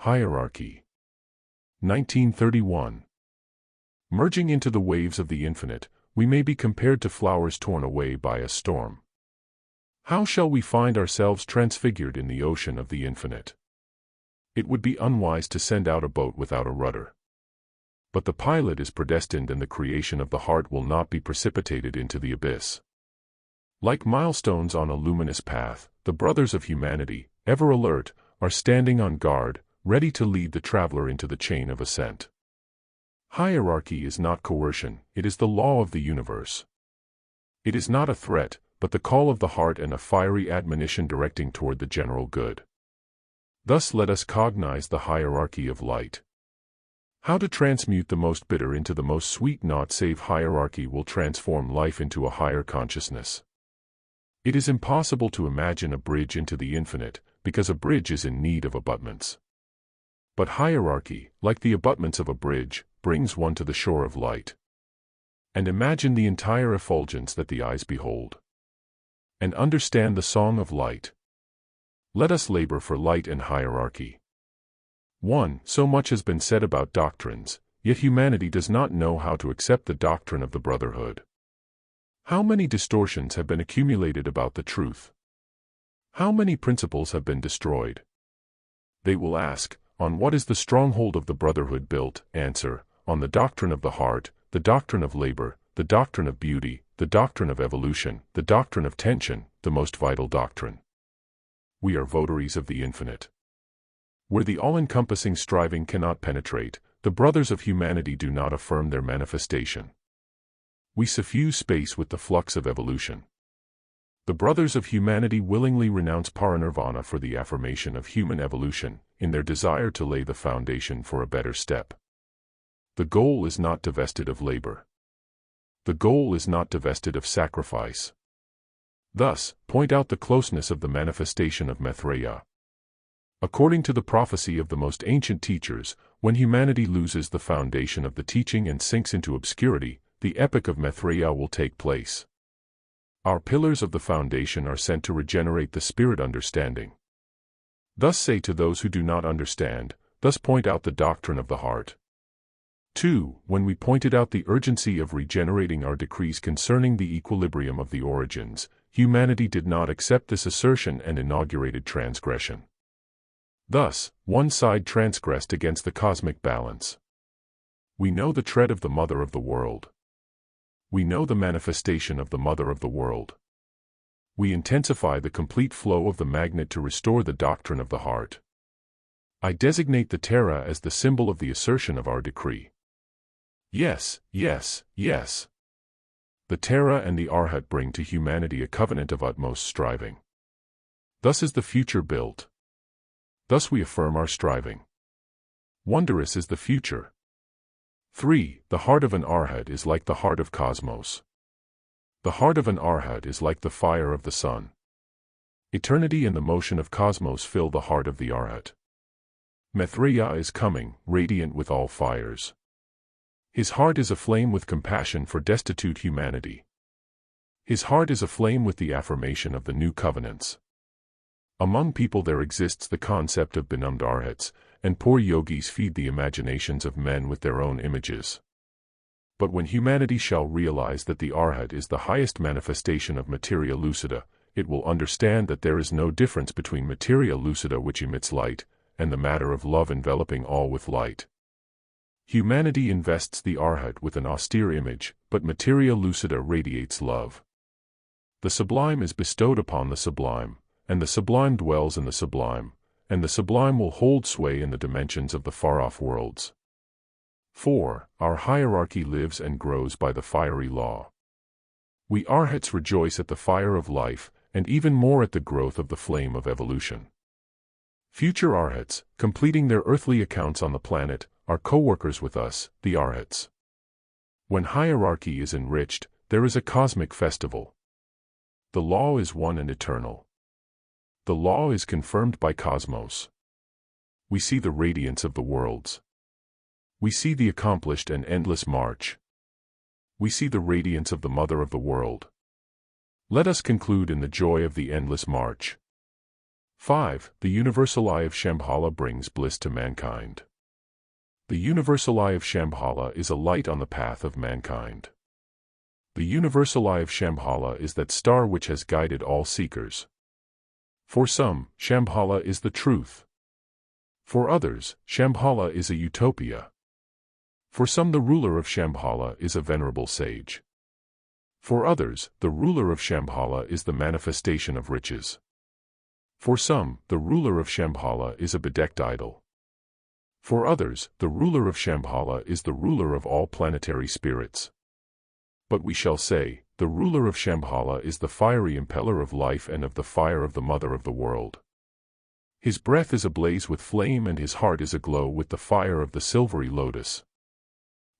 Hierarchy. 1931. Merging into the waves of the infinite, we may be compared to flowers torn away by a storm. How shall we find ourselves transfigured in the ocean of the infinite? It would be unwise to send out a boat without a rudder. But the pilot is predestined, and the creation of the heart will not be precipitated into the abyss. Like milestones on a luminous path, the brothers of humanity, ever alert, are standing on guard, ready to lead the traveler into the chain of ascent. Hierarchy is not coercion, it is the law of the universe. It is not a threat, but the call of the heart and a fiery admonition directing toward the general good. Thus let us cognize the hierarchy of light. How to transmute the most bitter into the most sweet. Not save hierarchy will transform life into a higher consciousness. It is impossible to imagine a bridge into the infinite, because a bridge is in need of abutments. But hierarchy, like the abutments of a bridge, brings one to the shore of light. And imagine the entire effulgence that the eyes behold. And understand the song of light. Let us labor for light and hierarchy. 1. So much has been said about doctrines, yet humanity does not know how to accept the doctrine of the brotherhood. How many distortions have been accumulated about the truth? How many principles have been destroyed? They will ask, on what is the stronghold of the brotherhood built? Answer, on the doctrine of the heart, the doctrine of labor, the doctrine of beauty, the doctrine of evolution, the doctrine of tension, the most vital doctrine. We are votaries of the infinite. Where the all-encompassing striving cannot penetrate, the brothers of humanity do not affirm their manifestation. We suffuse space with the flux of evolution. The brothers of humanity willingly renounce parinirvana for the affirmation of human evolution, in their desire to lay the foundation for a better step. The goal is not divested of labor. The goal is not divested of sacrifice. Thus, point out the closeness of the manifestation of Maitreya. According to the prophecy of the most ancient teachers, when humanity loses the foundation of the teaching and sinks into obscurity, the epoch of Maitreya will take place. Our pillars of the foundation are sent to regenerate the spirit understanding. Thus say to those who do not understand, thus point out the doctrine of the heart. 2. When we pointed out the urgency of regenerating our decrees concerning the equilibrium of the origins, humanity did not accept this assertion and inaugurated transgression. Thus, one side transgressed against the cosmic balance. We know the tread of the mother of the world. We know the manifestation of the mother of the world. We intensify the complete flow of the magnet to restore the doctrine of the heart. I designate the Terra as the symbol of the assertion of our decree. Yes, yes, yes. The Terra and the Arhat bring to humanity a covenant of utmost striving. Thus is the future built. Thus we affirm our striving. Wondrous is the future. 3. The heart of an Arhat is like the heart of cosmos. The heart of an Arhat is like the fire of the sun. Eternity and the motion of cosmos fill the heart of the Arhat. Maitreya is coming, radiant with all fires. His heart is aflame with compassion for destitute humanity. His heart is aflame with the affirmation of the new covenants. Among people there exists the concept of benumbed arhats, and poor yogis feed the imaginations of men with their own images. But when humanity shall realize that the arhat is the highest manifestation of materia lucida, it will understand that there is no difference between materia lucida which emits light, and the matter of love enveloping all with light. Humanity invests the arhat with an austere image, but materia lucida radiates love. The sublime is bestowed upon the sublime, and the sublime dwells in the sublime, and the sublime will hold sway in the dimensions of the far-off worlds. 4. Our hierarchy lives and grows by the fiery law. We arhats rejoice at the fire of life, and even more at the growth of the flame of evolution. Future arhats, completing their earthly accounts on the planet, are co-workers with us, the arhats. When hierarchy is enriched, there is a cosmic festival. The law is one and eternal. The law is confirmed by cosmos. We see the radiance of the worlds. We see the accomplished and endless march. We see the radiance of the mother of the world. Let us conclude in the joy of the endless march. 5. The universal eye of Shambhala brings bliss to mankind. The universal eye of Shambhala is a light on the path of mankind. The universal eye of Shambhala is that star which has guided all seekers. For some, Shambhala is the truth. For others, Shambhala is a utopia. For some, the ruler of Shambhala is a venerable sage. For others, the ruler of Shambhala is the manifestation of riches. For some, the ruler of Shambhala is a bedecked idol. For others, the ruler of Shambhala is the ruler of all planetary spirits. But we shall say, the ruler of Shambhala is the fiery impeller of life and of the fire of the mother of the world. His breath is ablaze with flame and his heart is aglow with the fire of the silvery lotus.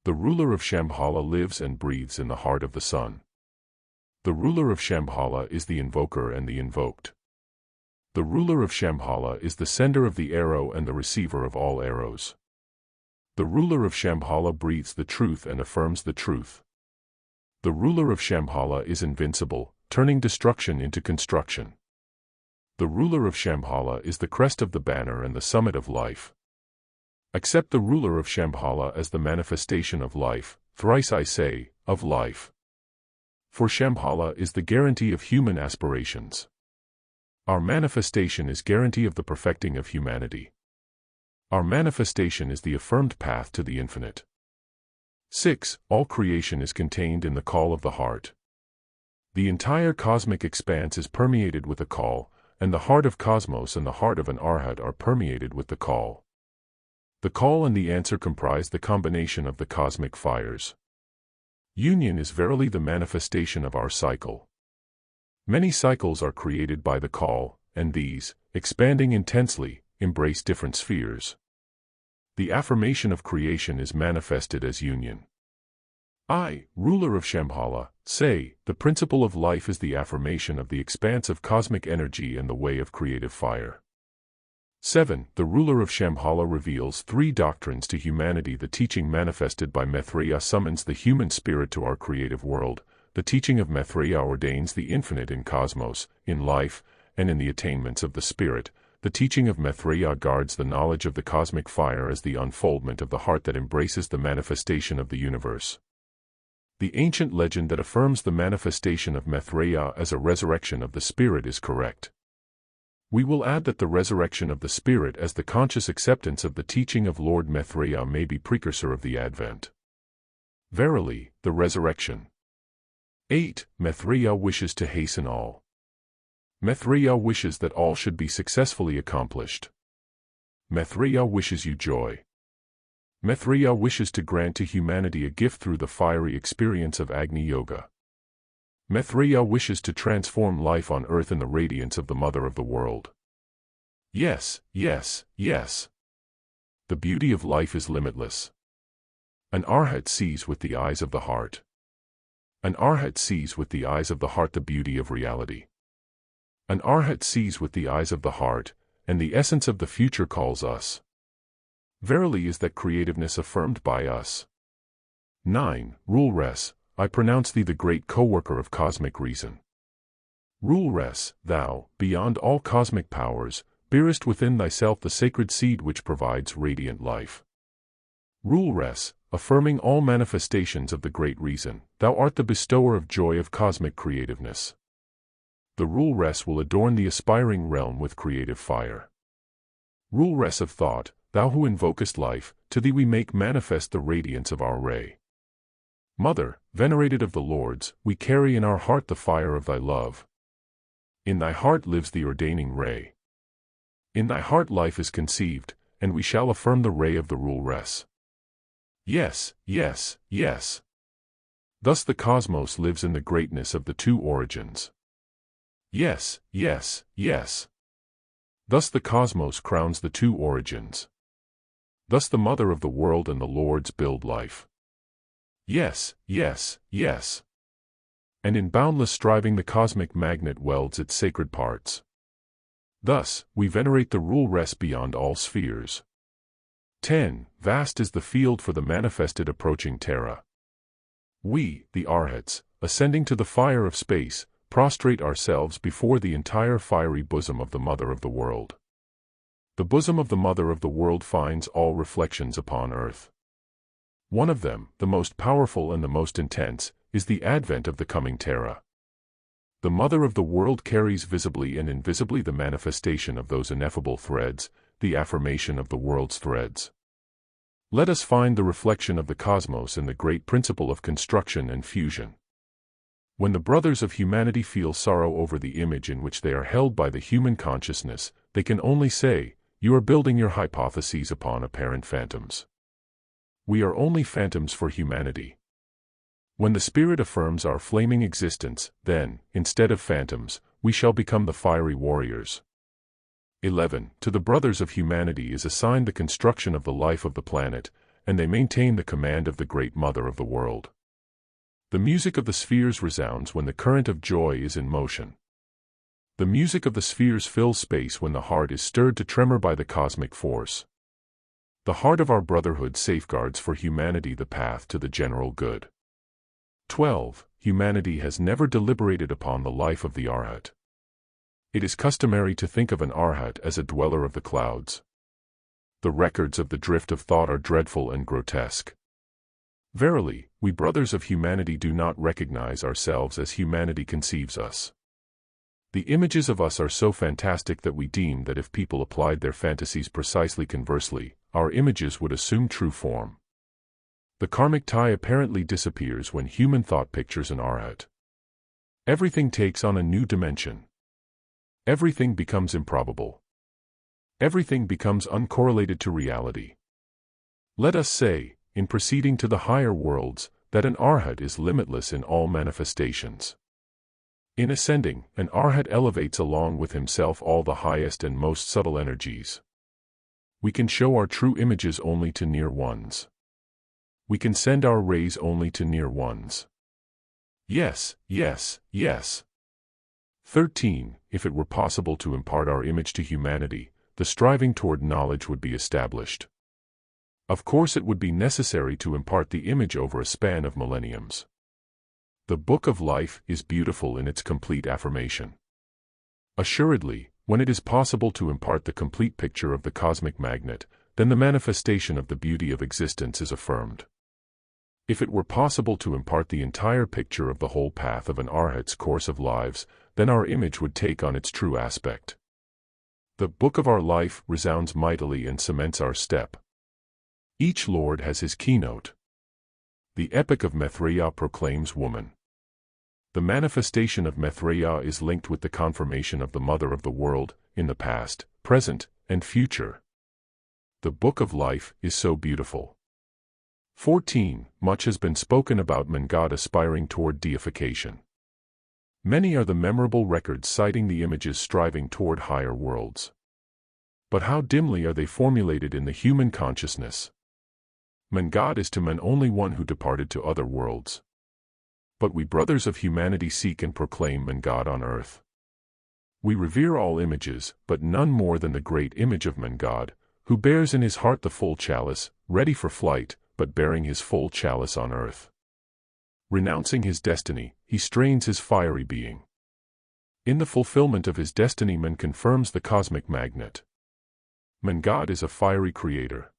The ruler of Shambhala lives and breathes in the heart of the sun. The ruler of Shambhala is the invoker and the invoked. The ruler of Shambhala is the sender of the arrow and the receiver of all arrows. The ruler of Shambhala breathes the truth and affirms the truth. The ruler of Shambhala is invincible, turning destruction into construction. The ruler of Shambhala is the crest of the banner and the summit of life. Accept the ruler of Shambhala as the manifestation of life, thrice I say, of life. For Shambhala is the guarantee of human aspirations. Our manifestation is guarantee of the perfecting of humanity. Our manifestation is the affirmed path to the infinite. 6. All creation is contained in the call of the heart. The entire cosmic expanse is permeated with a call, and the heart of cosmos and the heart of an arhat are permeated with the call. The call and the answer comprise the combination of the cosmic fires. Union is verily the manifestation of our cycle. Many cycles are created by the call, and these, expanding intensely, embrace different spheres. The affirmation of creation is manifested as union. I, ruler of Shambhala, say, the principle of life is the affirmation of the expanse of cosmic energy and the way of creative fire. 7. The ruler of Shambhala reveals 3 doctrines to humanity. The teaching manifested by Maitreya summons the human spirit to our creative world. The teaching of Maitreya ordains the infinite in cosmos, in life, and in the attainments of the spirit. The teaching of Maitreya guards the knowledge of the cosmic fire as the unfoldment of the heart that embraces the manifestation of the universe. The ancient legend that affirms the manifestation of Maitreya as a resurrection of the spirit is correct. We will add that the resurrection of the spirit as the conscious acceptance of the teaching of Lord Maitreya may be precursor of the Advent. Verily, the resurrection. 8. Maitreya wishes to hasten all. Maitreya wishes that all should be successfully accomplished. Maitreya wishes you joy. Maitreya wishes to grant to humanity a gift through the fiery experience of Agni Yoga. Maitreya wishes to transform life on earth in the radiance of the Mother of the world. Yes, yes, yes. The beauty of life is limitless. An arhat sees with the eyes of the heart. An arhat sees with the eyes of the heart the beauty of reality. An arhat sees with the eyes of the heart, and the essence of the future calls us. Verily is that creativeness affirmed by us. 9. Rule-res, I pronounce thee the great co-worker of cosmic reason. Rule-res, thou, beyond all cosmic powers, bearest within thyself the sacred seed which provides radiant life. Rule-res, affirming all manifestations of the great reason, thou art the bestower of joy of cosmic creativeness. The rule-res will adorn the aspiring realm with creative fire. Rule-res of thought, thou who invokest life, to thee we make manifest the radiance of our ray. Mother, venerated of the Lords, we carry in our heart the fire of thy love. In thy heart lives the ordaining ray. In thy heart life is conceived, and we shall affirm the ray of the rule-res. Yes, yes, yes. Thus the cosmos lives in the greatness of the 2 origins. Yes, yes, yes. Thus the cosmos crowns the 2 origins. Thus the Mother of the world and the Lords build life. Yes, yes, yes. And in boundless striving the cosmic magnet welds its sacred parts. Thus, we venerate the rule-res beyond all spheres. 10. Vast is the field for the manifested approaching Terra. We, the arhats, ascending to the fire of space, prostrate ourselves before the entire fiery bosom of the Mother of the World. The bosom of the Mother of the World finds all reflections upon earth. One of them, the most powerful and the most intense, is the advent of the coming Terra. The Mother of the World carries visibly and invisibly the manifestation of those ineffable threads, the affirmation of the world's threads. Let us find the reflection of the cosmos in the great principle of construction and fusion. When the brothers of humanity feel sorrow over the image in which they are held by the human consciousness, they can only say, "You are building your hypotheses upon apparent phantoms." We are only phantoms for humanity. When the Spirit affirms our flaming existence, then, instead of phantoms, we shall become the fiery warriors. 11. To the brothers of humanity is assigned the construction of the life of the planet, and they maintain the command of the great Mother of the World. The music of the spheres resounds when the current of joy is in motion. The music of the spheres fills space when the heart is stirred to tremor by the cosmic force. The heart of our brotherhood safeguards for humanity the path to the general good. 12. Humanity has never deliberated upon the life of the Arhat. It is customary to think of an Arhat as a dweller of the clouds. The records of the drift of thought are dreadful and grotesque. Verily, we brothers of humanity do not recognize ourselves as humanity conceives us. The images of us are so fantastic that we deem that if people applied their fantasies precisely conversely, our images would assume true form. The karmic tie apparently disappears when human thought pictures an Arhat. Everything takes on a new dimension. Everything becomes improbable. Everything becomes uncorrelated to reality. Let us say, in proceeding to the higher worlds, that an Arhat is limitless in all manifestations. In ascending, an Arhat elevates along with himself all the highest and most subtle energies. We can show our true images only to near ones. We can send our rays only to near ones. Yes, yes, yes. 13. If it were possible to impart our image to humanity, the striving toward knowledge would be established. Of course it would be necessary to impart the image over a span of millenniums. The Book of Life is beautiful in its complete affirmation. Assuredly, when it is possible to impart the complete picture of the cosmic magnet, then the manifestation of the beauty of existence is affirmed. If it were possible to impart the entire picture of the whole path of an Arhat's course of lives, then our image would take on its true aspect. The Book of our life resounds mightily and cements our step. Each lord has his keynote. The epic of Maitreya proclaims woman. The manifestation of Maitreya is linked with the confirmation of the Mother of the World, in the past, present, and future. The Book of Life is so beautiful. 14. Much has been spoken about men God aspiring toward deification. Many are the memorable records citing the images striving toward higher worlds. But how dimly are they formulated in the human consciousness? Men God is to men only one who departed to other worlds. But we brothers of humanity seek and proclaim men God on earth. We revere all images, but none more than the great image of men God, who bears in his heart the full chalice, ready for flight, but bearing his full chalice on earth. Renouncing his destiny, he strains his fiery being. In the fulfillment of his destiny man confirms the cosmic magnet. Man God is a fiery creator.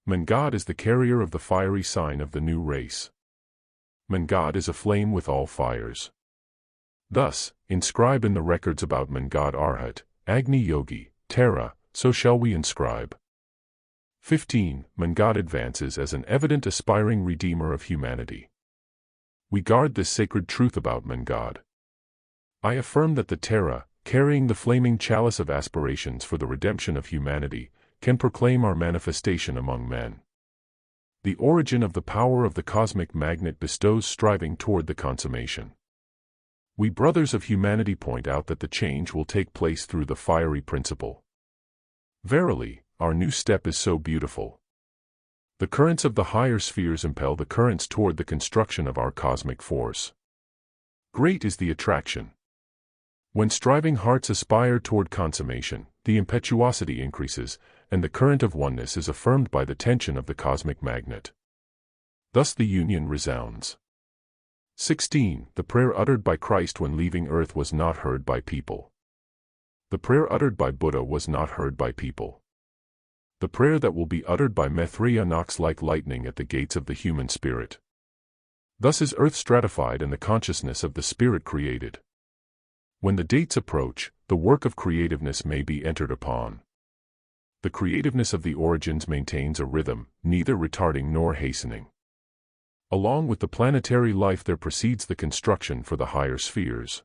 Man God is the carrier of the fiery sign of the new race. Man God is aflame with all fires. Thus, inscribe in the records about Man God Arhat, Agni Yogi, Terra, so shall we inscribe. 15. Man God advances as an evident aspiring redeemer of humanity. We guard this sacred truth about Man God. I affirm that the Terra, carrying the flaming chalice of aspirations for the redemption of humanity, can proclaim our manifestation among men. The origin of the power of the cosmic magnet bestows striving toward the consummation. We brothers of humanity point out that the change will take place through the fiery principle. Verily, our new step is so beautiful. The currents of the higher spheres impel the currents toward the construction of our cosmic force. Great is the attraction. When striving hearts aspire toward consummation, the impetuosity increases, and the current of oneness is affirmed by the tension of the cosmic magnet. Thus the union resounds. 16. The prayer uttered by Christ when leaving earth was not heard by people. The prayer uttered by Buddha was not heard by people. The prayer that will be uttered by Maitreya knocks like lightning at the gates of the human spirit. Thus is earth stratified and the consciousness of the spirit created. When the dates approach, the work of creativeness may be entered upon. The creativeness of the origins maintains a rhythm, neither retarding nor hastening. Along with the planetary life there proceeds the construction for the higher spheres.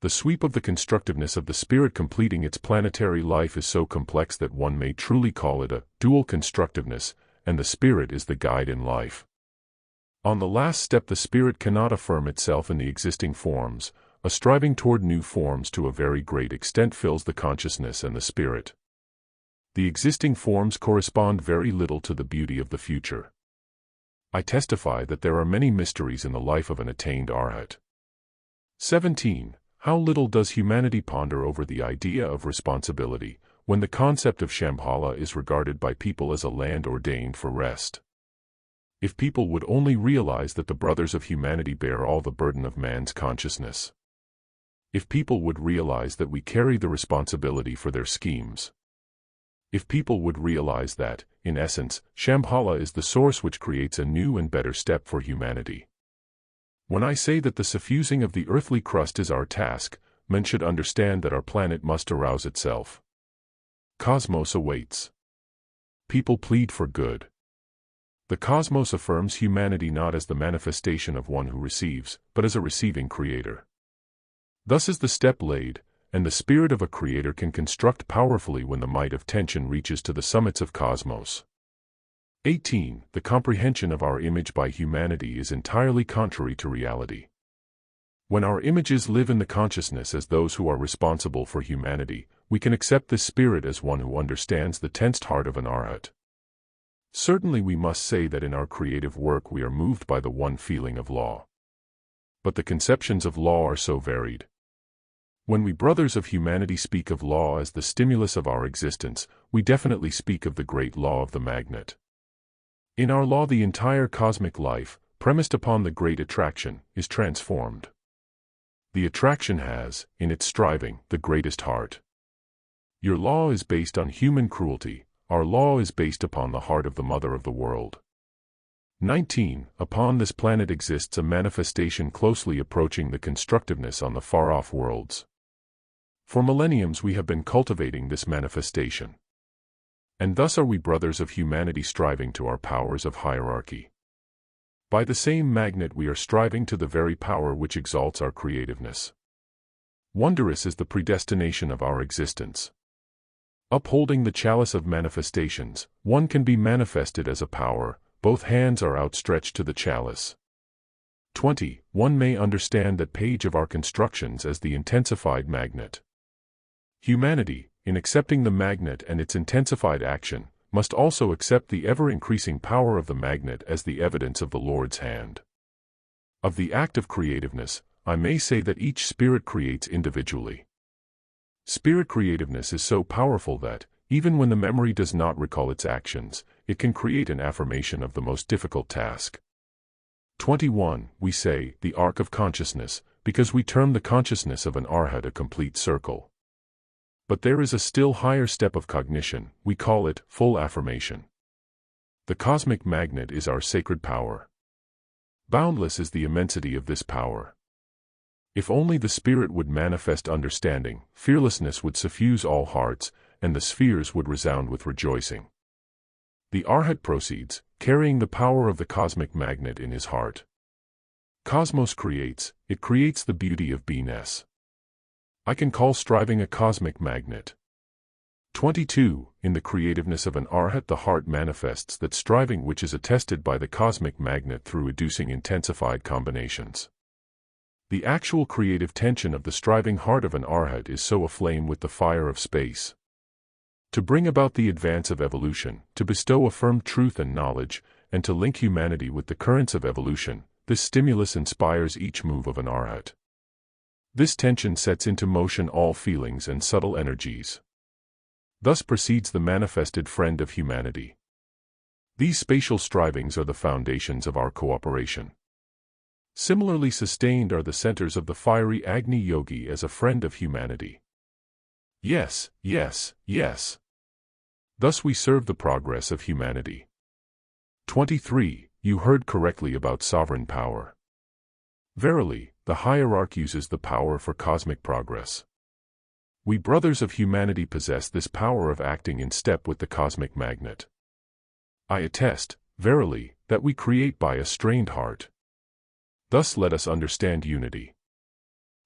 The sweep of the constructiveness of the spirit completing its planetary life is so complex that one may truly call it a dual constructiveness, and the spirit is the guide in life. On the last step the spirit cannot affirm itself in the existing forms, a striving toward new forms to a very great extent fills the consciousness and the spirit. The existing forms correspond very little to the beauty of the future. I testify that there are many mysteries in the life of an attained arhat. 17. How little does humanity ponder over the idea of responsibility, when the concept of Shambhala is regarded by people as a land ordained for rest. If people would only realize that the brothers of humanity bear all the burden of man's consciousness. If people would realize that we carry the responsibility for their schemes. If people would realize that, in essence, Shambhala is the source which creates a new and better step for humanity. When I say that the suffusing of the earthly crust is our task, men should understand that our planet must arouse itself. Cosmos awaits. People plead for good. The cosmos affirms humanity not as the manifestation of one who receives, but as a receiving creator. Thus is the step laid, and the spirit of a creator can construct powerfully when the might of tension reaches to the summits of cosmos. 18. The comprehension of our image by humanity is entirely contrary to reality. When our images live in the consciousness as those who are responsible for humanity, we can accept this spirit as one who understands the tensed heart of an arhat. Certainly we must say that in our creative work we are moved by the one feeling of law. But the conceptions of law are so varied. When we brothers of humanity speak of law as the stimulus of our existence, we definitely speak of the great law of the magnet. In our law the entire cosmic life, premised upon the great attraction, is transformed. The attraction has, in its striving, the greatest heart. Your law is based on human cruelty, our law is based upon the heart of the mother of the world. 19. Upon this planet exists a manifestation closely approaching the constructiveness on the far-off worlds. For millenniums we have been cultivating this manifestation. And thus are we brothers of humanity striving to our powers of hierarchy. By the same magnet we are striving to the very power which exalts our creativeness. Wondrous is the predestination of our existence. Upholding the chalice of manifestations, one can be manifested as a power, both hands are outstretched to the chalice. 20. One may understand that page of our constructions as the intensified magnet. Humanity, in accepting the magnet and its intensified action, must also accept the ever-increasing power of the magnet as the evidence of the Lord's hand. Of the act of creativeness, I may say that each spirit creates individually. Spirit creativeness is so powerful that, even when the memory does not recall its actions, it can create an affirmation of the most difficult task. 21. We say, the arc of consciousness, because we term the consciousness of an arhat a complete circle. But there is a still higher step of cognition, we call it full affirmation. The cosmic magnet is our sacred power. Boundless is the immensity of this power. If only the spirit would manifest understanding, fearlessness would suffuse all hearts, and the spheres would resound with rejoicing. The arhat proceeds, carrying the power of the cosmic magnet in his heart. Cosmos creates, it creates the beauty of beingness. I can call striving a cosmic magnet. 22. In the creativeness of an arhat the heart manifests that striving which is attested by the cosmic magnet through educing intensified combinations. The actual creative tension of the striving heart of an arhat is so aflame with the fire of space. To bring about the advance of evolution, to bestow a firm truth and knowledge, and to link humanity with the currents of evolution, this stimulus inspires each move of an arhat. This tension sets into motion all feelings and subtle energies. Thus proceeds the manifested friend of humanity. These spatial strivings are the foundations of our cooperation. Similarly sustained are the centers of the fiery Agni Yogi as a friend of humanity. Yes, yes, yes. Thus we serve the progress of humanity. 23. You heard correctly about sovereign power. Verily, the hierarch uses the power for cosmic progress. We brothers of humanity possess this power of acting in step with the cosmic magnet. I attest, verily, that we create by a strained heart. Thus let us understand unity.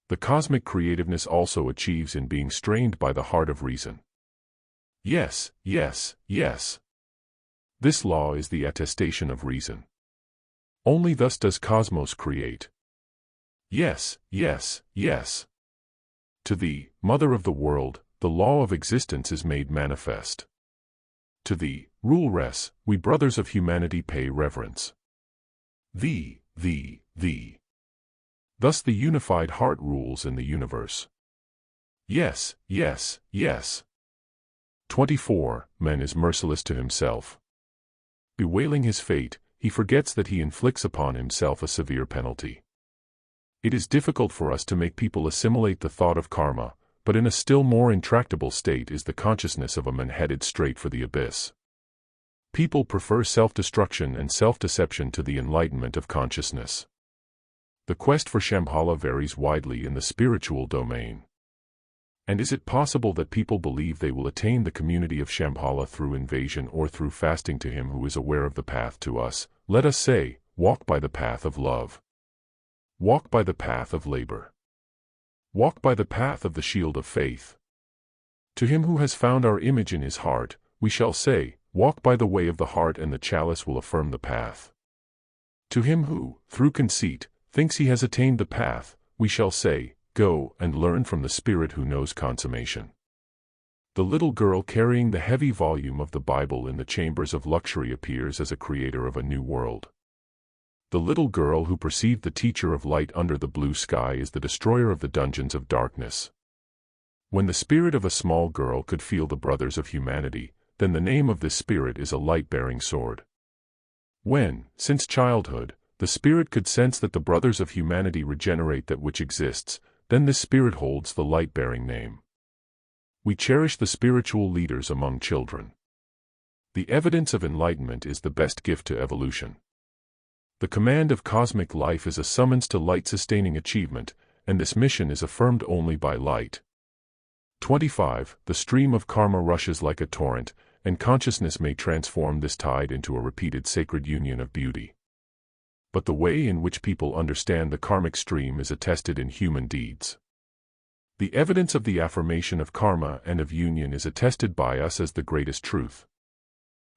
The cosmic creativeness also achieves in being strained by the heart of reason. Yes, yes, yes. This law is the attestation of reason. Only thus does cosmos create. Yes, yes, yes. To thee, Mother of the world, the law of existence is made manifest. To thee, Ruleress, we brothers of humanity pay reverence. Thee, thee, thee. Thus the unified heart rules in the universe. Yes, yes, yes. 24. Man is merciless to himself. Bewailing his fate, he forgets that he inflicts upon himself a severe penalty. It is difficult for us to make people assimilate the thought of karma, but in a still more intractable state is the consciousness of a man headed straight for the abyss. People prefer self-destruction and self-deception to the enlightenment of consciousness. The quest for Shambhala varies widely in the spiritual domain. And is it possible that people believe they will attain the community of Shambhala through invasion or through fasting to him who is aware of the path to us? Let us say, walk by the path of love. Walk by the path of labor. Walk by the path of the shield of faith. To him who has found our image in his heart, we shall say, walk by the way of the heart, and the chalice will affirm the path. To him who, through conceit, thinks he has attained the path, we shall say, go and learn from the Spirit who knows consummation. The little girl carrying the heavy volume of the Bible in the chambers of luxury appears as a creator of a new world. The little girl who perceived the teacher of light under the blue sky is the destroyer of the dungeons of darkness. When the spirit of a small girl could feel the brothers of humanity, then the name of this spirit is a light-bearing sword. When, since childhood, the spirit could sense that the brothers of humanity regenerate that which exists, then this spirit holds the light-bearing name. We cherish the spiritual leaders among children. The evidence of enlightenment is the best gift to evolution. The command of cosmic life is a summons to light-sustaining achievement, and this mission is affirmed only by light. 25. The stream of karma rushes like a torrent, and consciousness may transform this tide into a repeated sacred union of beauty. But the way in which people understand the karmic stream is attested in human deeds. The evidence of the affirmation of karma and of union is attested by us as the greatest truth.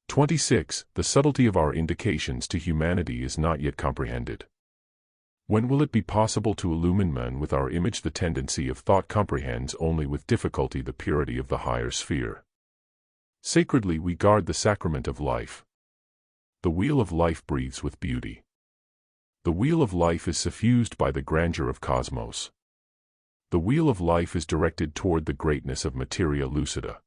26. The subtlety of our indications to humanity is not yet comprehended. When will it be possible to illumine men with our image? The tendency of thought comprehends only with difficulty the purity of the higher sphere. Sacredly we guard the sacrament of life. The wheel of life breathes with beauty. The wheel of life is suffused by the grandeur of cosmos. The wheel of life is directed toward the greatness of materia lucida.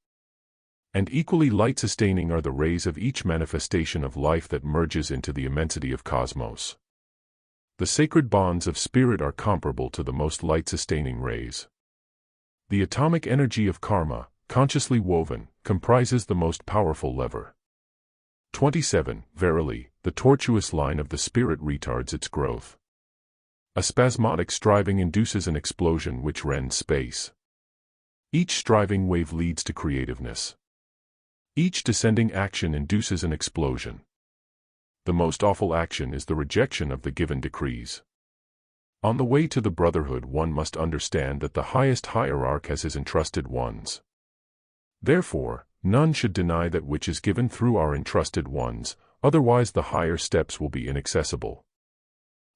And equally light-sustaining are the rays of each manifestation of life that merges into the immensity of cosmos. The sacred bonds of spirit are comparable to the most light-sustaining rays. The atomic energy of karma, consciously woven, comprises the most powerful lever. 27. Verily, the tortuous line of the spirit retards its growth. A spasmodic striving induces an explosion which rends space. Each striving wave leads to creativeness. Each descending action induces an explosion. The most awful action is the rejection of the given decrees. On the way to the brotherhood one must understand that the highest hierarch has his entrusted ones. Therefore, none should deny that which is given through our entrusted ones, otherwise the higher steps will be inaccessible.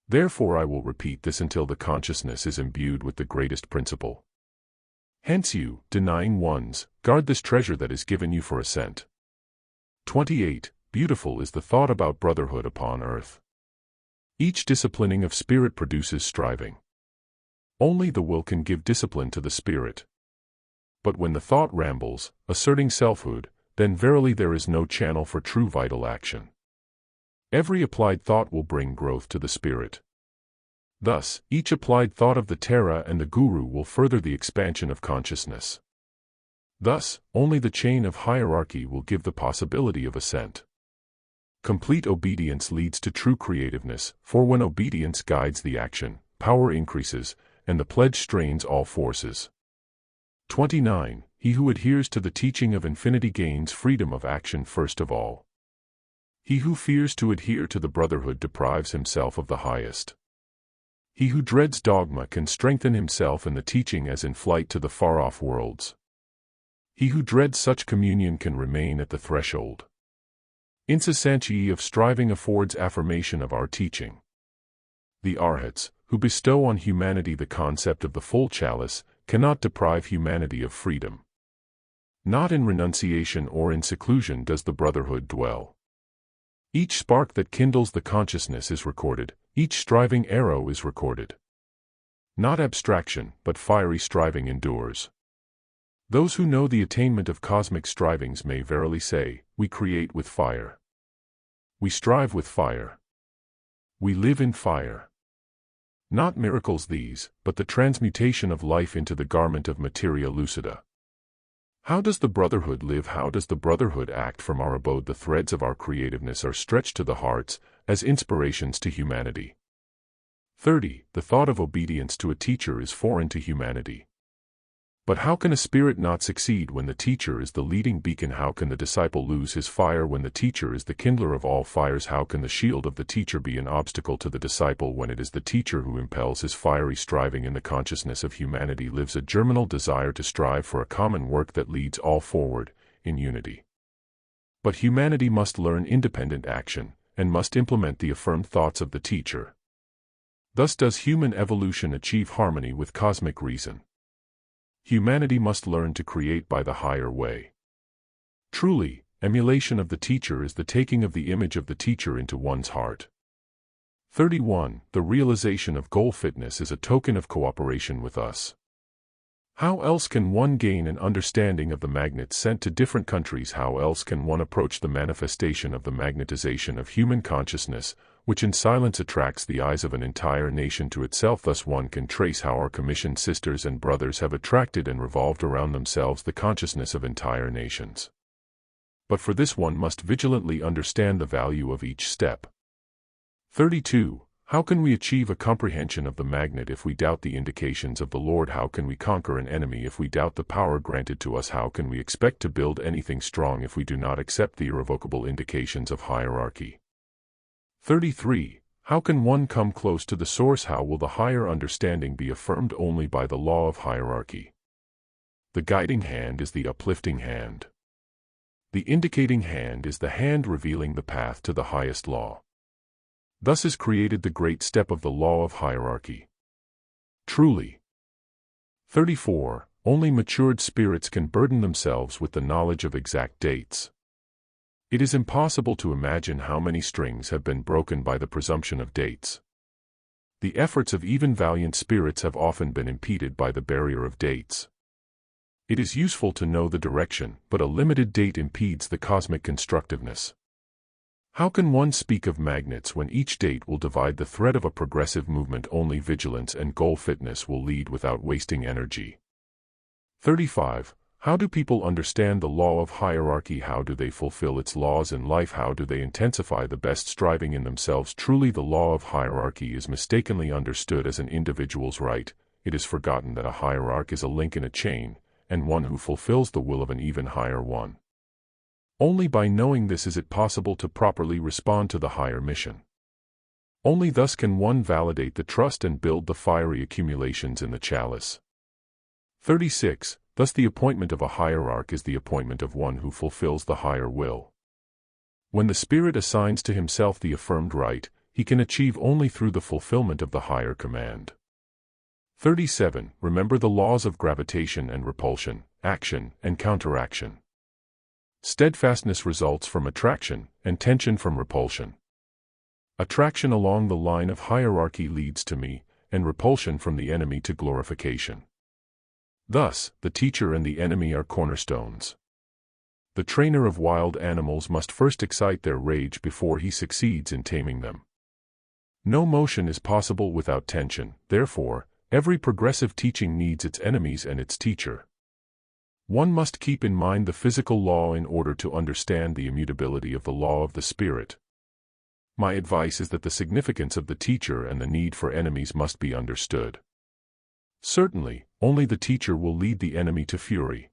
Therefore I will repeat this until the consciousness is imbued with the greatest principle. Hence you, denying ones, guard this treasure that is given you for ascent. 28. Beautiful is the thought about brotherhood upon earth. Each disciplining of spirit produces striving. Only the will can give discipline to the spirit. But when the thought rambles, asserting selfhood, then verily there is no channel for true vital action. Every applied thought will bring growth to the spirit. Thus, each applied thought of the Terra and the Guru will further the expansion of consciousness. Thus, only the chain of hierarchy will give the possibility of ascent. Complete obedience leads to true creativeness, for when obedience guides the action, power increases, and the pledge strains all forces. 29. He who adheres to the teaching of infinity gains freedom of action first of all. He who fears to adhere to the brotherhood deprives himself of the highest. He who dreads dogma can strengthen himself in the teaching as in flight to the far-off worlds. He who dreads such communion can remain at the threshold. Incessancy of striving affords affirmation of our teaching. The Arhats, who bestow on humanity the concept of the full chalice, cannot deprive humanity of freedom. Not in renunciation or in seclusion does the brotherhood dwell. Each spark that kindles the consciousness is recorded, each striving arrow is recorded. Not abstraction, but fiery striving endures. Those who know the attainment of cosmic strivings may verily say, we create with fire. We strive with fire. We live in fire. Not miracles these, but the transmutation of life into the garment of materia lucida. How does the brotherhood live? How does the brotherhood act from our abode? The threads of our creativeness are stretched to the hearts, as inspirations to humanity. 30. The thought of obedience to a teacher is foreign to humanity. But how can a spirit not succeed when the teacher is the leading beacon? How can the disciple lose his fire when the teacher is the kindler of all fires? How can the shield of the teacher be an obstacle to the disciple when it is the teacher who impels his fiery striving? In the consciousness of humanity lives a germinal desire to strive for a common work that leads all forward, in unity. But humanity must learn independent action, and must implement the affirmed thoughts of the teacher. Thus does human evolution achieve harmony with cosmic reason. Humanity must learn to create by the higher way. Truly, emulation of the teacher is the taking of the image of the teacher into one's heart. 31. The realization of goal fitness is a token of cooperation with us. How else can one gain an understanding of the magnets sent to different countries? How else can one approach the manifestation of the magnetization of human consciousness, which in silence attracts the eyes of an entire nation to itself? Thus one can trace how our commissioned sisters and brothers have attracted and revolved around themselves the consciousness of entire nations. But for this one must vigilantly understand the value of each step. 32. How can we achieve a comprehension of the magnet if we doubt the indications of the Lord? How can we conquer an enemy if we doubt the power granted to us? How can we expect to build anything strong if we do not accept the irrevocable indications of hierarchy? 33. How can one come close to the source? How will the higher understanding be affirmed? Only by the law of hierarchy. The guiding hand is the uplifting hand. The indicating hand is the hand revealing the path to the highest law. Thus is created the great step of the law of hierarchy. Truly. 34. Only matured spirits can burden themselves with the knowledge of exact dates. It is impossible to imagine how many strings have been broken by the presumption of dates. The efforts of even valiant spirits have often been impeded by the barrier of dates. It is useful to know the direction, but a limited date impedes the cosmic constructiveness. How can one speak of magnets when each date will divide the thread of a progressive movement? Only vigilance and goal fitness will lead without wasting energy. 35. How do people understand the law of hierarchy? How do they fulfill its laws in life? How do they intensify the best striving in themselves? Truly, the law of hierarchy is mistakenly understood as an individual's right. It is forgotten that a hierarch is a link in a chain, and one who fulfills the will of an even higher one. Only by knowing this is it possible to properly respond to the higher mission. Only thus can one validate the trust and build the fiery accumulations in the chalice. 36. Thus the appointment of a hierarch is the appointment of one who fulfills the higher will. When the spirit assigns to himself the affirmed right, he can achieve only through the fulfillment of the higher command. 37. Remember the laws of gravitation and repulsion, action and counteraction. Steadfastness results from attraction, and tension from repulsion. Attraction along the line of hierarchy leads to me, and repulsion from the enemy to glorification. Thus, the teacher and the enemy are cornerstones. The trainer of wild animals must first excite their rage before he succeeds in taming them. No motion is possible without tension, therefore, every progressive teaching needs its enemies and its teacher. One must keep in mind the physical law in order to understand the immutability of the law of the spirit. My advice is that the significance of the teacher and the need for enemies must be understood. Certainly, only the teacher will lead the enemy to fury.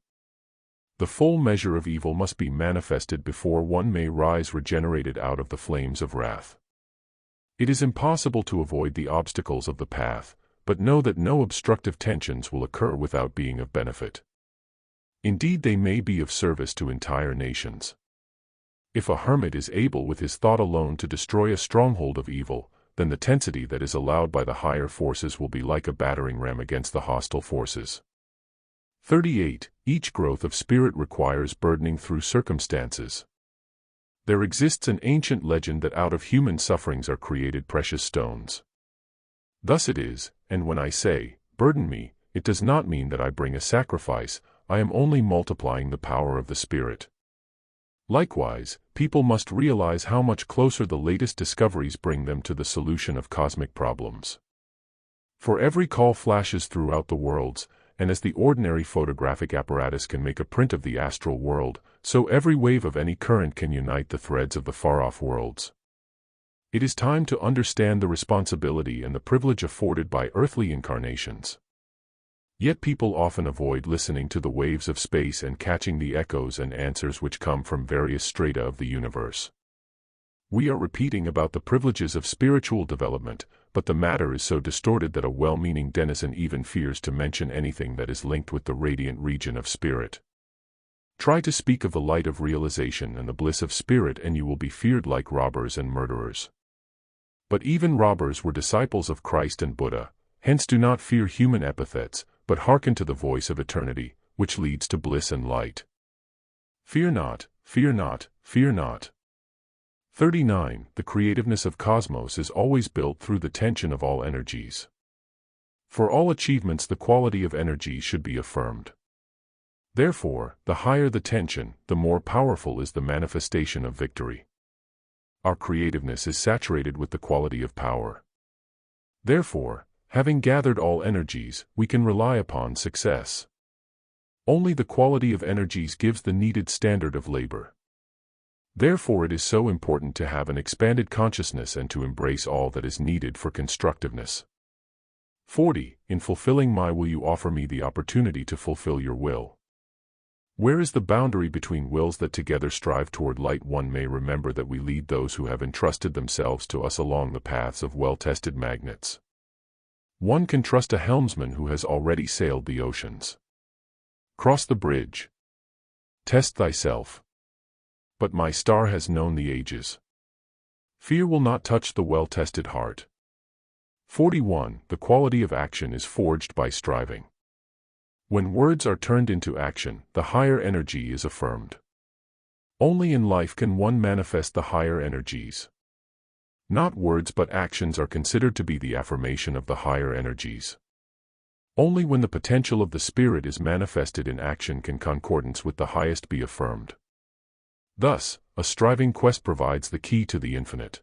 The full measure of evil must be manifested before one may rise regenerated out of the flames of wrath. It is impossible to avoid the obstacles of the path, but know that no obstructive tensions will occur without being of benefit. Indeed, they may be of service to entire nations. If a hermit is able with his thought alone to destroy a stronghold of evil, then the tensity that is allowed by the higher forces will be like a battering ram against the hostile forces. 38. Each growth of spirit requires burdening through circumstances. There exists an ancient legend that out of human sufferings are created precious stones. Thus it is, and when I say, burden me, it does not mean that I bring a sacrifice, I am only multiplying the power of the Spirit. Likewise, people must realize how much closer the latest discoveries bring them to the solution of cosmic problems. For every call flashes throughout the worlds, and as the ordinary photographic apparatus can make a print of the astral world, so every wave of any current can unite the threads of the far-off worlds. It is time to understand the responsibility and the privilege afforded by earthly incarnations. Yet people often avoid listening to the waves of space and catching the echoes and answers which come from various strata of the universe. We are repeating about the privileges of spiritual development, but the matter is so distorted that a well-meaning denizen even fears to mention anything that is linked with the radiant region of spirit. Try to speak of the light of realization and the bliss of spirit and you will be feared like robbers and murderers. But even robbers were disciples of Christ and Buddha, hence do not fear human epithets, but hearken to the voice of eternity, which leads to bliss and light. Fear not, fear not, fear not. 39. The creativeness of cosmos is always built through the tension of all energies. For all achievements the quality of energy should be affirmed. Therefore, the higher the tension, the more powerful is the manifestation of victory. Our creativeness is saturated with the quality of power. Therefore, having gathered all energies, we can rely upon success. Only the quality of energies gives the needed standard of labor. Therefore it is so important to have an expanded consciousness and to embrace all that is needed for constructiveness. 40. In fulfilling my will you offer me the opportunity to fulfill your will. Where is the boundary between wills that together strive toward light? One may remember that we lead those who have entrusted themselves to us along the paths of well-tested magnets. One can trust a helmsman who has already sailed the oceans. Cross the bridge. Test thyself. But my star has known the ages. Fear will not touch the well-tested heart. 41. The quality of action is forged by striving. When words are turned into action, the higher energy is affirmed. Only in life can one manifest the higher energies. Not words but actions are considered to be the affirmation of the higher energies. Only when the potential of the spirit is manifested in action can concordance with the highest be affirmed. Thus, a striving quest provides the key to the infinite.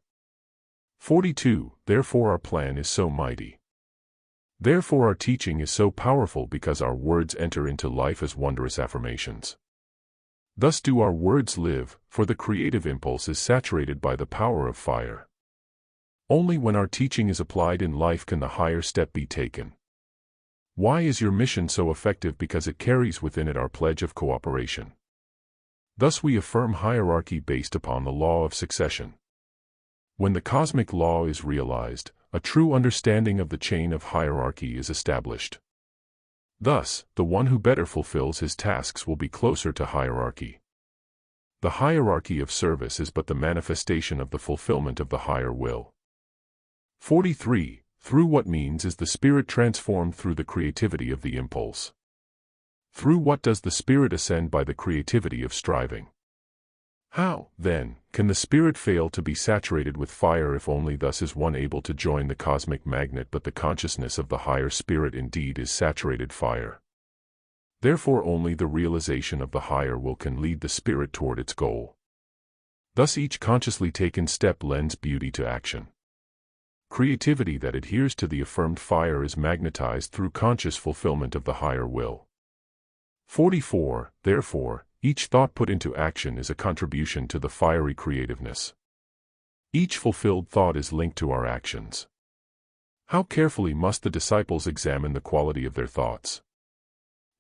42. Therefore our plan is so mighty. Therefore our teaching is so powerful because our words enter into life as wondrous affirmations. Thus do our words live, for the creative impulse is saturated by the power of fire. Only when our teaching is applied in life can the higher step be taken. Why is your mission so effective? Because it carries within it our pledge of cooperation. Thus we affirm hierarchy based upon the law of succession. When the cosmic law is realized, a true understanding of the chain of hierarchy is established. Thus, the one who better fulfills his tasks will be closer to hierarchy. The hierarchy of service is but the manifestation of the fulfillment of the higher will. 43. Through what means is the spirit transformed? Through the creativity of the impulse. Through what does the spirit ascend? By the creativity of striving. How, then, can the spirit fail to be saturated with fire if only thus is one able to join the cosmic magnet? But the consciousness of the higher spirit indeed is saturated fire. Therefore only the realization of the higher will can lead the spirit toward its goal. Thus each consciously taken step lends beauty to action. Creativity that adheres to the affirmed fire is magnetized through conscious fulfillment of the higher will. 44. Therefore, each thought put into action is a contribution to the fiery creativeness. Each fulfilled thought is linked to our actions. How carefully must the disciples examine the quality of their thoughts?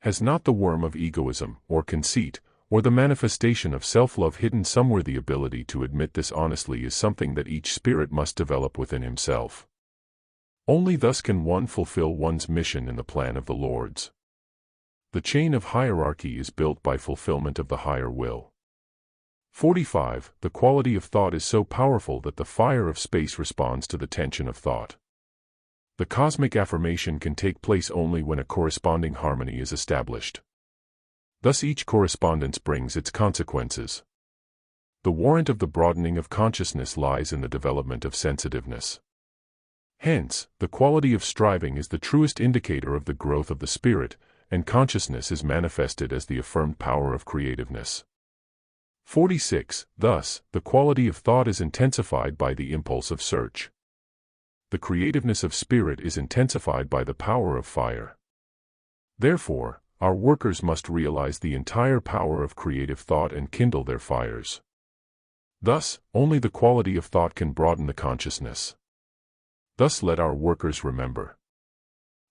Has not the worm of egoism, or conceit, or the manifestation of self-love hidden somewhere? The ability to admit this honestly is something that each spirit must develop within himself. Only thus can one fulfill one's mission in the plan of the Lords. The chain of hierarchy is built by fulfillment of the higher will. 45. The quality of thought is so powerful that the fire of space responds to the tension of thought. The cosmic affirmation can take place only when a corresponding harmony is established. Thus each correspondence brings its consequences. The warrant of the broadening of consciousness lies in the development of sensitiveness. Hence, the quality of striving is the truest indicator of the growth of the spirit, and consciousness is manifested as the affirmed power of creativeness. 46. Thus, the quality of thought is intensified by the impulse of search. The creativeness of spirit is intensified by the power of fire. Therefore, our workers must realize the entire power of creative thought and kindle their fires. Thus, only the quality of thought can broaden the consciousness. Thus let our workers remember.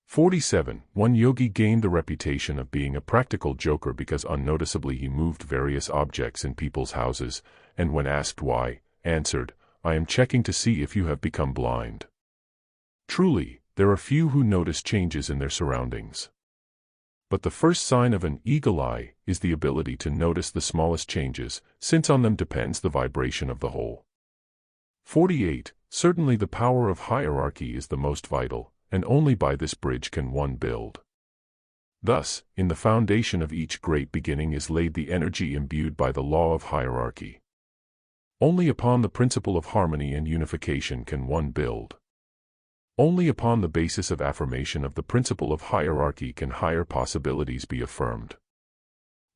47. One yogi gained the reputation of being a practical joker because unnoticeably he moved various objects in people's houses, and when asked why, answered, "I am checking to see if you have become blind." Truly, there are few who notice changes in their surroundings. But the first sign of an eagle eye is the ability to notice the smallest changes, since on them depends the vibration of the whole. 48. Certainly the power of hierarchy is the most vital, and only by this bridge can one build. Thus, in the foundation of each great beginning is laid the energy imbued by the law of hierarchy. Only upon the principle of harmony and unification can one build. Only upon the basis of affirmation of the principle of hierarchy can higher possibilities be affirmed.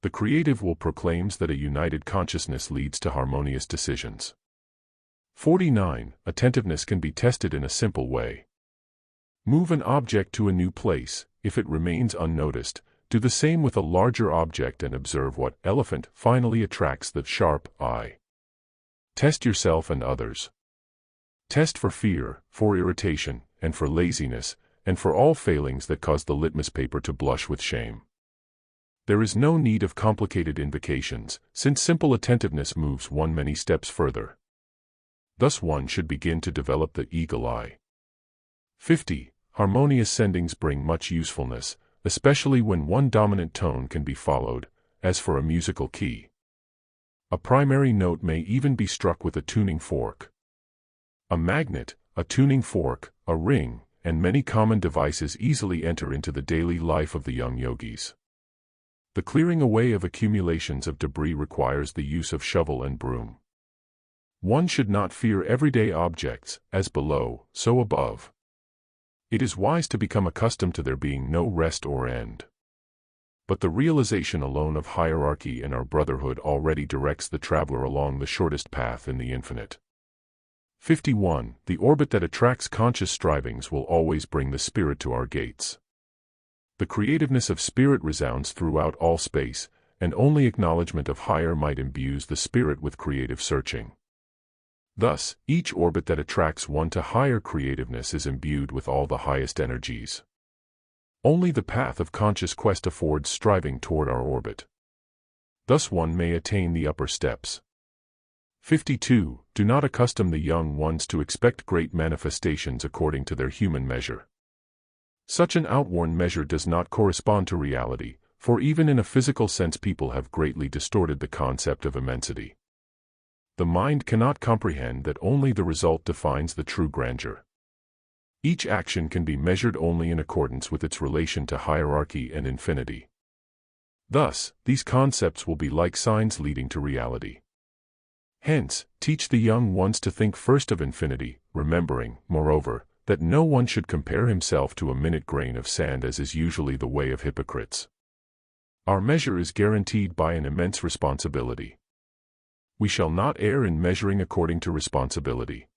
The creative will proclaims that a united consciousness leads to harmonious decisions. 49. Attentiveness can be tested in a simple way. Move an object to a new place. If it remains unnoticed, do the same with a larger object and observe what elephant finally attracts the sharp eye. Test yourself and others. Test for fear, for irritation, and for laziness, and for all failings that cause the litmus paper to blush with shame. There is no need of complicated invocations, since simple attentiveness moves one many steps further. Thus one should begin to develop the eagle eye. 50. Harmonious sendings bring much usefulness, especially when one dominant tone can be followed, as for a musical key. A primary note may even be struck with a tuning fork. A magnet, a tuning fork, a ring, and many common devices easily enter into the daily life of the young yogis. The clearing away of accumulations of debris requires the use of shovel and broom. One should not fear everyday objects, as below, so above. It is wise to become accustomed to there being no rest or end. But the realization alone of hierarchy and our brotherhood already directs the traveler along the shortest path in the infinite. 51. The orbit that attracts conscious strivings will always bring the spirit to our gates. The creativeness of spirit resounds throughout all space, and only acknowledgement of higher might imbues the spirit with creative searching. Thus, each orbit that attracts one to higher creativeness is imbued with all the highest energies. Only the path of conscious quest affords striving toward our orbit. Thus one may attain the upper steps. 52. Do not accustom the young ones to expect great manifestations according to their human measure. Such an outworn measure does not correspond to reality, for even in a physical sense people have greatly distorted the concept of immensity. The mind cannot comprehend that only the result defines the true grandeur. Each action can be measured only in accordance with its relation to hierarchy and infinity. Thus, these concepts will be like signs leading to reality. Hence, teach the young ones to think first of infinity, remembering, moreover, that no one should compare himself to a minute grain of sand as is usually the way of hypocrites. Our measure is guaranteed by an immense responsibility. We shall not err in measuring according to responsibility.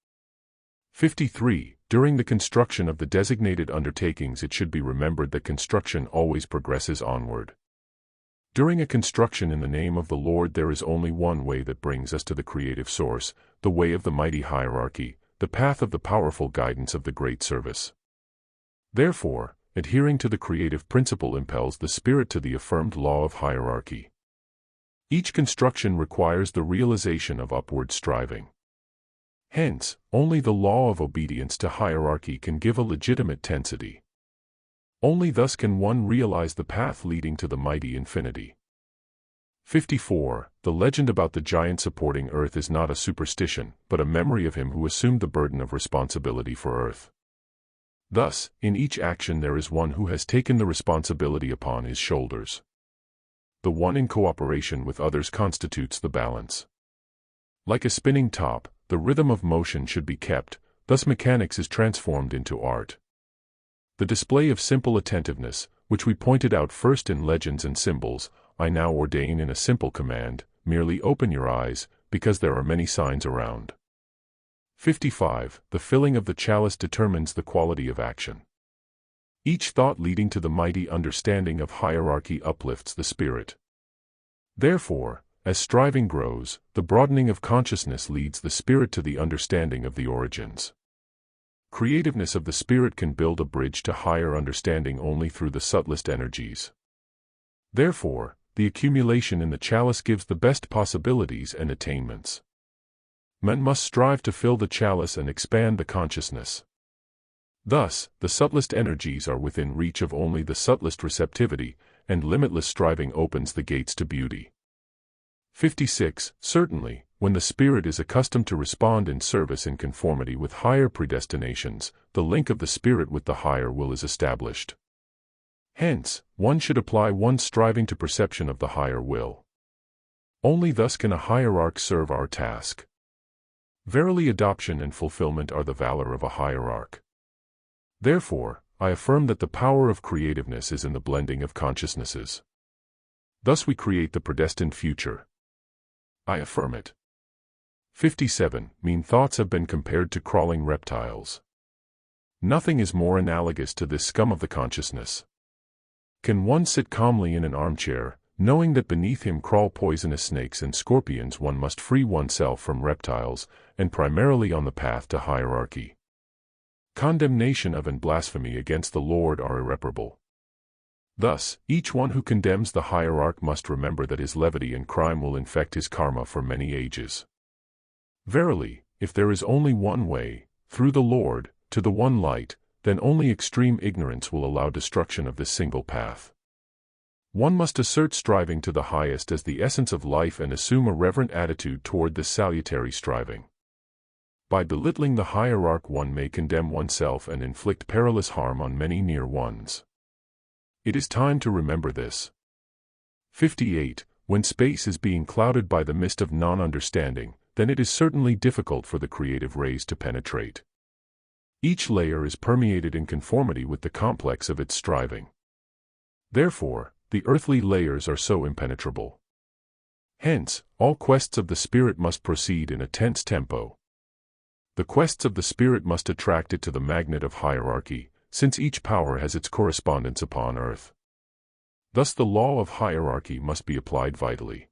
53. During the construction of the designated undertakings, it should be remembered that construction always progresses onward. During a construction in the name of the Lord, there is only one way that brings us to the creative source, the way of the mighty hierarchy, the path of the powerful guidance of the great service. Therefore, adhering to the creative principle impels the spirit to the affirmed law of hierarchy. Each construction requires the realization of upward striving. Hence, only the law of obedience to hierarchy can give a legitimate tensity. Only thus can one realize the path leading to the mighty infinity. 54. The legend about the giant supporting Earth is not a superstition, but a memory of him who assumed the burden of responsibility for Earth. Thus, in each action there is one who has taken the responsibility upon his shoulders. The one in cooperation with others constitutes the balance. Like a spinning top, the rhythm of motion should be kept, thus mechanics is transformed into art. The display of simple attentiveness, which we pointed out first in legends and symbols, I now ordain in a simple command: merely open your eyes, because there are many signs around. 55. The filling of the chalice determines the quality of action. Each thought leading to the mighty understanding of hierarchy uplifts the spirit. Therefore, as striving grows, the broadening of consciousness leads the spirit to the understanding of the origins. Creativeness of the spirit can build a bridge to higher understanding only through the subtlest energies. Therefore, the accumulation in the chalice gives the best possibilities and attainments. Men must strive to fill the chalice and expand the consciousness. Thus, the subtlest energies are within reach of only the subtlest receptivity, and limitless striving opens the gates to beauty. 56. Certainly, when the spirit is accustomed to respond in service in conformity with higher predestinations, the link of the spirit with the higher will is established. Hence, one should apply one's striving to perception of the higher will. Only thus can a hierarch serve our task. Verily, adoption and fulfillment are the valor of a hierarch. Therefore, I affirm that the power of creativeness is in the blending of consciousnesses. Thus we create the predestined future. I affirm it. 57. Mean thoughts have been compared to crawling reptiles. Nothing is more analogous to this scum of the consciousness. Can one sit calmly in an armchair, knowing that beneath him crawl poisonous snakes and scorpions? One must free oneself from reptiles, and primarily on the path to hierarchy. Condemnation of and blasphemy against the Lord are irreparable. Thus, each one who condemns the hierarch must remember that his levity and crime will infect his karma for many ages. Verily, if there is only one way, through the Lord, to the one light, then only extreme ignorance will allow destruction of this single path. One must assert striving to the highest as the essence of life and assume a reverent attitude toward this salutary striving. By belittling the hierarch, one may condemn oneself and inflict perilous harm on many near ones. It is time to remember this. 58. When space is being clouded by the mist of non-understanding, then it is certainly difficult for the creative rays to penetrate. Each layer is permeated in conformity with the complex of its striving. Therefore, the earthly layers are so impenetrable. Hence, all quests of the spirit must proceed in a tense tempo. The quests of the spirit must attract it to the magnet of hierarchy, since each power has its correspondence upon earth. Thus the law of hierarchy must be applied vitally.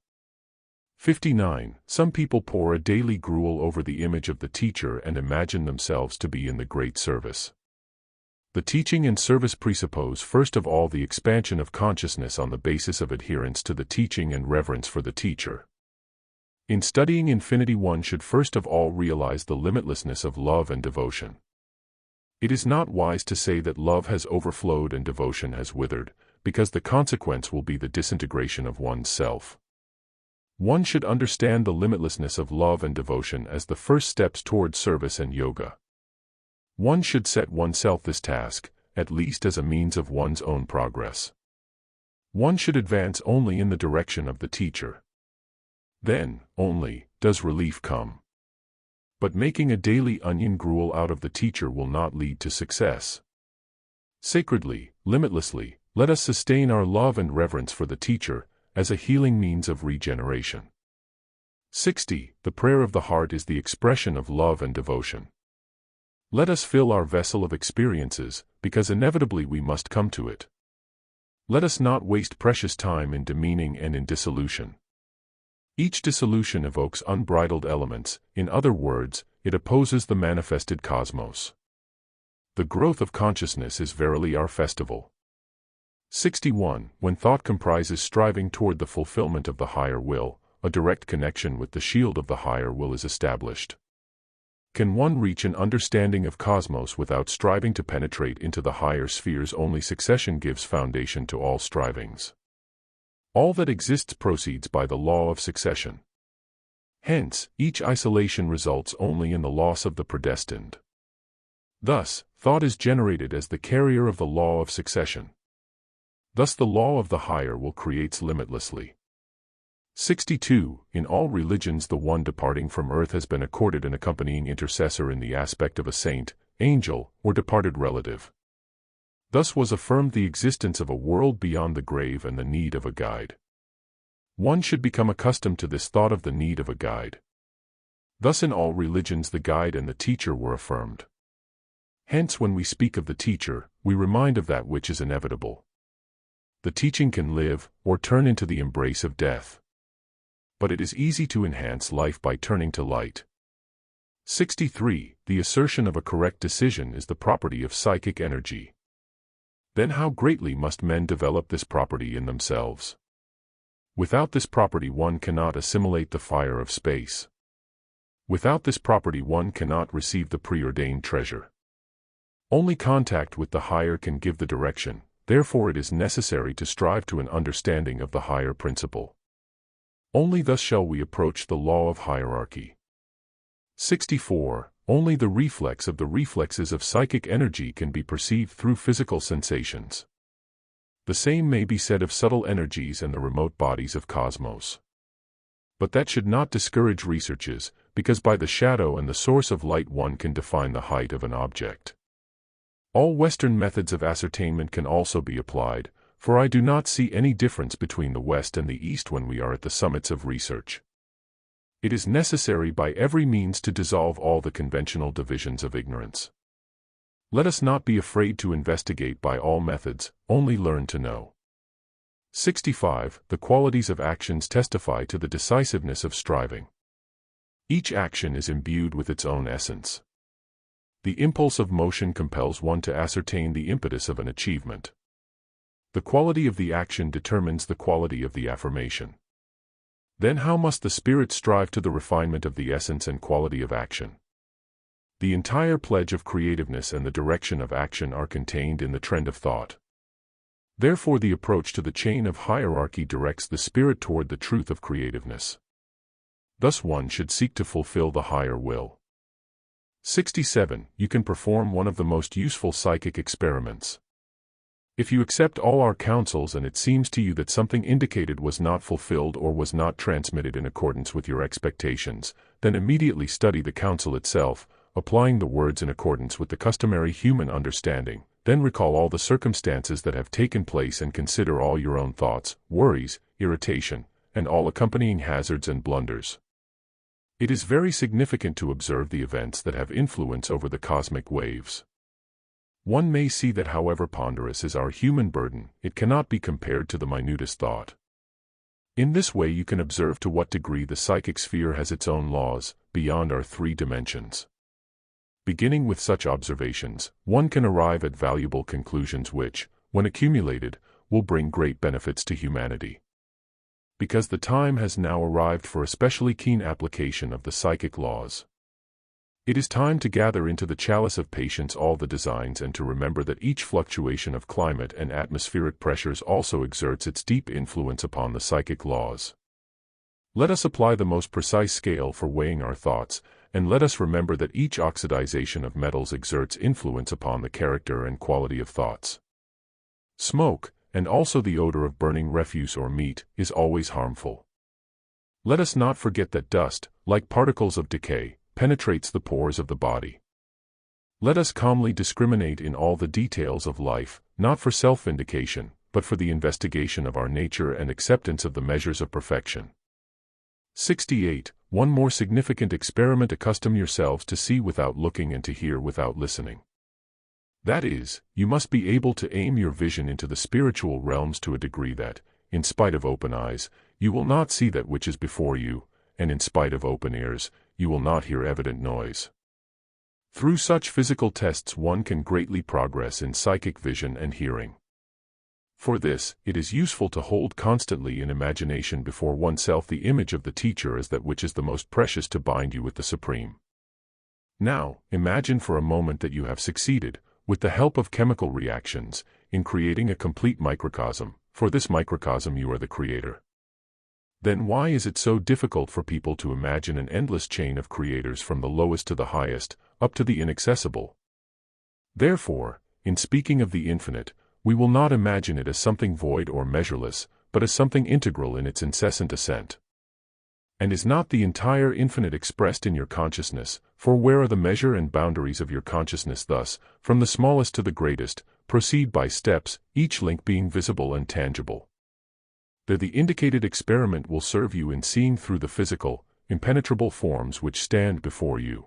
59. Some people pour a daily gruel over the image of the teacher and imagine themselves to be in the great service. The teaching and service presuppose first of all the expansion of consciousness on the basis of adherence to the teaching and reverence for the teacher. In studying infinity, one should first of all realize the limitlessness of love and devotion. It is not wise to say that love has overflowed and devotion has withered, because the consequence will be the disintegration of one's self. One should understand the limitlessness of love and devotion as the first steps toward service and yoga. One should set oneself this task, at least as a means of one's own progress. One should advance only in the direction of the teacher. Then, only, does relief come. But making a daily onion gruel out of the teacher will not lead to success. Sacredly, limitlessly, let us sustain our love and reverence for the teacher, as a healing means of regeneration. 60. The prayer of the heart is the expression of love and devotion. Let us fill our vessel of experiences, because inevitably we must come to it. Let us not waste precious time in demeaning and in dissolution. Each dissolution evokes unbridled elements, in other words, it opposes the manifested cosmos. The growth of consciousness is verily our festival. 61. When thought comprises striving toward the fulfillment of the higher will, a direct connection with the shield of the higher will is established. Can one reach an understanding of cosmos without striving to penetrate into the higher spheres? Only succession gives foundation to all strivings. All that exists proceeds by the law of succession. Hence, each isolation results only in the loss of the predestined. Thus, thought is generated as the carrier of the law of succession. Thus the law of the higher will creates limitlessly. 62. In all religions the one departing from earth has been accorded an accompanying intercessor in the aspect of a saint, angel, or departed relative. Thus was affirmed the existence of a world beyond the grave and the need of a guide. One should become accustomed to this thought of the need of a guide. Thus in all religions the guide and the teacher were affirmed. Hence when we speak of the teacher, we remind of that which is inevitable. The teaching can live, or turn into the embrace of death. But it is easy to enhance life by turning to light. 63. The assertion of a correct decision is the property of psychic energy. Then how greatly must men develop this property in themselves? Without this property one cannot assimilate the fire of space. Without this property one cannot receive the preordained treasure. Only contact with the higher can give the direction, therefore it is necessary to strive to an understanding of the higher principle. Only thus shall we approach the law of hierarchy. 64. Only the reflex of the reflexes of psychic energy can be perceived through physical sensations. The same may be said of subtle energies and the remote bodies of cosmos. But that should not discourage researches, because by the shadow and the source of light one can define the height of an object. All Western methods of ascertainment can also be applied, for I do not see any difference between the West and the East when we are at the summits of research. It is necessary by every means to dissolve all the conventional divisions of ignorance. Let us not be afraid to investigate by all methods, only learn to know. 65. The qualities of actions testify to the decisiveness of striving. Each action is imbued with its own essence. The impulse of motion compels one to ascertain the impetus of an achievement. The quality of the action determines the quality of the affirmation. Then how must the spirit strive to the refinement of the essence and quality of action? The entire pledge of creativeness and the direction of action are contained in the trend of thought. Therefore the approach to the chain of hierarchy directs the spirit toward the truth of creativeness. Thus one should seek to fulfill the higher will. 67. You can perform one of the most useful psychic experiments. If you accept all our counsels and it seems to you that something indicated was not fulfilled or was not transmitted in accordance with your expectations, then immediately study the counsel itself, applying the words in accordance with the customary human understanding. Then recall all the circumstances that have taken place and consider all your own thoughts, worries, irritation, and all accompanying hazards and blunders. It is very significant to observe the events that have influence over the cosmic waves. One may see that however ponderous is our human burden, it cannot be compared to the minutest thought. In this way you can observe to what degree the psychic sphere has its own laws, beyond our three dimensions. Beginning with such observations, one can arrive at valuable conclusions which, when accumulated, will bring great benefits to humanity. Because the time has now arrived for a specially keen application of the psychic laws. It is time to gather into the chalice of patience all the designs and to remember that each fluctuation of climate and atmospheric pressures also exerts its deep influence upon the psychic laws. Let us apply the most precise scale for weighing our thoughts, and let us remember that each oxidization of metals exerts influence upon the character and quality of thoughts. Smoke, and also the odor of burning refuse or meat, is always harmful. Let us not forget that dust, like particles of decay, penetrates the pores of the body. Let us calmly discriminate in all the details of life, not for self-vindication, but for the investigation of our nature and acceptance of the measures of perfection. 68. one more significant experiment: accustom yourselves to see without looking and to hear without listening. That is, you must be able to aim your vision into the spiritual realms to a degree that, in spite of open eyes, you will not see that which is before you, and in spite of open ears, you will not hear evident noise. Through such physical tests one can greatly progress in psychic vision and hearing. For this, it is useful to hold constantly in imagination before oneself the image of the teacher as that which is the most precious to bind you with the Supreme. Now, imagine for a moment that you have succeeded, with the help of chemical reactions, in creating a complete microcosm. For this microcosm you are the creator. Then why is it so difficult for people to imagine an endless chain of creators from the lowest to the highest, up to the inaccessible? Therefore, in speaking of the infinite, we will not imagine it as something void or measureless, but as something integral in its incessant ascent. And is not the entire infinite expressed in your consciousness? For where are the measure and boundaries of your consciousness? Thus, from the smallest to the greatest, proceed by steps, each link being visible and tangible. There the indicated experiment will serve you in seeing through the physical, impenetrable forms which stand before you.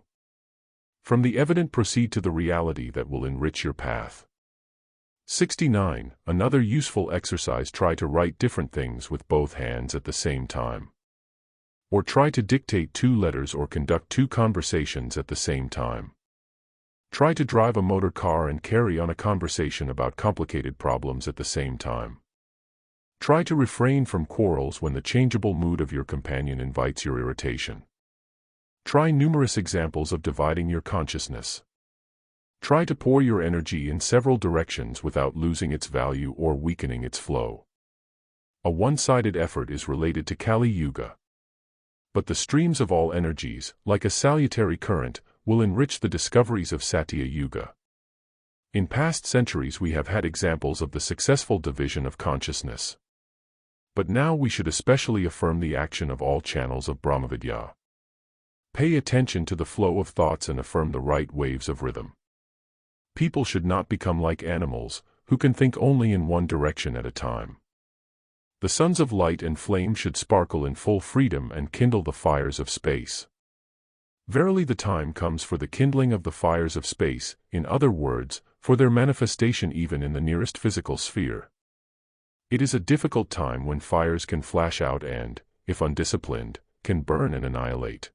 From the evident proceed to the reality that will enrich your path. 69. Another useful exercise: try to write different things with both hands at the same time. Or try to dictate 2 letters or conduct 2 conversations at the same time. Try to drive a motor car and carry on a conversation about complicated problems at the same time. Try to refrain from quarrels when the changeable mood of your companion invites your irritation. Try numerous examples of dividing your consciousness. Try to pour your energy in several directions without losing its value or weakening its flow. A one-sided effort is related to Kali Yuga. But the streams of all energies, like a salutary current, will enrich the discoveries of Satya Yuga. In past centuries we have had examples of the successful division of consciousness. But now we should especially affirm the action of all channels of Brahmavidya. Pay attention to the flow of thoughts and affirm the right waves of rhythm. People should not become like animals, who can think only in one direction at a time. The suns of light and flame should sparkle in full freedom and kindle the fires of space. Verily the time comes for the kindling of the fires of space, in other words, for their manifestation even in the nearest physical sphere. It is a difficult time when fires can flash out and, if undisciplined, can burn and annihilate.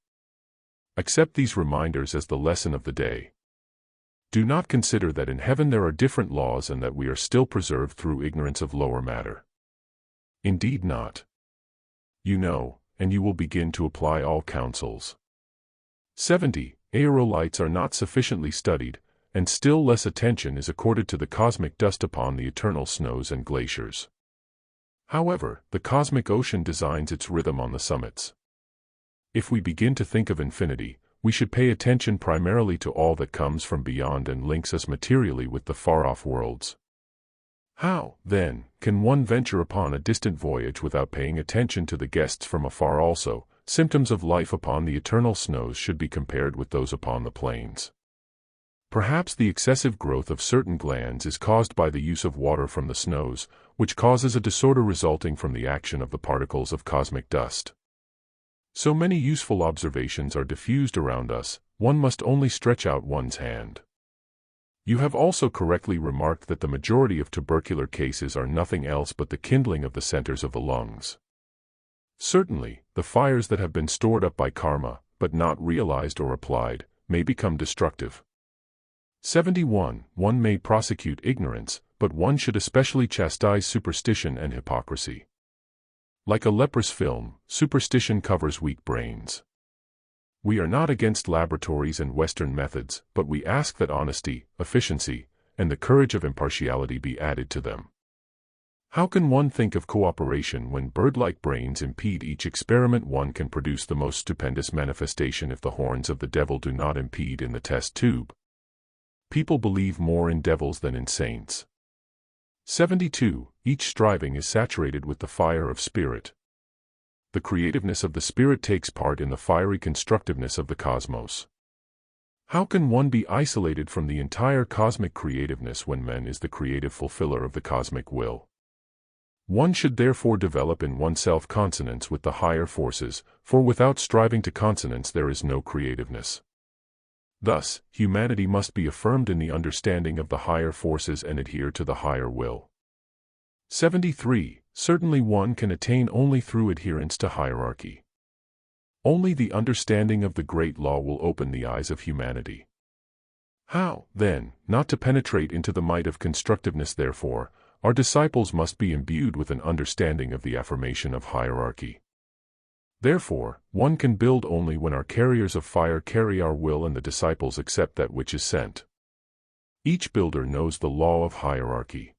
Accept these reminders as the lesson of the day. Do not consider that in heaven there are different laws and that we are still preserved through ignorance of lower matter. Indeed not. You know, and you will begin to apply all counsels. 70. Aerolites are not sufficiently studied, and still less attention is accorded to the cosmic dust upon the eternal snows and glaciers. However, the cosmic ocean designs its rhythm on the summits. If we begin to think of infinity, we should pay attention primarily to all that comes from beyond and links us materially with the far-off worlds. How, then, can one venture upon a distant voyage without paying attention to the guests from afar also? Symptoms of life upon the eternal snows should be compared with those upon the plains. Perhaps the excessive growth of certain glands is caused by the use of water from the snows, which causes a disorder resulting from the action of the particles of cosmic dust. So many useful observations are diffused around us, one must only stretch out one's hand. You have also correctly remarked that the majority of tubercular cases are nothing else but the kindling of the centers of the lungs. Certainly, the fires that have been stored up by karma, but not realized or applied, may become destructive. 71. One may prosecute ignorance, but one should especially chastise superstition and hypocrisy. Like a leprous film, superstition covers weak brains. We are not against laboratories and Western methods, but we ask that honesty, efficiency, and the courage of impartiality be added to them. How can one think of cooperation when bird-like brains impede each experiment? One can produce the most stupendous manifestation if the horns of the devil do not impede in the test tube. People believe more in devils than in saints. 72. Each striving is saturated with the fire of spirit. The creativeness of the spirit takes part in the fiery constructiveness of the cosmos. How can one be isolated from the entire cosmic creativeness when man is the creative fulfiller of the cosmic will? One should therefore develop in oneself consonance with the higher forces, for without striving to consonance there is no creativeness. Thus, humanity must be affirmed in the understanding of the higher forces and adhere to the higher will. 73. Certainly one can attain only through adherence to hierarchy. Only the understanding of the great law will open the eyes of humanity. How, then, not to penetrate into the might of constructiveness? Therefore, our disciples must be imbued with an understanding of the affirmation of hierarchy. Therefore, one can build only when our carriers of fire carry our will and the disciples accept that which is sent. Each builder knows the law of hierarchy.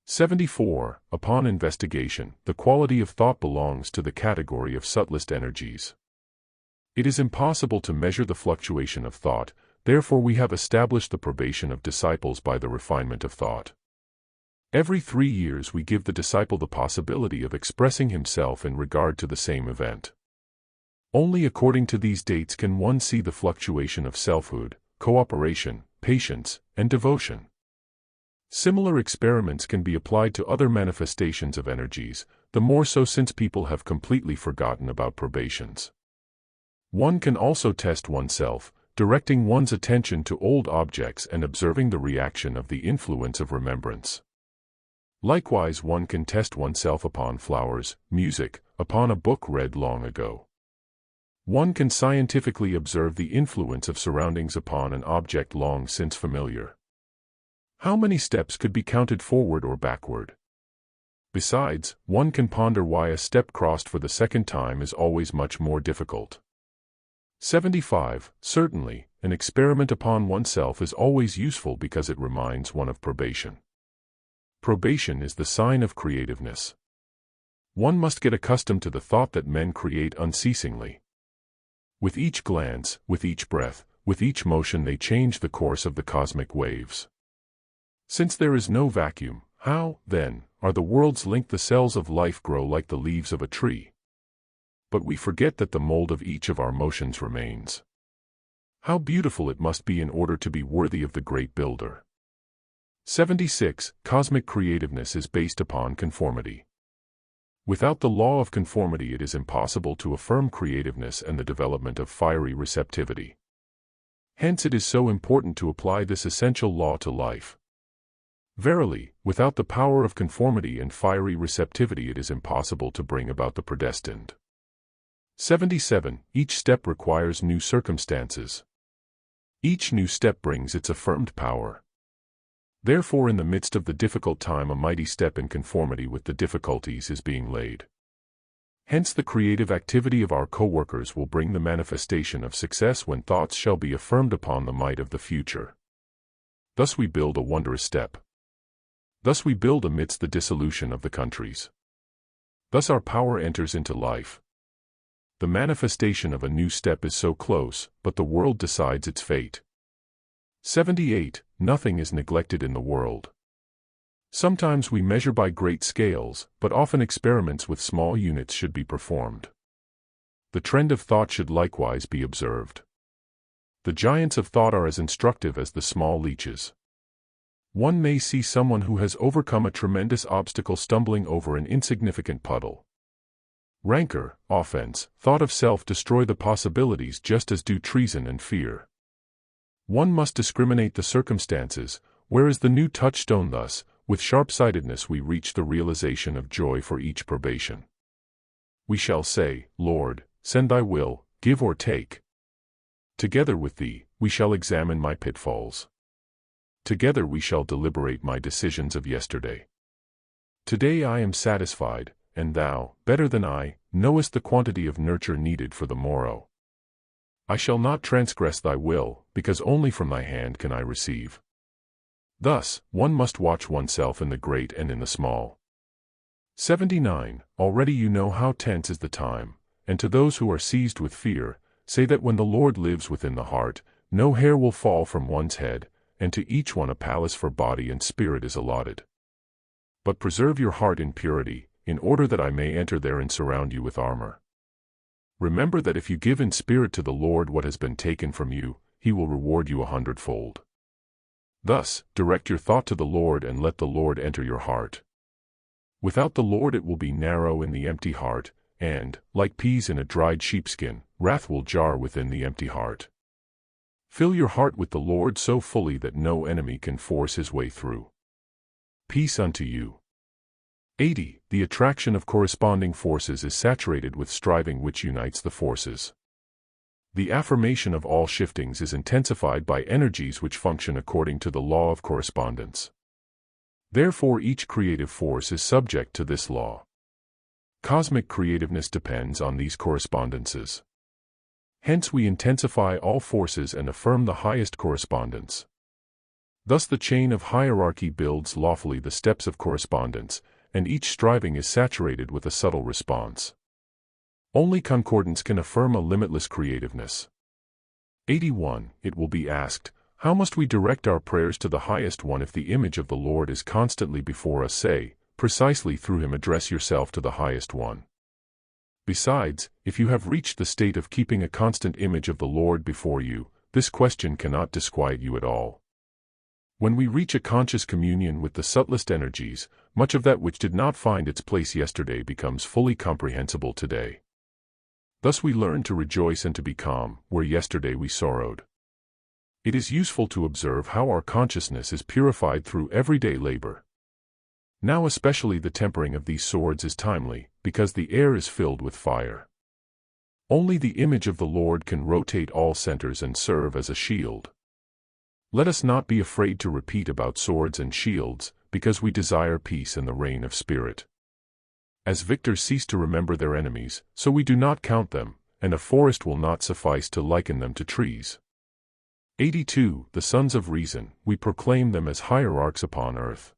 74. Upon investigation, the quality of thought belongs to the category of subtlest energies. It is impossible to measure the fluctuation of thought, therefore we have established the probation of disciples by the refinement of thought. Every 3 years we give the disciple the possibility of expressing himself in regard to the same event. Only according to these dates can one see the fluctuation of selfhood, cooperation, patience, and devotion. Similar experiments can be applied to other manifestations of energies, the more so since people have completely forgotten about probations. One can also test oneself, directing one's attention to old objects and observing the reaction of the influence of remembrance. Likewise, one can test oneself upon flowers, music, upon a book read long ago. One can scientifically observe the influence of surroundings upon an object long since familiar. How many steps could be counted forward or backward? Besides, one can ponder why a step crossed for the second time is always much more difficult. 75. Certainly, an experiment upon oneself is always useful because it reminds one of probation. Probation is the sign of creativeness. One must get accustomed to the thought that men create unceasingly. With each glance, with each breath, with each motion they change the course of the cosmic waves. Since there is no vacuum, how, then, are the worlds linked? The cells of life grow like the leaves of a tree. But we forget that the mold of each of our motions remains. How beautiful it must be in order to be worthy of the great builder. 76. Cosmic creativeness is based upon conformity. Without the law of conformity it is impossible to affirm creativeness and the development of fiery receptivity. Hence it is so important to apply this essential law to life. Verily, without the power of conformity and fiery receptivity it is impossible to bring about the predestined. 77. Each step requires new circumstances. Each new step brings its affirmed power. Therefore in the midst of the difficult time a mighty step in conformity with the difficulties is being laid. Hence the creative activity of our co-workers will bring the manifestation of success when thoughts shall be affirmed upon the might of the future. Thus we build a wondrous step. Thus we build amidst the dissolution of the countries. Thus our power enters into life. The manifestation of a new step is so close, but the world decides its fate. 78. Nothing is neglected in the world. Sometimes we measure by great scales, but often experiments with small units should be performed. The trend of thought should likewise be observed. The giants of thought are as instructive as the small leeches. One may see someone who has overcome a tremendous obstacle stumbling over an insignificant puddle. Rancor, offense, thought of self destroy the possibilities just as do treason and fear. One must discriminate the circumstances, whereas the new touchstone thus, with sharp-sightedness we reach the realization of joy for each probation. We shall say, Lord, send thy will, give or take. Together with thee, we shall examine my pitfalls. Together we shall deliberate my decisions of yesterday. Today I am satisfied, and thou, better than I, knowest the quantity of nurture needed for the morrow. I shall not transgress thy will, because only from thy hand can I receive. Thus, one must watch oneself in the great and in the small. 79. Already you know how tense is the time, and to those who are seized with fear, say that when the Lord lives within the heart, no hair will fall from one's head, and to each one a palace for body and spirit is allotted. But preserve your heart in purity, in order that I may enter there and surround you with armor. Remember that if you give in spirit to the Lord what has been taken from you, he will reward you 100-fold. Thus, direct your thought to the Lord and let the Lord enter your heart. Without the Lord it will be narrow in the empty heart, and, like peas in a dried sheepskin, wrath will jar within the empty heart. Fill your heart with the Lord so fully that no enemy can force his way through. Peace unto you. 80. The attraction of corresponding forces is saturated with striving which unites the forces. The affirmation of all shiftings is intensified by energies which function according to the law of correspondence. Therefore each creative force is subject to this law. Cosmic creativeness depends on these correspondences. Hence we intensify all forces and affirm the highest correspondence. Thus the chain of hierarchy builds lawfully the steps of correspondence, and each striving is saturated with a subtle response. Only concordance can affirm a limitless creativeness. 81. It will be asked, how must we direct our prayers to the highest one if the image of the Lord is constantly before us? Say, precisely through him address yourself to the highest one. Besides, if you have reached the state of keeping a constant image of the Lord before you, this question cannot disquiet you at all. When we reach a conscious communion with the subtlest energies, much of that which did not find its place yesterday becomes fully comprehensible today. Thus we learn to rejoice and to be calm, where yesterday we sorrowed. It is useful to observe how our consciousness is purified through everyday labor. Now especially the tempering of these swords is timely, because the air is filled with fire. Only the image of the Lord can rotate all centers and serve as a shield. Let us not be afraid to repeat about swords and shields, because we desire peace and the reign of spirit. As victors cease to remember their enemies, so we do not count them, and a forest will not suffice to liken them to trees. 82. The sons of reason, we proclaim them as hierarchs upon earth.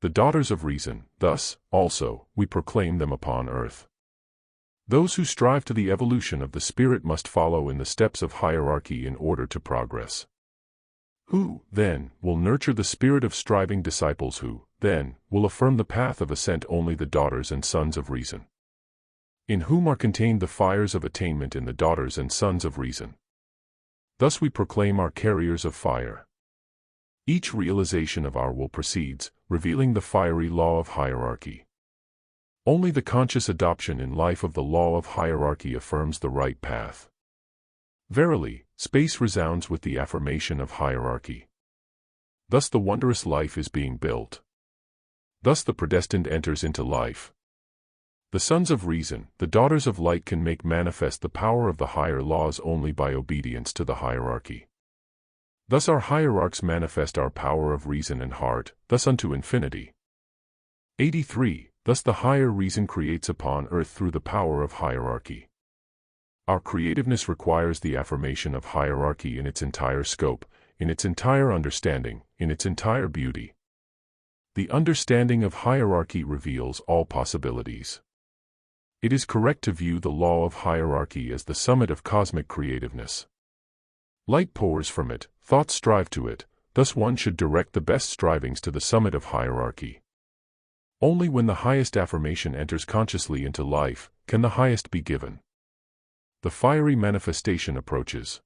The daughters of reason, thus, also, we proclaim them upon earth. Those who strive to the evolution of the spirit must follow in the steps of hierarchy in order to progress. Who, then, will nurture the spirit of striving disciples who, then, will affirm the path of ascent? Only the daughters and sons of reason. In whom are contained the fires of attainment in the daughters and sons of reason. Thus we proclaim our carriers of fire. Each realization of our will proceeds, revealing the fiery law of hierarchy. Only the conscious adoption in life of the law of hierarchy affirms the right path. Verily, space resounds with the affirmation of hierarchy. Thus the wondrous life is being built. Thus the predestined enters into life. The sons of reason, the daughters of light can make manifest the power of the higher laws only by obedience to the hierarchy. Thus our hierarchs manifest our power of reason and heart, thus unto infinity. 83. Thus the higher reason creates upon earth through the power of hierarchy. Our creativeness requires the affirmation of hierarchy in its entire scope, in its entire understanding, in its entire beauty. The understanding of hierarchy reveals all possibilities. It is correct to view the law of hierarchy as the summit of cosmic creativeness. Light pours from it, thoughts strive to it, thus one should direct the best strivings to the summit of hierarchy. Only when the highest affirmation enters consciously into life, can the highest be given. The fiery manifestation approaches.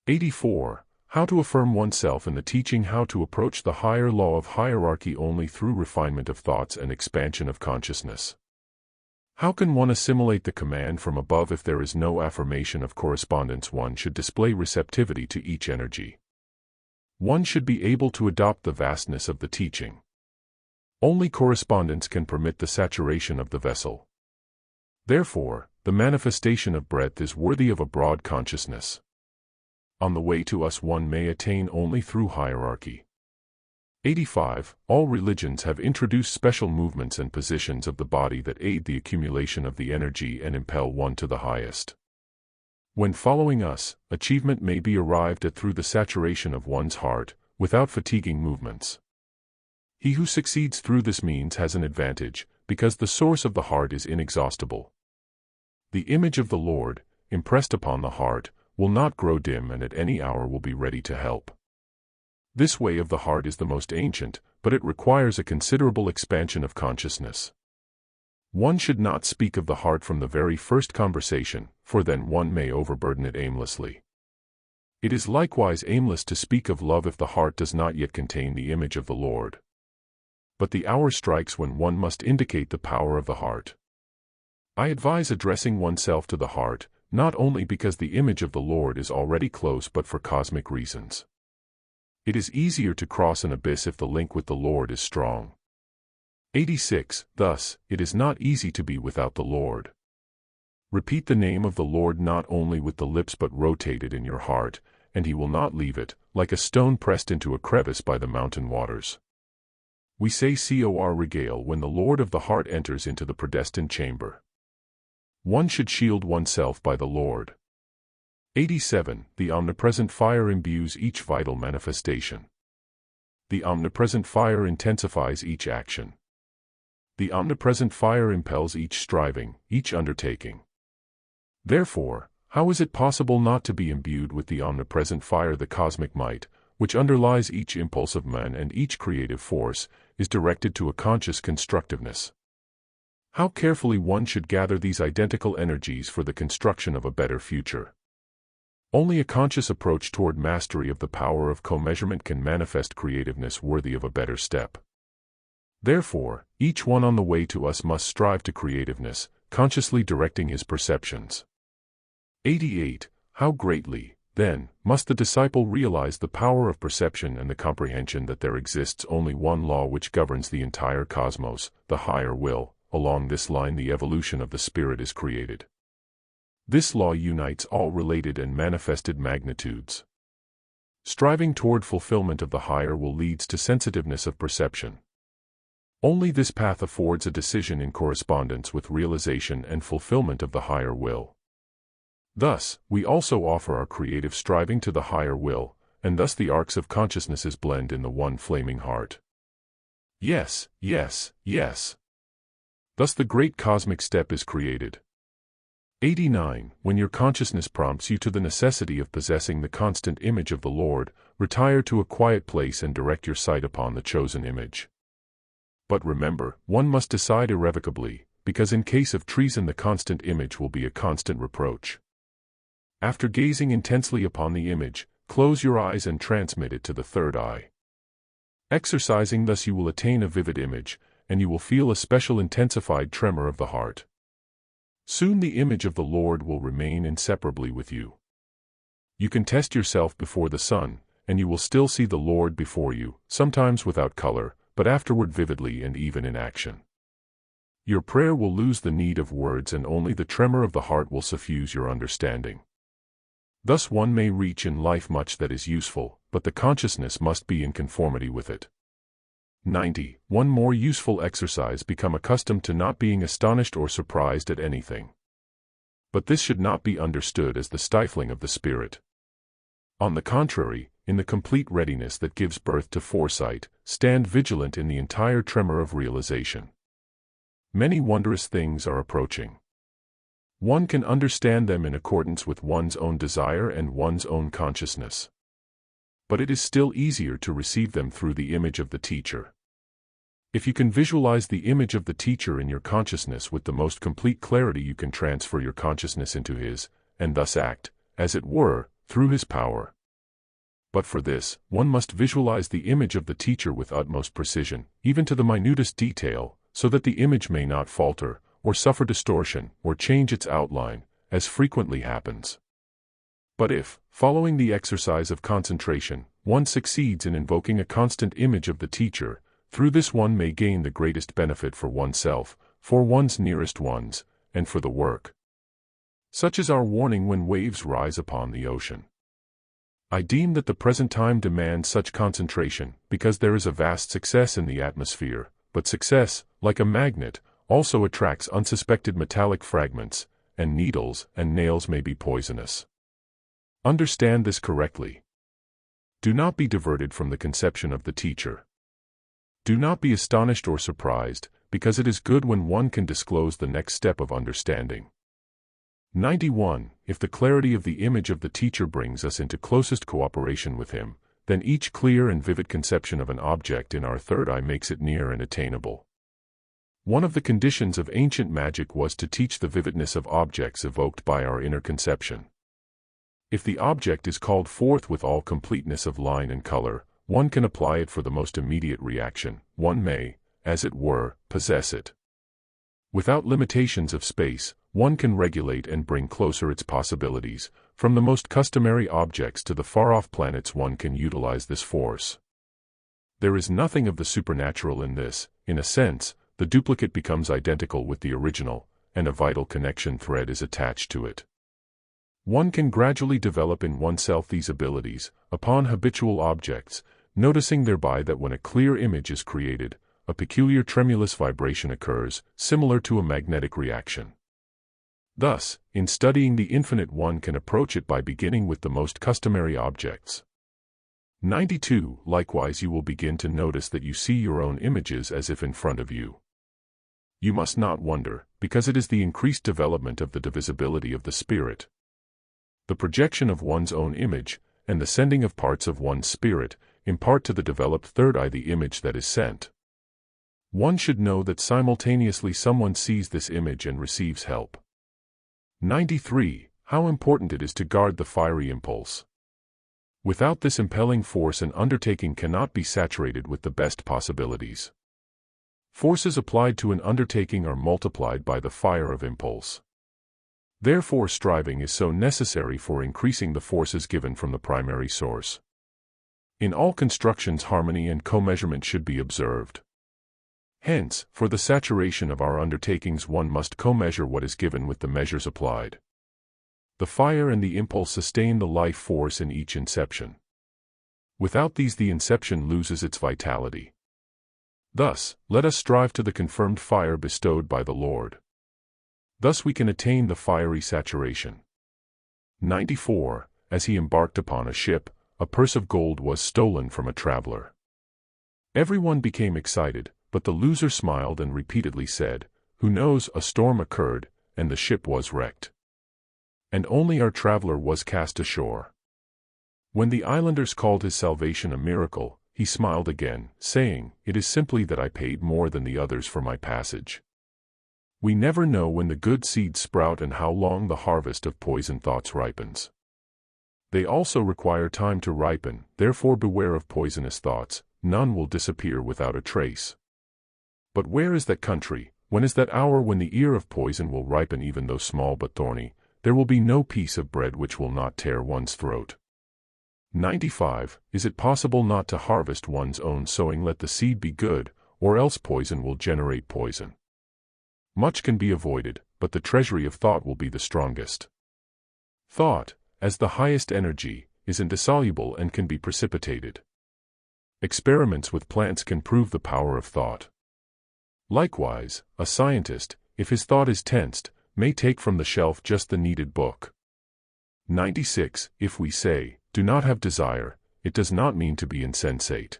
84. How to affirm oneself in the teaching. How to approach the higher law of hierarchy only through refinement of thoughts and expansion of consciousness. How can one assimilate the command from above if there is no affirmation of correspondence? One should display receptivity to each energy. One should be able to adopt the vastness of the teaching. Only correspondence can permit the saturation of the vessel. Therefore, the manifestation of breadth is worthy of a broad consciousness. On the way to us one may attain only through hierarchy. 85. All religions have introduced special movements and positions of the body that aid the accumulation of the energy and impel one to the highest. When following us, achievement may be arrived at through the saturation of one's heart, without fatiguing movements. He who succeeds through this means has an advantage, because the source of the heart is inexhaustible. The image of the Lord, impressed upon the heart, will not grow dim and at any hour will be ready to help. This way of the heart is the most ancient, but it requires a considerable expansion of consciousness. One should not speak of the heart from the very first conversation, for then one may overburden it aimlessly. It is likewise aimless to speak of love if the heart does not yet contain the image of the Lord. But the hour strikes when one must indicate the power of the heart. I advise addressing oneself to the heart, not only because the image of the Lord is already close but for cosmic reasons. It is easier to cross an abyss if the link with the Lord is strong. 86. Thus, it is not easy to be without the Lord. Repeat the name of the Lord not only with the lips but rotate it in your heart, and He will not leave it, like a stone pressed into a crevice by the mountain waters. We say cor regale when the Lord of the heart enters into the predestined chamber. One should shield oneself by the Lord. 87. The omnipresent fire imbues each vital manifestation. The omnipresent fire intensifies each action. The omnipresent fire impels each striving, each undertaking. Therefore, how is it possible not to be imbued with the omnipresent fire? The cosmic might, which underlies each impulse of man and each creative force, is directed to a conscious constructiveness. How carefully one should gather these identical energies for the construction of a better future. Only a conscious approach toward mastery of the power of co-measurement can manifest creativeness worthy of a better step. Therefore, each one on the way to us must strive to creativeness, consciously directing his perceptions. 88. How greatly, then, must the disciple realize the power of perception and the comprehension that there exists only one law which governs the entire cosmos, the higher will. Along this line the evolution of the spirit is created. This law unites all related and manifested magnitudes. Striving toward fulfillment of the higher will leads to sensitiveness of perception. Only this path affords a decision in correspondence with realization and fulfillment of the higher will. Thus, we also offer our creative striving to the higher will, and thus the arcs of consciousnesses blend in the one flaming heart. Yes, yes, yes. Thus the great cosmic step is created. 89. When your consciousness prompts you to the necessity of possessing the constant image of the Lord, retire to a quiet place and direct your sight upon the chosen image. But remember, one must decide irrevocably, because in case of treason the constant image will be a constant reproach. After gazing intensely upon the image, close your eyes and transmit it to the third eye. Exercising thus you will attain a vivid image, and you will feel a special intensified tremor of the heart. Soon the image of the Lord will remain inseparably with you. You can test yourself before the sun, and you will still see the Lord before you, sometimes without color, but afterward vividly and even in action. Your prayer will lose the need of words and only the tremor of the heart will suffuse your understanding. Thus one may reach in life much that is useful, but the consciousness must be in conformity with it. 90. One more useful exercise: become accustomed to not being astonished or surprised at anything. But this should not be understood as the stifling of the spirit. On the contrary, in the complete readiness that gives birth to foresight, stand vigilant in the entire tremor of realization. Many wondrous things are approaching. One can understand them in accordance with one's own desire and one's own consciousness. But it is still easier to receive them through the image of the teacher. If you can visualize the image of the teacher in your consciousness with the most complete clarity, you can transfer your consciousness into his, and thus act, as it were, through his power. But for this, one must visualize the image of the teacher with utmost precision, even to the minutest detail, so that the image may not falter, or suffer distortion, or change its outline, as frequently happens. But if, following the exercise of concentration, one succeeds in invoking a constant image of the teacher, through this one may gain the greatest benefit for oneself, for one's nearest ones, and for the work. Such is our warning when waves rise upon the ocean. I deem that the present time demands such concentration, because there is a vast success in the atmosphere, but success, like a magnet, also attracts unsuspected metallic fragments, and needles and nails may be poisonous. Understand this correctly. Do not be diverted from the conception of the teacher. Do not be astonished or surprised, because it is good when one can disclose the next step of understanding. 91. If the clarity of the image of the teacher brings us into closest cooperation with him, then each clear and vivid conception of an object in our third eye makes it near and attainable. One of the conditions of ancient magic was to teach the vividness of objects evoked by our inner conception. If the object is called forth with all completeness of line and color, one can apply it for the most immediate reaction. One may, as it were, possess it. Without limitations of space, one can regulate and bring closer its possibilities. From the most customary objects to the far-off planets, one can utilize this force. There is nothing of the supernatural in this. In a sense, the duplicate becomes identical with the original, and a vital connection thread is attached to it. One can gradually develop in oneself these abilities, upon habitual objects, noticing thereby that when a clear image is created, a peculiar tremulous vibration occurs, similar to a magnetic reaction. Thus, in studying the infinite, one can approach it by beginning with the most customary objects. 92. Likewise, you will begin to notice that you see your own images as if in front of you. You must not wonder, because it is the increased development of the divisibility of the spirit. The projection of one's own image, and the sending of parts of one's spirit, impart to the developed third eye the image that is sent. One should know that simultaneously someone sees this image and receives help. 93. How important it is to guard the fiery impulse. Without this impelling force, an undertaking cannot be saturated with the best possibilities. Forces applied to an undertaking are multiplied by the fire of impulse. Therefore, striving is so necessary for increasing the forces given from the primary source. In all constructions, harmony and co-measurement should be observed. Hence, for the saturation of our undertakings, one must co-measure what is given with the measures applied. The fire and the impulse sustain the life force in each inception. Without these, the inception loses its vitality. Thus, let us strive to the confirmed fire bestowed by the Lord. Thus we can attain the fiery saturation. 94. As he embarked upon a ship, a purse of gold was stolen from a traveler. Everyone became excited, but the loser smiled and repeatedly said, "Who knows, a storm occurred, and the ship was wrecked. And only our traveler was cast ashore." When the islanders called his salvation a miracle, he smiled again, saying, "It is simply that I paid more than the others for my passage." We never know when the good seeds sprout and how long the harvest of poison thoughts ripens. They also require time to ripen, therefore beware of poisonous thoughts. None will disappear without a trace. But where is that country? When is that hour when the ear of poison will ripen, even though small but thorny? There will be no piece of bread which will not tear one's throat. 95. Is it possible not to harvest one's own sowing? Let the seed be good, or else poison will generate poison. Much can be avoided, but the treasury of thought will be the strongest. Thought, as the highest energy, is indissoluble and can be precipitated. Experiments with plants can prove the power of thought. Likewise, a scientist, if his thought is tensed, may take from the shelf just the needed book. 96. If we say, "Do not have desire," it does not mean to be insensate.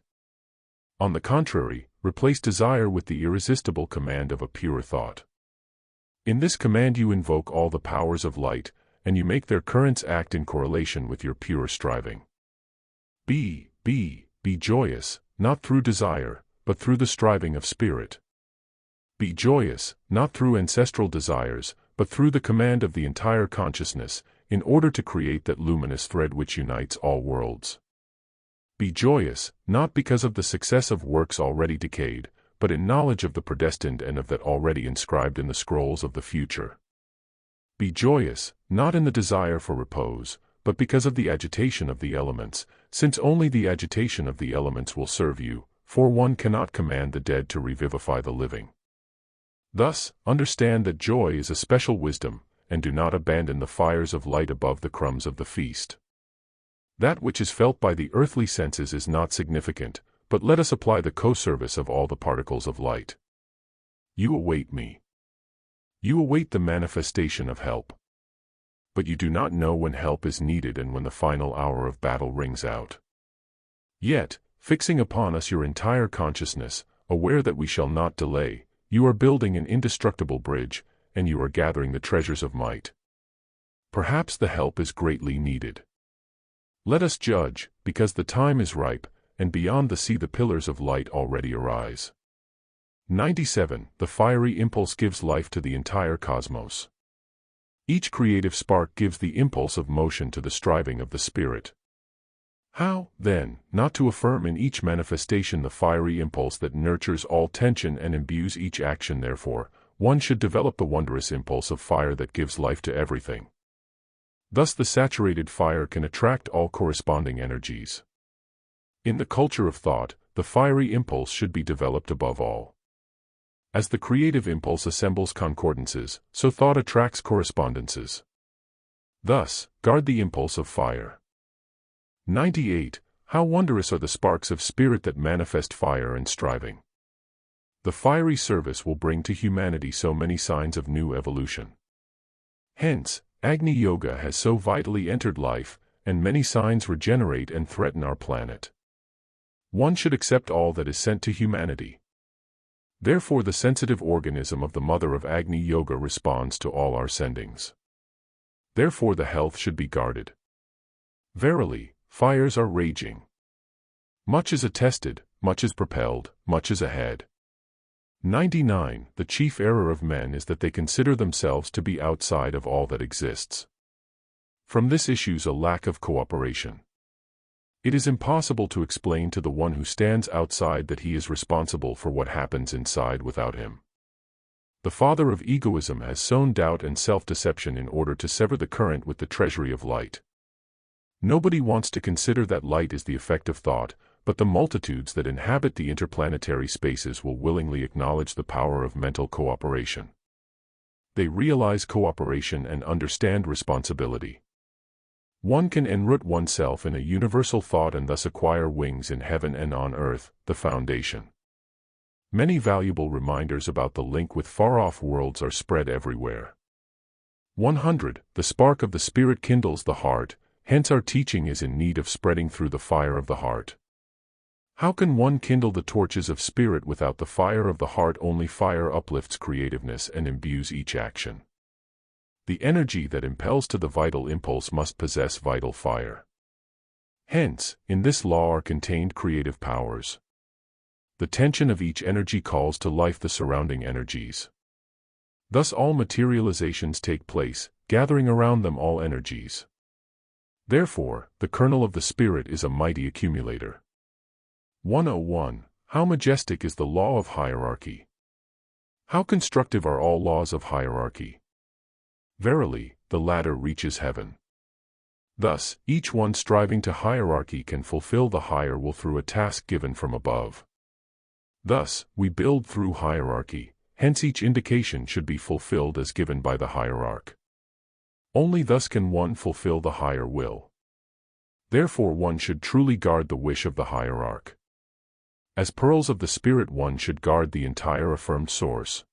On the contrary, replace desire with the irresistible command of a pure thought. In this command you invoke all the powers of light, and you make their currents act in correlation with your pure striving. Be joyous, not through desire, but through the striving of spirit. Be joyous, not through ancestral desires, but through the command of the entire consciousness, in order to create that luminous thread which unites all worlds. Be joyous, not because of the success of works already decayed, but in knowledge of the predestined and of that already inscribed in the scrolls of the future. Be joyous, not in the desire for repose, but because of the agitation of the elements, since only the agitation of the elements will serve you, for one cannot command the dead to revivify the living. Thus, understand that joy is a special wisdom, and do not abandon the fires of light above the crumbs of the feast. That which is felt by the earthly senses is not significant, but let us apply the co-service of all the particles of light. You await me. You await the manifestation of help. But you do not know when help is needed and when the final hour of battle rings out. Yet, fixing upon us your entire consciousness, aware that we shall not delay, you are building an indestructible bridge, and you are gathering the treasures of might. Perhaps the help is greatly needed. Let us judge, because the time is ripe, and beyond the sea the pillars of light already arise. 97. The fiery impulse gives life to the entire cosmos. Each creative spark gives the impulse of motion to the striving of the spirit. How, then, not to affirm in each manifestation the fiery impulse that nurtures all tension and imbues each action? Therefore, one should develop the wondrous impulse of fire that gives life to everything. Thus the saturated fire can attract all corresponding energies. In the culture of thought, the fiery impulse should be developed above all. As the creative impulse assembles concordances, so thought attracts correspondences. Thus, guard the impulse of fire. 98. How wondrous are the sparks of spirit that manifest fire and striving. The fiery service will bring to humanity so many signs of new evolution. Hence, Agni Yoga has so vitally entered life, and many signs regenerate and threaten our planet. One should accept all that is sent to humanity. Therefore the sensitive organism of the Mother of Agni Yoga responds to all our sendings. Therefore the health should be guarded. Verily, fires are raging. Much is attested, much is propelled, much is ahead. 99. The chief error of men is that they consider themselves to be outside of all that exists. From this issues a lack of cooperation. It is impossible to explain to the one who stands outside that he is responsible for what happens inside without him. The father of egoism has sown doubt and self-deception in order to sever the current with the treasury of light. Nobody wants to consider that light is the effect of thought, but the multitudes that inhabit the interplanetary spaces will willingly acknowledge the power of mental cooperation. They realize cooperation and understand responsibility. One can enroot oneself in a universal thought and thus acquire wings in heaven and on earth, the foundation. Many valuable reminders about the link with far-off worlds are spread everywhere. 100. The spark of the Spirit kindles the heart, hence our teaching is in need of spreading through the fire of the heart. How can one kindle the torches of spirit without the fire of the heart? Only fire uplifts creativeness and imbues each action. The energy that impels to the vital impulse must possess vital fire. Hence, in this law are contained creative powers. The tension of each energy calls to life the surrounding energies. Thus all materializations take place, gathering around them all energies. Therefore, the kernel of the spirit is a mighty accumulator. 101. How majestic is the law of hierarchy! How constructive are all laws of hierarchy! Verily, the ladder reaches heaven. Thus, each one striving to hierarchy can fulfill the higher will through a task given from above. Thus, we build through hierarchy, hence each indication should be fulfilled as given by the hierarch. Only thus can one fulfill the higher will. Therefore one should truly guard the wish of the hierarch. As pearls of the spirit one should guard the entire affirmed source.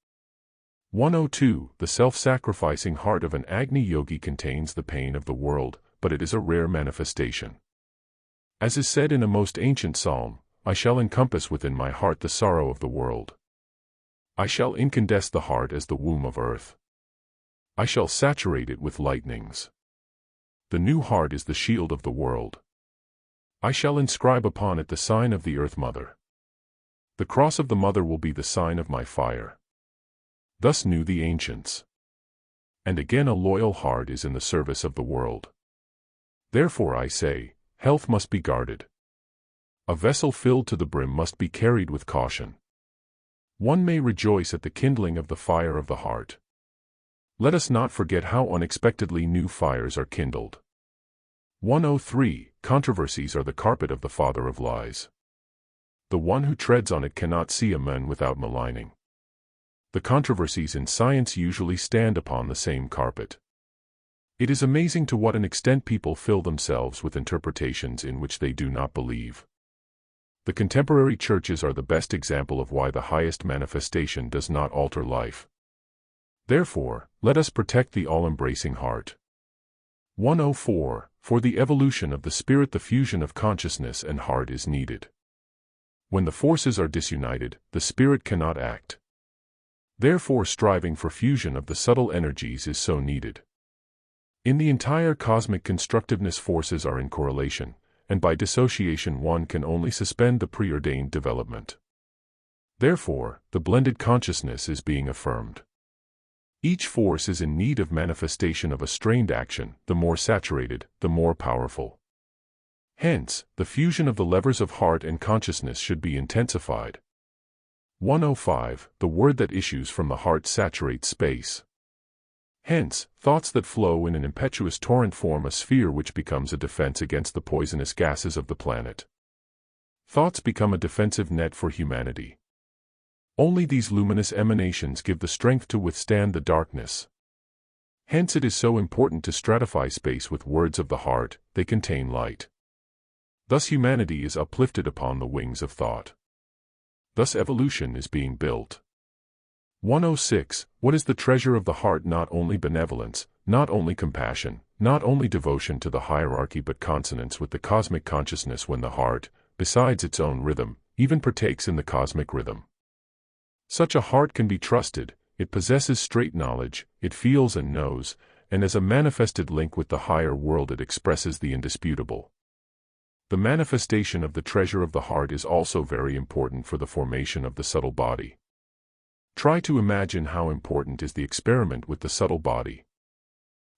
102. The self-sacrificing heart of an Agni yogi contains the pain of the world, but it is a rare manifestation. As is said in a most ancient psalm, I shall encompass within my heart the sorrow of the world. I shall incandesce the heart as the womb of earth. I shall saturate it with lightnings. The new heart is the shield of the world. I shall inscribe upon it the sign of the Earth Mother. The cross of the Mother will be the sign of my fire. Thus knew the ancients. And again a loyal heart is in the service of the world. Therefore I say, health must be guarded. A vessel filled to the brim must be carried with caution. One may rejoice at the kindling of the fire of the heart. Let us not forget how unexpectedly new fires are kindled. 103. Controversies are the carpet of the father of lies. The one who treads on it cannot see a man without maligning. The controversies in science usually stand upon the same carpet. It is amazing to what an extent people fill themselves with interpretations in which they do not believe. The contemporary churches are the best example of why the highest manifestation does not alter life. Therefore, let us protect the all-embracing heart. 104. For the evolution of the spirit the fusion of consciousness and heart is needed. When the forces are disunited, the spirit cannot act. Therefore striving for fusion of the subtle energies is so needed. In the entire cosmic constructiveness forces are in correlation, and by dissociation one can only suspend the preordained development. Therefore, the blended consciousness is being affirmed. Each force is in need of manifestation of a strained action, the more saturated, the more powerful. Hence, the fusion of the levers of heart and consciousness should be intensified. 105. The word that issues from the heart saturates space. Hence, thoughts that flow in an impetuous torrent form a sphere which becomes a defense against the poisonous gases of the planet. Thoughts become a defensive net for humanity. Only these luminous emanations give the strength to withstand the darkness. Hence it is so important to stratify space with words of the heart, they contain light. Thus humanity is uplifted upon the wings of thought. Thus evolution is being built. 106. What is the treasure of the heart? Not only benevolence, not only compassion, not only devotion to the hierarchy but consonance with the cosmic consciousness when the heart, besides its own rhythm, even partakes in the cosmic rhythm. Such a heart can be trusted, it possesses straight knowledge, it feels and knows, and as a manifested link with the higher world it expresses the indisputable. The manifestation of the treasure of the heart is also very important for the formation of the subtle body. Try to imagine how important is the experiment with the subtle body.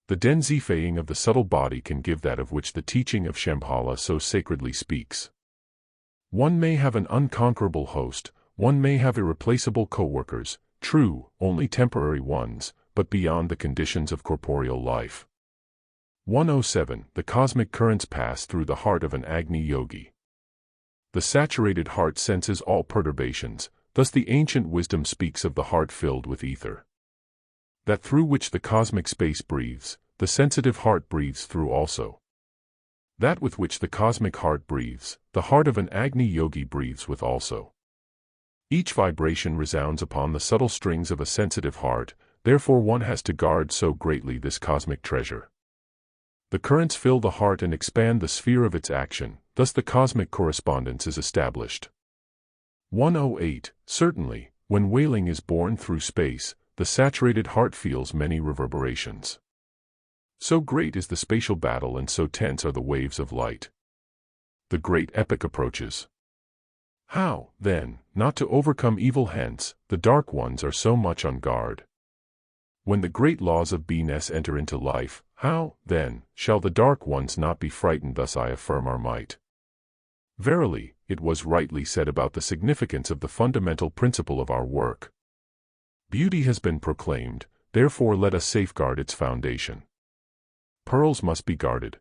The denzifying of the subtle body can give that of which the teaching of Shambhala so sacredly speaks. One may have an unconquerable host, one may have irreplaceable co-workers, true, only temporary ones, but beyond the conditions of corporeal life. 107. The cosmic currents pass through the heart of an Agni yogi. The saturated heart senses all perturbations, thus the ancient wisdom speaks of the heart filled with ether. That through which the cosmic space breathes, the sensitive heart breathes through also. That with which the cosmic heart breathes, the heart of an Agni yogi breathes with also. Each vibration resounds upon the subtle strings of a sensitive heart, therefore one has to guard so greatly this cosmic treasure. The currents fill the heart and expand the sphere of its action, thus the cosmic correspondence is established. 108. Certainly, when wailing is borne through space, the saturated heart feels many reverberations. So great is the spatial battle and so tense are the waves of light. The great epic approaches. How, then, not to overcome evil? Hence, the dark ones are so much on guard. When the great laws of beingness enter into life, how, then, shall the dark ones not be frightened? Thus I affirm our might. Verily, it was rightly said about the significance of the fundamental principle of our work. Beauty has been proclaimed, therefore let us safeguard its foundation. Pearls must be guarded.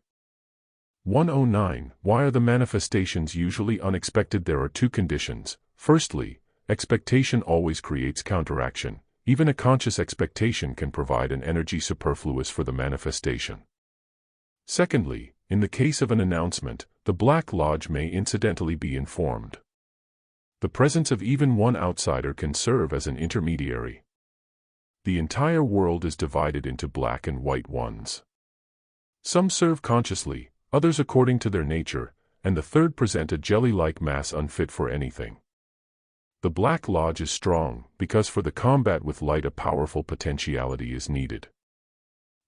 109. Why are the manifestations usually unexpected? There are two conditions. Firstly, expectation always creates counteraction. Even a conscious expectation can provide an energy superfluous for the manifestation. Secondly, in the case of an announcement, the Black Lodge may incidentally be informed. The presence of even one outsider can serve as an intermediary. The entire world is divided into black and white ones. Some serve consciously, others according to their nature, and the third present a jelly-like mass unfit for anything. The Black Lodge is strong, because for the combat with light a powerful potentiality is needed.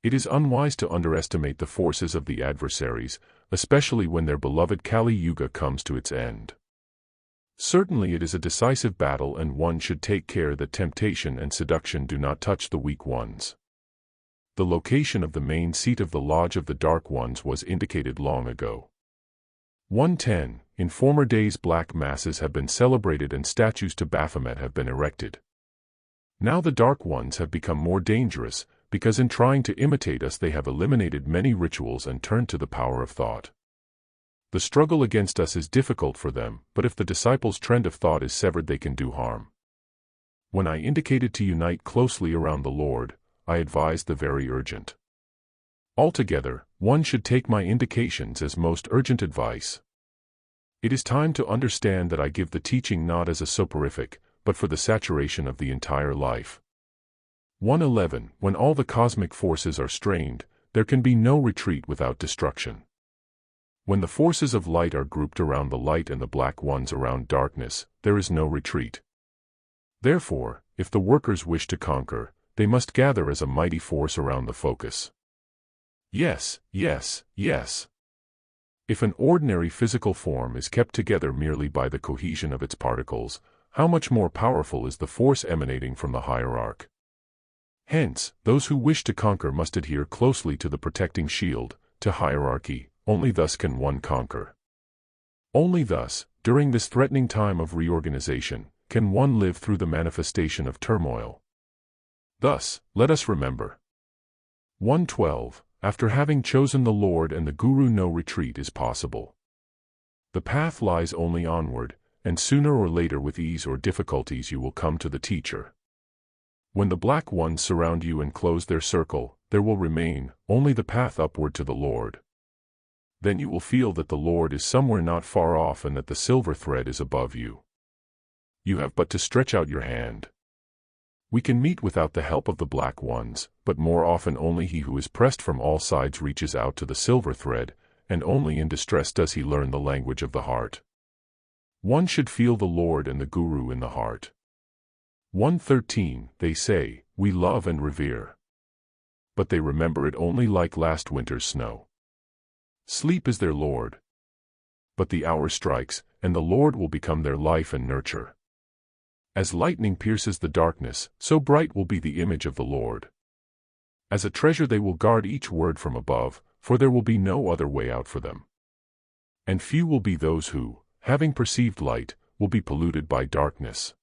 It is unwise to underestimate the forces of the adversaries, especially when their beloved Kali Yuga comes to its end. Certainly it is a decisive battle and one should take care that temptation and seduction do not touch the weak ones. The location of the main seat of the Lodge of the Dark Ones was indicated long ago. 110. In former days black masses have been celebrated and statues to Baphomet have been erected. Now the Dark Ones have become more dangerous, because in trying to imitate us they have eliminated many rituals and turned to the power of thought. The struggle against us is difficult for them, but if the disciples' trend of thought is severed they can do harm. When I indicated to unite closely around the Lord, I advised the very urgent. Altogether, one should take my indications as most urgent advice. It is time to understand that I give the teaching not as a soporific, but for the saturation of the entire life. 111. When all the cosmic forces are strained, there can be no retreat without destruction. When the forces of light are grouped around the light and the black ones around darkness, there is no retreat. Therefore, if the workers wish to conquer, they must gather as a mighty force around the focus. Yes, yes, yes. If an ordinary physical form is kept together merely by the cohesion of its particles, how much more powerful is the force emanating from the hierarch? Hence, those who wish to conquer must adhere closely to the protecting shield, to hierarchy. Only thus can one conquer. Only thus, during this threatening time of reorganization, can one live through the manifestation of turmoil. Thus, let us remember. 112. After having chosen the Lord and the Guru, no retreat is possible. The path lies only onward, and sooner or later, with ease or difficulties, you will come to the teacher. When the black ones surround you and close their circle, there will remain only the path upward to the Lord. Then you will feel that the Lord is somewhere not far off and that the silver thread is above you. You have but to stretch out your hand. We can meet without the help of the black ones, but more often only he who is pressed from all sides reaches out to the silver thread, and only in distress does he learn the language of the heart. One should feel the Lord and the Guru in the heart. 113. They say, we love and revere. But they remember it only like last winter's snow. Sleep is their Lord. But the hour strikes, and the Lord will become their life and nurture. As lightning pierces the darkness, so bright will be the image of the Lord. As a treasure they will guard each word from above, for there will be no other way out for them. And few will be those who, having perceived light, will be polluted by darkness.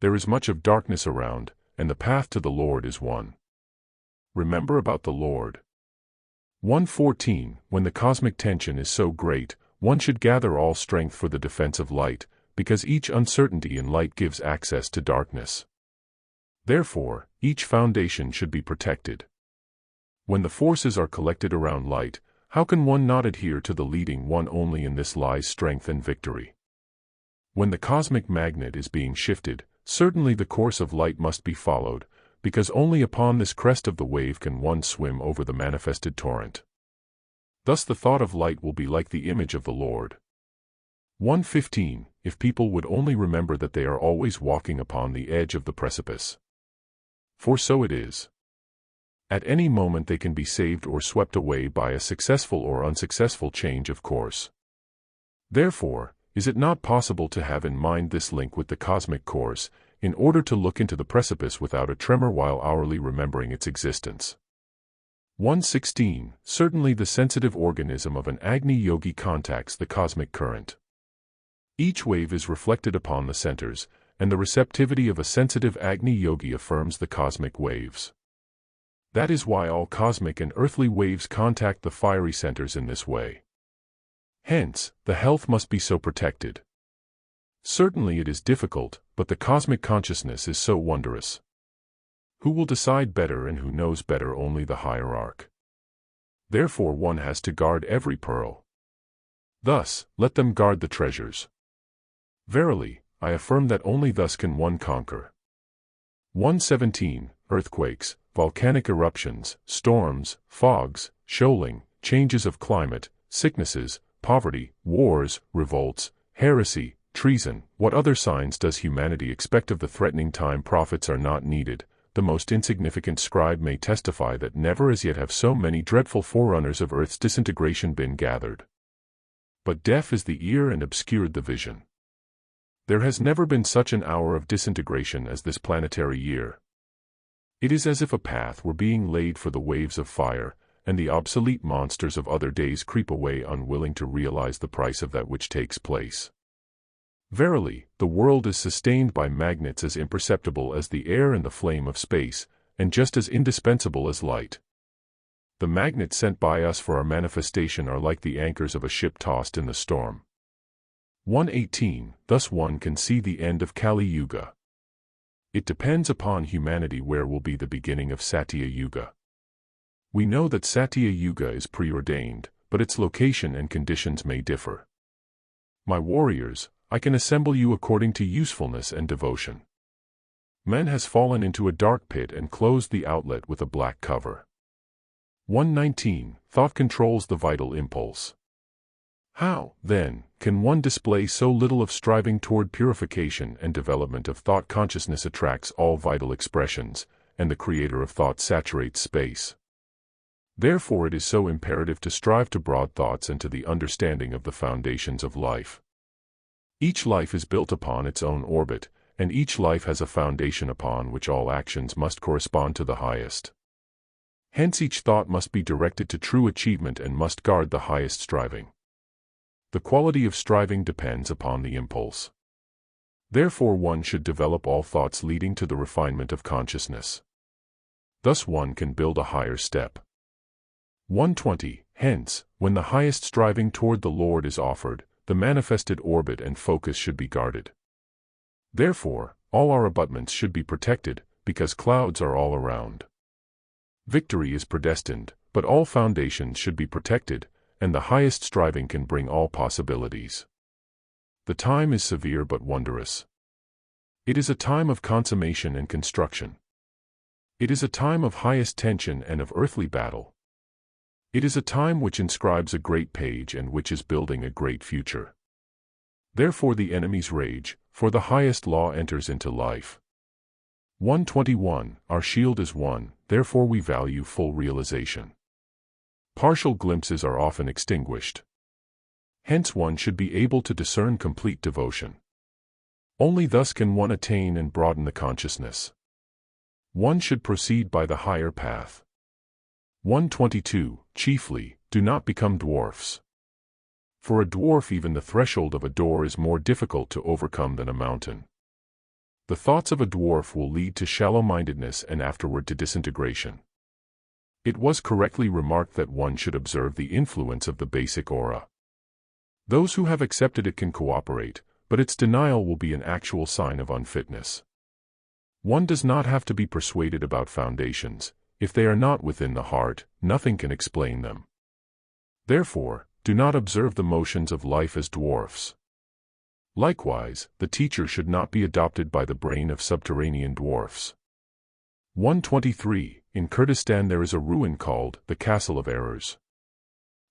There is much of darkness around, and the path to the Lord is one. Remember about the Lord. 114. When the cosmic tension is so great, one should gather all strength for the defense of light, because each uncertainty in light gives access to darkness. Therefore, each foundation should be protected. When the forces are collected around light, how can one not adhere to the leading one? Only in this lies strength and victory. When the cosmic magnet is being shifted, certainly the course of light must be followed, because only upon this crest of the wave can one swim over the manifested torrent. Thus the thought of light will be like the image of the Lord. 115. If people would only remember that they are always walking upon the edge of the precipice. For so it is. At any moment they can be saved or swept away by a successful or unsuccessful change of course. Therefore, is it not possible to have in mind this link with the cosmic course, in order to look into the precipice without a tremor while hourly remembering its existence? 116. Certainly the sensitive organism of an Agni yogi contacts the cosmic current. Each wave is reflected upon the centers, and the receptivity of a sensitive Agni yogi affirms the cosmic waves. That is why all cosmic and earthly waves contact the fiery centers in this way. Hence, the health must be so protected. Certainly it is difficult, but the cosmic consciousness is so wondrous. Who will decide better, and who knows better? Only the hierarch. Therefore one has to guard every pearl. Thus, let them guard the treasures. Verily, I affirm that only thus can one conquer. 117. Earthquakes, volcanic eruptions, storms, fogs, shoaling, changes of climate, sicknesses, poverty, wars, revolts, heresy, treason. What other signs does humanity expect of the threatening time? Prophets are not needed. The most insignificant scribe may testify that never as yet have so many dreadful forerunners of earth's disintegration been gathered. But deaf is the ear and obscured the vision. There has never been such an hour of disintegration as this planetary year. It is as if a path were being laid for the waves of fire, and the obsolete monsters of other days creep away unwilling to realize the price of that which takes place. Verily, the world is sustained by magnets as imperceptible as the air and the flame of space, and just as indispensable as light. The magnets sent by us for our manifestation are like the anchors of a ship tossed in the storm. 118. Thus one can see the end of Kali Yuga. It depends upon humanity where will be the beginning of Satya Yuga. We know that Satya Yuga is preordained, but its location and conditions may differ. My warriors, I can assemble you according to usefulness and devotion. Man has fallen into a dark pit and closed the outlet with a black cover. 119. Thought controls the vital impulse. How, then, can one display so little of striving toward purification and development of thought? Consciousness attracts all vital expressions, and the creator of thought saturates space. Therefore it is so imperative to strive to broad thoughts and to the understanding of the foundations of life. Each life is built upon its own orbit, and each life has a foundation upon which all actions must correspond to the highest. Hence each thought must be directed to true achievement and must guard the highest striving. The quality of striving depends upon the impulse. Therefore one should develop all thoughts leading to the refinement of consciousness. Thus one can build a higher step. 120. Hence, when the highest striving toward the Lord is offered, the manifested orbit and focus should be guarded. Therefore, all our abutments should be protected, because clouds are all around. Victory is predestined, but all foundations should be protected, and the highest striving can bring all possibilities. The time is severe but wondrous. It is a time of consummation and construction. It is a time of highest tension and of earthly battle. It is a time which inscribes a great page and which is building a great future. Therefore the enemies rage, for the highest law enters into life. 121. Our shield is one, therefore we value full realization. Partial glimpses are often extinguished. Hence one should be able to discern complete devotion. Only thus can one attain and broaden the consciousness. One should proceed by the higher path. 122. Chiefly, do not become dwarfs. For a dwarf even the threshold of a door is more difficult to overcome than a mountain. The thoughts of a dwarf will lead to shallow-mindedness and afterward to disintegration. It was correctly remarked that one should observe the influence of the basic aura. Those who have accepted it can cooperate, but its denial will be an actual sign of unfitness. One does not have to be persuaded about foundations. If they are not within the heart, nothing can explain them. Therefore, do not observe the motions of life as dwarfs. Likewise, the teacher should not be adopted by the brain of subterranean dwarfs. 123. In Kurdistan there is a ruin called the Castle of Errors.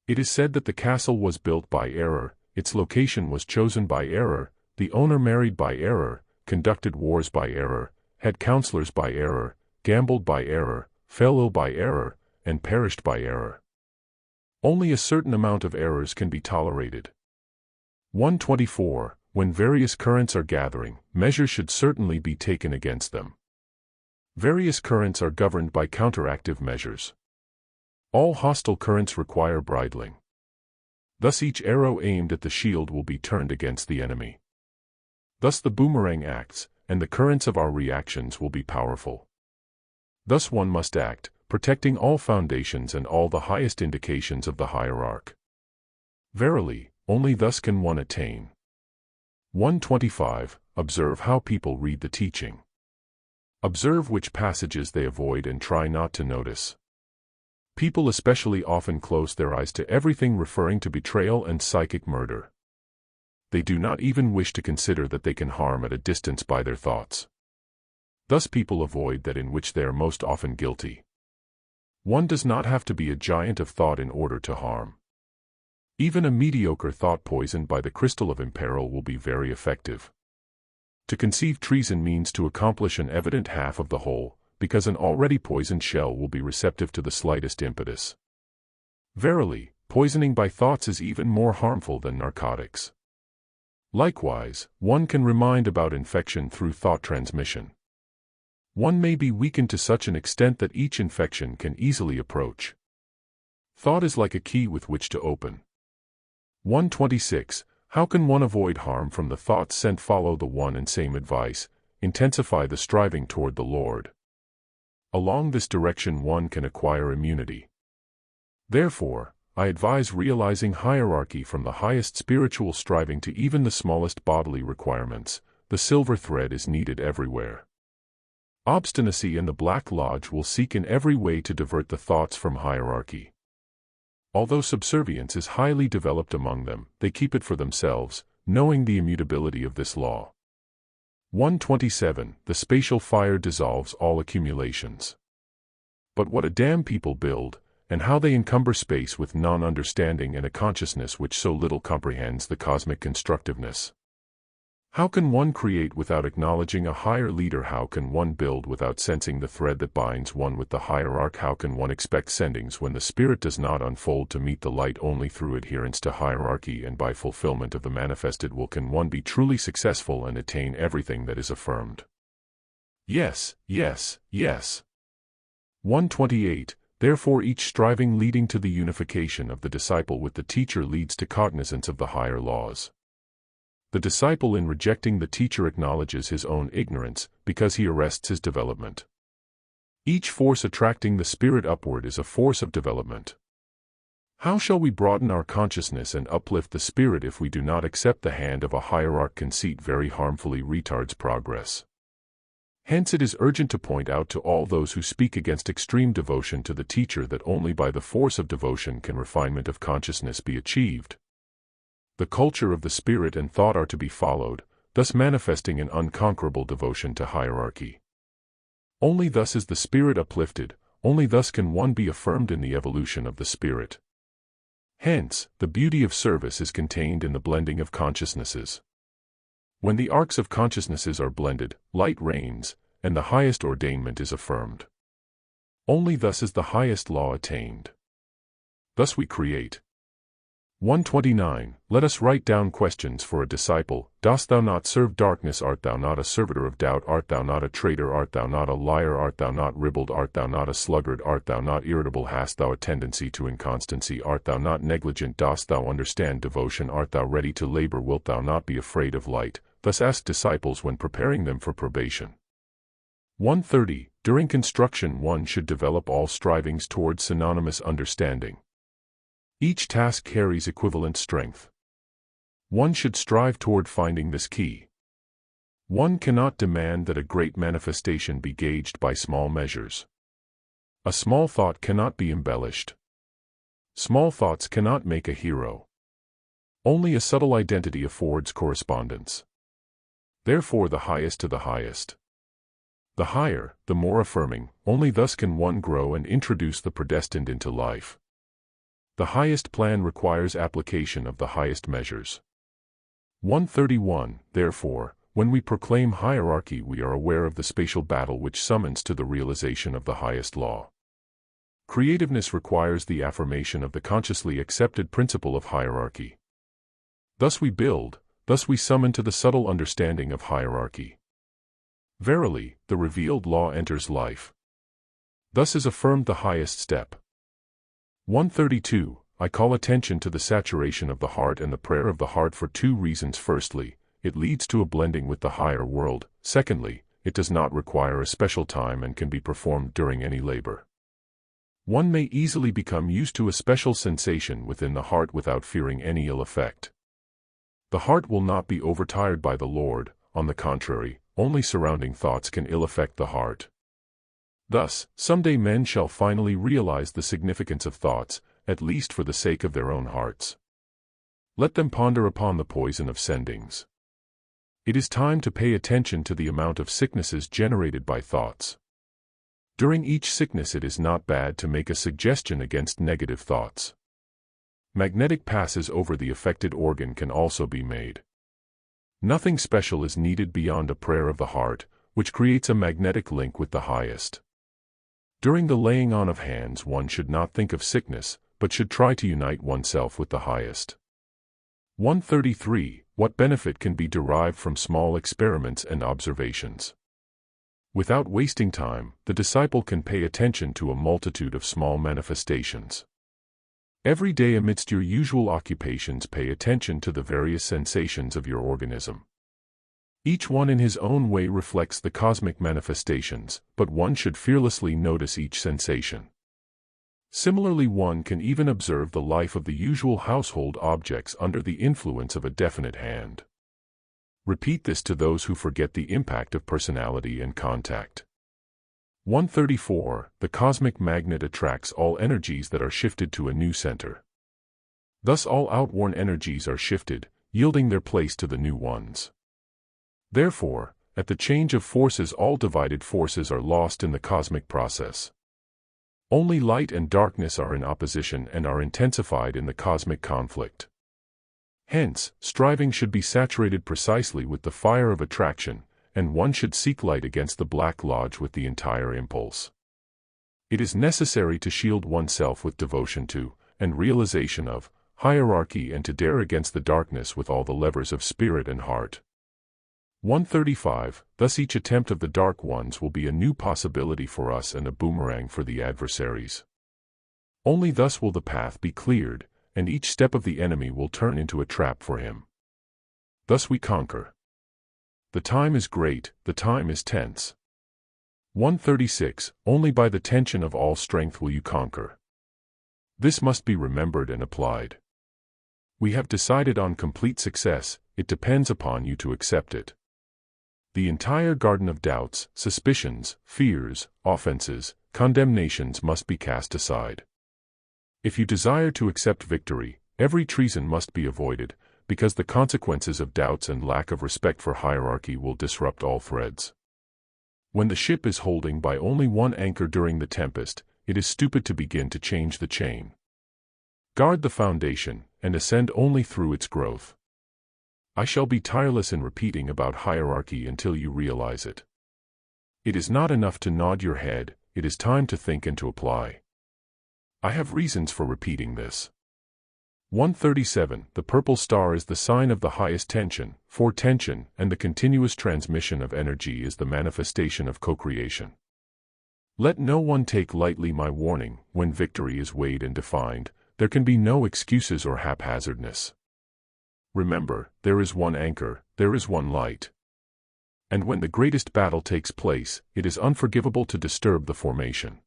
It is said that the castle was built by error, its location was chosen by error, the owner married by error, conducted wars by error, had counselors by error, gambled by error, fell ill by error, and perished by error. Only a certain amount of errors can be tolerated. 124. When various currents are gathering, measures should certainly be taken against them. Various currents are governed by counteractive measures. All hostile currents require bridling. Thus each arrow aimed at the shield will be turned against the enemy. Thus the boomerang acts, and the currents of our reactions will be powerful. Thus one must act, protecting all foundations and all the highest indications of the hierarch. Verily, only thus can one attain. 125. Observe how people read the teaching. Observe which passages they avoid and try not to notice. People especially often close their eyes to everything referring to betrayal and psychic murder. They do not even wish to consider that they can harm at a distance by their thoughts. Thus people avoid that in which they are most often guilty. One does not have to be a giant of thought in order to harm. Even a mediocre thought poisoned by the crystal of imperil will be very effective. To conceive treason means to accomplish an evident half of the whole, because an already poisoned shell will be receptive to the slightest impetus. Verily, poisoning by thoughts is even more harmful than narcotics. Likewise, one can remind about infection through thought transmission. One may be weakened to such an extent that each infection can easily approach. Thought is like a key with which to open. 126. How can one avoid harm from the thoughts sent? Follow the one and same advice, intensify the striving toward the Lord. Along this direction one can acquire immunity. Therefore, I advise realizing hierarchy from the highest spiritual striving to even the smallest bodily requirements. The silver thread is needed everywhere. Obstinacy and the Black Lodge will seek in every way to divert the thoughts from hierarchy. Although subservience is highly developed among them, they keep it for themselves, knowing the immutability of this law. 127. The spatial fire dissolves all accumulations. But what a damn people build, and how they encumber space with non-understanding and a consciousness which so little comprehends the cosmic constructiveness. How can one create without acknowledging a higher leader? How can one build without sensing the thread that binds one with the hierarch? How can one expect sendings when the spirit does not unfold to meet the light? Only through adherence to hierarchy and by fulfillment of the manifested will can one be truly successful and attain everything that is affirmed. Yes, yes, yes. 128. Therefore each striving leading to the unification of the disciple with the teacher leads to cognizance of the higher laws. The disciple in rejecting the teacher acknowledges his own ignorance, because he arrests his development. Each force attracting the spirit upward is a force of development. How shall we broaden our consciousness and uplift the spirit if we do not accept the hand of a hierarch? Conceit very harmfully retards progress. Hence it is urgent to point out to all those who speak against extreme devotion to the teacher that only by the force of devotion can refinement of consciousness be achieved. The culture of the spirit and thought are to be followed, thus manifesting an unconquerable devotion to hierarchy. Only thus is the spirit uplifted, only thus can one be affirmed in the evolution of the spirit. Hence, the beauty of service is contained in the blending of consciousnesses. When the arcs of consciousnesses are blended, light reigns, and the highest ordainment is affirmed. Only thus is the highest law attained. Thus we create. 129. Let us write down questions for a disciple. Dost thou not serve darkness? Art thou not a servitor of doubt? Art thou not a traitor? Art thou not a liar? Art thou not ribald? Art thou not a sluggard? Art thou not irritable? Hast thou a tendency to inconstancy? Art thou not negligent? Dost thou understand devotion? Art thou ready to labor? Wilt thou not be afraid of light? Thus ask disciples when preparing them for probation. 130. During construction one should develop all strivings towards synonymous understanding. Each task carries equivalent strength. One should strive toward finding this key. One cannot demand that a great manifestation be gauged by small measures. A small thought cannot be embellished. Small thoughts cannot make a hero. Only a subtle identity affords correspondence. Therefore the highest to the highest. The higher, the more affirming, only thus can one grow and introduce the predestined into life. The highest plan requires application of the highest measures. 131. Therefore, when we proclaim hierarchy we are aware of the spatial battle which summons to the realization of the highest law. Creativeness requires the affirmation of the consciously accepted principle of hierarchy. Thus we build, thus we summon to the subtle understanding of hierarchy. Verily, the revealed law enters life. Thus is affirmed the highest step. 132. I call attention to the saturation of the heart and the prayer of the heart for two reasons. Firstly, it leads to a blending with the higher world. Secondly, it does not require a special time and can be performed during any labor. One may easily become used to a special sensation within the heart without fearing any ill effect. The heart will not be overtired by the Lord, on the contrary, only surrounding thoughts can ill affect the heart. Thus, someday men shall finally realize the significance of thoughts, at least for the sake of their own hearts. Let them ponder upon the poison of sendings. It is time to pay attention to the amount of sicknesses generated by thoughts. During each sickness it is not bad to make a suggestion against negative thoughts. Magnetic passes over the affected organ can also be made. Nothing special is needed beyond a prayer of the heart, which creates a magnetic link with the highest. During the laying on of hands one should not think of sickness, but should try to unite oneself with the highest. 133. What benefit can be derived from small experiments and observations? Without wasting time, the disciple can pay attention to a multitude of small manifestations. Every day amidst your usual occupations pay attention to the various sensations of your organism. Each one in his own way reflects the cosmic manifestations, but one should fearlessly notice each sensation. Similarly, one can even observe the life of the usual household objects under the influence of a definite hand. Repeat this to those who forget the impact of personality and contact. 134. The cosmic magnet attracts all energies that are shifted to a new center. Thus all outworn energies are shifted, yielding their place to the new ones. Therefore, at the change of forces all divided forces are lost in the cosmic process. Only light and darkness are in opposition and are intensified in the cosmic conflict. Hence, striving should be saturated precisely with the fire of attraction, and one should seek light against the black lodge with the entire impulse. It is necessary to shield oneself with devotion to, and realization of, hierarchy and to dare against the darkness with all the levers of spirit and heart. 135. Thus each attempt of the dark ones will be a new possibility for us and a boomerang for the adversaries. Only thus will the path be cleared, and each step of the enemy will turn into a trap for him. Thus we conquer. The time is great, the time is tense. 136. Only by the tension of all strength will you conquer. This must be remembered and applied. We have decided on complete success, it depends upon you to accept it. The entire garden of doubts, suspicions, fears, offenses, condemnations must be cast aside. If you desire to accept victory, every treason must be avoided, because the consequences of doubts and lack of respect for hierarchy will disrupt all threads. When the ship is holding by only one anchor during the tempest, it is stupid to begin to change the chain. Guard the foundation, and ascend only through its growth. I shall be tireless in repeating about hierarchy until you realize it. It is not enough to nod your head, it is time to think and to apply. I have reasons for repeating this. 137. The purple star is the sign of the highest tension, for tension and the continuous transmission of energy is the manifestation of co-creation. Let no one take lightly my warning. When victory is weighed and defined, there can be no excuses or haphazardness. Remember, there is one anchor, there is one light. And when the greatest battle takes place, it is unforgivable to disturb the formation.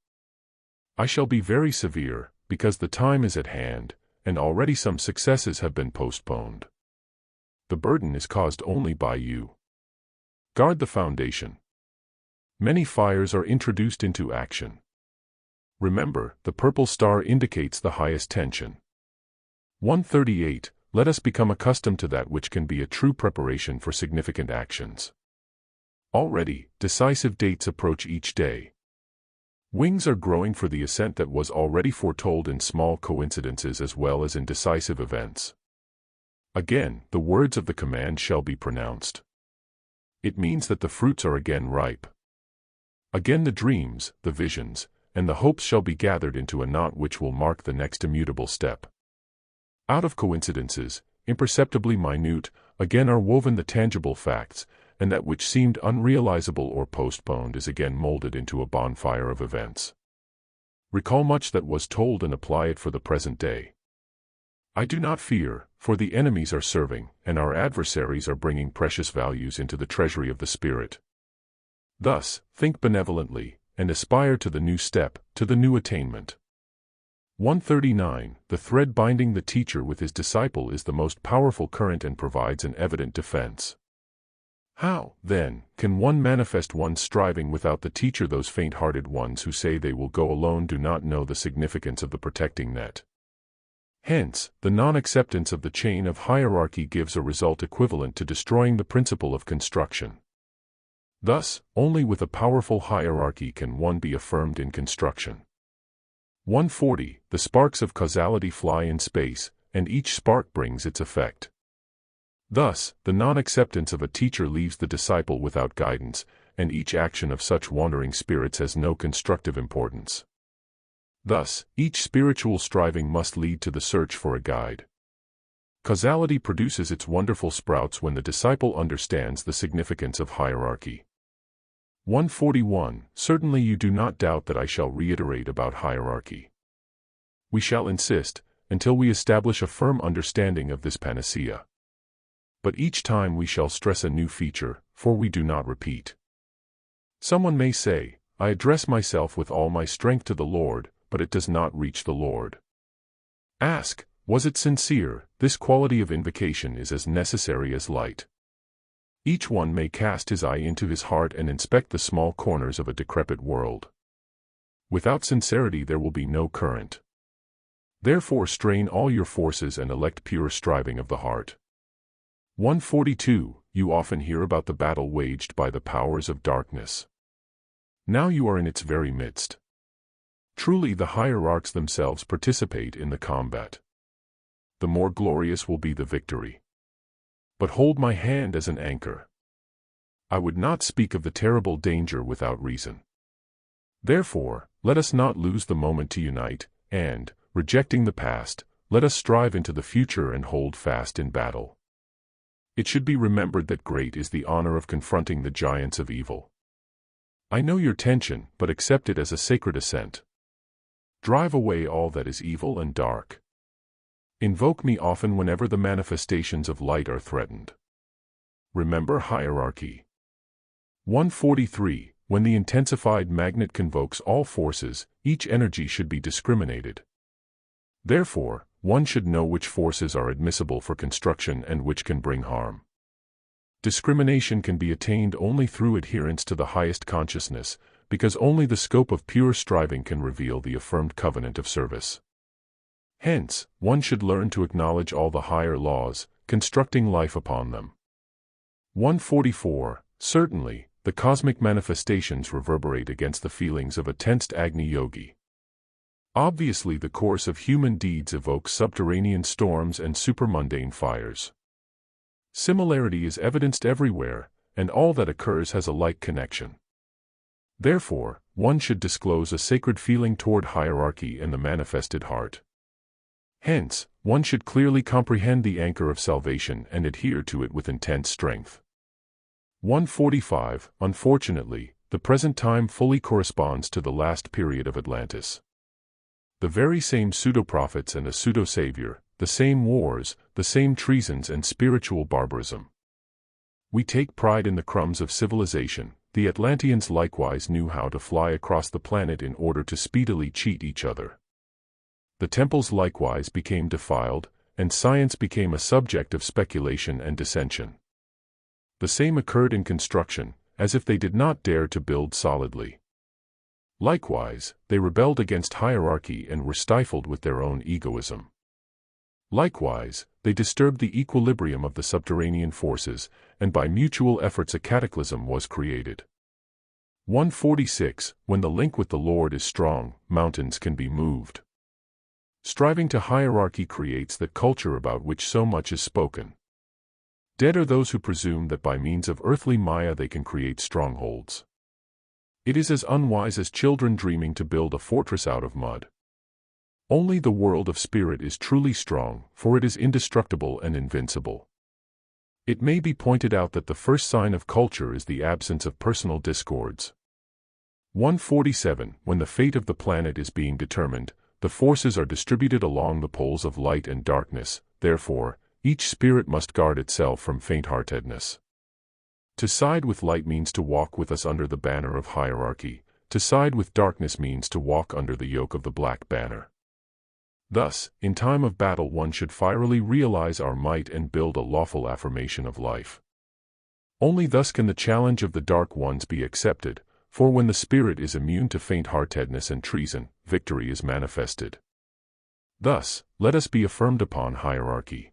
I shall be very severe, because the time is at hand, and already some successes have been postponed. The burden is caused only by you. Guard the foundation. Many fires are introduced into action. Remember, the purple star indicates the highest tension. 138. Let us become accustomed to that which can be a true preparation for significant actions. Already, decisive dates approach each day. Wings are growing for the ascent that was already foretold in small coincidences as well as in decisive events. Again, the words of the command shall be pronounced. It means that the fruits are again ripe. Again the dreams, the visions, and the hopes shall be gathered into a knot which will mark the next immutable step. Out of coincidences, imperceptibly minute, again are woven the tangible facts, and that which seemed unrealizable or postponed is again molded into a bonfire of events. Recall much that was told and apply it for the present day. I do not fear, for the enemies are serving, and our adversaries are bringing precious values into the treasury of the Spirit. Thus, think benevolently, and aspire to the new step, to the new attainment. 139. The thread binding the teacher with his disciple is the most powerful current and provides an evident defense. How, then, can one manifest one's striving without the teacher? Those faint-hearted ones who say they will go alone do not know the significance of the protecting net. Hence, the non-acceptance of the chain of hierarchy gives a result equivalent to destroying the principle of construction. Thus, only with a powerful hierarchy can one be affirmed in construction. 140. The sparks of causality fly in space, and each spark brings its effect. Thus, the non-acceptance of a teacher leaves the disciple without guidance, and each action of such wandering spirits has no constructive importance. Thus, each spiritual striving must lead to the search for a guide. Causality produces its wonderful sprouts when the disciple understands the significance of hierarchy. 141. Certainly you do not doubt that I shall reiterate about hierarchy. We shall insist, until we establish a firm understanding of this panacea. But each time we shall stress a new feature, for we do not repeat. Someone may say, I address myself with all my strength to the Lord, but it does not reach the Lord. Ask, was it sincere? This quality of invocation is as necessary as light. Each one may cast his eye into his heart and inspect the small corners of a decrepit world. Without sincerity there will be no current. Therefore strain all your forces and elect pure striving of the heart. 142. You often hear about the battle waged by the powers of darkness. Now you are in its very midst. Truly the hierarchs themselves participate in the combat. The more glorious will be the victory. But hold my hand as an anchor. I would not speak of the terrible danger without reason. Therefore, let us not lose the moment to unite, and, rejecting the past, let us strive into the future and hold fast in battle. It should be remembered that great is the honor of confronting the giants of evil. I know your tension, but accept it as a sacred ascent. Drive away all that is evil and dark. Invoke me often whenever the manifestations of light are threatened. Remember hierarchy. 143. When the intensified magnet convokes all forces, each energy should be discriminated. Therefore, one should know which forces are admissible for construction and which can bring harm. Discrimination can be attained only through adherence to the highest consciousness, because only the scope of pure striving can reveal the affirmed covenant of service. Hence, one should learn to acknowledge all the higher laws, constructing life upon them. 144. Certainly, the cosmic manifestations reverberate against the feelings of a tensed Agni yogi. Obviously, the course of human deeds evokes subterranean storms and supermundane fires. Similarity is evidenced everywhere, and all that occurs has a like connection. Therefore, one should disclose a sacred feeling toward hierarchy and the manifested heart. Hence, one should clearly comprehend the anchor of salvation and adhere to it with intense strength. 145. Unfortunately, the present time fully corresponds to the last period of Atlantis. The very same pseudo-prophets and a pseudo-savior, the same wars, the same treasons and spiritual barbarism. We take pride in the crumbs of civilization. The Atlanteans likewise knew how to fly across the planet in order to speedily cheat each other. The temples likewise became defiled, and science became a subject of speculation and dissension. The same occurred in construction, as if they did not dare to build solidly. Likewise, they rebelled against hierarchy and were stifled with their own egoism. Likewise, they disturbed the equilibrium of the subterranean forces, and by mutual efforts a cataclysm was created. 146. When the link with the Lord is strong, mountains can be moved. Striving to hierarchy creates that culture about which so much is spoken. Dead are those who presume that by means of earthly Maya they can create strongholds. It is as unwise as children dreaming to build a fortress out of mud. Only the world of spirit is truly strong, for it is indestructible and invincible. It may be pointed out that the first sign of culture is the absence of personal discords. 147. When the fate of the planet is being determined, the forces are distributed along the poles of light and darkness, therefore, each spirit must guard itself from faint-heartedness. To side with light means to walk with us under the banner of hierarchy, to side with darkness means to walk under the yoke of the black banner. Thus, in time of battle one should fierily realize our might and build a lawful affirmation of life. Only thus can the challenge of the dark ones be accepted, for when the spirit is immune to faint-heartedness and treason, victory is manifested. Thus, let us be affirmed upon hierarchy.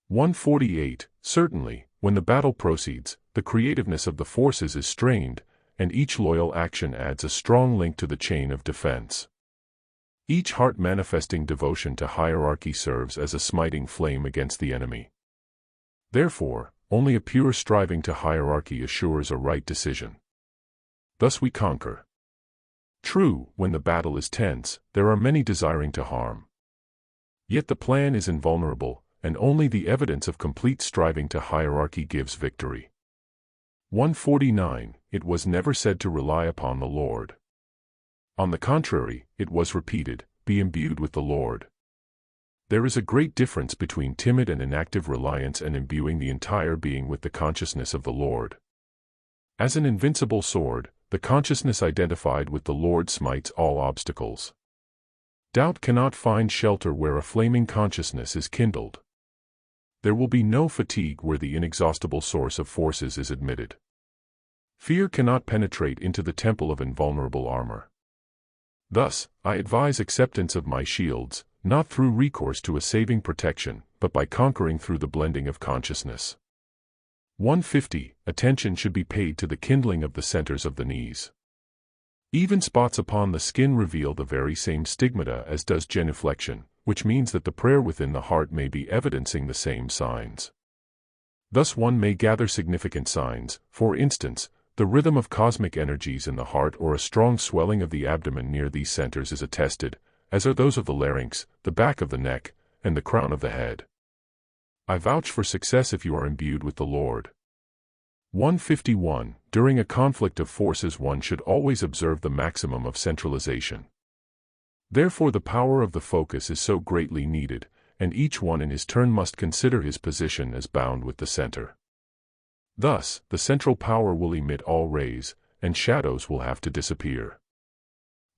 148. Certainly, when the battle proceeds, the creativeness of the forces is strained, and each loyal action adds a strong link to the chain of defense. Each heart manifesting devotion to hierarchy serves as a smiting flame against the enemy. Therefore, only a pure striving to hierarchy assures a right decision. Thus we conquer. True, when the battle is tense, there are many desiring to harm. Yet the plan is invulnerable, and only the evidence of complete striving to hierarchy gives victory. 149. It was never said to rely upon the Lord. On the contrary, it was repeated, be imbued with the Lord. There is a great difference between timid and inactive reliance and imbuing the entire being with the consciousness of the Lord. As an invincible sword, the consciousness identified with the Lord smites all obstacles. Doubt cannot find shelter where a flaming consciousness is kindled. There will be no fatigue where the inexhaustible source of forces is admitted. Fear cannot penetrate into the temple of invulnerable armor. Thus, I advise acceptance of my shields, not through recourse to a saving protection, but by conquering through the blending of consciousness. 150. Attention should be paid to the kindling of the centers of the knees. Even spots upon the skin reveal the very same stigmata as does genuflection, which means that the prayer within the heart may be evidencing the same signs. Thus one may gather significant signs, for instance, the rhythm of cosmic energies in the heart or a strong swelling of the abdomen near these centers is attested, as are those of the larynx, the back of the neck, and the crown of the head. I vouch for success if you are imbued with the Lord. 151. During a conflict of forces one should always observe the maximum of centralization. Therefore the power of the focus is so greatly needed, and each one in his turn must consider his position as bound with the center. Thus, the central power will emit all rays, and shadows will have to disappear.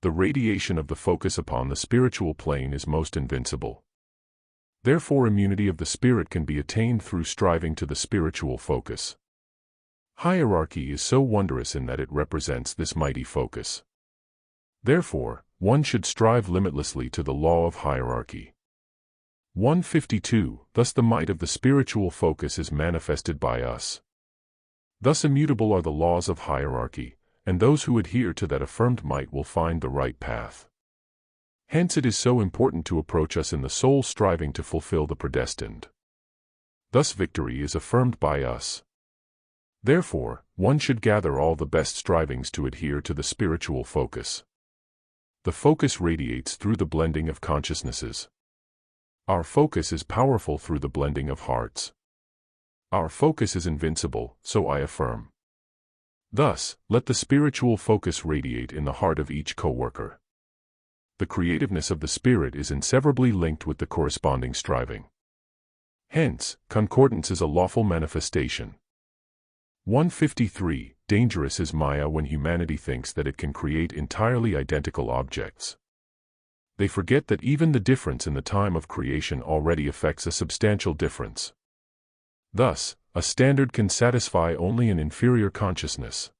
The radiation of the focus upon the spiritual plane is most invincible. Therefore immunity of the spirit can be attained through striving to the spiritual focus. Hierarchy is so wondrous in that it represents this mighty focus. Therefore, one should strive limitlessly to the law of hierarchy. 152. Thus the might of the spiritual focus is manifested by us. Thus immutable are the laws of hierarchy, and those who adhere to that affirmed might will find the right path. Hence it is so important to approach us in the soul striving to fulfill the predestined. Thus victory is affirmed by us. Therefore, one should gather all the best strivings to adhere to the spiritual focus. The focus radiates through the blending of consciousnesses. Our focus is powerful through the blending of hearts. Our focus is invincible, so I affirm. Thus, let the spiritual focus radiate in the heart of each co-worker. The creativeness of the spirit is inseparably linked with the corresponding striving. Hence, concordance is a lawful manifestation. 153. Dangerous is Maya when humanity thinks that it can create entirely identical objects. They forget that even the difference in the time of creation already affects a substantial difference. Thus, a standard can satisfy only an inferior consciousness.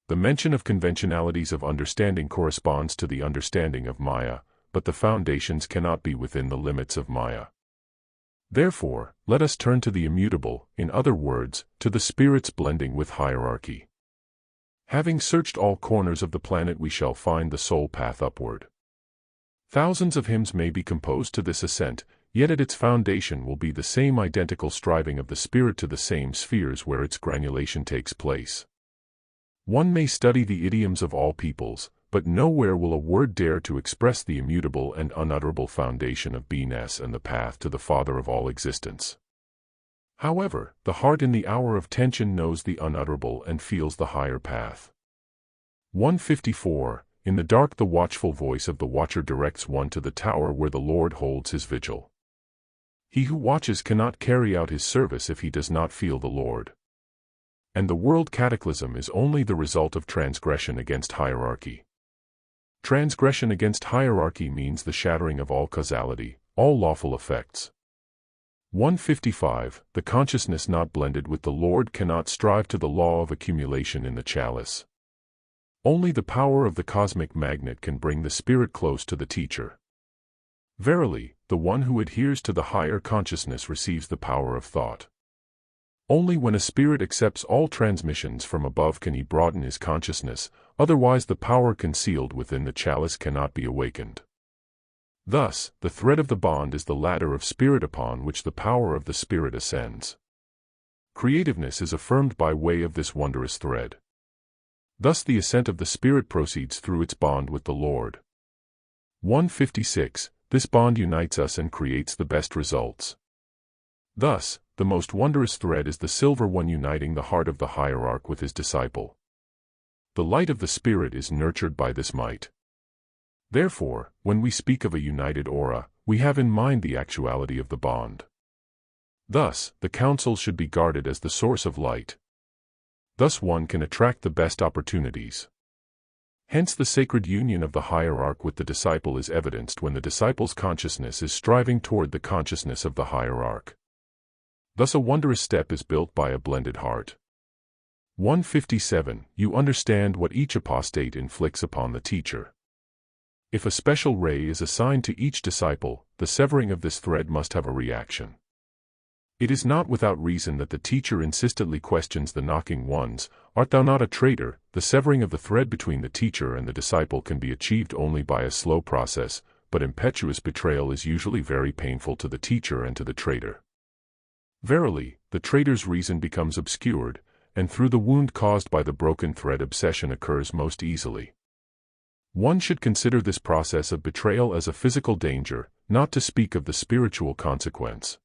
The mention of conventionalities of understanding corresponds to the understanding of Maya, but the foundations cannot be within the limits of Maya. Therefore, let us turn to the immutable, in other words, to the spirit's blending with hierarchy. Having searched all corners of the planet, we shall find the sole path upward. Thousands of hymns may be composed to this ascent, yet at its foundation will be the same identical striving of the spirit to the same spheres where its granulation takes place. One may study the idioms of all peoples, but nowhere will a word dare to express the immutable and unutterable foundation of beingness and the path to the Father of all existence. However, the heart in the hour of tension knows the unutterable and feels the higher path. 154. In the dark the watchful voice of the watcher directs one to the tower where the Lord holds his vigil. He who watches cannot carry out his service if he does not feel the Lord. And the world cataclysm is only the result of transgression against hierarchy. Transgression against hierarchy means the shattering of all causality, all lawful effects. 155. The consciousness not blended with the Lord cannot strive to the law of accumulation in the chalice. Only the power of the cosmic magnet can bring the spirit close to the teacher. Verily, the one who adheres to the higher consciousness receives the power of thought. Only when a spirit accepts all transmissions from above can he broaden his consciousness, otherwise the power concealed within the chalice cannot be awakened. Thus, the thread of the bond is the ladder of spirit upon which the power of the spirit ascends. Creativeness is affirmed by way of this wondrous thread. Thus the ascent of the spirit proceeds through its bond with the Lord. 156. This bond unites us and creates the best results. Thus, the most wondrous thread is the silver one uniting the heart of the hierarch with his disciple. The light of the Spirit is nurtured by this might. Therefore, when we speak of a united aura, we have in mind the actuality of the bond. Thus, the counsel should be guarded as the source of light. Thus one can attract the best opportunities. Hence the sacred union of the hierarch with the disciple is evidenced when the disciple's consciousness is striving toward the consciousness of the hierarch. Thus a wondrous step is built by a blended heart. 157. You understand what each apostate inflicts upon the teacher. If a special ray is assigned to each disciple, the severing of this thread must have a reaction. It is not without reason that the teacher insistently questions the knocking ones, "Art thou not a traitor?" The severing of the thread between the teacher and the disciple can be achieved only by a slow process, but impetuous betrayal is usually very painful to the teacher and to the traitor. Verily, the traitor's reason becomes obscured, and through the wound caused by the broken thread obsession occurs most easily. One should consider this process of betrayal as a physical danger, not to speak of the spiritual consequence.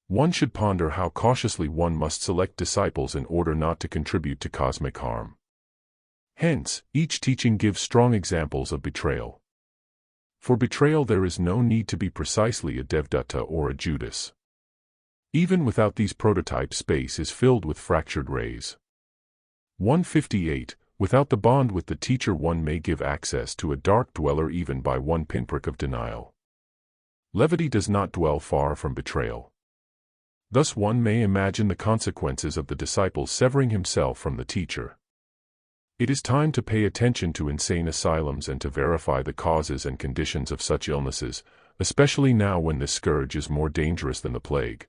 One should ponder how cautiously one must select disciples in order not to contribute to cosmic harm. Hence, each teaching gives strong examples of betrayal. For betrayal there is no need to be precisely a Devdatta or a Judas. Even without these prototypes, space is filled with fractured rays. 158. Without the bond with the teacher one may give access to a dark dweller even by one pinprick of denial. Levity does not dwell far from betrayal. Thus one may imagine the consequences of the disciple severing himself from the teacher. It is time to pay attention to insane asylums and to verify the causes and conditions of such illnesses, especially now when this scourge is more dangerous than the plague.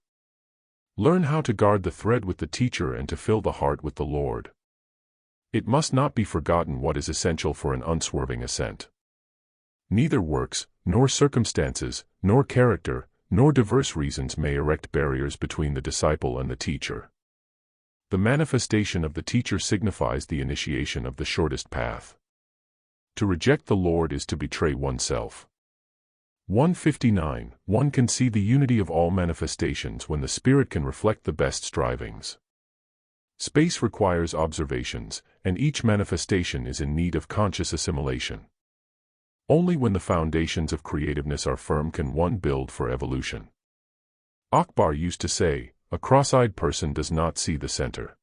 Learn how to guard the thread with the teacher and to fill the heart with the Lord. It must not be forgotten what is essential for an unswerving ascent. Neither works, nor circumstances, nor character, nor diverse reasons may erect barriers between the disciple and the teacher. The manifestation of the teacher signifies the initiation of the shortest path. To reject the Lord is to betray oneself. 159. One can see the unity of all manifestations when the spirit can reflect the best strivings. Space requires observations, and each manifestation is in need of conscious assimilation. Only when the foundations of creativeness are firm can one build for evolution. Akbar used to say, "A cross-eyed person does not see the center."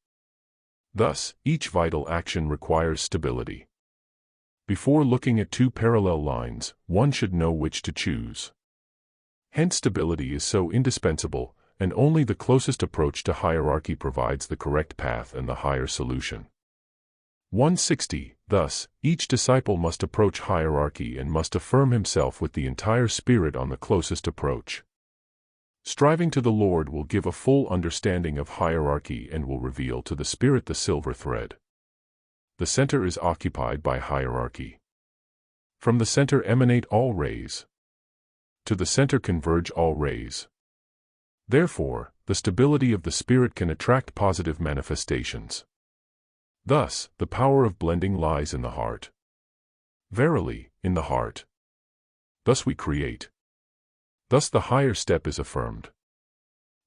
Thus, each vital action requires stability. Before looking at two parallel lines, one should know which to choose. Hence stability is so indispensable, and only the closest approach to hierarchy provides the correct path and the higher solution. 160. Thus, each disciple must approach hierarchy and must affirm himself with the entire spirit on the closest approach. Striving to the Lord will give a full understanding of hierarchy and will reveal to the spirit the silver thread. The center is occupied by hierarchy. From the center emanate all rays. To the center converge all rays. Therefore, the stability of the spirit can attract positive manifestations. Thus, the power of blending lies in the heart. Verily, in the heart. Thus we create. Thus the higher step is affirmed.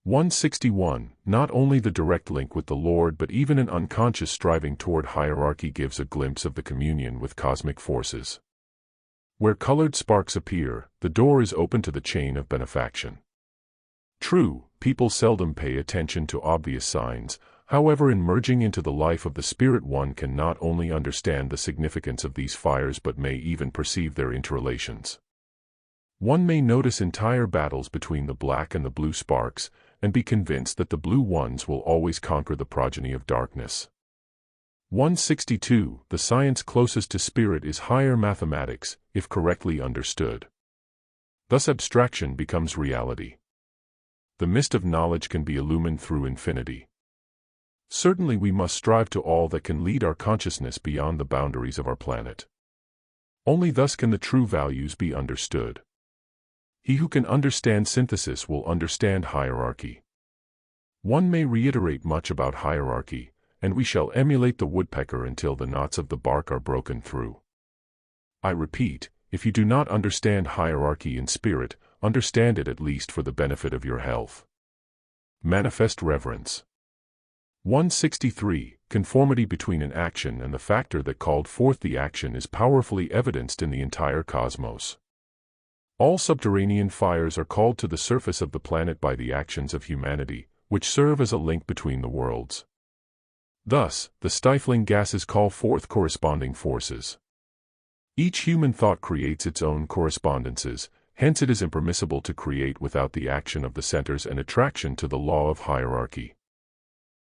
161. Not only the direct link with the Lord but even an unconscious striving toward hierarchy gives a glimpse of the communion with cosmic forces. Where colored sparks appear, the door is open to the chain of benefaction. True, people seldom pay attention to obvious signs, however in merging into the life of the Spirit one can not only understand the significance of these fires but may even perceive their interrelations. One may notice entire battles between the black and the blue sparks, and be convinced that the blue ones will always conquer the progeny of darkness. 162. The science closest to spirit is higher mathematics, if correctly understood. Thus abstraction becomes reality. The mist of knowledge can be illumined through infinity. Certainly we must strive to all that can lead our consciousness beyond the boundaries of our planet. Only thus can the true values be understood. He who can understand synthesis will understand hierarchy. One may reiterate much about hierarchy, and we shall emulate the woodpecker until the knots of the bark are broken through. I repeat, if you do not understand hierarchy in spirit, understand it at least for the benefit of your health. Manifest reverence. 163. Conformity between an action and the factor that called forth the action is powerfully evidenced in the entire cosmos. All subterranean fires are called to the surface of the planet by the actions of humanity, which serve as a link between the worlds. Thus, the stifling gases call forth corresponding forces. Each human thought creates its own correspondences, hence it is impermissible to create without the action of the centers and attraction to the law of hierarchy.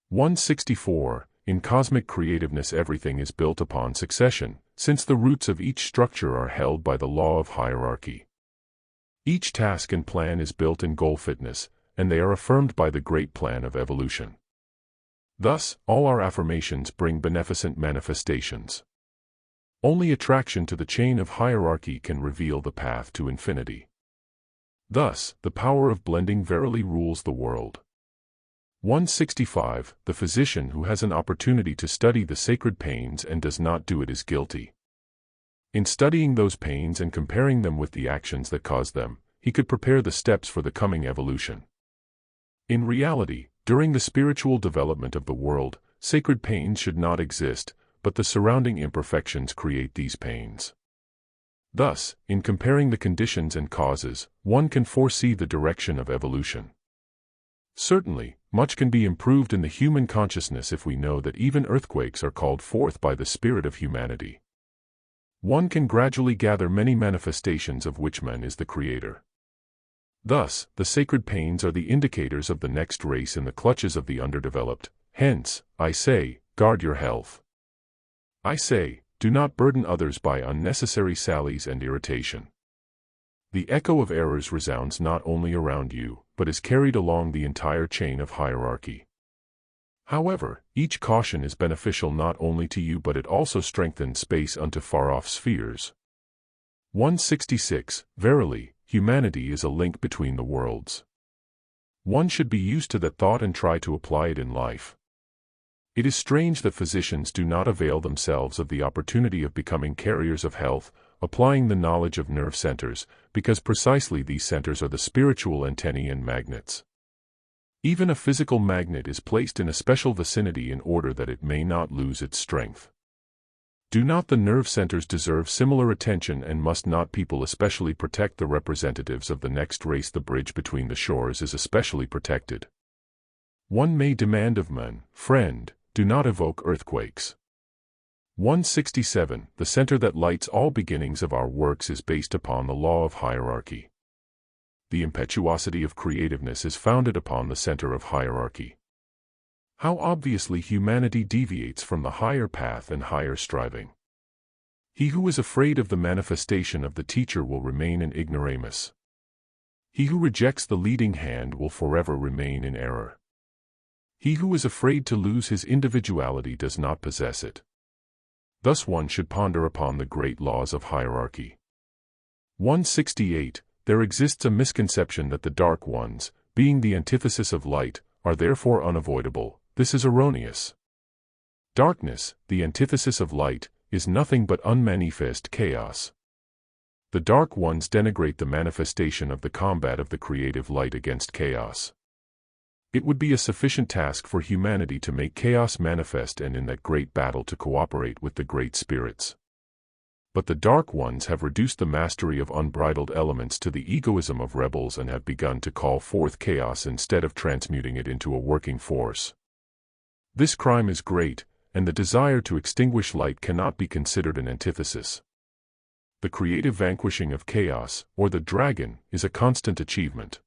164. In cosmic creativeness everything is built upon succession, since the roots of each structure are held by the law of hierarchy. Each task and plan is built in goal fitness, and they are affirmed by the great plan of evolution. Thus, all our affirmations bring beneficent manifestations. Only attraction to the chain of hierarchy can reveal the path to infinity. Thus, the power of blending verily rules the world. 165. The physician who has an opportunity to study the sacred pains and does not do it is guilty. In studying those pains and comparing them with the actions that cause them, he could prepare the steps for the coming evolution. In reality, during the spiritual development of the world, sacred pains should not exist, but the surrounding imperfections create these pains. Thus, in comparing the conditions and causes, one can foresee the direction of evolution. Certainly, much can be improved in the human consciousness if we know that even earthquakes are called forth by the spirit of humanity. One can gradually gather many manifestations of which man is the creator. Thus, the sacred pains are the indicators of the next race in the clutches of the underdeveloped. Hence, I say, guard your health. I say, do not burden others by unnecessary sallies and irritation. The echo of errors resounds not only around you, but is carried along the entire chain of hierarchy. However, each caution is beneficial not only to you but it also strengthens space unto far-off spheres. 166. Verily, humanity is a link between the worlds. One should be used to that thought and try to apply it in life. It is strange that physicians do not avail themselves of the opportunity of becoming carriers of health, applying the knowledge of nerve centers, because precisely these centers are the spiritual antennae and magnets. Even a physical magnet is placed in a special vicinity in order that it may not lose its strength. Do not the nerve centers deserve similar attention, and must not people especially protect the representatives of the next race? The bridge between the shores is especially protected. One may demand of man, friend, do not evoke earthquakes. 167. The center that lights all beginnings of our works is based upon the law of hierarchy. The impetuosity of creativeness is founded upon the center of hierarchy. How obviously humanity deviates from the higher path and higher striving. He who is afraid of the manifestation of the teacher will remain in ignoramus. He who rejects the leading hand will forever remain in error. He who is afraid to lose his individuality does not possess it. Thus one should ponder upon the great laws of hierarchy. 168. There exists a misconception that the dark ones, being the antithesis of light, are therefore unavoidable. This is erroneous. Darkness, the antithesis of light, is nothing but unmanifest chaos. The dark ones denigrate the manifestation of the combat of the creative light against chaos. It would be a sufficient task for humanity to make chaos manifest and in that great battle to cooperate with the great spirits. But the dark ones have reduced the mastery of unbridled elements to the egoism of rebels and have begun to call forth chaos instead of transmuting it into a working force. This crime is great, and the desire to extinguish light cannot be considered an antithesis. The creative vanquishing of chaos, or the dragon, is a constant achievement.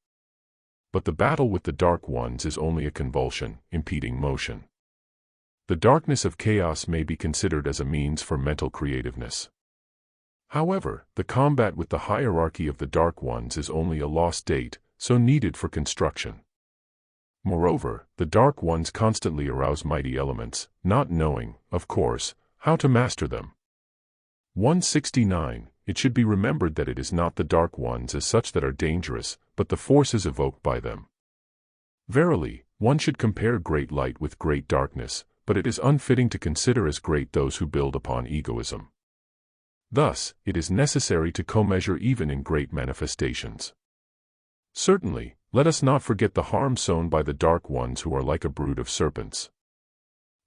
But the battle with the dark ones is only a convulsion, impeding motion. The darkness of chaos may be considered as a means for mental creativeness. However, the combat with the hierarchy of the dark ones is only a lost date, so needed for construction. Moreover, the dark ones constantly arouse mighty elements, not knowing, of course, how to master them. 169. It should be remembered that it is not the dark ones as such that are dangerous, but the forces evoked by them. Verily, one should compare great light with great darkness, but it is unfitting to consider as great those who build upon egoism. Thus, it is necessary to co-measure even in great manifestations. Certainly, let us not forget the harm sown by the dark ones who are like a brood of serpents.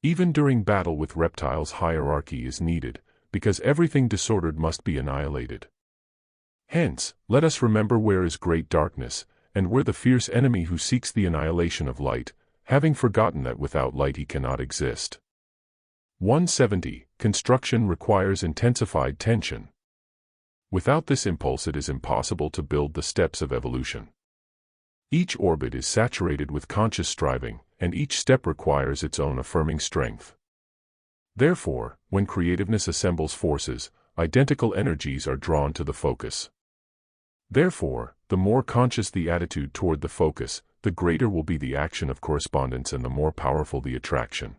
Even during battle with reptiles, hierarchy is needed, because everything disordered must be annihilated. Hence, let us remember where is great darkness, and where the fierce enemy who seeks the annihilation of light, having forgotten that without light he cannot exist. 170. Construction requires intensified tension. Without this impulse it is impossible to build the steps of evolution. Each orbit is saturated with conscious striving, and each step requires its own affirming strength. Therefore, when creativeness assembles forces, identical energies are drawn to the focus. Therefore, the more conscious the attitude toward the focus, the greater will be the action of correspondence and the more powerful the attraction.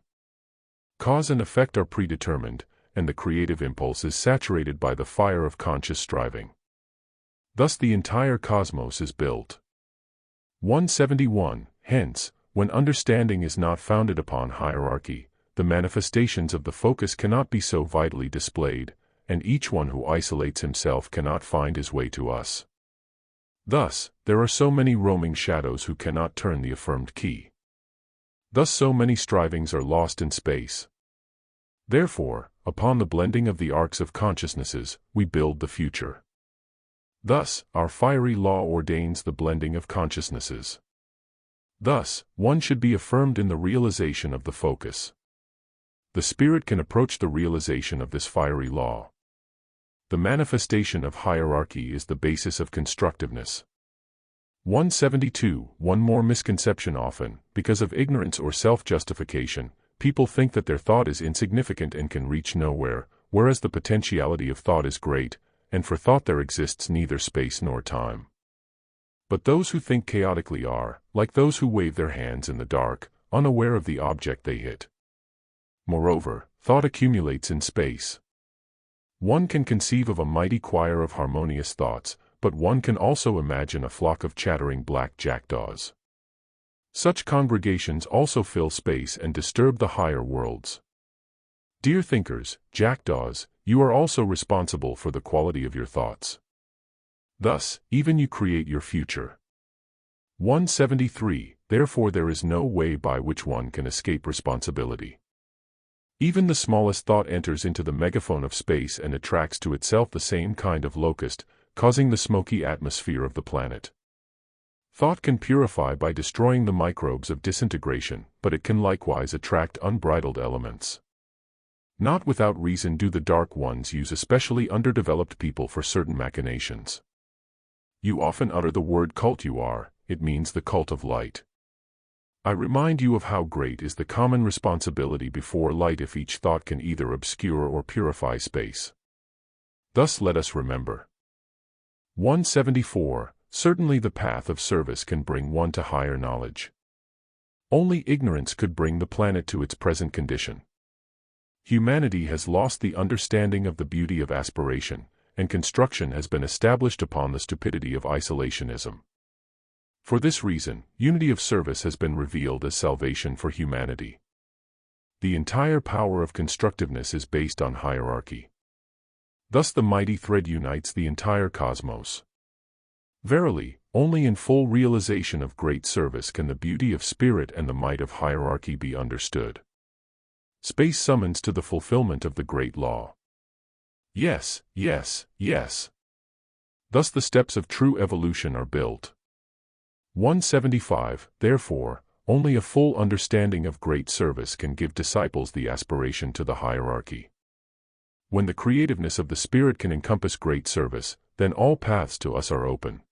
Cause and effect are predetermined, and the creative impulse is saturated by the fire of conscious striving. Thus the entire cosmos is built. 171. Hence, when understanding is not founded upon hierarchy, the manifestations of the focus cannot be so vitally displayed, and each one who isolates himself cannot find his way to us. Thus, there are so many roaming shadows who cannot turn the affirmed key. Thus so many strivings are lost in space. Therefore, upon the blending of the arcs of consciousnesses, we build the future. Thus, our fiery law ordains the blending of consciousnesses. Thus, one should be affirmed in the realization of the focus. The spirit can approach the realization of this fiery law. The manifestation of hierarchy is the basis of constructiveness. 172. One more misconception. Often, because of ignorance or self-justification, people think that their thought is insignificant and can reach nowhere, whereas the potentiality of thought is great, and for thought there exists neither space nor time. But those who think chaotically are, like those who wave their hands in the dark, unaware of the object they hit. Moreover, thought accumulates in space. One can conceive of a mighty choir of harmonious thoughts, but one can also imagine a flock of chattering black jackdaws. Such congregations also fill space and disturb the higher worlds. Dear thinkers, jackdaws, you are also responsible for the quality of your thoughts. Thus, even you create your future. 173. Therefore there is no way by which one can escape responsibility. Even the smallest thought enters into the megaphone of space and attracts to itself the same kind of locust, causing the smoky atmosphere of the planet. Thought can purify by destroying the microbes of disintegration, but it can likewise attract unbridled elements. Not without reason do the Dark Ones use especially underdeveloped people for certain machinations. You often utter the word cult. It means the cult of light. I remind you of how great is the common responsibility before light if each thought can either obscure or purify space. Thus let us remember. 174. Certainly the path of service can bring one to higher knowledge. Only ignorance could bring the planet to its present condition. Humanity has lost the understanding of the beauty of aspiration, and construction has been established upon the stupidity of isolationism. For this reason, unity of service has been revealed as salvation for humanity. The entire power of constructiveness is based on hierarchy. Thus the mighty thread unites the entire cosmos. Verily, only in full realization of great service can the beauty of spirit and the might of hierarchy be understood. Space summons to the fulfillment of the great law. Yes, yes, yes. Thus the steps of true evolution are built. 175. Therefore, only a full understanding of great service can give disciples the aspiration to the hierarchy. When the creativeness of the spirit can encompass great service, then all paths to us are open.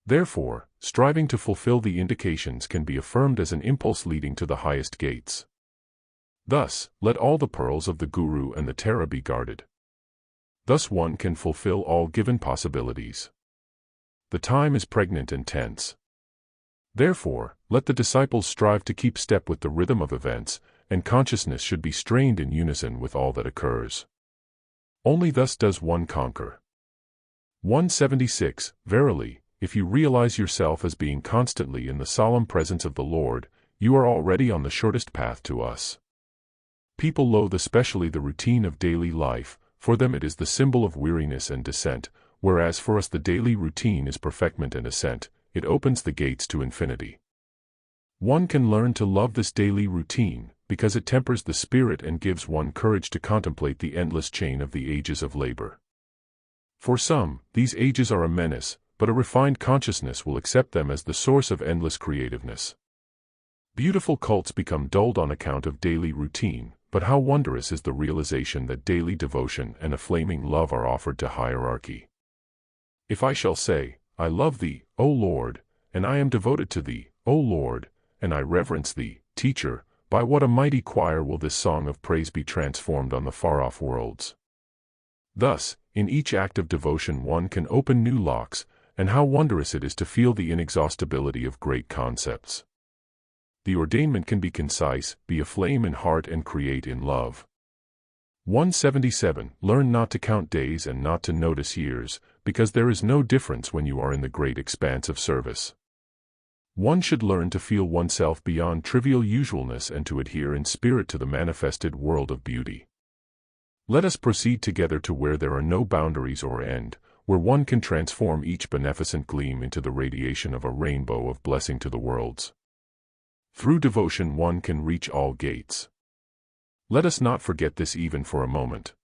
Therefore, striving to fulfill the indications can be affirmed as an impulse leading to the highest gates. Thus, let all the pearls of the Guru and the Tara be guarded. Thus one can fulfill all given possibilities. The time is pregnant and tense. Therefore, let the disciples strive to keep step with the rhythm of events, and consciousness should be strained in unison with all that occurs. Only thus does one conquer. 176. Verily, if you realize yourself as being constantly in the solemn presence of the Lord, you are already on the shortest path to us. People loathe especially the routine of daily life. For them it is the symbol of weariness and descent, whereas for us the daily routine is perfectment and ascent. It opens the gates to infinity. One can learn to love this daily routine, because it tempers the spirit and gives one courage to contemplate the endless chain of the ages of labor. For some, these ages are a menace, but a refined consciousness will accept them as the source of endless creativeness. Beautiful cults become dulled on account of daily routine, but how wondrous is the realization that daily devotion and a flaming love are offered to hierarchy. If I shall say, I love thee, O Lord, and I am devoted to thee, O Lord, and I reverence thee, teacher, by what a mighty choir will this song of praise be transformed on the far-off worlds. Thus, in each act of devotion one can open new locks, and how wondrous it is to feel the inexhaustibility of great concepts. The ordainment can be concise, be aflame in heart and create in love. 177. Learn not to count days and not to notice years, because there is no difference when you are in the great expanse of service. One should learn to feel oneself beyond trivial usualness and to adhere in spirit to the manifested world of beauty. Let us proceed together to where there are no boundaries or end, where one can transform each beneficent gleam into the radiation of a rainbow of blessing to the worlds. Through devotion one can reach all gates. Let us not forget this even for a moment.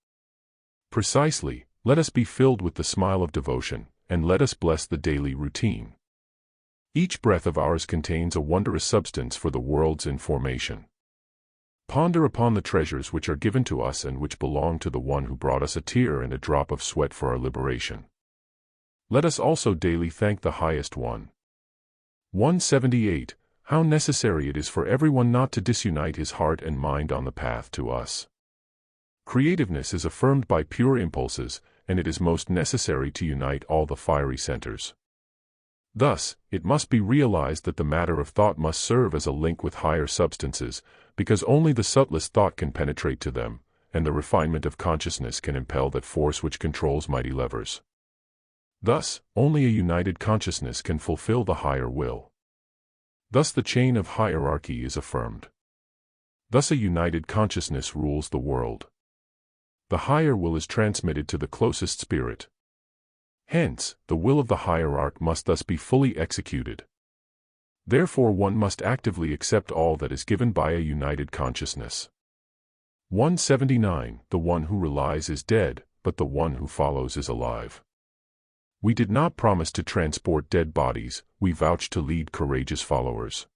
Precisely, let us be filled with the smile of devotion, and let us bless the daily routine. Each breath of ours contains a wondrous substance for the world's information. Ponder upon the treasures which are given to us and which belong to the one who brought us a tear and a drop of sweat for our liberation. Let us also daily thank the Highest One. 178. How necessary it is for everyone not to disunite his heart and mind on the path to us. Creativeness is affirmed by pure impulses, and it is most necessary to unite all the fiery centers. Thus, it must be realized that the matter of thought must serve as a link with higher substances, because only the subtlest thought can penetrate to them, and the refinement of consciousness can impel that force which controls mighty levers. Thus, only a united consciousness can fulfill the higher will. Thus the chain of hierarchy is affirmed. Thus a united consciousness rules the world. The higher will is transmitted to the closest spirit. Hence, the will of the hierarch must thus be fully executed. Therefore one must actively accept all that is given by a united consciousness. 179. The one who relies is dead, but the one who follows is alive. We did not promise to transport dead bodies, we vouch to lead courageous followers.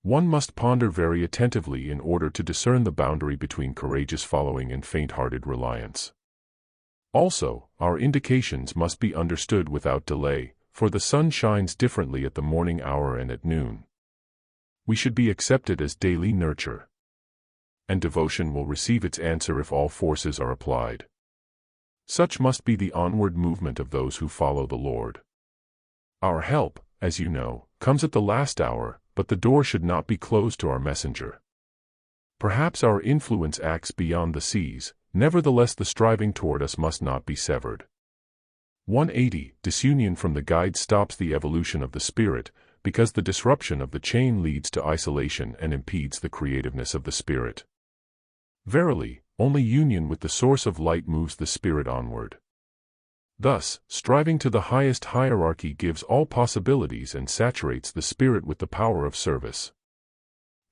One must ponder very attentively in order to discern the boundary between courageous following and faint-hearted reliance. Also, our indications must be understood without delay, for the sun shines differently at the morning hour and at noon. We should be accepted as daily nurture. And devotion will receive its answer if all forces are applied. Such must be the onward movement of those who follow the Lord. Our help, as you know, comes at the last hour, but the door should not be closed to our messenger. Perhaps our influence acts beyond the seas, nevertheless the striving toward us must not be severed. 180. Disunion from the guide stops the evolution of the spirit, because the disruption of the chain leads to isolation and impedes the creativeness of the spirit. Verily, only union with the source of light moves the spirit onward. Thus, striving to the highest hierarchy gives all possibilities and saturates the spirit with the power of service.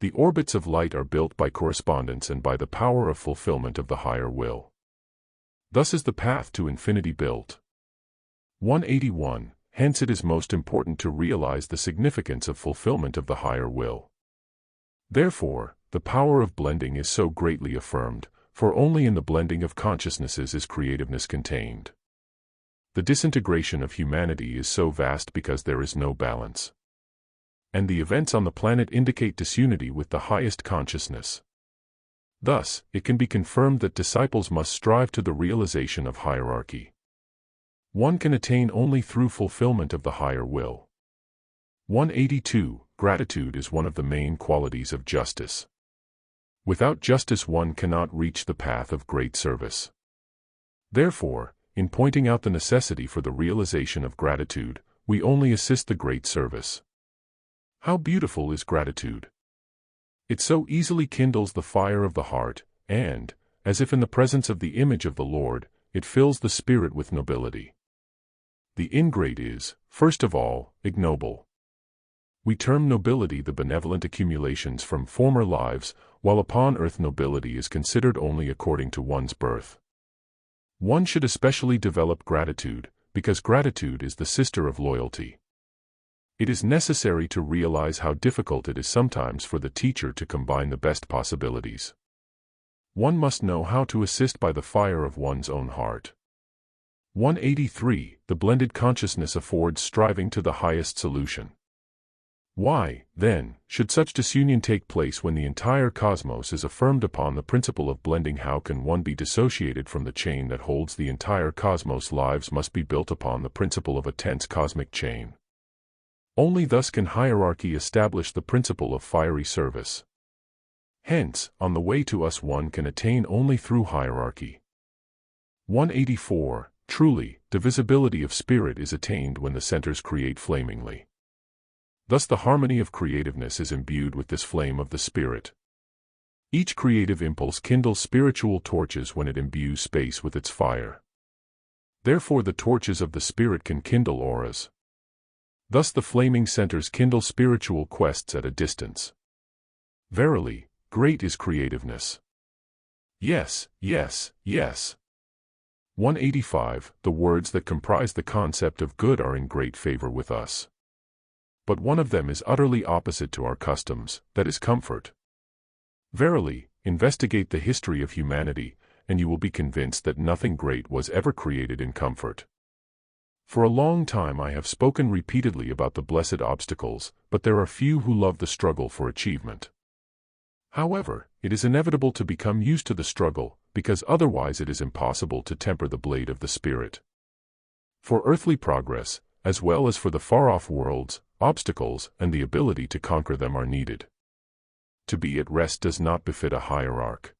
The orbits of light are built by correspondence and by the power of fulfillment of the higher will. Thus is the path to infinity built. 181. Hence it is most important to realize the significance of fulfillment of the higher will. Therefore, the power of blending is so greatly affirmed, for only in the blending of consciousnesses is creativeness contained. The disintegration of humanity is so vast because there is no balance. And the events on the planet indicate disunity with the highest consciousness. Thus, it can be confirmed that disciples must strive to the realization of hierarchy. One can attain only through fulfillment of the higher will. 182. Gratitude is one of the main qualities of justice. Without justice one cannot reach the path of great service. Therefore, in pointing out the necessity for the realization of gratitude, we only assist the great service. How beautiful is gratitude! It so easily kindles the fire of the heart, and, as if in the presence of the image of the Lord, it fills the spirit with nobility. The ingrate is, first of all, ignoble. We term nobility the benevolent accumulations from former lives, while upon earth nobility is considered only according to one's birth. One should especially develop gratitude, because gratitude is the sister of loyalty. It is necessary to realize how difficult it is sometimes for the teacher to combine the best possibilities. One must know how to assist by the fire of one's own heart. 183. The blended consciousness affords striving to the highest solution. Why, then, should such disunion take place when the entire cosmos is affirmed upon the principle of blending? How can one be dissociated from the chain that holds the entire cosmos? Lives must be built upon the principle of a tense cosmic chain. Only thus can hierarchy establish the principle of fiery service. Hence, on the way to us one can attain only through hierarchy. 184. Truly, divisibility of spirit is attained when the centers create flamingly. Thus the harmony of creativeness is imbued with this flame of the spirit. Each creative impulse kindles spiritual torches when it imbues space with its fire. Therefore the torches of the spirit can kindle auras. Thus the flaming centers kindle spiritual quests at a distance. Verily, great is creativeness. Yes, yes, yes. 185. The words that comprise the concept of good are in great favor with us. But one of them is utterly opposite to our customs, that is comfort. Verily, investigate the history of humanity, and you will be convinced that nothing great was ever created in comfort. For a long time I have spoken repeatedly about the blessed obstacles, but there are few who love the struggle for achievement. However, it is inevitable to become used to the struggle, because otherwise it is impossible to temper the blade of the Spirit. For earthly progress, as well as for the far-off worlds, obstacles and the ability to conquer them are needed. To be at rest does not befit a hierarch.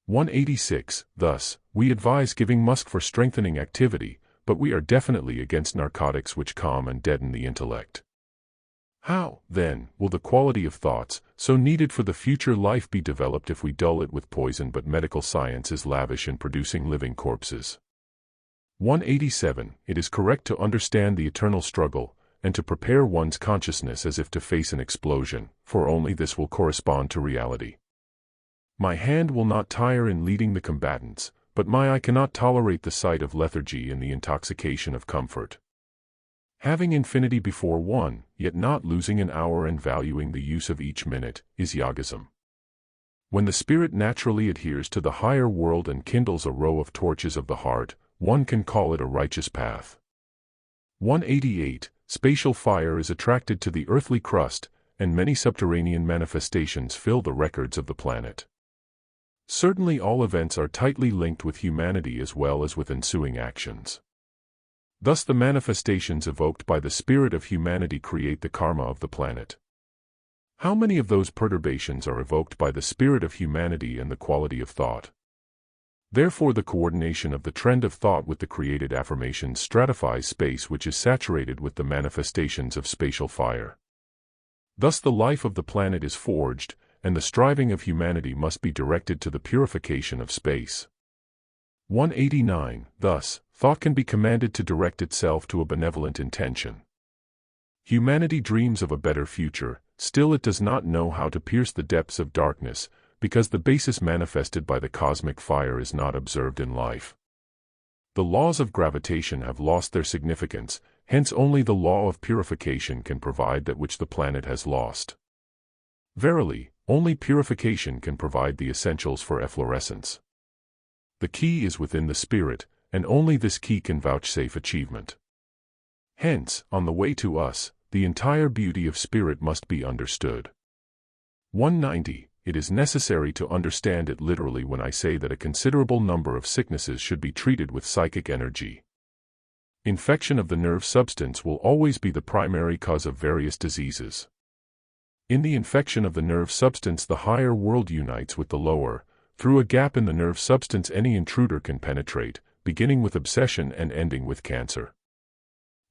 186. Thus, we advise giving musk for strengthening activity, but we are definitely against narcotics which calm and deaden the intellect. How, then, will the quality of thoughts, so needed for the future life, be developed if we dull it with poison? But medical science is lavish in producing living corpses. 187. It is correct to understand the eternal struggle, and to prepare one's consciousness as if to face an explosion, for only this will correspond to reality. My hand will not tire in leading the combatants, but my eye cannot tolerate the sight of lethargy and the intoxication of comfort. Having infinity before one, yet not losing an hour and valuing the use of each minute, is yogism. When the spirit naturally adheres to the higher world and kindles a row of torches of the heart, one can call it a righteous path. 188. Spatial fire is attracted to the earthly crust, and many subterranean manifestations fill the records of the planet. Certainly all events are tightly linked with humanity as well as with ensuing actions. Thus the manifestations evoked by the spirit of humanity create the karma of the planet. How many of those perturbations are evoked by the spirit of humanity and the quality of thought? Therefore the coordination of the trend of thought with the created affirmations stratifies space, which is saturated with the manifestations of spatial fire. Thus the life of the planet is forged, and the striving of humanity must be directed to the purification of space. 189. Thus, thought can be commanded to direct itself to a benevolent intention. Humanity dreams of a better future, still it does not know how to pierce the depths of darkness, because the basis manifested by the cosmic fire is not observed in life. The laws of gravitation have lost their significance, hence only the law of purification can provide that which the planet has lost. Verily, only purification can provide the essentials for efflorescence. The key is within the spirit, and only this key can vouchsafe achievement. Hence, on the way to us, the entire beauty of spirit must be understood. 190. It is necessary to understand it literally when I say that a considerable number of sicknesses should be treated with psychic energy. Infection of the nerve substance will always be the primary cause of various diseases. In the infection of the nerve substance, the higher world unites with the lower. Through a gap in the nerve substance any intruder can penetrate, beginning with obsession and ending with cancer.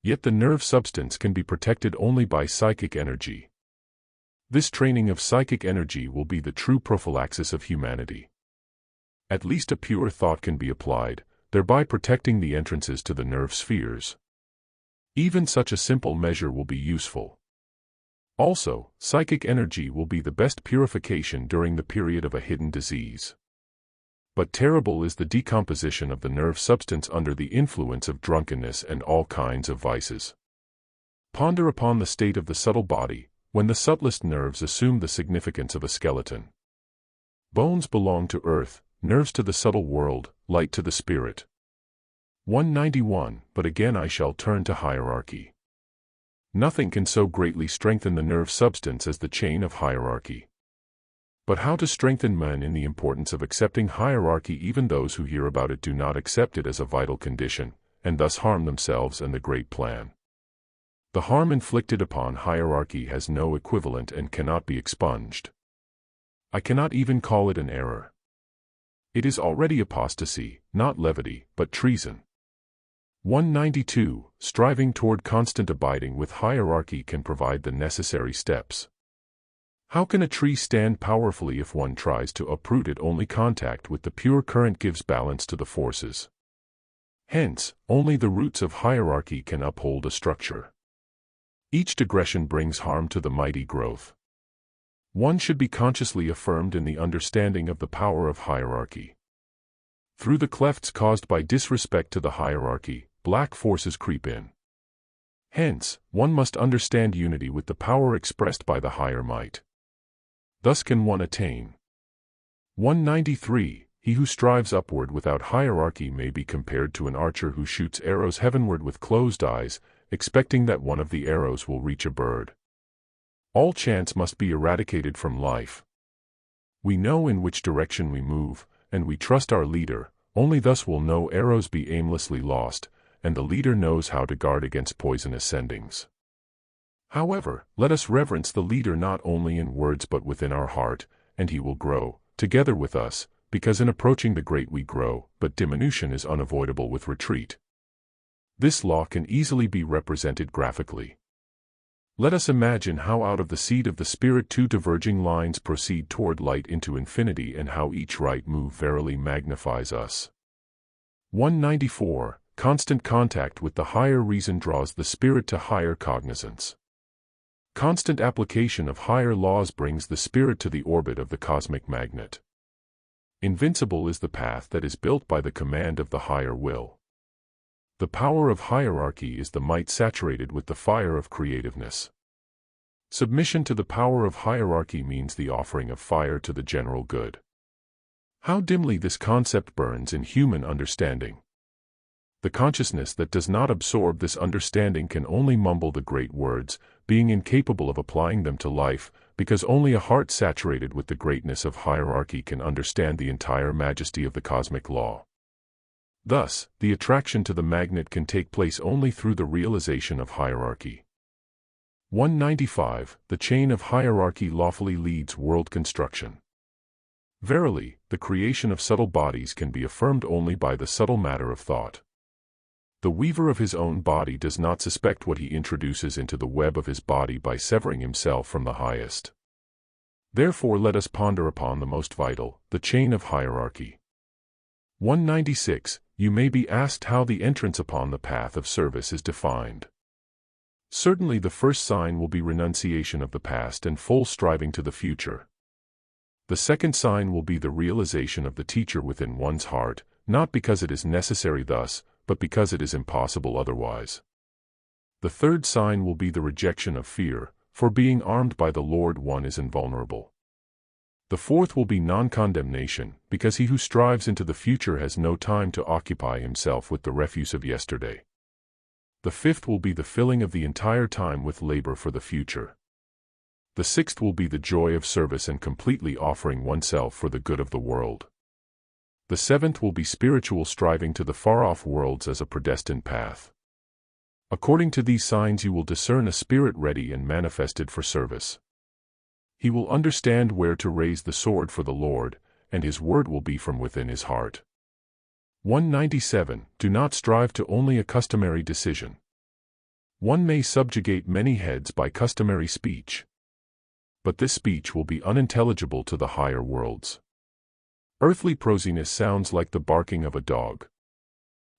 Yet the nerve substance can be protected only by psychic energy. This training of psychic energy will be the true prophylaxis of humanity. At least a pure thought can be applied, thereby protecting the entrances to the nerve spheres. Even such a simple measure will be useful. Also, psychic energy will be the best purification during the period of a hidden disease. But terrible is the decomposition of the nerve substance under the influence of drunkenness and all kinds of vices. Ponder upon the state of the subtle body, when the subtlest nerves assume the significance of a skeleton. Bones belong to earth, nerves to the subtle world, light to the spirit. 191. But again I shall turn to hierarchy. Nothing can so greatly strengthen the nerve substance as the chain of hierarchy. But how to strengthen men in the importance of accepting hierarchy? Even those who hear about it do not accept it as a vital condition, and thus harm themselves and the great plan. The harm inflicted upon hierarchy has no equivalent and cannot be expunged. I cannot even call it an error. It is already apostasy, not levity, but treason. 192. Striving toward constant abiding with hierarchy can provide the necessary steps. How can a tree stand powerfully if one tries to uproot it? Only contact with the pure current gives balance to the forces. Hence, only the roots of hierarchy can uphold a structure. Each digression brings harm to the mighty growth. One should be consciously affirmed in the understanding of the power of hierarchy. Through the clefts caused by disrespect to the hierarchy, black forces creep in. Hence, one must understand unity with the power expressed by the higher might. Thus can one attain. 193. He who strives upward without hierarchy may be compared to an archer who shoots arrows heavenward with closed eyes, expecting that one of the arrows will reach a bird. All chance must be eradicated from life. We know in which direction we move, and we trust our leader. Only thus will no arrows be aimlessly lost, and the leader knows how to guard against poisonous sendings. However, let us reverence the leader not only in words but within our heart, and he will grow, together with us, because in approaching the great we grow, but diminution is unavoidable with retreat. This law can easily be represented graphically. Let us imagine how out of the seed of the Spirit two diverging lines proceed toward light into infinity, and how each right move verily magnifies us. 194. Constant contact with the higher reason draws the spirit to higher cognizance. Constant application of higher laws brings the spirit to the orbit of the cosmic magnet. Invincible is the path that is built by the command of the higher will. The power of hierarchy is the might saturated with the fire of creativeness. Submission to the power of hierarchy means the offering of fire to the general good. How dimly this concept burns in human understanding! The consciousness that does not absorb this understanding can only mumble the great words, being incapable of applying them to life, because only a heart saturated with the greatness of hierarchy can understand the entire majesty of the cosmic law. Thus, the attraction to the magnet can take place only through the realization of hierarchy. 195. The chain of hierarchy lawfully leads world construction. Verily, the creation of subtle bodies can be affirmed only by the subtle matter of thought. The weaver of his own body does not suspect what he introduces into the web of his body by severing himself from the highest. Therefore let us ponder upon the most vital, the chain of hierarchy. 196. You may be asked how the entrance upon the path of service is defined. Certainly the first sign will be renunciation of the past and full striving to the future. The second sign will be the realization of the teacher within one's heart, not because it is necessary thus, but because it is impossible otherwise. The third sign will be the rejection of fear, for being armed by the Lord one is invulnerable. The fourth will be non-condemnation, because he who strives into the future has no time to occupy himself with the refuse of yesterday. The fifth will be the filling of the entire time with labor for the future. The sixth will be the joy of service and completely offering oneself for the good of the world. The seventh will be spiritual striving to the far-off worlds as a predestined path. According to these signs you will discern a spirit ready and manifested for service. He will understand where to raise the sword for the Lord, and his word will be from within his heart. 197. Do not strive to only a customary decision. One may subjugate many heads by customary speech, but this speech will be unintelligible to the higher worlds. Earthly prosiness sounds like the barking of a dog.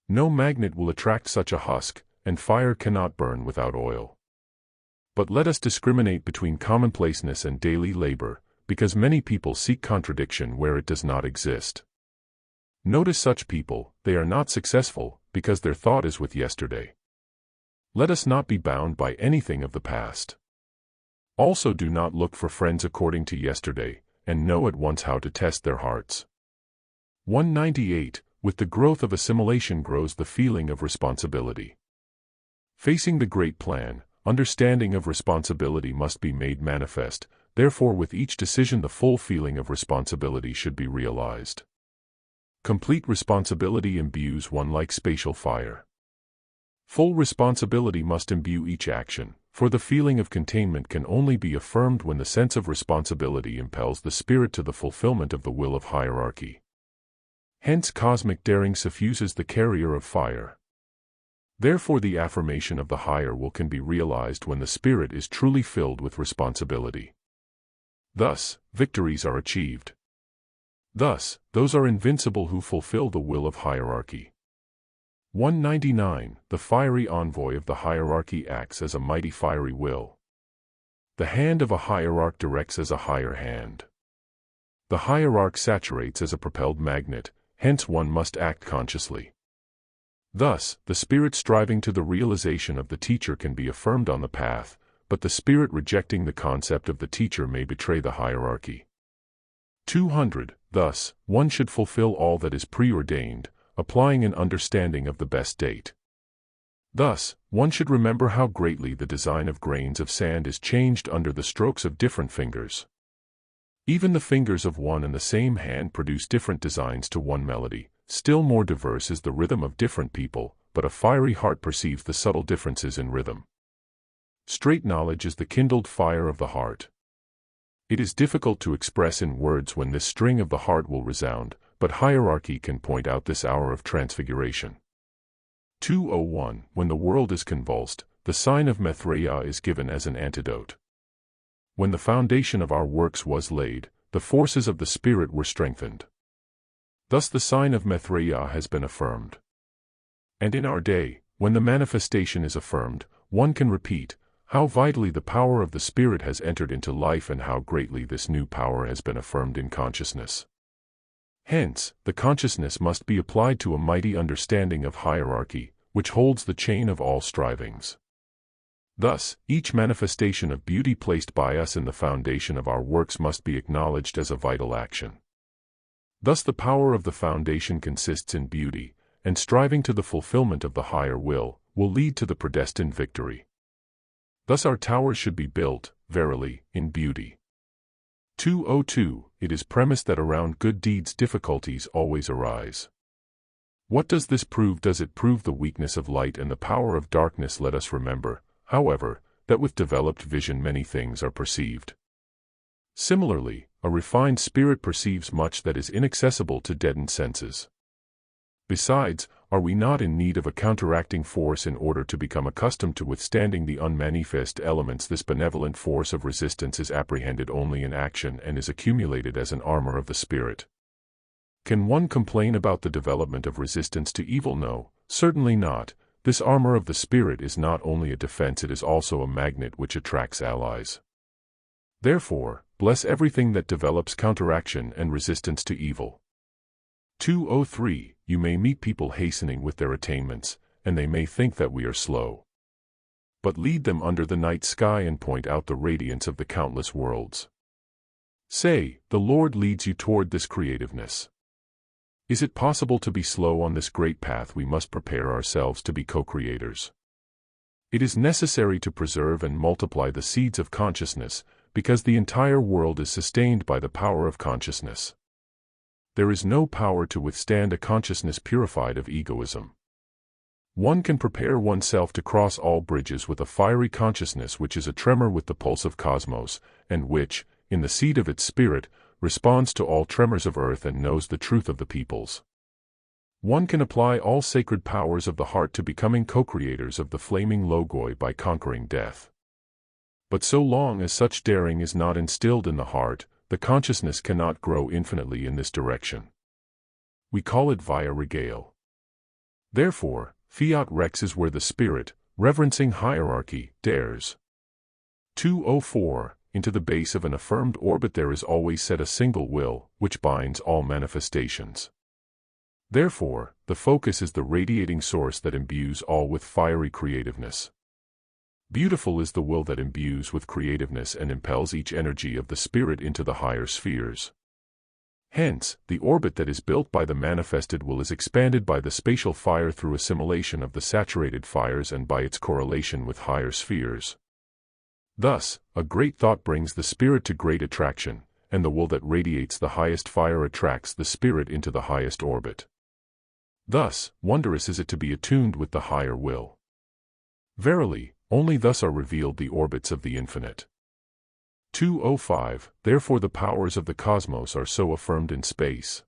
No magnet will attract such a husk, and fire cannot burn without oil. But let us discriminate between commonplaceness and daily labor, because many people seek contradiction where it does not exist. Notice such people, they are not successful, because their thought is with yesterday. Let us not be bound by anything of the past. Also do not look for friends according to yesterday, and know at once how to test their hearts. 198. With the growth of assimilation grows the feeling of responsibility. Facing the great plan, understanding of responsibility must be made manifest, therefore with each decision the full feeling of responsibility should be realized. Complete responsibility imbues one like spatial fire. Full responsibility must imbue each action, for the feeling of containment can only be affirmed when the sense of responsibility impels the spirit to the fulfillment of the will of hierarchy. Hence cosmic daring suffuses the carrier of fire. Therefore the affirmation of the higher will can be realized when the spirit is truly filled with responsibility. Thus, victories are achieved. Thus, those are invincible who fulfill the will of hierarchy. 199. The fiery envoy of the hierarchy acts as a mighty fiery will. the hand of a hierarch directs as a higher hand. The hierarch saturates as a propelled magnet, hence one must act consciously. Thus, the spirit striving to the realization of the teacher can be affirmed on the path, but the spirit rejecting the concept of the teacher may betray the hierarchy. 200. Thus, one should fulfill all that is preordained, applying an understanding of the best date. Thus, one should remember how greatly the design of grains of sand is changed under the strokes of different fingers. Even the fingers of one and the same hand produce different designs to one melody. Still more diverse is the rhythm of different people, but a fiery heart perceives the subtle differences in rhythm. Straight knowledge is the kindled fire of the heart. It is difficult to express in words when this string of the heart will resound, but hierarchy can point out this hour of transfiguration. 201. When the world is convulsed, the sign of Maitreya is given as an antidote. When the foundation of our works was laid, the forces of the Spirit were strengthened. Thus the sign of Maitreya has been affirmed. And in our day, when the manifestation is affirmed, one can repeat how vitally the power of the Spirit has entered into life and how greatly this new power has been affirmed in consciousness. Hence, the consciousness must be applied to a mighty understanding of hierarchy, which holds the chain of all strivings. Thus, each manifestation of beauty placed by us in the foundation of our works must be acknowledged as a vital action. Thus the power of the foundation consists in beauty, and striving to the fulfillment of the higher will lead to the predestined victory. Thus our towers should be built, verily, in beauty. 202. It is premised that around good deeds difficulties always arise. What does this prove? Does it prove the weakness of light and the power of darkness? Let us remember, however, that with developed vision many things are perceived. Similarly, a refined spirit perceives much that is inaccessible to deadened senses. Besides, are we not in need of a counteracting force in order to become accustomed to withstanding the unmanifest elements? This benevolent force of resistance is apprehended only in action and is accumulated as an armor of the spirit. Can one complain about the development of resistance to evil? No, certainly not. This armor of the spirit is not only a defense, it is also a magnet which attracts allies. Therefore, bless everything that develops counteraction and resistance to evil. 203. You may meet people hastening with their attainments, and they may think that we are slow. But lead them under the night sky and point out the radiance of the countless worlds. Say, the Lord leads you toward this creativeness. Is it possible to be slow on this great path? We must prepare ourselves to be co-creators. It is necessary to preserve and multiply the seeds of consciousness, because the entire world is sustained by the power of consciousness. There is no power to withstand a consciousness purified of egoism. One can prepare oneself to cross all bridges with a fiery consciousness which is a tremor with the pulse of cosmos, and which, in the seed of its spirit, responds to all tremors of earth and knows the truth of the peoples. One can apply all sacred powers of the heart to becoming co-creators of the flaming logoi by conquering death. But so long as such daring is not instilled in the heart, the consciousness cannot grow infinitely in this direction. We call it via regale. Therefore, fiat rex is where the spirit, reverencing hierarchy, dares. 204. Into the base of an affirmed orbit there is always set a single will, which binds all manifestations. Therefore, the focus is the radiating source that imbues all with fiery creativeness. Beautiful is the will that imbues with creativeness and impels each energy of the spirit into the higher spheres. Hence, the orbit that is built by the manifested will is expanded by the spatial fire through assimilation of the saturated fires and by its correlation with higher spheres. Thus, a great thought brings the spirit to great attraction, and the will that radiates the highest fire attracts the spirit into the highest orbit. Thus, wondrous is it to be attuned with the higher will. Verily, only thus are revealed the orbits of the infinite. 205. Therefore the powers of the cosmos are so affirmed in space.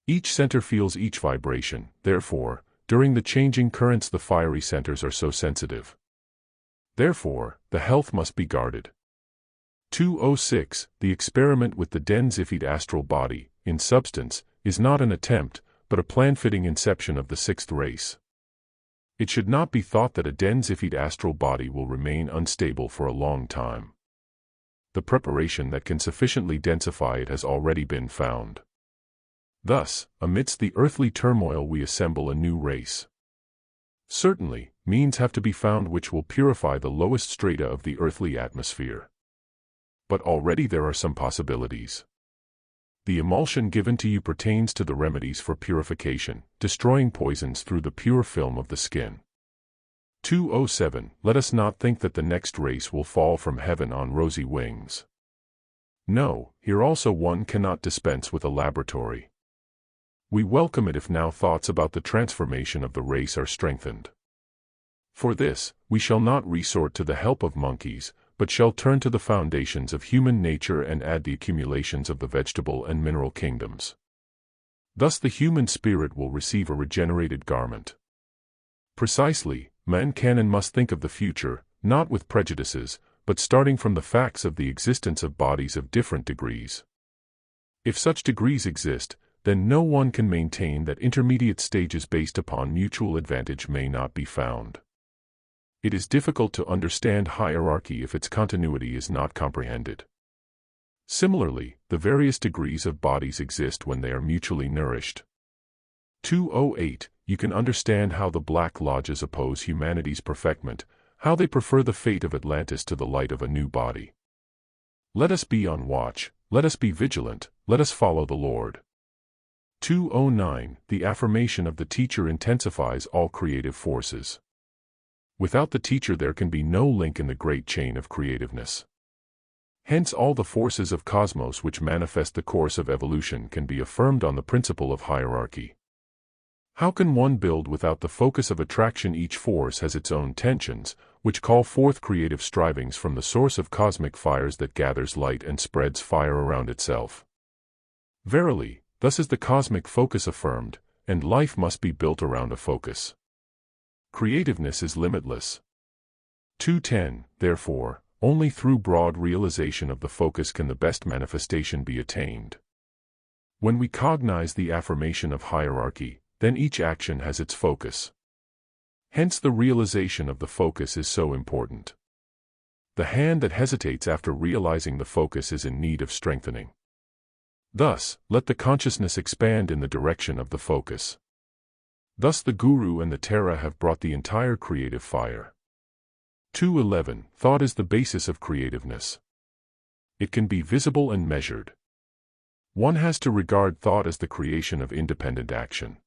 Each center feels each vibration, therefore, during the changing currents the fiery centers are so sensitive. Therefore, the health must be guarded. 206. The experiment with the densified astral body, in substance, is not an attempt, but a plan-fitting inception of the sixth race. It should not be thought that a densified astral body will remain unstable for a long time. the preparation that can sufficiently densify it has already been found. Thus, amidst the earthly turmoil we assemble a new race. Certainly, means have to be found which will purify the lowest strata of the earthly atmosphere. But already there are some possibilities. The emulsion given to you pertains to the remedies for purification, destroying poisons through the pure film of the skin. 207. Let us not think that the next race will fall from heaven on rosy wings. No, here also one cannot dispense with a laboratory. We welcome it if now thoughts about the transformation of the race are strengthened. For this, we shall not resort to the help of monkeys, but shall turn to the foundations of human nature and add the accumulations of the vegetable and mineral kingdoms. Thus the human spirit will receive a regenerated garment. Precisely, man can and must think of the future, not with prejudices, but starting from the facts of the existence of bodies of different degrees. If such degrees exist, then no one can maintain that intermediate stages based upon mutual advantage may not be found. It is difficult to understand hierarchy if its continuity is not comprehended. Similarly, the various degrees of bodies exist when they are mutually nourished. 208. You can understand how the Black Lodges oppose humanity's perfectment, how they prefer the fate of Atlantis to the light of a new body. Let us be on watch, let us be vigilant, let us follow the Lord. 209. The affirmation of the teacher intensifies all creative forces. Without the teacher there can be no link in the great chain of creativeness. Hence all the forces of cosmos which manifest the course of evolution can be affirmed on the principle of hierarchy. How can one build without the focus of attraction? Each force has its own tensions, which call forth creative strivings from the source of cosmic fires that gathers light and spreads fire around itself. Verily, thus is the cosmic focus affirmed, and life must be built around a focus. Creativeness is limitless. 210. Therefore, only through broad realization of the focus can the best manifestation be attained. When we cognize the affirmation of hierarchy, then each action has its focus. Hence the realization of the focus is so important. The hand that hesitates after realizing the focus is in need of strengthening. Thus, let the consciousness expand in the direction of the focus. Thus the Guru and the Tara have brought the entire creative fire. 211. Thought is the basis of creativeness. It can be visible and measured. One has to regard thought as the creation of independent action.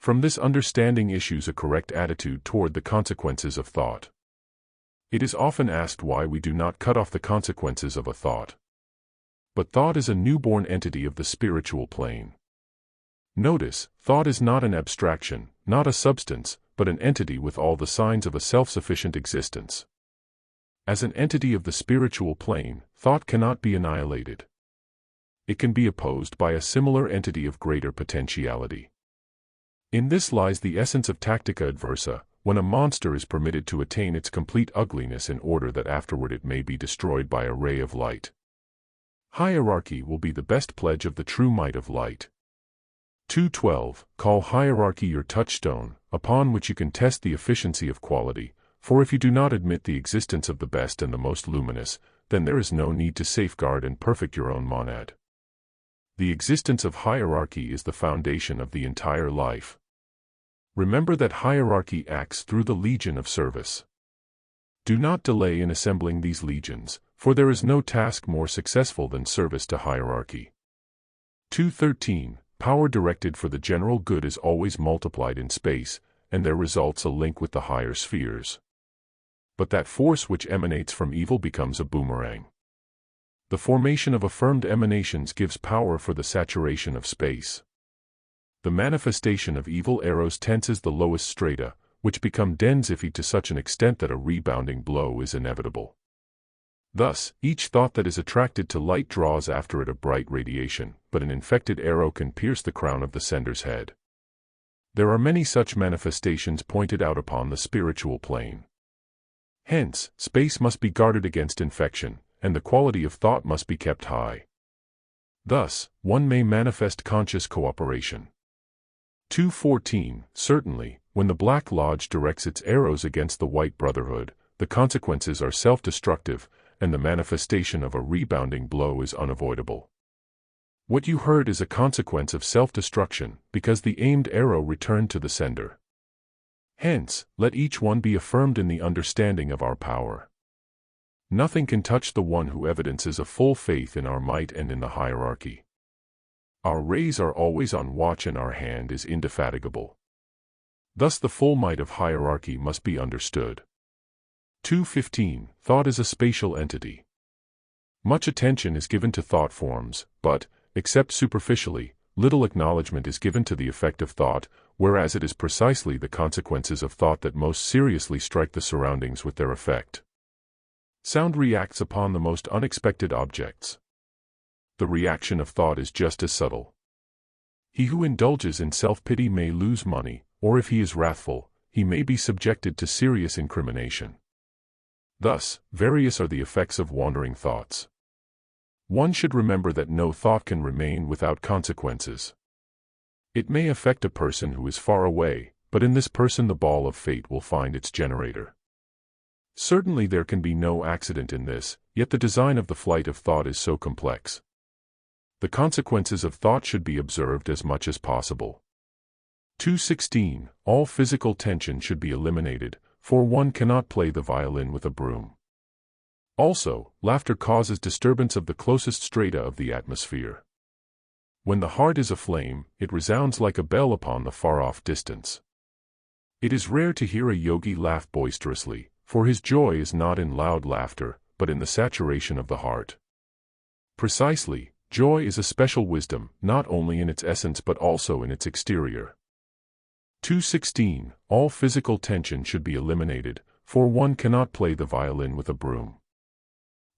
From this understanding issues a correct attitude toward the consequences of thought. It is often asked why we do not cut off the consequences of a thought. But thought is a newborn entity of the spiritual plane. Notice, thought is not an abstraction, not a substance, but an entity with all the signs of a self-sufficient existence. As an entity of the spiritual plane, thought cannot be annihilated. It can be opposed by a similar entity of greater potentiality. In this lies the essence of tactica adversa, when a monster is permitted to attain its complete ugliness in order that afterward it may be destroyed by a ray of light. Hierarchy will be the best pledge of the true might of light. 212. Call hierarchy your touchstone, upon which you can test the efficiency of quality, for if you do not admit the existence of the best and the most luminous, then there is no need to safeguard and perfect your own monad. The existence of hierarchy is the foundation of the entire life. Remember that hierarchy acts through the legion of service. Do not delay in assembling these legions, for there is no task more successful than service to hierarchy. 213. Power directed for the general good is always multiplied in space, and there results a link with the higher spheres. But that force which emanates from evil becomes a boomerang. The formation of affirmed emanations gives power for the saturation of space. The manifestation of evil arrows tenses the lowest strata, which become densified to such an extent that a rebounding blow is inevitable. Thus, each thought that is attracted to light draws after it a bright radiation, but an infected arrow can pierce the crown of the sender's head. There are many such manifestations pointed out upon the spiritual plane. Hence, space must be guarded against infection, and the quality of thought must be kept high. Thus, one may manifest conscious cooperation. 214. Certainly, when the Black Lodge directs its arrows against the White Brotherhood, the consequences are self-destructive, and the manifestation of a rebounding blow is unavoidable. What you heard is a consequence of self-destruction, because the aimed arrow returned to the sender. Hence, let each one be affirmed in the understanding of our power. Nothing can touch the one who evidences a full faith in our might and in the hierarchy. Our rays are always on watch and our hand is indefatigable. Thus the full might of hierarchy must be understood. 2:15. Thought is a spatial entity. Much attention is given to thought forms, but, except superficially, little acknowledgement is given to the effect of thought, whereas it is precisely the consequences of thought that most seriously strike the surroundings with their effect. Sound reacts upon the most unexpected objects. The reaction of thought is just as subtle. He who indulges in self-pity may lose money, or if he is wrathful, he may be subjected to serious incrimination. Thus, various are the effects of wandering thoughts. One should remember that no thought can remain without consequences. It may affect a person who is far away, but in this person the ball of fate will find its generator. Certainly there can be no accident in this, yet the design of the flight of thought is so complex. The consequences of thought should be observed as much as possible. 2:16. All physical tension should be eliminated, for one cannot play the violin with a broom. Also, laughter causes disturbance of the closest strata of the atmosphere. When the heart is aflame, it resounds like a bell upon the far-off distance. It is rare to hear a yogi laugh boisterously, for his joy is not in loud laughter, but in the saturation of the heart. Precisely, joy is a special wisdom, not only in its essence but also in its exterior. 2:16. All physical tension should be eliminated, for one cannot play the violin with a broom.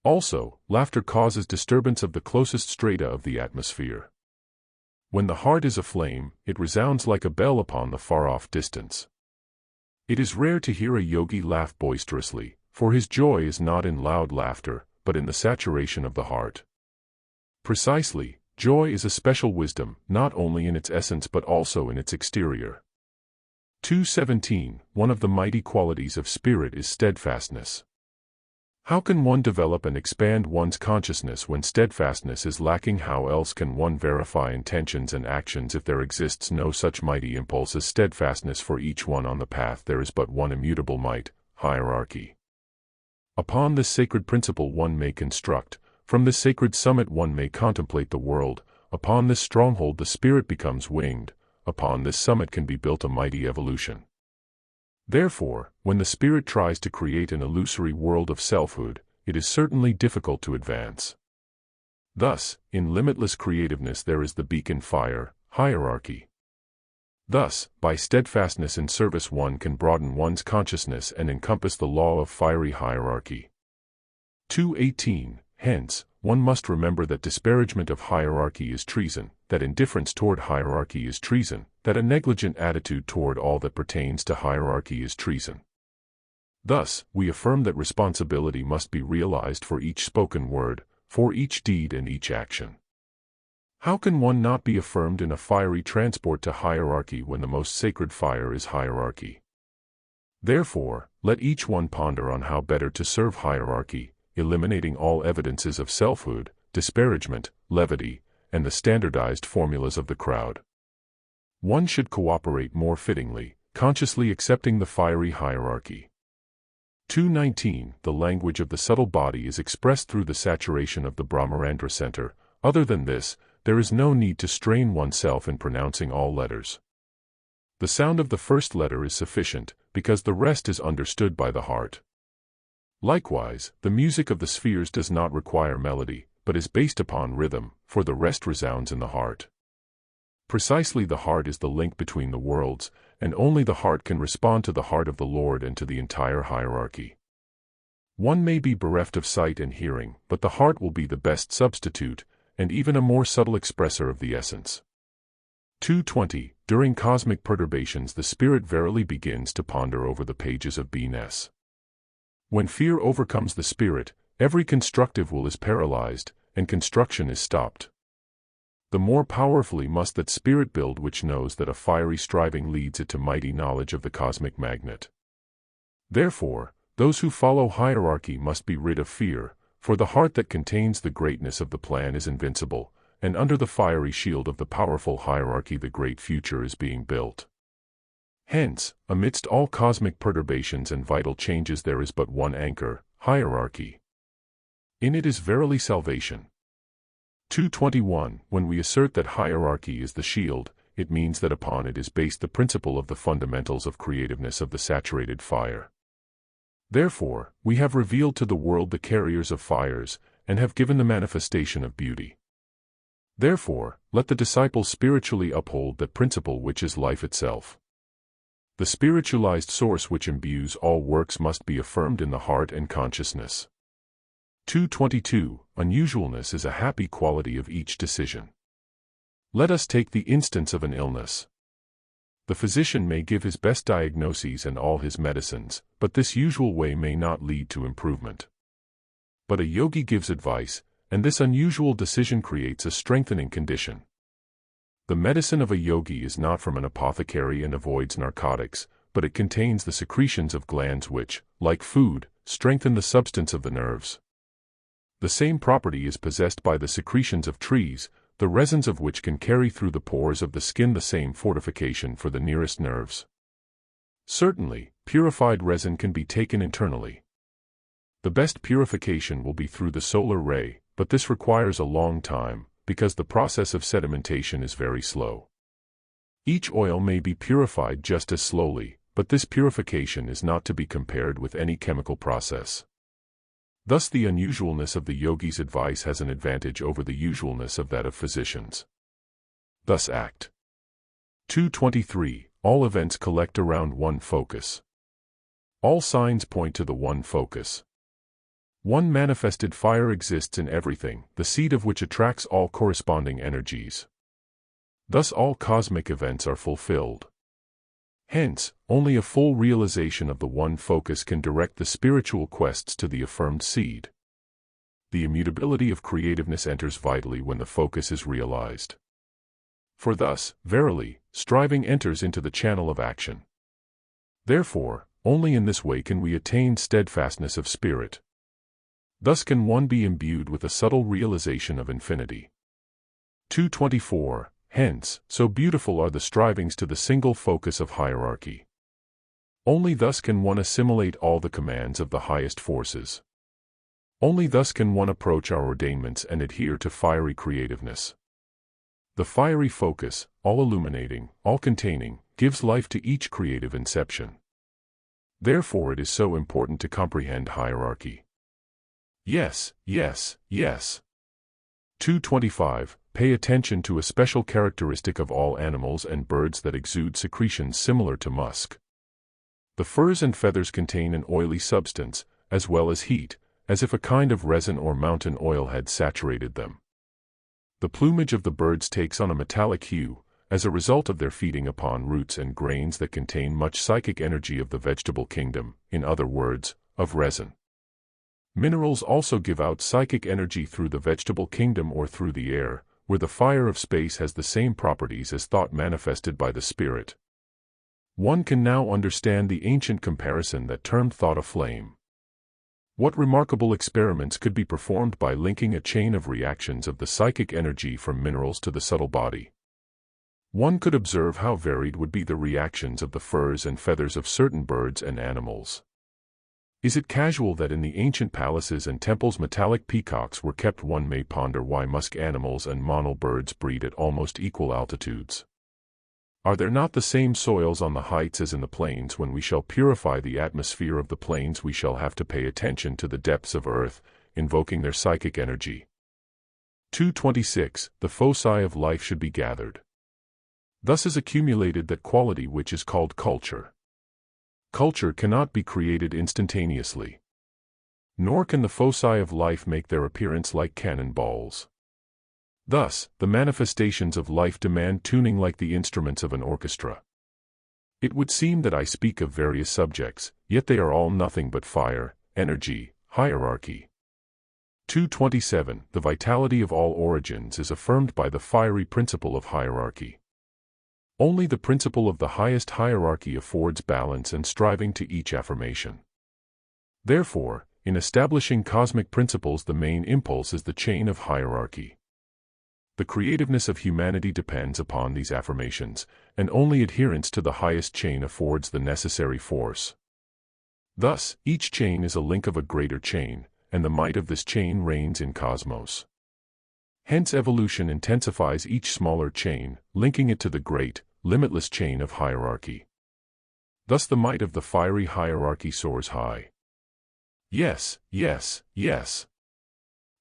Also, laughter causes disturbance of the closest strata of the atmosphere. When the heart is aflame, it resounds like a bell upon the far-off distance. It is rare to hear a yogi laugh boisterously, for his joy is not in loud laughter, but in the saturation of the heart. Precisely, joy is a special wisdom, not only in its essence but also in its exterior. 2:17. One of the mighty qualities of spirit is steadfastness. How can one develop and expand one's consciousness when steadfastness is lacking? How else can one verify intentions and actions if there exists no such mighty impulse as steadfastness for each one on the path? There is but one immutable might, hierarchy. Upon this sacred principle one may construct, from this sacred summit one may contemplate the world, upon this stronghold the spirit becomes winged, upon this summit can be built a mighty evolution. Therefore, when the spirit tries to create an illusory world of selfhood, it is certainly difficult to advance. Thus, in limitless creativeness there is the beacon fire, hierarchy. Thus, by steadfastness in service one can broaden one's consciousness and encompass the law of fiery hierarchy. 2:18. Hence, one must remember that disparagement of hierarchy is treason, that indifference toward hierarchy is treason, that a negligent attitude toward all that pertains to hierarchy is treason. Thus, we affirm that responsibility must be realized for each spoken word, for each deed and each action. How can one not be affirmed in a fiery transport to hierarchy when the most sacred fire is hierarchy? Therefore, let each one ponder on how better to serve hierarchy, eliminating all evidences of selfhood, disparagement, levity, and the standardized formulas of the crowd. One should cooperate more fittingly, consciously accepting the fiery hierarchy. 2:19. The language of the subtle body is expressed through the saturation of the Brahmarandra center. Other than this, there is no need to strain oneself in pronouncing all letters. The sound of the first letter is sufficient, because the rest is understood by the heart. Likewise, the music of the spheres does not require melody, but is based upon rhythm, for the rest resounds in the heart. Precisely the heart is the link between the worlds, and only the heart can respond to the heart of the Lord and to the entire hierarchy. One may be bereft of sight and hearing, but the heart will be the best substitute, and even a more subtle expresser of the essence. 2:20. During cosmic perturbations the spirit verily begins to ponder over the pages of Bnes. When fear overcomes the spirit, every constructive will is paralyzed, and construction is stopped. The more powerfully must that spirit build which knows that a fiery striving leads it to mighty knowledge of the cosmic magnet. Therefore, those who follow hierarchy must be rid of fear, For the heart that contains the greatness of the plan is invincible, and under the fiery shield of the powerful hierarchy the great future is being built. Hence, amidst all cosmic perturbations and vital changes there is but one anchor, hierarchy. In it is verily salvation. 221. When we assert that hierarchy is the shield, it means that upon it is based the principle of the fundamentals of creativeness of the saturated fire. Therefore, we have revealed to the world the carriers of fires, and have given the manifestation of beauty. Therefore, let the disciples spiritually uphold that principle which is life itself. The spiritualized source which imbues all works must be affirmed in the heart and consciousness. 222. Unusualness is a happy quality of each decision. Let us take the instance of an illness. The physician may give his best diagnoses and all his medicines, but this usual way may not lead to improvement. But a yogi gives advice, and this unusual decision creates a strengthening condition. The medicine of a yogi is not from an apothecary and avoids narcotics, but it contains the secretions of glands which, like food, strengthen the substance of the nerves. The same property is possessed by the secretions of trees, the resins of which can carry through the pores of the skin the same fortification for the nearest nerves. Certainly, purified resin can be taken internally. The best purification will be through the solar ray, but this requires a long time, because the process of sedimentation is very slow. Each oil may be purified just as slowly, but this purification is not to be compared with any chemical process. Thus the unusualness of the yogi's advice has an advantage over the usualness of that of physicians. Thus act. 223. All events collect around one focus. All signs point to the one focus. One manifested fire exists in everything, the seed of which attracts all corresponding energies. Thus all cosmic events are fulfilled. Hence, only a full realization of the one focus can direct the spiritual quests to the affirmed seed. The immutability of creativeness enters vitally when the focus is realized. For thus, verily, striving enters into the channel of action. Therefore, only in this way can we attain steadfastness of spirit. Thus can one be imbued with a subtle realization of infinity. 224. Hence, so beautiful are the strivings to the single focus of hierarchy. Only thus can one assimilate all the commands of the highest forces. Only thus can one approach our ordainments and adhere to fiery creativeness. The fiery focus, all illuminating, all containing, gives life to each creative inception. Therefore it is so important to comprehend hierarchy. Yes, yes, yes. 225. Pay attention to a special characteristic of all animals and birds that exude secretions similar to musk. The furs and feathers contain an oily substance, as well as heat, as if a kind of resin or mountain oil had saturated them. The plumage of the birds takes on a metallic hue, as a result of their feeding upon roots and grains that contain much psychic energy of the vegetable kingdom, in other words, of resin. Minerals also give out psychic energy through the vegetable kingdom or through the air, where the fire of space has the same properties as thought manifested by the spirit. One can now understand the ancient comparison that termed thought a flame. What remarkable experiments could be performed by linking a chain of reactions of the psychic energy from minerals to the subtle body? One could observe how varied would be the reactions of the furs and feathers of certain birds and animals. Is it casual that in the ancient palaces and temples metallic peacocks were kept? One may ponder why musk animals and monal birds breed at almost equal altitudes. Are there not the same soils on the heights as in the plains? When we shall purify the atmosphere of the plains we shall have to pay attention to the depths of earth, invoking their psychic energy. 226. The foci of life should be gathered. Thus is accumulated that quality which is called culture. Culture cannot be created instantaneously. Nor can the foci of life make their appearance like cannonballs. Thus, the manifestations of life demand tuning like the instruments of an orchestra. It would seem that I speak of various subjects, yet they are all nothing but fire, energy, hierarchy. 227. The vitality of all origins is affirmed by the fiery principle of hierarchy. Only the principle of the highest hierarchy affords balance and striving to each affirmation. Therefore, In establishing cosmic principles, the main impulse is the chain of hierarchy. The creativeness of humanity depends upon these affirmations, and only adherence to the highest chain affords the necessary force. Thus, each chain is a link of a greater chain, and the might of this chain reigns in cosmos. Hence evolution intensifies each smaller chain, linking it to the great, limitless chain of hierarchy. Thus the might of the fiery hierarchy soars high. Yes, yes, yes.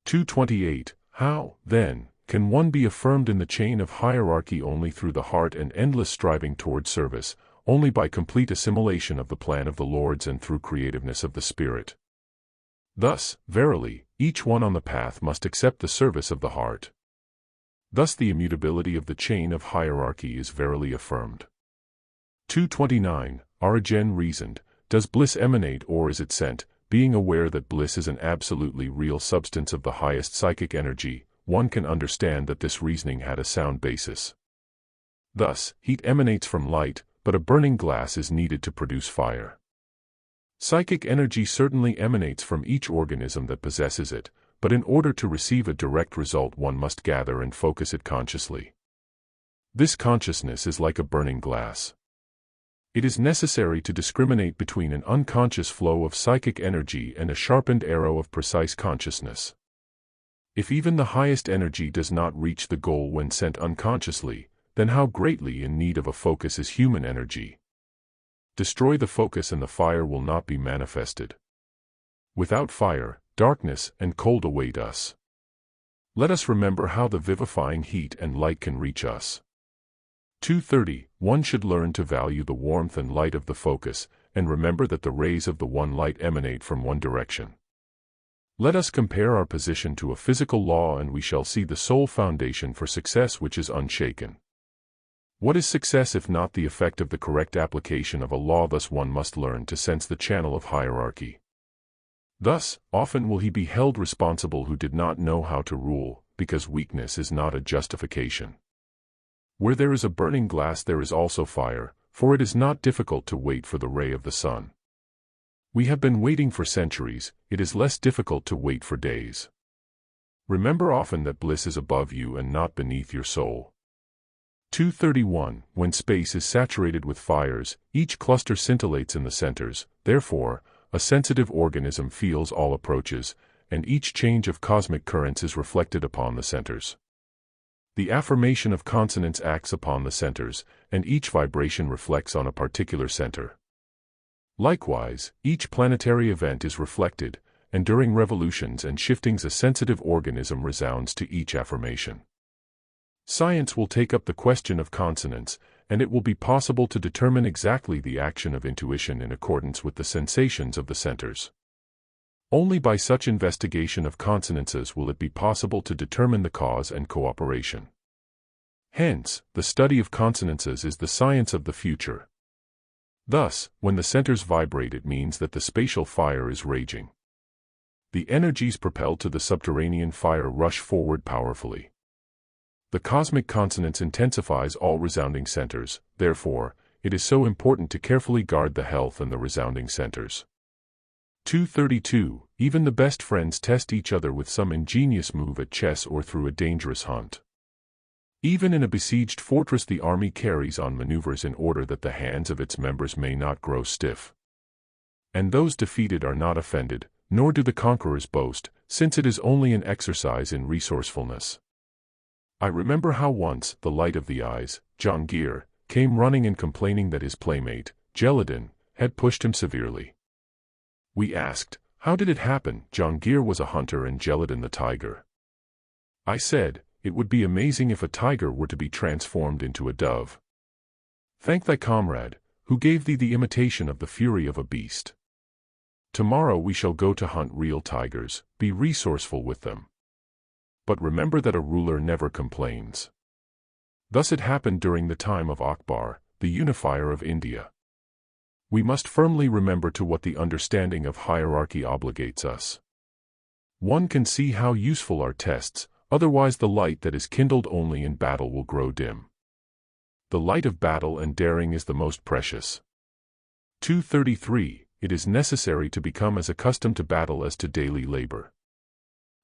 228. How, then, can one be affirmed in the chain of hierarchy? Only through the heart and endless striving toward service, only by complete assimilation of the plan of the Lords and through creativeness of the Spirit. Thus, verily, each one on the path must accept the service of the heart. Thus the immutability of the chain of hierarchy is verily affirmed. 229. Origen reasoned, does bliss emanate or is it sent? Being aware that bliss is an absolutely real substance of the highest psychic energy, one can understand that this reasoning had a sound basis. Thus, heat emanates from light, but a burning glass is needed to produce fire. Psychic energy certainly emanates from each organism that possesses it, but in order to receive a direct result one must gather and focus it consciously. This consciousness is like a burning glass. It is necessary to discriminate between an unconscious flow of psychic energy and a sharpened arrow of precise consciousness. If even the highest energy does not reach the goal when sent unconsciously, then how greatly in need of a focus is human energy. Destroy the focus and the fire will not be manifested. Without fire, darkness and cold await us. Let us remember how the vivifying heat and light can reach us. 230. One should learn to value the warmth and light of the focus, and remember that the rays of the one light emanate from one direction. Let us compare our position to a physical law and we shall see the sole foundation for success which is unshaken. What is success if not the effect of the correct application of a law? Thus one must learn to sense the channel of hierarchy. Thus, often will he be held responsible who did not know how to rule, because weakness is not a justification. Where there is a burning glass there is also fire, for it is not difficult to wait for the ray of the sun. We have been waiting for centuries, it is less difficult to wait for days. Remember often that bliss is above you and not beneath your soul. 231. When space is saturated with fires, each cluster scintillates in the centers, therefore, a sensitive organism feels all approaches, and each change of cosmic currents is reflected upon the centers. The affirmation of consonance acts upon the centers, and each vibration reflects on a particular center. Likewise, each planetary event is reflected, and during revolutions and shiftings a sensitive organism resounds to each affirmation. Science will take up the question of consonance, and it will be possible to determine exactly the action of intuition in accordance with the sensations of the centers. Only by such investigation of consonances will it be possible to determine the cause and cooperation. Hence, the study of consonances is the science of the future. Thus, when the centers vibrate it means that the spatial fire is raging. The energies propelled to the subterranean fire rush forward powerfully. The cosmic consonance intensifies all resounding centers, therefore, it is so important to carefully guard the health and the resounding centers. 232. Even the best friends test each other with some ingenious move at chess or through a dangerous hunt. Even in a besieged fortress the army carries on maneuvers in order that the hands of its members may not grow stiff. And those defeated are not offended, nor do the conquerors boast, since it is only an exercise in resourcefulness. I remember how once, the light of the eyes, Jahangir, came running and complaining that his playmate, Gelladin, had pushed him severely. We asked, how did it happen? Jahangir was a hunter and Gelladin the tiger. I said, it would be amazing if a tiger were to be transformed into a dove. Thank thy comrade, who gave thee the imitation of the fury of a beast. Tomorrow we shall go to hunt real tigers, be resourceful with them. But remember that a ruler never complains. Thus it happened during the time of Akbar, the unifier of India. We must firmly remember to what the understanding of hierarchy obligates us. One can see how useful are tests, otherwise the light that is kindled only in battle will grow dim. The light of battle and daring is the most precious. 233. it is necessary to become as accustomed to battle as to daily labor.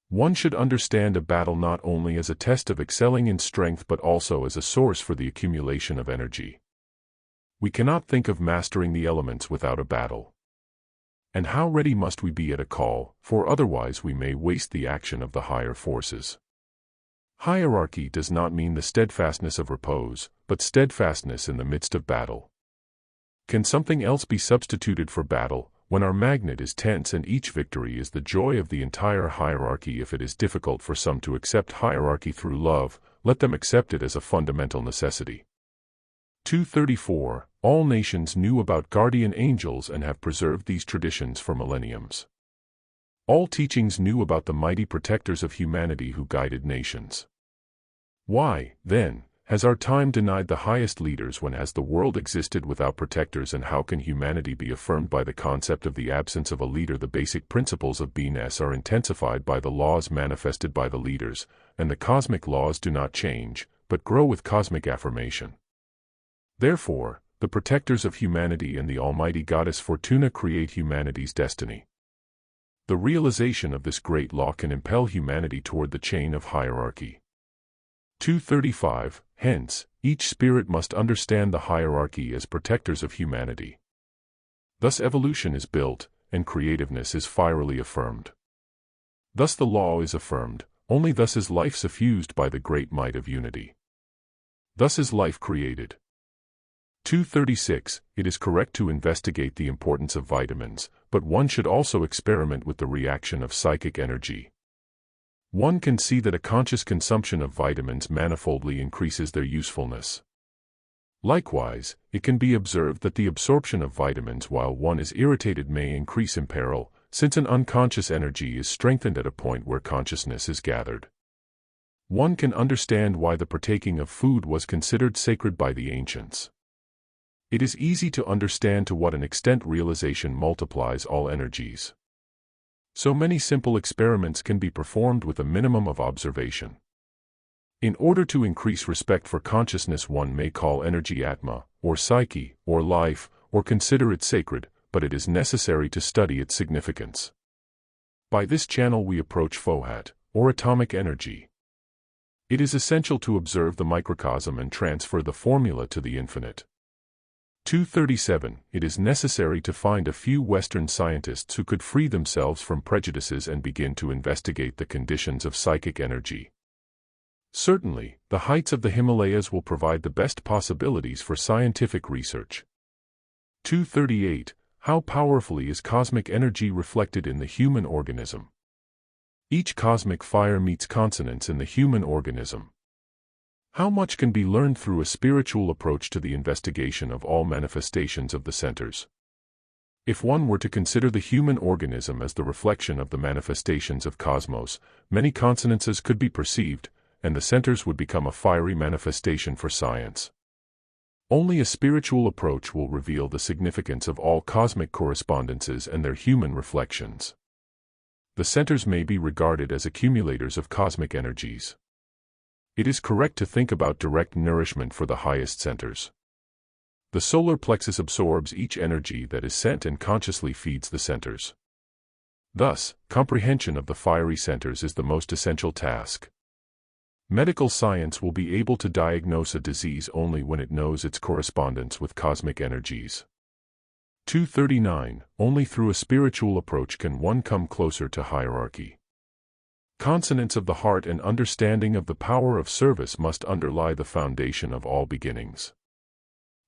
One should understand a battle not only as a test of excelling in strength but also as a source for the accumulation of energy. We cannot think of mastering the elements without a battle. And how ready must we be at a call, for otherwise we may waste the action of the higher forces. Hierarchy does not mean the steadfastness of repose, but steadfastness in the midst of battle. Can something else be substituted for battle, when our magnet is tense and each victory is the joy of the entire hierarchy? If it is difficult for some to accept hierarchy through love, let them accept it as a fundamental necessity. 234. All nations knew about guardian angels and have preserved these traditions for millenniums. All teachings knew about the mighty protectors of humanity who guided nations. Why, then, has our time denied the highest leaders when has the world existed without protectors, and how can humanity be affirmed by the concept of the absence of a leader? The basic principles of beingness are intensified by the laws manifested by the leaders, and the cosmic laws do not change, but grow with cosmic affirmation. Therefore, the protectors of humanity and the almighty goddess Fortuna create humanity's destiny. The realization of this great law can impel humanity toward the chain of hierarchy. 235. Hence, each spirit must understand the hierarchy as protectors of humanity. Thus evolution is built, and creativeness is fierily affirmed. Thus the law is affirmed, only thus is life suffused by the great might of unity. Thus is life created. 236. It is correct to investigate the importance of vitamins, but one should also experiment with the reaction of psychic energy. One can see that a conscious consumption of vitamins manifoldly increases their usefulness. Likewise, it can be observed that the absorption of vitamins while one is irritated may increase in peril, since an unconscious energy is strengthened at a point where consciousness is gathered. One can understand why the partaking of food was considered sacred by the ancients. It is easy to understand to what an extent realization multiplies all energies. So many simple experiments can be performed with a minimum of observation. In order to increase respect for consciousness, one may call energy Atma, or psyche, or life, or consider it sacred, but it is necessary to study its significance. By this channel we approach Fohat, or atomic energy. It is essential to observe the microcosm and transfer the formula to the infinite. 237. It is necessary to find a few Western scientists who could free themselves from prejudices and begin to investigate the conditions of psychic energy. Certainly, the heights of the Himalayas will provide the best possibilities for scientific research. 238. How powerfully is cosmic energy reflected in the human organism? Each cosmic fire meets consonance in the human organism. How much can be learned through a spiritual approach to the investigation of all manifestations of the centers? If one were to consider the human organism as the reflection of the manifestations of cosmos, many consonances could be perceived, and the centers would become a fiery manifestation for science. Only a spiritual approach will reveal the significance of all cosmic correspondences and their human reflections. The centers may be regarded as accumulators of cosmic energies. It is correct to think about direct nourishment for the highest centers. The solar plexus absorbs each energy that is sent and consciously feeds the centers. Thus, comprehension of the fiery centers is the most essential task. Medical science will be able to diagnose a disease only when it knows its correspondence with cosmic energies. 239. Only through a spiritual approach can one come closer to hierarchy. Consonance of the heart and understanding of the power of service must underlie the foundation of all beginnings.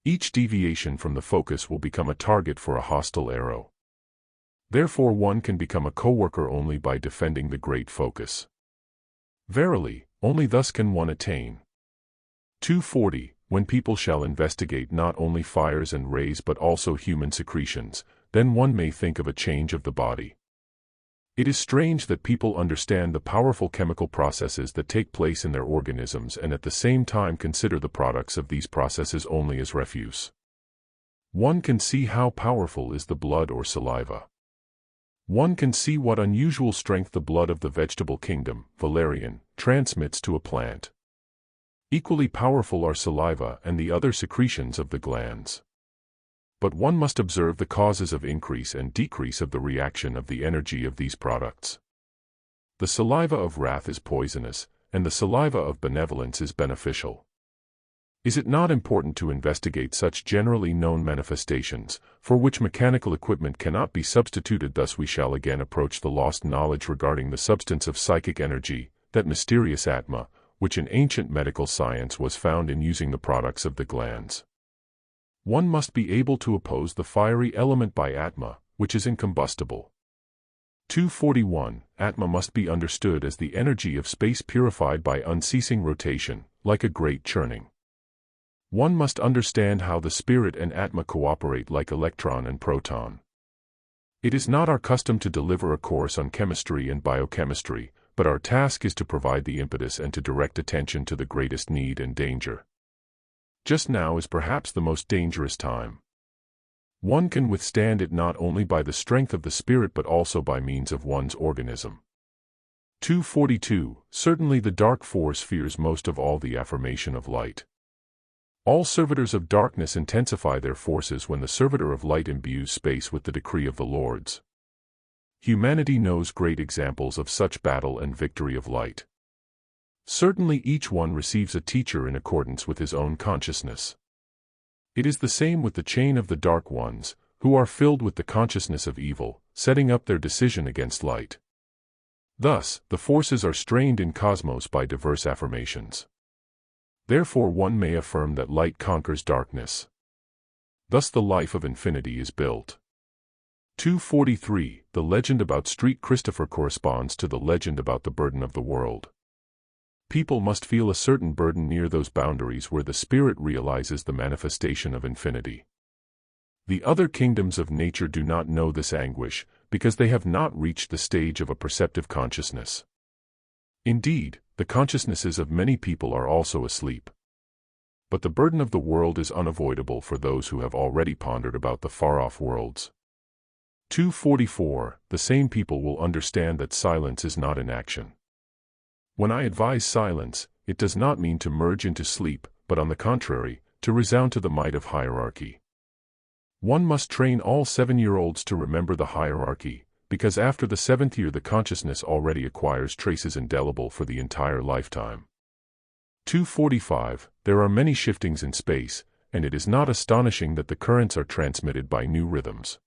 Each deviation from the focus will become a target for a hostile arrow. Therefore one can become a co-worker only by defending the great focus. Verily, only thus can one attain. 240. When people shall investigate not only fires and rays but also human secretions, then one may think of a change of the body. It is strange that people understand the powerful chemical processes that take place in their organisms and at the same time consider the products of these processes only as refuse. One can see how powerful is the blood or saliva. One can see what unusual strength the blood of the vegetable kingdom, valerian, transmits to a plant. Equally powerful are saliva and the other secretions of the glands. but one must observe the causes of increase and decrease of the reaction of the energy of these products. The saliva of wrath is poisonous, and the saliva of benevolence is beneficial. Is it not important to investigate such generally known manifestations, for which mechanical equipment cannot be substituted? Thus we shall again approach the lost knowledge regarding the substance of psychic energy, that mysterious Atma, which in ancient medical science was found in using the products of the glands. One must be able to oppose the fiery element by Atma, which is incombustible. 241. Atma must be understood as the energy of space purified by unceasing rotation, like a great churning. One must understand how the spirit and Atma cooperate like electron and proton. It is not our custom to deliver a course on chemistry and biochemistry, but our task is to provide the impetus and to direct attention to the greatest need and danger. Just now is perhaps the most dangerous time. One can withstand it not only by the strength of the spirit but also by means of one's organism. 242. Certainly the dark force fears most of all the affirmation of light. All servitors of darkness intensify their forces when the servitor of light imbues space with the decree of the Lords. Humanity knows great examples of such battle and victory of light. Certainly each one receives a teacher in accordance with his own consciousness. It is the same with the chain of the dark ones, who are filled with the consciousness of evil, setting up their decision against light. Thus, the forces are strained in cosmos by diverse affirmations. Therefore one may affirm that light conquers darkness. Thus the life of infinity is built. 243. The legend about Street Christopher corresponds to the legend about the burden of the world. People must feel a certain burden near those boundaries where the spirit realizes the manifestation of infinity. The other kingdoms of nature do not know this anguish, because they have not reached the stage of a perceptive consciousness. Indeed, the consciousnesses of many people are also asleep. But the burden of the world is unavoidable for those who have already pondered about the far-off worlds. 244. The same people will understand that silence is not inaction. When I advise silence, it does not mean to merge into sleep, but on the contrary, to resound to the might of hierarchy. One must train all 7-year-olds to remember the hierarchy, because after the 7th year the consciousness already acquires traces indelible for the entire lifetime. 245. There are many shiftings in space, and it is not astonishing that the currents are transmitted by new rhythms.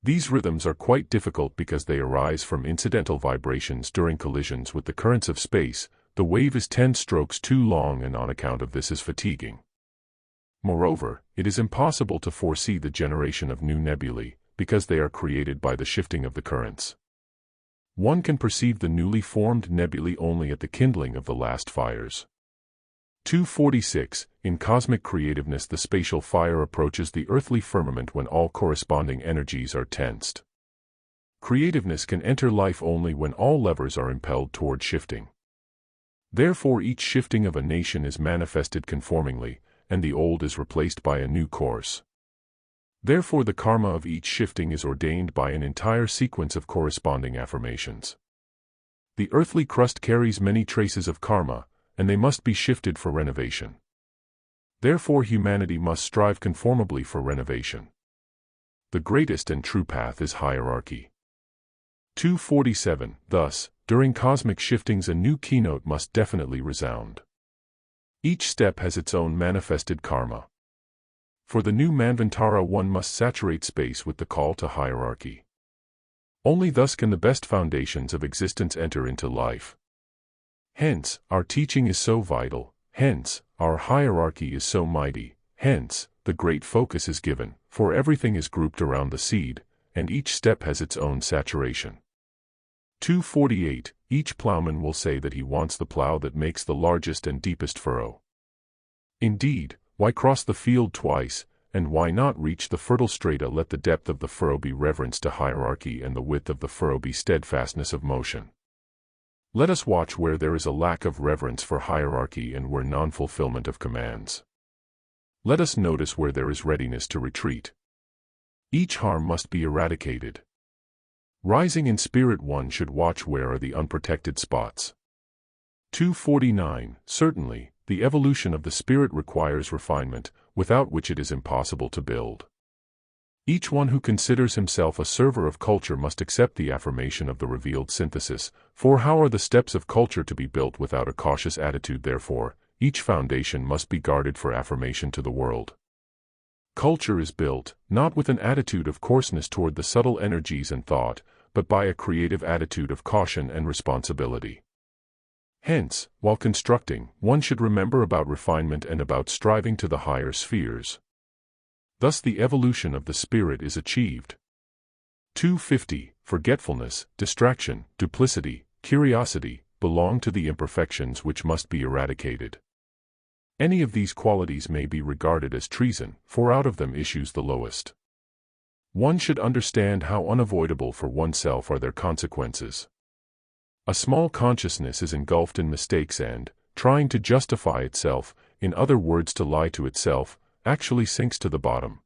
These rhythms are quite difficult because they arise from incidental vibrations during collisions with the currents of space. The wave is 10 strokes too long and on account of this is fatiguing. Moreover, it is impossible to foresee the generation of new nebulae, because they are created by the shifting of the currents. One can perceive the newly formed nebulae only at the kindling of the last fires. 246. In cosmic creativeness the spatial fire approaches the earthly firmament when all corresponding energies are tensed. Creativeness can enter life only when all levers are impelled toward shifting. Therefore each shifting of a nation is manifested conformingly, and the old is replaced by a new course. Therefore the karma of each shifting is ordained by an entire sequence of corresponding affirmations. The earthly crust carries many traces of karma, and they must be shifted for renovation. Therefore humanity must strive conformably for renovation. The greatest and true path is hierarchy. 247. Thus, during cosmic shiftings a new keynote must definitely resound. Each step has its own manifested karma. For the new Manvantara one must saturate space with the call to hierarchy. Only thus can the best foundations of existence enter into life. Hence, our teaching is so vital, hence, our hierarchy is so mighty, hence, the great focus is given, for everything is grouped around the seed, and each step has its own saturation. 248. Each plowman will say that he wants the plow that makes the largest and deepest furrow. Indeed, why cross the field twice, and why not reach the fertile strata? Let the depth of the furrow be reverence to hierarchy and the width of the furrow be steadfastness of motion. Let us watch where there is a lack of reverence for hierarchy and where non-fulfillment of commands. Let us notice where there is readiness to retreat. Each harm must be eradicated. Rising in spirit one should watch where are the unprotected spots. 249. Certainly, the evolution of the spirit requires refinement, without which it is impossible to build. Each one who considers himself a server of culture must accept the affirmation of the revealed synthesis, for how are the steps of culture to be built without a cautious attitude? Therefore, each foundation must be guarded for affirmation to the world. Culture is built, not with an attitude of coarseness toward the subtle energies and thought, but by a creative attitude of caution and responsibility. Hence, while constructing, one should remember about refinement and about striving to the higher spheres. Thus the evolution of the spirit is achieved. 250. Forgetfulness, distraction, duplicity, curiosity, belong to the imperfections which must be eradicated. Any of these qualities may be regarded as treason, for out of them issues the lowest. One should understand how unavoidable for oneself are their consequences. A small consciousness is engulfed in mistakes and, trying to justify itself, in other words to lie to itself, actually sinks to the bottom.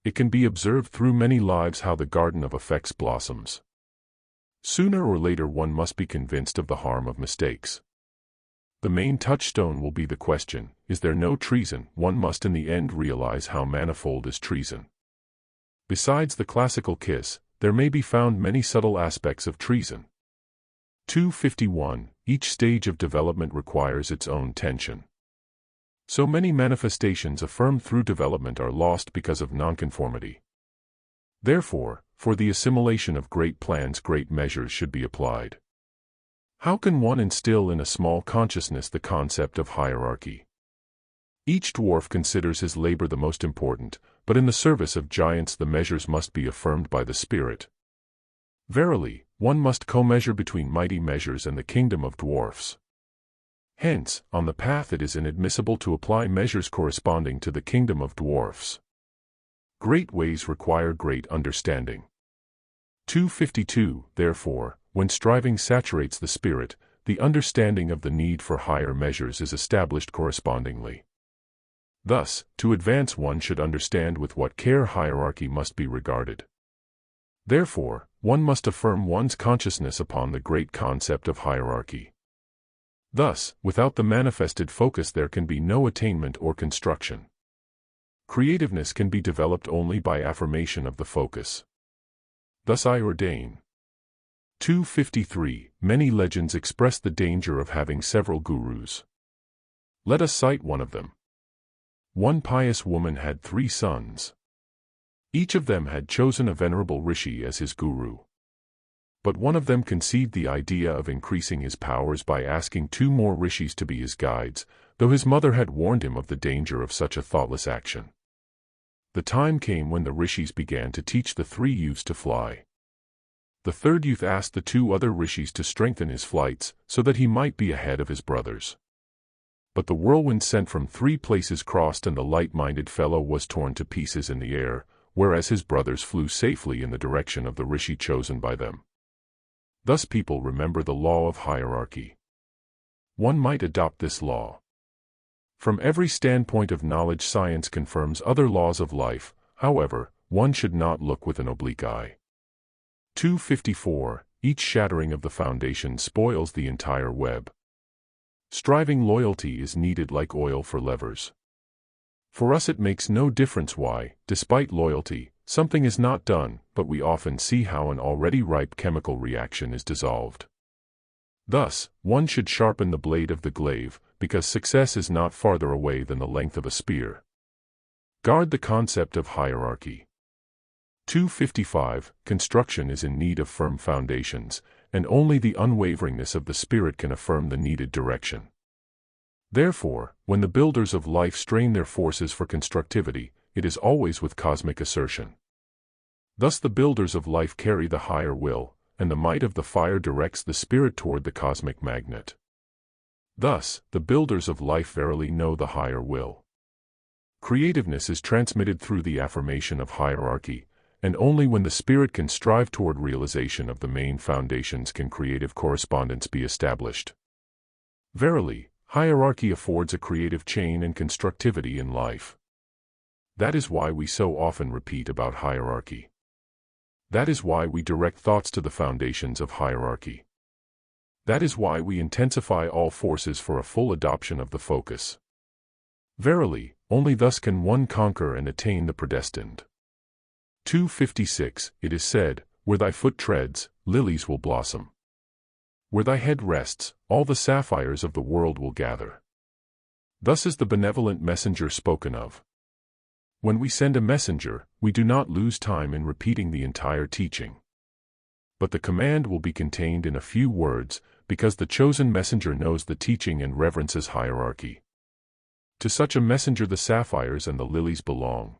It can be observed through many lives how the garden of effects blossoms. Sooner or later one must be convinced of the harm of mistakes. The main touchstone will be the question, is there no treason? One must in the end realize how manifold is treason. Besides the classical kiss, there may be found many subtle aspects of treason. 251. Each stage of development requires its own tension. So many manifestations affirmed through development are lost because of nonconformity. Therefore, for the assimilation of great plans great measures should be applied. How can one instill in a small consciousness the concept of hierarchy? Each dwarf considers his labor the most important, but in the service of giants the measures must be affirmed by the spirit. Verily, one must co-measure between mighty measures and the kingdom of dwarfs. Hence, on the path it is inadmissible to apply measures corresponding to the kingdom of dwarfs. Great ways require great understanding. 252. Therefore, when striving saturates the spirit, the understanding of the need for higher measures is established correspondingly. Thus, to advance one should understand with what care hierarchy must be regarded. Therefore, one must affirm one's consciousness upon the great concept of hierarchy. Thus, without the manifested focus there can be no attainment or construction. Creativeness can be developed only by affirmation of the focus. Thus I ordain. 253. Many legends express the danger of having several gurus. Let us cite one of them. One pious woman had 3 sons. Each of them had chosen a venerable rishi as his guru. But one of them conceived the idea of increasing his powers by asking 2 more rishis to be his guides, though his mother had warned him of the danger of such a thoughtless action. The time came when the rishis began to teach the 3 youths to fly. The 3rd youth asked the 2 other rishis to strengthen his flights, so that he might be ahead of his brothers. But the whirlwind sent from 3 places crossed and the light-minded fellow was torn to pieces in the air, whereas his brothers flew safely in the direction of the rishi chosen by them. Thus people remember the law of hierarchy. One might adopt this law. From every standpoint of knowledge science confirms other laws of life, however, one should not look with an oblique eye. 254. Each shattering of the foundation spoils the entire web. Striving loyalty is needed like oil for levers. For us it makes no difference why, despite loyalty, something is not done, but we often see how an already ripe chemical reaction is dissolved. Thus, one should sharpen the blade of the glaive, because success is not farther away than the length of a spear. Guard the concept of hierarchy. 255. Construction is in need of firm foundations, and only the unwaveringness of the spirit can affirm the needed direction. Therefore, when the builders of life strain their forces for constructivity, it is always with cosmic assertion. Thus the builders of life carry the higher will, and the might of the fire directs the spirit toward the cosmic magnet. Thus, the builders of life verily know the higher will. Creativeness is transmitted through the affirmation of hierarchy, and only when the spirit can strive toward realization of the main foundations can creative correspondence be established. Verily, hierarchy affords a creative chain and constructivity in life. That is why we so often repeat about hierarchy. That is why we direct thoughts to the foundations of hierarchy. That is why we intensify all forces for a full adoption of the focus. Verily, only thus can one conquer and attain the predestined. 256. It is said, where thy foot treads, lilies will blossom. Where thy head rests, all the sapphires of the world will gather. Thus is the benevolent messenger spoken of. When we send a messenger, we do not lose time in repeating the entire teaching. But the command will be contained in a few words, because the chosen messenger knows the teaching and reverences hierarchy. To such a messenger the sapphires and the lilies belong.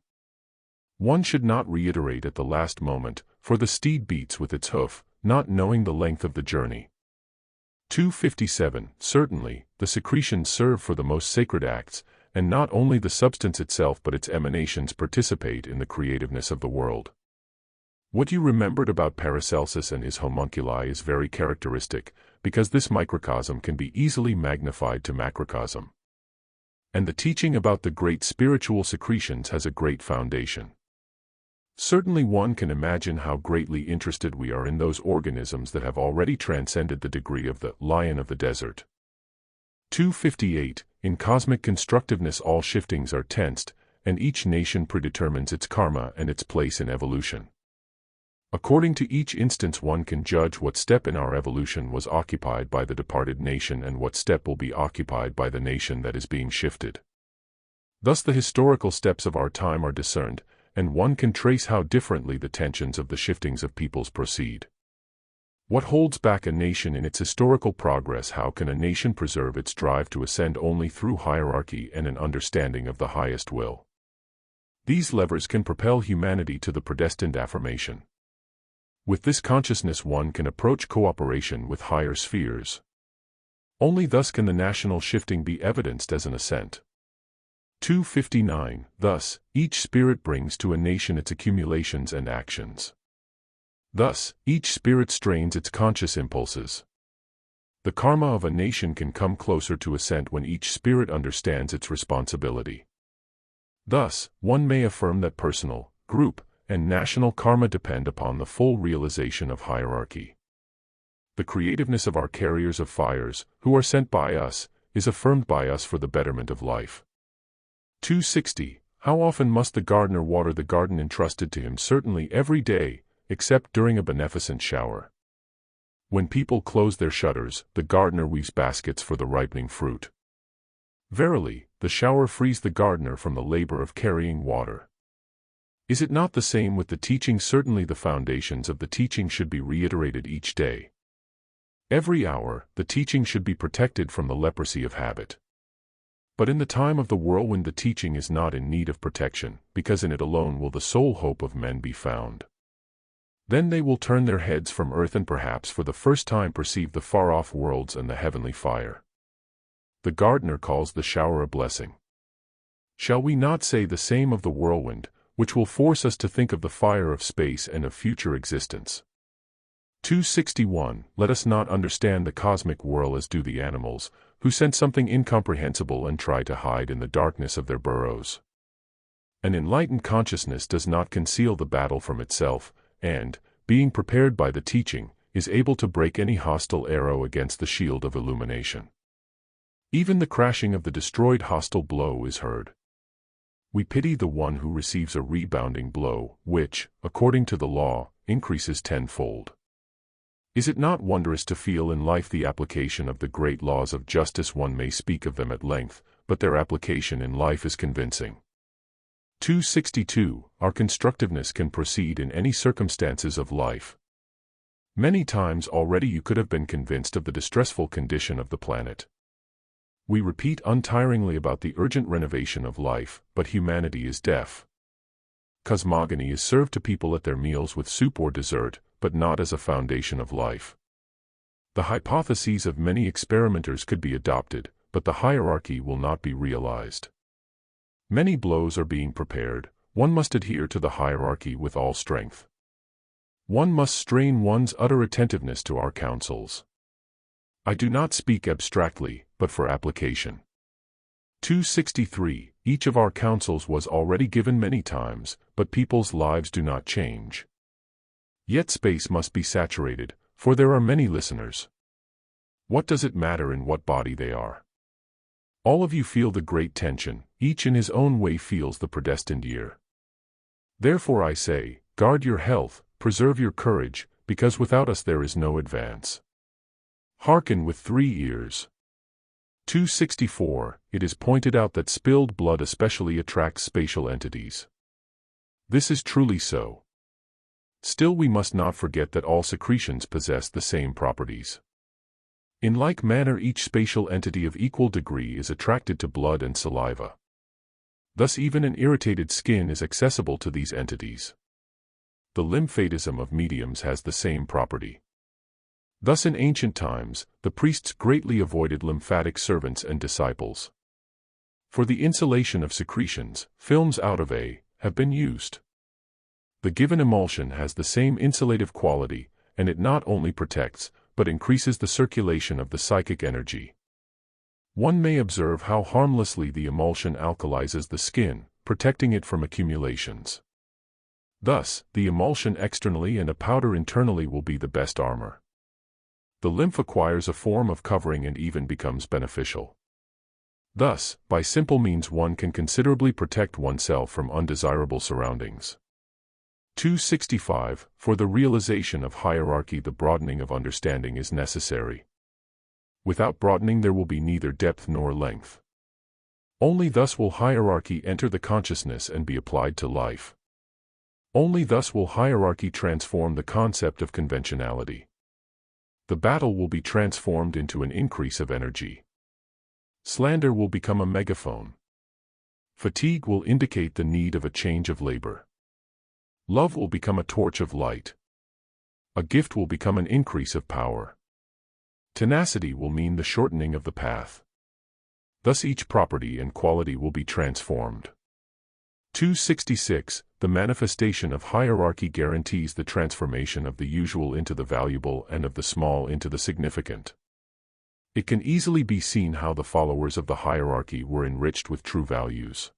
One should not reiterate at the last moment, for the steed beats with its hoof, not knowing the length of the journey. 257. Certainly, the secretions serve for the most sacred acts, and not only the substance itself but its emanations participate in the creativeness of the world. What you remembered about Paracelsus and his homunculi is very characteristic, because this microcosm can be easily magnified to macrocosm. And the teaching about the great spiritual secretions has a great foundation. Certainly one can imagine how greatly interested we are in those organisms that have already transcended the degree of the lion of the desert. 258. In cosmic constructiveness all shiftings are tensed, and each nation predetermines its karma and its place in evolution. According to each instance one can judge what step in our evolution was occupied by the departed nation and what step will be occupied by the nation that is being shifted. Thus the historical steps of our time are discerned, and one can trace how differently the tensions of the shiftings of peoples proceed. What holds back a nation in its historical progress? How can a nation preserve its drive to ascend? Only through hierarchy and an understanding of the highest will. These levers can propel humanity to the predestined affirmation. With this consciousness one can approach cooperation with higher spheres. Only thus can the national shifting be evidenced as an ascent. 259. Thus, each spirit brings to a nation its accumulations and actions. Thus, each spirit strains its conscious impulses. The karma of a nation can come closer to ascent when each spirit understands its responsibility. Thus, one may affirm that personal, group, and national karma depend upon the full realization of hierarchy. The creativeness of our carriers of fires, who are sent by us, is affirmed by us for the betterment of life. 260. How often must the gardener water the garden entrusted to him? Certainly every day, except during a beneficent shower. When people close their shutters, the gardener weaves baskets for the ripening fruit. Verily, the shower frees the gardener from the labor of carrying water. Is it not the same with the teaching? Certainly the foundations of the teaching should be reiterated each day. Every hour, the teaching should be protected from the leprosy of habit. But in the time of the whirlwind the teaching is not in need of protection, because in it alone will the sole hope of men be found. Then they will turn their heads from earth and perhaps for the first time perceive the far-off worlds and the heavenly fire. The gardener calls the shower a blessing. Shall we not say the same of the whirlwind, which will force us to think of the fire of space and of future existence? 261. Let us not understand the cosmic whirl as do the animals, who sense something incomprehensible and try to hide in the darkness of their burrows. An enlightened consciousness does not conceal the battle from itself, and, being prepared by the teaching, is able to break any hostile arrow against the shield of illumination. Even the crashing of the destroyed hostile blow is heard. We pity the one who receives a rebounding blow, which, according to the law, increases tenfold. Is it not wondrous to feel in life the application of the great laws of justice? One may speak of them at length, but their application in life is convincing. 262. Our constructiveness can proceed in any circumstances of life. Many times already you could have been convinced of the distressful condition of the planet. We repeat untiringly about the urgent renovation of life, but humanity is deaf. Cosmogony is served to people at their meals with soup or dessert, but not as a foundation of life. The hypotheses of many experimenters could be adopted, but the hierarchy will not be realized. Many blows are being prepared. One must adhere to the hierarchy with all strength. One must strain one's utter attentiveness to our counsels. I do not speak abstractly, but for application. 263. Each of our counsels was already given many times, but people's lives do not change. Yet space must be saturated, for there are many listeners. What does it matter in what body they are? All of you feel the great tension, each in his own way feels the predestined year. Therefore I say, guard your health, preserve your courage, because without us there is no advance. Hearken with 3 ears. 264. It is pointed out that spilled blood especially attracts spatial entities. This is truly so. Still, we must not forget that all secretions possess the same properties. In like manner, each spatial entity of equal degree is attracted to blood and saliva. Thus even an irritated skin is accessible to these entities. The lymphatism of mediums has the same property. Thus in ancient times, the priests greatly avoided lymphatic servants and disciples. For the insulation of secretions, films out of have been used. The given emulsion has the same insulative quality, and it not only protects, but increases the circulation of the psychic energy. One may observe how harmlessly the emulsion alkalizes the skin, protecting it from accumulations. Thus, the emulsion externally and a powder internally will be the best armor. The lymph acquires a form of covering and even becomes beneficial. Thus, by simple means one can considerably protect oneself from undesirable surroundings. 265. For the realization of hierarchy, the broadening of understanding is necessary. Without broadening there will be neither depth nor length. Only thus will hierarchy enter the consciousness and be applied to life. Only thus will hierarchy transform the concept of conventionality. The battle will be transformed into an increase of energy. Slander will become a megaphone. Fatigue will indicate the need of a change of labor. Love will become a torch of light. A gift will become an increase of power. Tenacity will mean the shortening of the path. Thus each property and quality will be transformed. 266. The manifestation of hierarchy guarantees the transformation of the usual into the valuable and of the small into the significant. It can easily be seen how the followers of the hierarchy were enriched with true values.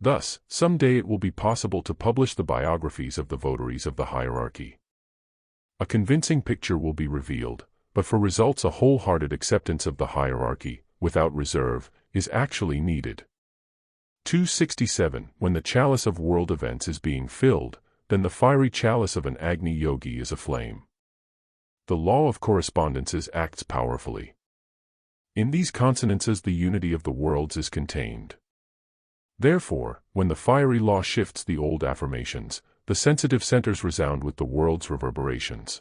Thus, someday it will be possible to publish the biographies of the votaries of the hierarchy. A convincing picture will be revealed, but for results a wholehearted acceptance of the hierarchy, without reserve, is actually needed. 267. When the chalice of world events is being filled, then the fiery chalice of an Agni yogi is aflame. The law of correspondences acts powerfully. In these consonances the unity of the worlds is contained. Therefore, when the fiery law shifts the old affirmations, the sensitive centers resound with the world's reverberations.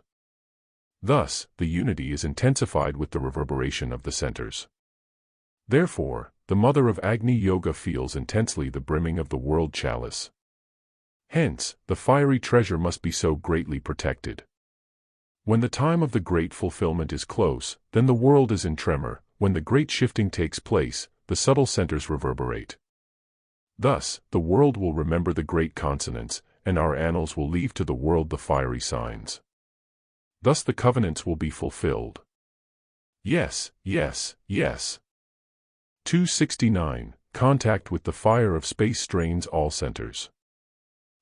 Thus, the unity is intensified with the reverberation of the centers. Therefore, the mother of Agni Yoga feels intensely the brimming of the world chalice. Hence, the fiery treasure must be so greatly protected. When the time of the great fulfillment is close, then the world is in tremor. When the great shifting takes place, the subtle centers reverberate. Thus, the world will remember the great consonants, and our annals will leave to the world the fiery signs. Thus the covenants will be fulfilled. Yes, yes, yes. 269. Contact with the fire of space strains all centers.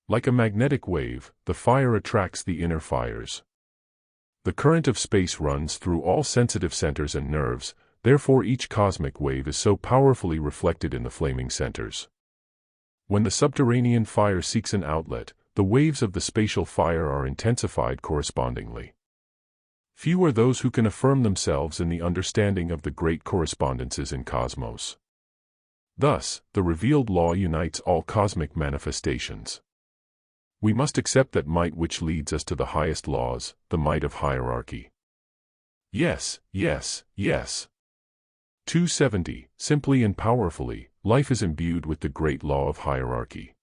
Like a magnetic wave, the fire attracts the inner fires. The current of space runs through all sensitive centers and nerves, therefore each cosmic wave is so powerfully reflected in the flaming centers. When the subterranean fire seeks an outlet, the waves of the spatial fire are intensified correspondingly. Few are those who can affirm themselves in the understanding of the great correspondences in cosmos. Thus, the revealed law unites all cosmic manifestations. We must accept that might which leads us to the highest laws, the might of hierarchy. Yes, yes, yes. 270. Simply and powerfully, life is imbued with the great law of hierarchy.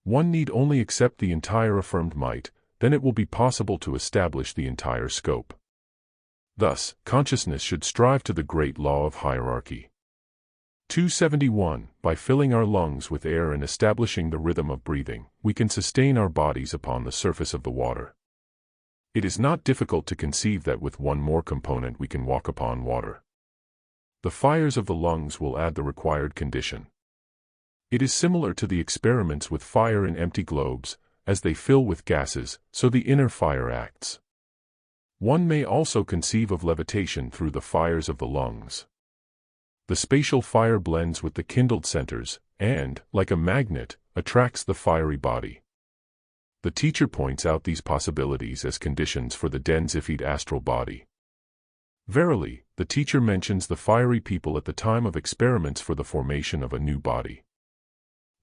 One need only accept the entire affirmed might, then it will be possible to establish the entire scope. Thus, consciousness should strive to the great law of hierarchy. 271. By filling our lungs with air and establishing the rhythm of breathing, we can sustain our bodies upon the surface of the water. It is not difficult to conceive that with one more component we can walk upon water. The fires of the lungs will add the required condition. It is similar to the experiments with fire in empty globes. As they fill with gases, so the inner fire acts. One may also conceive of levitation through the fires of the lungs. The spatial fire blends with the kindled centers, and, like a magnet, attracts the fiery body. The teacher points out these possibilities as conditions for the densified astral body. Verily, the teacher mentions the fiery people at the time of experiments for the formation of a new body.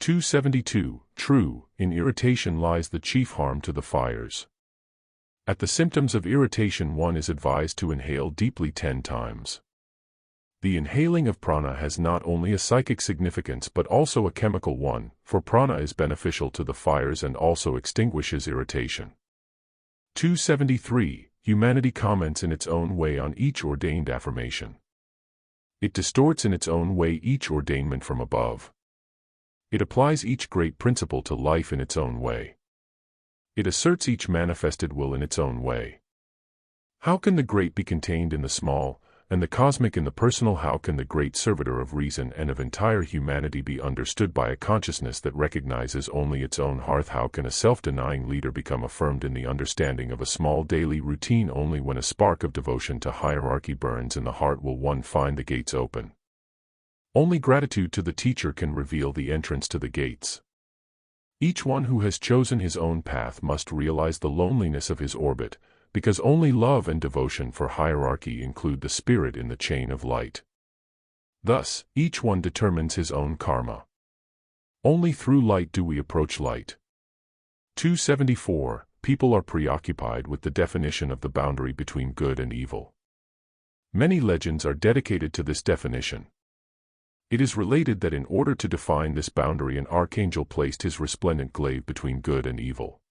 272. True, in irritation lies the chief harm to the fires. At the symptoms of irritation one is advised to inhale deeply 10 times. The inhaling of prana has not only a psychic significance but also a chemical one, for prana is beneficial to the fires and also extinguishes irritation. 273. Humanity comments in its own way on each ordained affirmation. It distorts in its own way each ordainment from above. It applies each great principle to life in its own way. It asserts each manifested will in its own way. How can the great be contained in the small, and the cosmic in the personal? How can the great servitor of reason and of entire humanity be understood by a consciousness that recognizes only its own hearth? How can a self-denying leader become affirmed in the understanding of a small daily routine? Only when a spark of devotion to hierarchy burns in the heart will one find the gates open. Only gratitude to the teacher can reveal the entrance to the gates. Each one who has chosen his own path must realize the loneliness of his orbit, because only love and devotion for hierarchy include the spirit in the chain of light. Thus, each one determines his own karma. Only through light do we approach light. 274. People are preoccupied with the definition of the boundary between good and evil. Many legends are dedicated to this definition. It is related that in order to define this boundary an archangel placed his resplendent glaive between good and evil.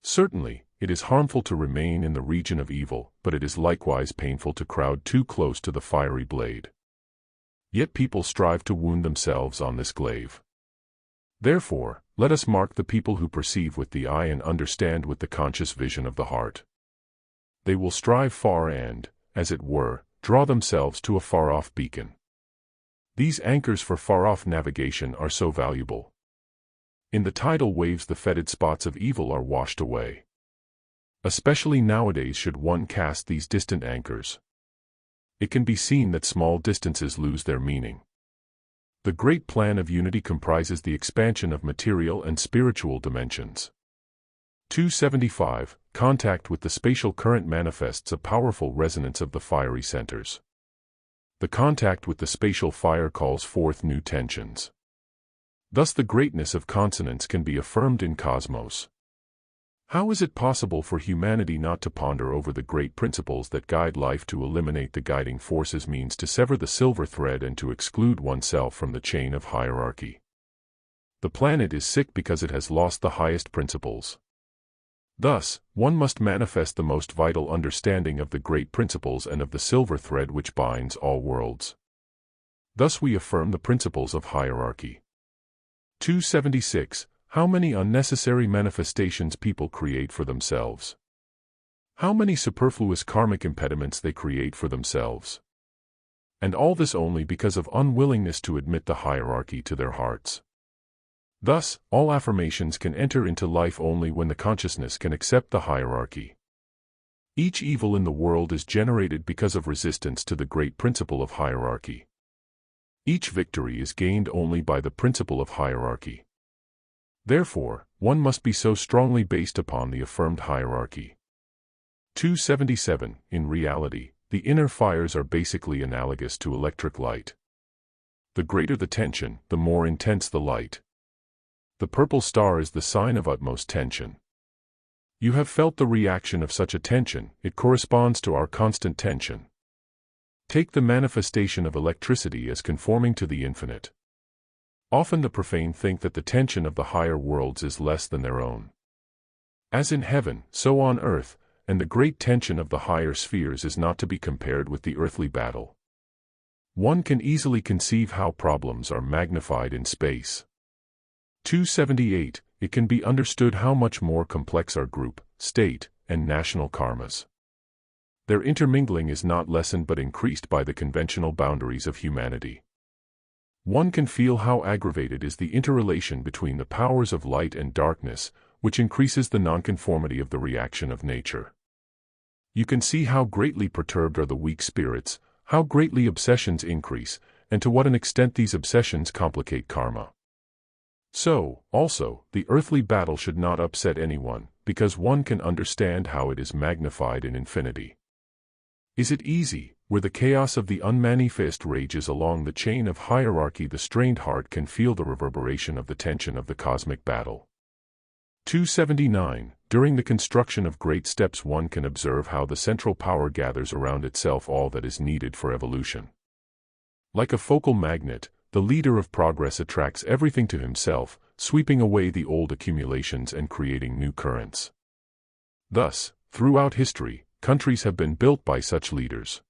Certainly, it is harmful to remain in the region of evil, but it is likewise painful to crowd too close to the fiery blade. Yet people strive to wound themselves on this glaive. Therefore, let us mark the people who perceive with the eye and understand with the conscious vision of the heart. They will strive far and, as it were, draw themselves to a far-off beacon. These anchors for far-off navigation are so valuable. In the tidal waves the fetid spots of evil are washed away. Especially nowadays should one cast these distant anchors. It can be seen that small distances lose their meaning. The great plan of unity comprises the expansion of material and spiritual dimensions. 275. Contact with the spatial current manifests a powerful resonance of the fiery centers. The contact with the spatial fire calls forth new tensions. Thus the greatness of consonance can be affirmed in cosmos. How is it possible for humanity not to ponder over the great principles that guide life? To eliminate the guiding forces means to sever the silver thread and to exclude oneself from the chain of hierarchy. The planet is sick because it has lost the highest principles. Thus, one must manifest the most vital understanding of the great principles and of the silver thread which binds all worlds. Thus we affirm the principles of hierarchy. 276. How many unnecessary manifestations people create for themselves. How many superfluous karmic impediments they create for themselves. And all this only because of unwillingness to admit the hierarchy to their hearts. Thus, all affirmations can enter into life only when the consciousness can accept the hierarchy. Each evil in the world is generated because of resistance to the great principle of hierarchy. Each victory is gained only by the principle of hierarchy. Therefore, one must be so strongly based upon the affirmed hierarchy. 277. In reality, the inner fires are basically analogous to electric light. The greater the tension, the more intense the light. The purple star is the sign of utmost tension. You have felt the reaction of such a tension, it corresponds to our constant tension. Take the manifestation of electricity as conforming to the infinite. Often the profane think that the tension of the higher worlds is less than their own. As in heaven, so on earth, and the great tension of the higher spheres is not to be compared with the earthly battle. One can easily conceive how problems are magnified in space. 278. It can be understood how much more complex are group, state, and national karmas. Their intermingling is not lessened but increased by the conventional boundaries of humanity. One can feel how aggravated is the interrelation between the powers of light and darkness, which increases the nonconformity of the reaction of nature. You can see how greatly perturbed are the weak spirits, how greatly obsessions increase, and to what an extent these obsessions complicate karma. So, also, the earthly battle should not upset anyone, because one can understand how it is magnified in infinity. Is it easy? Where the chaos of the unmanifest rages along the chain of hierarchy, the strained heart can feel the reverberation of the tension of the cosmic battle. 279. During the construction of great steps, one can observe how the central power gathers around itself all that is needed for evolution. Like a focal magnet, the leader of progress attracts everything to himself, sweeping away the old accumulations and creating new currents. Thus, throughout history, countries have been built by such leaders.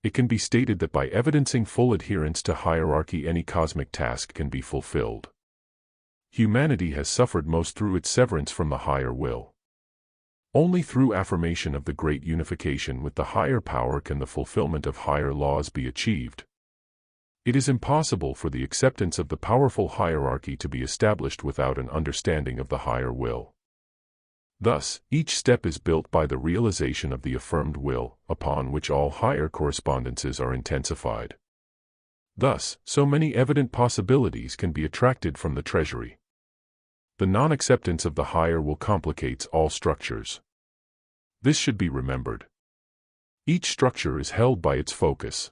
It can be stated that by evidencing full adherence to hierarchy, any cosmic task can be fulfilled. Humanity has suffered most through its severance from the higher will. Only through affirmation of the great unification with the higher power can the fulfillment of higher laws be achieved. It is impossible for the acceptance of the powerful hierarchy to be established without an understanding of the higher will. Thus, each step is built by the realization of the affirmed will, upon which all higher correspondences are intensified. Thus, so many evident possibilities can be attracted from the treasury. The non-acceptance of the higher will complicates all structures. This should be remembered. Each structure is held by its focus.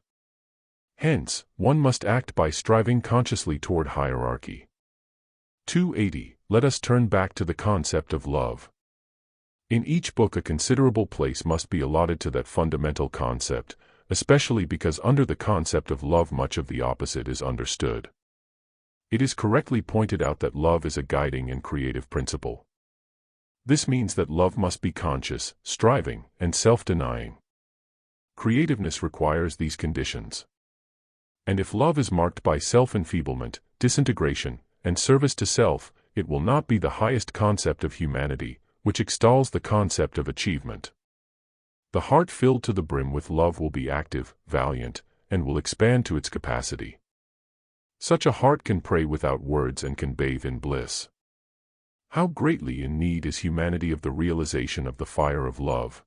Hence, one must act by striving consciously toward hierarchy. 280. Let us turn back to the concept of love. In each book, a considerable place must be allotted to that fundamental concept, especially because under the concept of love much of the opposite is understood. It is correctly pointed out that love is a guiding and creative principle. This means that love must be conscious, striving, and self-denying. Creativeness requires these conditions. And if love is marked by self-enfeeblement, disintegration, and service to self, it will not be the highest concept of humanity, which extols the concept of achievement. The heart filled to the brim with love will be active, valiant, and will expand to its capacity. Such a heart can pray without words and can bathe in bliss. How greatly in need is humanity of the realization of the fire of love.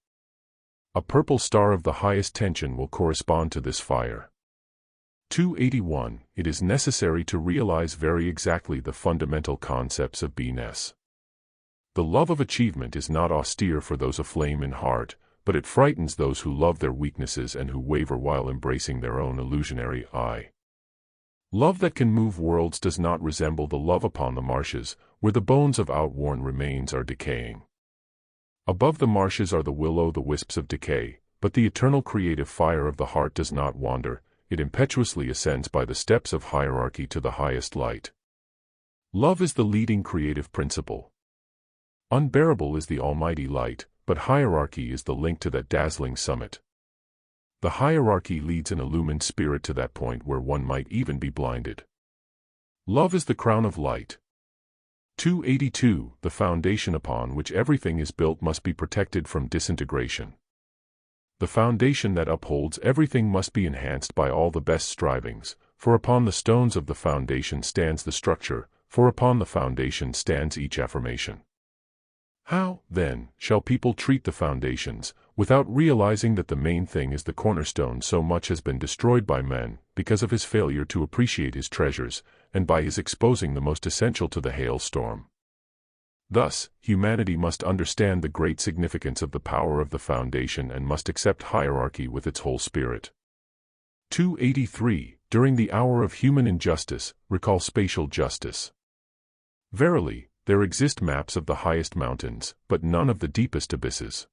A purple star of the highest tension will correspond to this fire. 281. It is necessary to realize very exactly the fundamental concepts of beingness. The love of achievement is not austere for those aflame in heart, but it frightens those who love their weaknesses and who waver while embracing their own illusionary I. Love that can move worlds does not resemble the love upon the marshes, where the bones of outworn remains are decaying. Above the marshes are the will-o'-the-wisps of decay, but the eternal creative fire of the heart does not wander, it impetuously ascends by the steps of hierarchy to the highest light. Love is the leading creative principle. Unbearable is the almighty light, but hierarchy is the link to that dazzling summit. The hierarchy leads an illumined spirit to that point where one might even be blinded. Love is the crown of light. 282. The foundation upon which everything is built must be protected from disintegration. The foundation that upholds everything must be enhanced by all the best strivings, for upon the stones of the foundation stands the structure, for upon the foundation stands each affirmation. How, then, shall people treat the foundations, without realizing that the main thing is the cornerstone? So much has been destroyed by men, because of his failure to appreciate his treasures, and by his exposing the most essential to the hailstorm. Thus, humanity must understand the great significance of the power of the foundation and must accept hierarchy with its whole spirit. 283. During the hour of human injustice, recall spatial justice. Verily, there exist maps of the highest mountains, but none of the deepest abysses.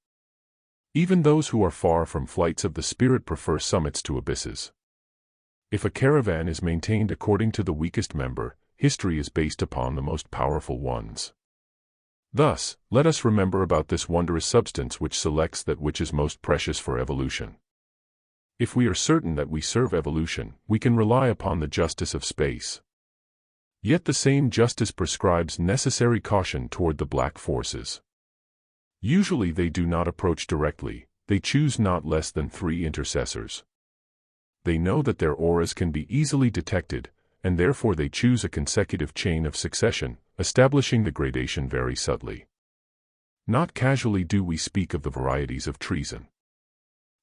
Even those who are far from flights of the spirit prefer summits to abysses. If a caravan is maintained according to the weakest member, history is based upon the most powerful ones. Thus, let us remember about this wondrous substance which selects that which is most precious for evolution. If we are certain that we serve evolution, we can rely upon the justice of space. Yet the same justice prescribes necessary caution toward the black forces. Usually they do not approach directly, they choose not less than 3 intercessors. They know that their auras can be easily detected, and therefore they choose a consecutive chain of succession, establishing the gradation very subtly. Not casually do we speak of the varieties of treason.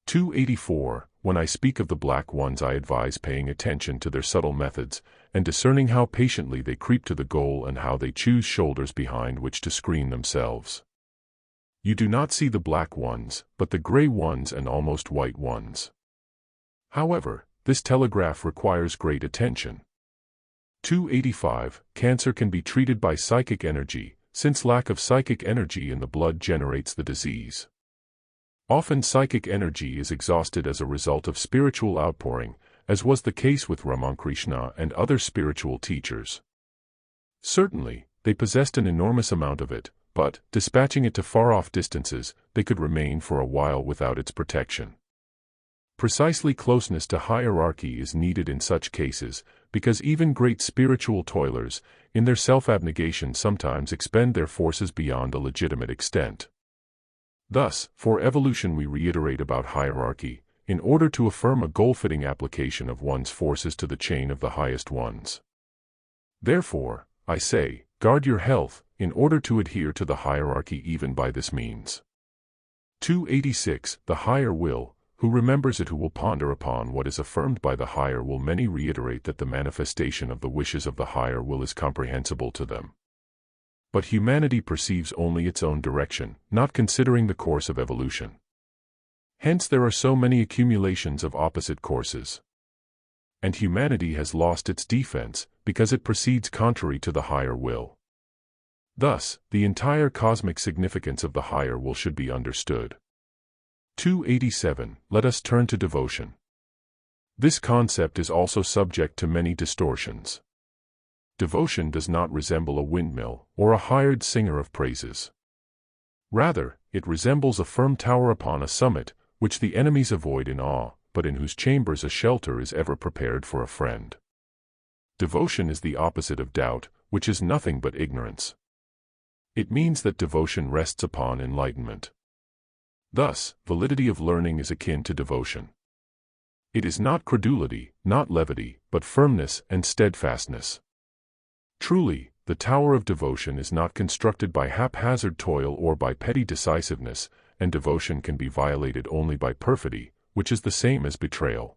284. when I speak of the black ones, I advise paying attention to their subtle methods, and discerning how patiently they creep to the goal and how they choose shoulders behind which to screen themselves. You do not see the black ones, but the gray ones and almost white ones. However, this telegraph requires great attention. 285. Cancer can be treated by psychic energy, since lack of psychic energy in the blood generates the disease. Often psychic energy is exhausted as a result of spiritual outpouring, as was the case with Ramakrishna and other spiritual teachers. Certainly, they possessed an enormous amount of it, but, dispatching it to far-off distances, they could remain for a while without its protection. Precisely closeness to hierarchy is needed in such cases, because even great spiritual toilers, in their self-abnegation sometimes expend their forces beyond a legitimate extent. Thus, for evolution we reiterate about hierarchy, in order to affirm a goal-fitting application of one's forces to the chain of the highest ones. Therefore, I say, guard your health, in order to adhere to the hierarchy even by this means. 286. The higher will, who remembers it who will ponder upon what is affirmed by the higher will. Many reiterate that the manifestation of the wishes of the higher will is comprehensible to them. But humanity perceives only its own direction, not considering the course of evolution. Hence there are so many accumulations of opposite courses. And humanity has lost its defense, because it proceeds contrary to the higher will. Thus, the entire cosmic significance of the higher will should be understood. 287. Let us turn to devotion. This concept is also subject to many distortions. Devotion does not resemble a windmill or a hired singer of praises. Rather, it resembles a firm tower upon a summit, which the enemies avoid in awe, but in whose chambers a shelter is ever prepared for a friend. Devotion is the opposite of doubt, which is nothing but ignorance. It means that devotion rests upon enlightenment. Thus, validity of learning is akin to devotion. It is not credulity, not levity, but firmness and steadfastness. Truly, the tower of devotion is not constructed by haphazard toil or by petty decisiveness, and devotion can be violated only by perfidy, which is the same as betrayal.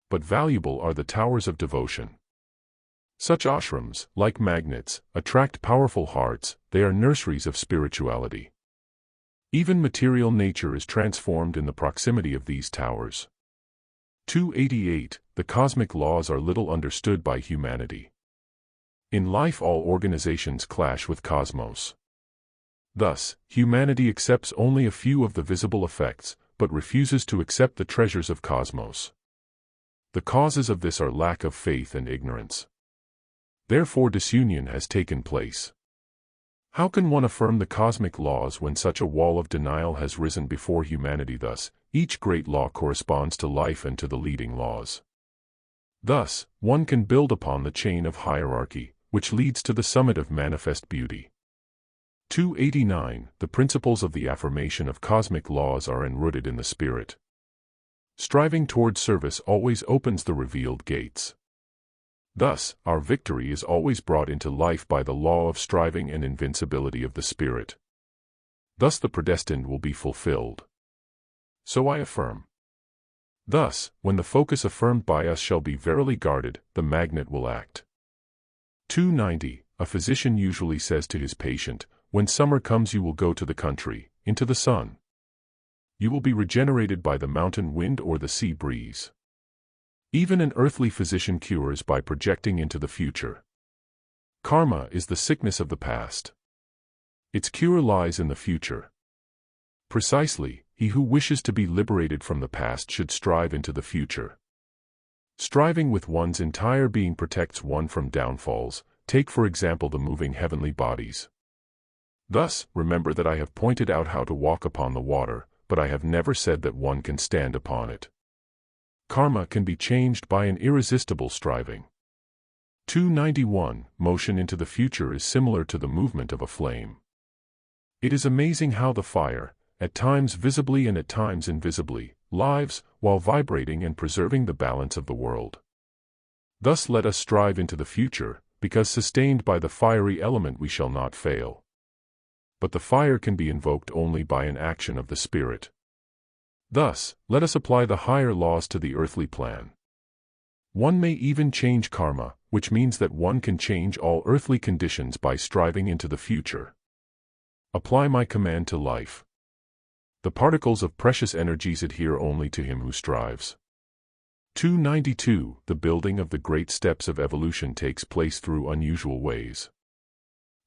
But valuable are the towers of devotion. Such ashrams, like magnets, attract powerful hearts. They are nurseries of spirituality. Even material nature is transformed in the proximity of these towers. 288. The cosmic laws are little understood by humanity. In life all organizations clash with cosmos. Thus, humanity accepts only a few of the visible effects, but refuses to accept the treasures of cosmos. The causes of this are lack of faith and ignorance. Therefore disunion has taken place. How can one affirm the cosmic laws when such a wall of denial has risen before humanity? Thus, each great law corresponds to life and to the leading laws. Thus, one can build upon the chain of hierarchy, which leads to the summit of manifest beauty. 289. The principles of the affirmation of cosmic laws are enrooted in the spirit. Striving toward service always opens the revealed gates. Thus, our victory is always brought into life by the law of striving and invincibility of the spirit. Thus the predestined will be fulfilled. So I affirm. Thus, when the focus affirmed by us shall be verily guarded, the magnet will act. 290. A physician usually says to his patient, when summer comes you will go to the country, into the sun. You will be regenerated by the mountain wind or the sea breeze. Even an earthly physician cures by projecting into the future. Karma is the sickness of the past. Its cure lies in the future. Precisely, he who wishes to be liberated from the past should strive into the future. Striving with one's entire being protects one from downfalls. Take for example the moving heavenly bodies. Thus, remember that I have pointed out how to walk upon the water, but I have never said that one can stand upon it. Karma can be changed by an irresistible striving. 291. Motion into the future is similar to the movement of a flame. It is amazing how the fire, at times visibly and at times invisibly, lives, while vibrating and preserving the balance of the world. Thus let us strive into the future, because sustained by the fiery element we shall not fail. But the fire can be invoked only by an action of the spirit. Thus, let us apply the higher laws to the earthly plan. One may even change karma, which means that one can change all earthly conditions by striving into the future. Apply my command to life. The particles of precious energies adhere only to him who strives. 292. The building of the great steps of evolution takes place through unusual ways.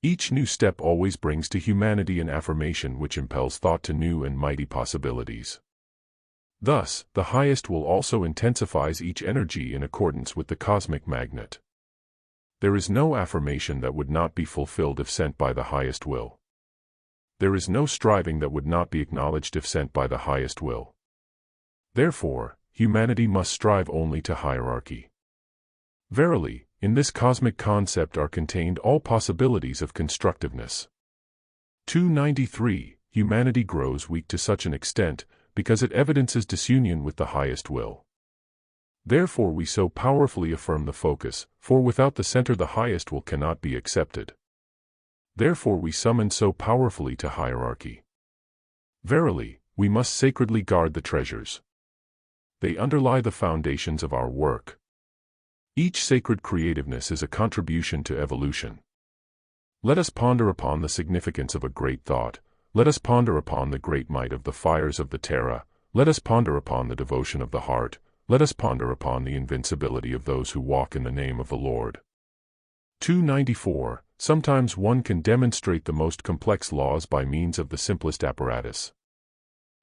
Each new step always brings to humanity an affirmation which impels thought to new and mighty possibilities. Thus, the highest will also intensifies each energy in accordance with the cosmic magnet. There is no affirmation that would not be fulfilled if sent by the highest will. There is no striving that would not be acknowledged if sent by the highest will. Therefore, humanity must strive only to hierarchy. Verily, in this cosmic concept are contained all possibilities of constructiveness. 293. Humanity grows weak to such an extent, because it evidences disunion with the highest will. Therefore we so powerfully affirm the focus, for without the center the highest will cannot be accepted. Therefore we summon so powerfully to hierarchy. Verily, we must sacredly guard the treasures. They underlie the foundations of our work. Each sacred creativeness is a contribution to evolution. Let us ponder upon the significance of a great thought. Let us ponder upon the great might of the fires of the Terra. Let us ponder upon the devotion of the heart. Let us ponder upon the invincibility of those who walk in the name of the Lord. 294. Sometimes one can demonstrate the most complex laws by means of the simplest apparatus.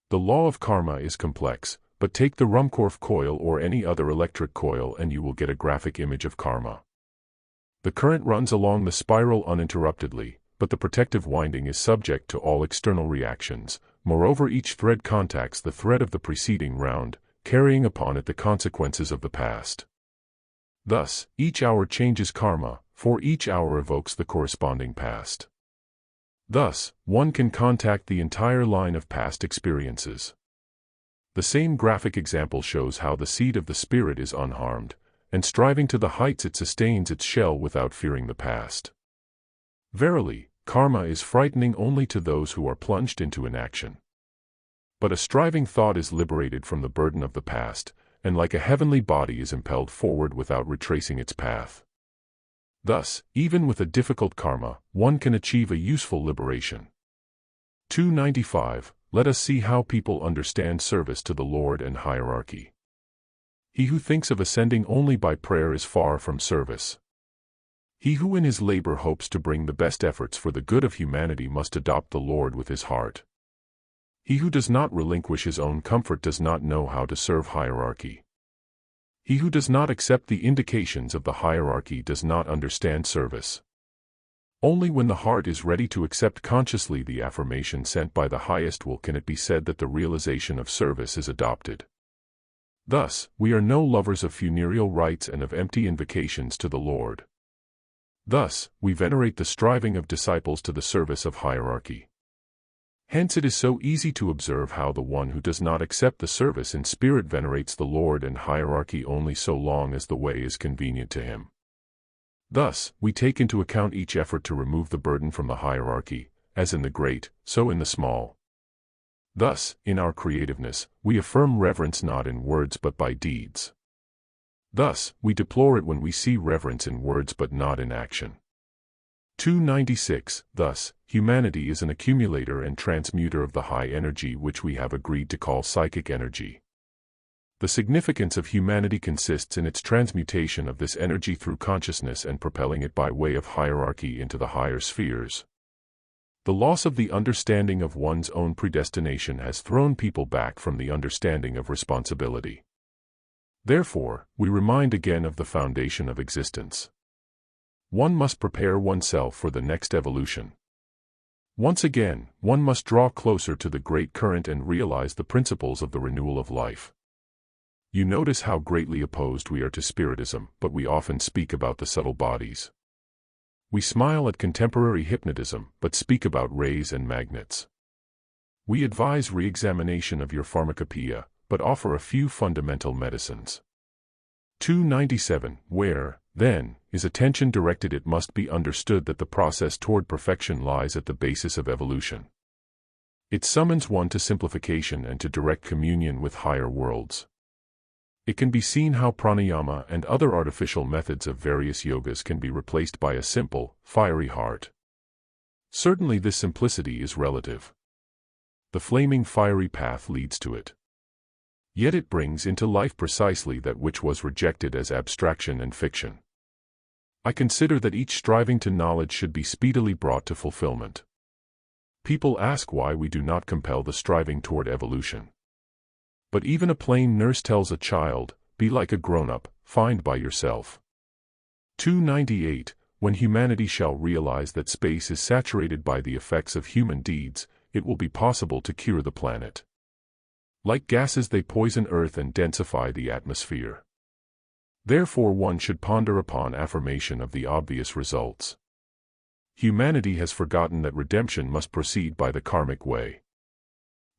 The law of karma is complex, but take the Ruhmkorff coil or any other electric coil and you will get a graphic image of karma. The current runs along the spiral uninterruptedly, but the protective winding is subject to all external reactions. Moreover, each thread contacts the thread of the preceding round, carrying upon it the consequences of the past. Thus, each hour changes karma, for each hour evokes the corresponding past. Thus, one can contact the entire line of past experiences. The same graphic example shows how the seed of the spirit is unharmed, and striving to the heights it sustains its shell without fearing the past. Verily, karma is frightening only to those who are plunged into inaction. But a striving thought is liberated from the burden of the past, and like a heavenly body is impelled forward without retracing its path. Thus, even with a difficult karma, one can achieve a useful liberation. 295. Let us see how people understand service to the Lord and hierarchy. He who thinks of ascending only by prayer is far from service. He who in his labor hopes to bring the best efforts for the good of humanity must adopt the Lord with his heart. He who does not relinquish his own comfort does not know how to serve hierarchy. He who does not accept the indications of the hierarchy does not understand service. Only when the heart is ready to accept consciously the affirmation sent by the highest will can it be said that the realization of service is adopted. Thus, we are no lovers of funereal rites and of empty invocations to the Lord. Thus, we venerate the striving of disciples to the service of hierarchy. Hence it is so easy to observe how the one who does not accept the service in spirit venerates the Lord and hierarchy only so long as the way is convenient to him. Thus, we take into account each effort to remove the burden from the hierarchy, as in the great, so in the small. Thus, in our creativeness, we affirm reverence not in words but by deeds. Thus, we deplore it when we see reverence in words but not in action. 296. Thus, humanity is an accumulator and transmuter of the high energy which we have agreed to call psychic energy. The significance of humanity consists in its transmutation of this energy through consciousness and propelling it by way of hierarchy into the higher spheres. The loss of the understanding of one's own predestination has thrown people back from the understanding of responsibility. Therefore, we remind again of the foundation of existence. One must prepare oneself for the next evolution. Once again, one must draw closer to the great current and realize the principles of the renewal of life. You notice how greatly opposed we are to spiritism, but we often speak about the subtle bodies. We smile at contemporary hypnotism, but speak about rays and magnets. We advise re-examination of your pharmacopoeia, but offer a few fundamental medicines. 297. Where, then, is attention directed, it must be understood that the process toward perfection lies at the basis of evolution. It summons one to simplification and to direct communion with higher worlds. It can be seen how pranayama and other artificial methods of various yogas can be replaced by a simple, fiery heart. Certainly this simplicity is relative. The flaming fiery path leads to it. Yet it brings into life precisely that which was rejected as abstraction and fiction. I consider that each striving to knowledge should be speedily brought to fulfillment. People ask why we do not compel the striving toward evolution. But even a plain nurse tells a child, be like a grown-up, find by yourself. 298. When humanity shall realize that space is saturated by the effects of human deeds, it will be possible to cure the planet. Like gases, they poison Earth and densify the atmosphere. Therefore one should ponder upon affirmation of the obvious results. Humanity has forgotten that redemption must proceed by the karmic way.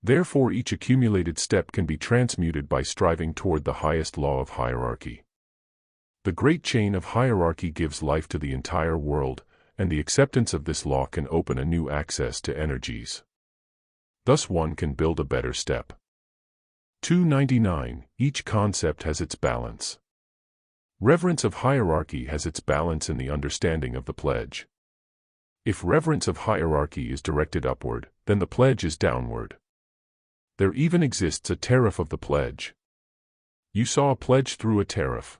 Therefore each accumulated step can be transmuted by striving toward the highest law of hierarchy. The great chain of hierarchy gives life to the entire world, and the acceptance of this law can open a new access to energies. Thus one can build a better step. 299. Each concept has its balance. Reverence of hierarchy has its balance in the understanding of the pledge. If reverence of hierarchy is directed upward, then the pledge is downward. There even exists a tariff of the pledge. You saw a pledge through a tariff.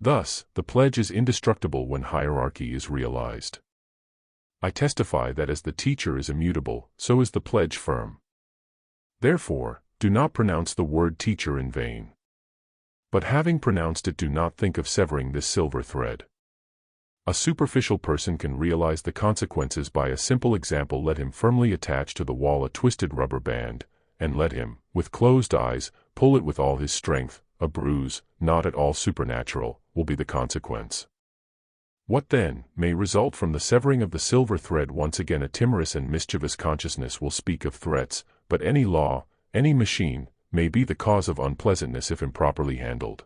Thus, the pledge is indestructible when hierarchy is realized. I testify that as the teacher is immutable, so is the pledge firm. Therefore, do not pronounce the word teacher in vain. But having pronounced it, do not think of severing this silver thread. A superficial person can realize the consequences by a simple example. Let him firmly attach to the wall a twisted rubber band, and let him, with closed eyes, pull it with all his strength. A bruise, not at all supernatural, will be the consequence. What then may result from the severing of the silver thread? Once again, a timorous and mischievous consciousness will speak of threats, but any law, any machine, may be the cause of unpleasantness if improperly handled.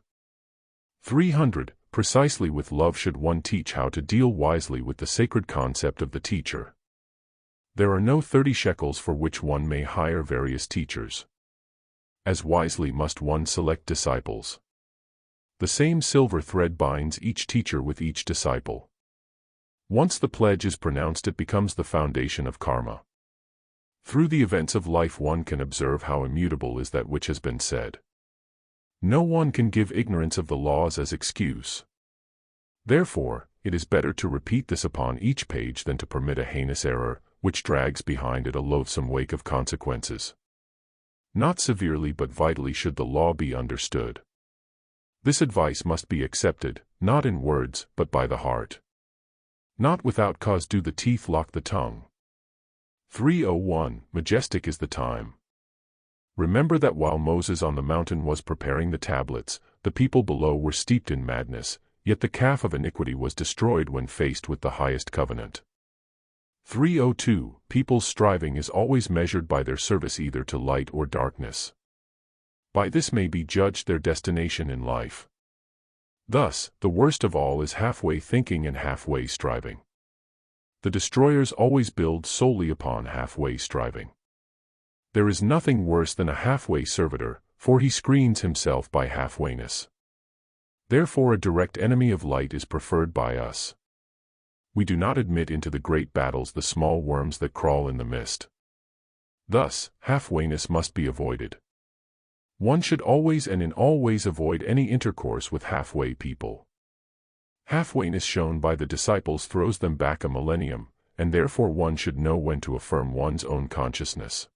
300. Precisely with love should one teach how to deal wisely with the sacred concept of the teacher. There are no 30 shekels for which one may hire various teachers. As wisely must one select disciples. The same silver thread binds each teacher with each disciple. Once the pledge is pronounced, it becomes the foundation of karma. Through the events of life one can observe how immutable is that which has been said. No one can give ignorance of the laws as excuse. Therefore, it is better to repeat this upon each page than to permit a heinous error, which drags behind it a loathsome wake of consequences. Not severely but vitally should the law be understood. This advice must be accepted, not in words, but by the heart. Not without cause do the teeth lock the tongue. 301. Majestic is the time. Remember that while Moses on the mountain was preparing the tablets, the people below were steeped in madness, yet the calf of iniquity was destroyed when faced with the highest covenant. 302. People's striving is always measured by their service either to light or darkness. By this may be judged their destination in life. Thus, the worst of all is halfway thinking and halfway striving. The destroyers always build solely upon halfway striving. There is nothing worse than a halfway servitor, for he screens himself by halfwayness. Therefore a direct enemy of light is preferred by us. We do not admit into the great battles the small worms that crawl in the mist. Thus, halfwayness must be avoided. One should always and in all ways avoid any intercourse with halfway people. Halfwayness shown by the disciples throws them back a millennium, and therefore one should know when to affirm one's own consciousness.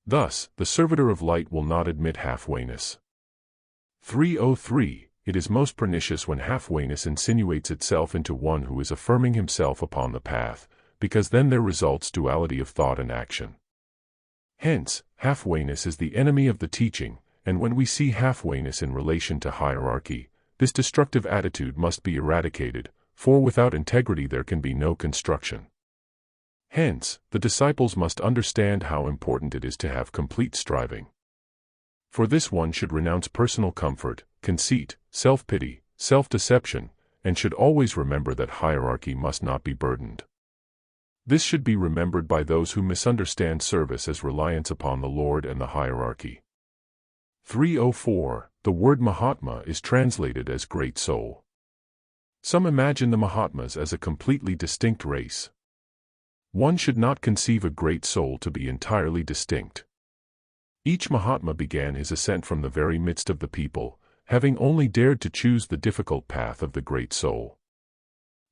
Thus, the servitor of light will not admit halfwayness. 303. It is most pernicious when halfwayness insinuates itself into one who is affirming himself upon the path, because then there results duality of thought and action. Hence, halfwayness is the enemy of the teaching, and when we see halfwayness in relation to hierarchy, this destructive attitude must be eradicated, for without integrity there can be no construction. Hence, the disciples must understand how important it is to have complete striving. For this one should renounce personal comfort, conceit, self-pity, self-deception, and should always remember that hierarchy must not be burdened. This should be remembered by those who misunderstand service as reliance upon the Lord and the hierarchy. 304. The word Mahatma is translated as great soul. Some imagine the Mahatmas as a completely distinct race. One should not conceive a great soul to be entirely distinct. Each Mahatma began his ascent from the very midst of the people, having only dared to choose the difficult path of the great soul.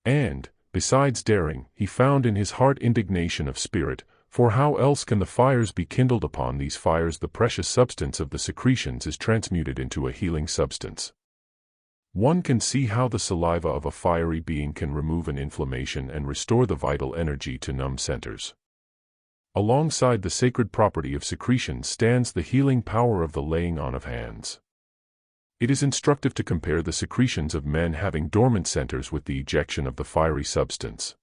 And, besides daring, he found in his heart indignation of spirit, for how else can the fires be kindled? Upon these fires the precious substance of the secretions is transmuted into a healing substance. One can see how the saliva of a fiery being can remove an inflammation and restore the vital energy to numb centers. Alongside the sacred property of secretions stands the healing power of the laying on of hands. It is instructive to compare the secretions of men having dormant centers with the ejection of the fiery substance.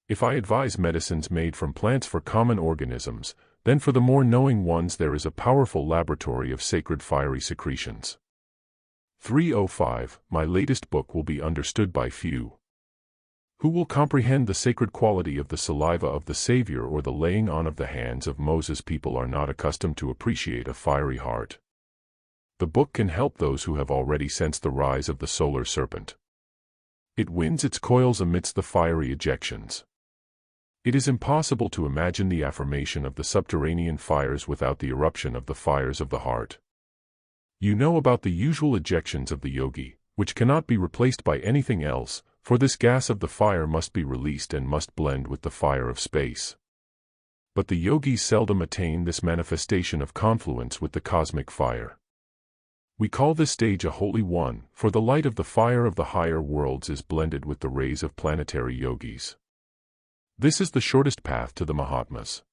If I advise medicines made from plants for common organisms, then for the more knowing ones there is a powerful laboratory of sacred fiery secretions. 305. My latest book will be understood by few. Who will comprehend the sacred quality of the saliva of the Savior or the laying on of the hands of Moses? People are not accustomed to appreciate a fiery heart. The book can help those who have already sensed the rise of the solar serpent. It winds its coils amidst the fiery ejections. It is impossible to imagine the affirmation of the subterranean fires without the eruption of the fires of the heart. You know about the usual ejections of the yogi, which cannot be replaced by anything else, for this gas of the fire must be released and must blend with the fire of space. But the yogis seldom attain this manifestation of confluence with the cosmic fire. We call this stage a holy one, for the light of the fire of the higher worlds is blended with the rays of planetary yogis. This is the shortest path to the Mahatmas.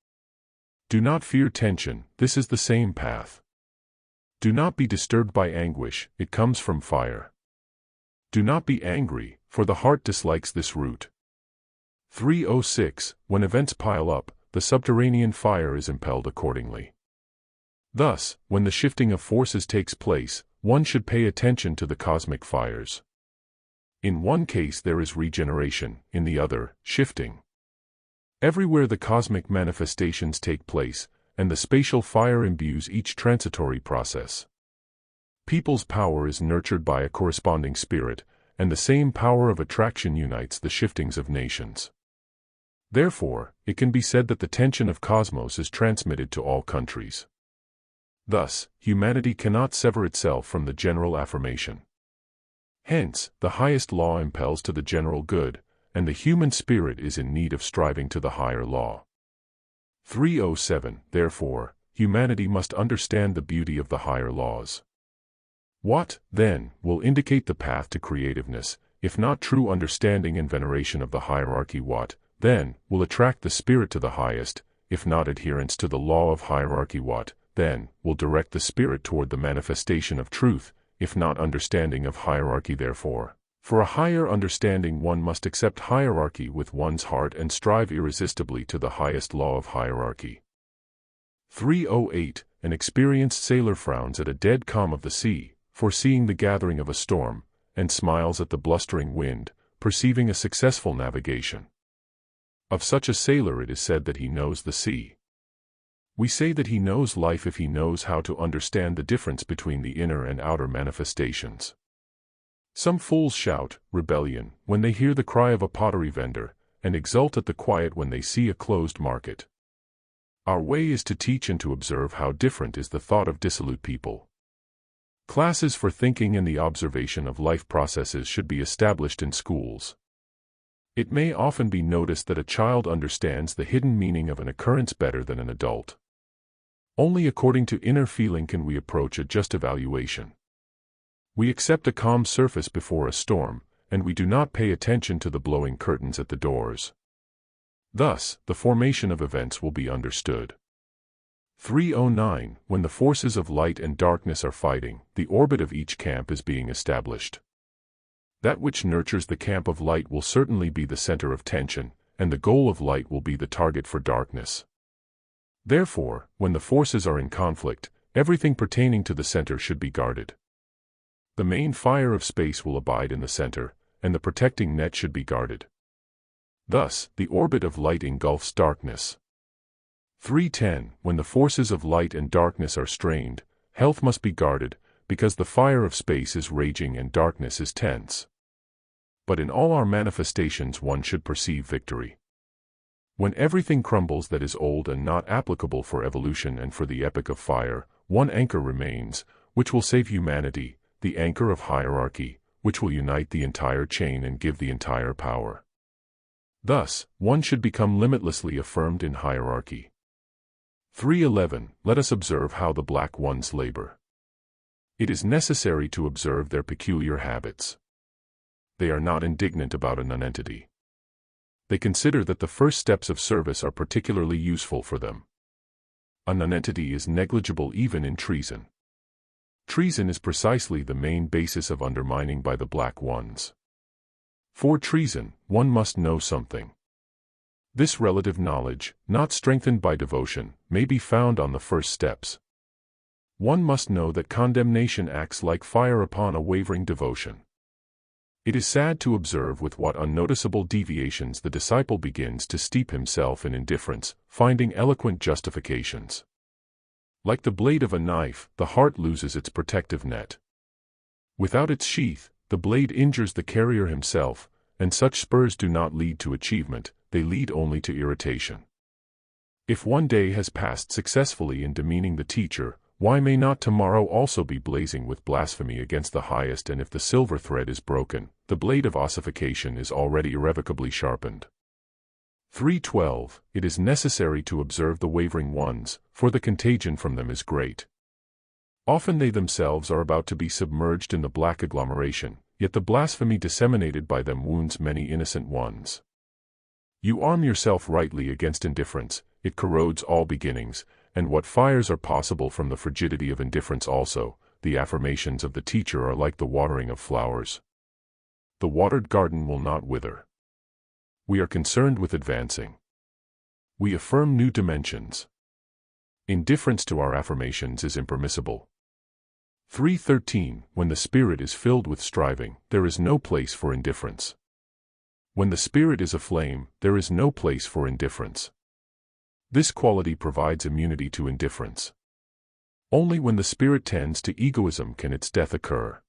Do not fear tension, this is the same path. Do not be disturbed by anguish, it comes from fire. Do not be angry, for the heart dislikes this root. 306. When events pile up, the subterranean fire is impelled accordingly. Thus, when the shifting of forces takes place, one should pay attention to the cosmic fires. In one case there is regeneration, in the other, shifting. Everywhere the cosmic manifestations take place, and the spatial fire imbues each transitory process. People's power is nurtured by a corresponding spirit, and the same power of attraction unites the shiftings of nations. Therefore, it can be said that the tension of cosmos is transmitted to all countries. Thus, humanity cannot sever itself from the general affirmation. Hence, the highest law impels to the general good, and the human spirit is in need of striving to the higher law. 307. Therefore, humanity must understand the beauty of the higher laws. What, then, will indicate the path to creativeness, if not true understanding and veneration of the hierarchy? What, then, will attract the spirit to the highest, if not adherence to the law of hierarchy? What, then, will direct the spirit toward the manifestation of truth, if not understanding of hierarchy? Therefore, for a higher understanding one must accept hierarchy with one's heart and strive irresistibly to the highest law of hierarchy. 308. An experienced sailor frowns at a dead calm of the sea, foreseeing the gathering of a storm, and smiles at the blustering wind, perceiving a successful navigation. Of such a sailor it is said that he knows the sea. We say that he knows life if he knows how to understand the difference between the inner and outer manifestations. Some fools shout, rebellion, when they hear the cry of a pottery vendor, and exult at the quiet when they see a closed market. Our way is to teach and to observe how different is the thought of dissolute people. Classes for thinking and the observation of life processes should be established in schools. It may often be noticed that a child understands the hidden meaning of an occurrence better than an adult. Only according to inner feeling can we approach a just evaluation. We accept a calm surface before a storm, and we do not pay attention to the blowing curtains at the doors. Thus, the formation of events will be understood. 309. When the forces of light and darkness are fighting, the orbit of each camp is being established. That which nurtures the camp of light will certainly be the center of tension, and the goal of light will be the target for darkness. Therefore, when the forces are in conflict, everything pertaining to the center should be guarded. The main fire of space will abide in the center, and the protecting net should be guarded. Thus, the orbit of light engulfs darkness. 3:10 When the forces of light and darkness are strained, health must be guarded, because the fire of space is raging and darkness is tense. But in all our manifestations one should perceive victory. When everything crumbles that is old and not applicable for evolution and for the epoch of fire, one anchor remains, which will save humanity, the anchor of hierarchy, which will unite the entire chain and give the entire power. Thus, one should become limitlessly affirmed in hierarchy. 3:11 Let us observe how the black ones labor. It is necessary to observe their peculiar habits. They are not indignant about a nonentity. They consider that the first steps of service are particularly useful for them. A nonentity is negligible even in treason. Treason is precisely the main basis of undermining by the black ones. For treason, one must know something. This relative knowledge, not strengthened by devotion, may be found on the first steps. One must know that condemnation acts like fire upon a wavering devotion. It is sad to observe with what unnoticeable deviations the disciple begins to steep himself in indifference, finding eloquent justifications. Like the blade of a knife, the heart loses its protective net. Without its sheath, the blade injures the carrier himself, and such spurs do not lead to achievement, they lead only to irritation. If one day has passed successfully in demeaning the teacher, why may not tomorrow also be blazing with blasphemy against the highest? And if the silver thread is broken, the blade of ossification is already irrevocably sharpened. 3:12 It is necessary to observe the wavering ones, for the contagion from them is great. Often they themselves are about to be submerged in the black agglomeration, yet the blasphemy disseminated by them wounds many innocent ones. You arm yourself rightly against indifference, it corrodes all beginnings, and what fires are possible from the frigidity of indifference also, the affirmations of the teacher are like the watering of flowers. The watered garden will not wither. We are concerned with advancing. We affirm new dimensions. Indifference to our affirmations is impermissible. 3:13 When the spirit is filled with striving, there is no place for indifference. When the spirit is aflame, there is no place for indifference. This quality provides immunity to indifference. Only when the spirit tends to egoism can its death occur.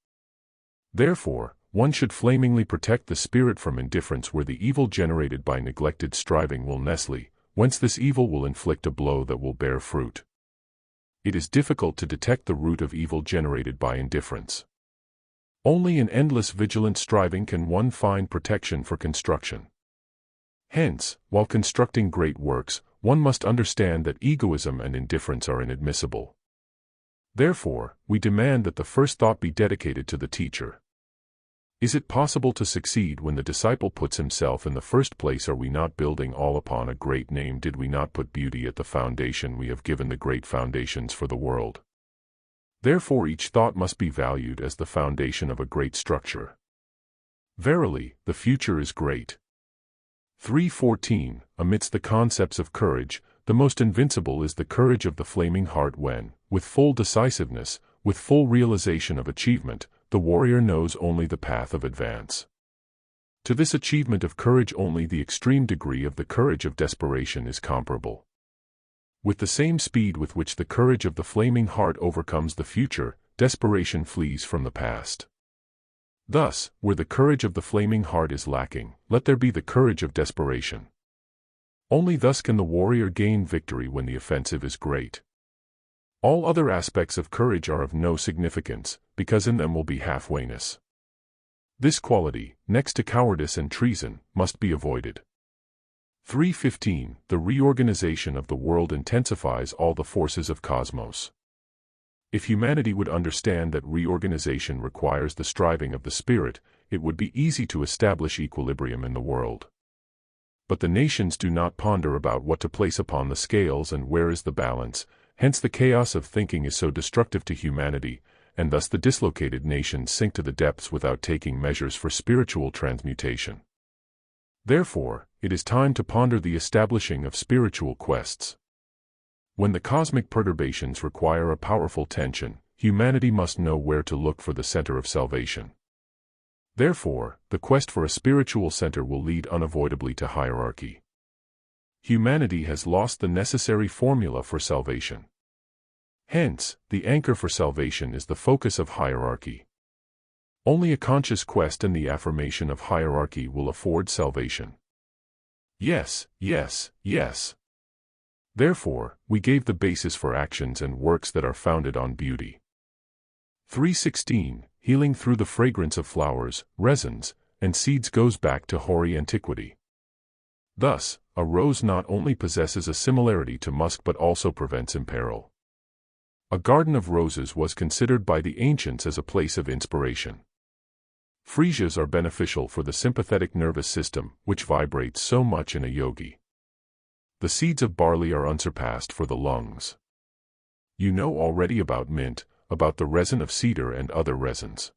Therefore, one should flamingly protect the spirit from indifference where the evil generated by neglected striving will nestle, whence this evil will inflict a blow that will bear fruit. It is difficult to detect the root of evil generated by indifference. Only in endless vigilant striving can one find protection for construction. Hence, while constructing great works, one must understand that egoism and indifference are inadmissible. Therefore, we demand that the first thought be dedicated to the teacher. Is it possible to succeed when the disciple puts himself in the first place? Are we not building all upon a great name? Did we not put beauty at the foundation? We have given the great foundations for the world. Therefore each thought must be valued as the foundation of a great structure. Verily, the future is great. 3:14 Amidst the concepts of courage, the most invincible is the courage of the flaming heart when, with full decisiveness, with full realization of achievement, the warrior knows only the path of advance. To this achievement of courage only the extreme degree of the courage of desperation is comparable. With the same speed with which the courage of the flaming heart overcomes the future, desperation flees from the past. Thus, where the courage of the flaming heart is lacking, let there be the courage of desperation. Only thus can the warrior gain victory when the offensive is great. All other aspects of courage are of no significance, because in them will be halfwayness. This quality, next to cowardice and treason, must be avoided. 3:15 The reorganization of the world intensifies all the forces of cosmos. If humanity would understand that reorganization requires the striving of the spirit, it would be easy to establish equilibrium in the world. But the nations do not ponder about what to place upon the scales and where is the balance, hence the chaos of thinking is so destructive to humanity, and thus the dislocated nations sink to the depths without taking measures for spiritual transmutation. Therefore, it is time to ponder the establishing of spiritual quests. When the cosmic perturbations require a powerful tension, humanity must know where to look for the center of salvation. Therefore, the quest for a spiritual center will lead unavoidably to hierarchy. Humanity has lost the necessary formula for salvation. Hence, the anchor for salvation is the focus of hierarchy. Only a conscious quest and the affirmation of hierarchy will afford salvation. Yes, yes, yes. Therefore, we gave the basis for actions and works that are founded on beauty. 3:16, healing through the fragrance of flowers, resins, and seeds goes back to hoary antiquity. Thus, a rose not only possesses a similarity to musk but also prevents imperil. A garden of roses was considered by the ancients as a place of inspiration. Freesias are beneficial for the sympathetic nervous system, which vibrates so much in a yogi. The seeds of barley are unsurpassed for the lungs. You know already about mint, about the resin of cedar and other resins.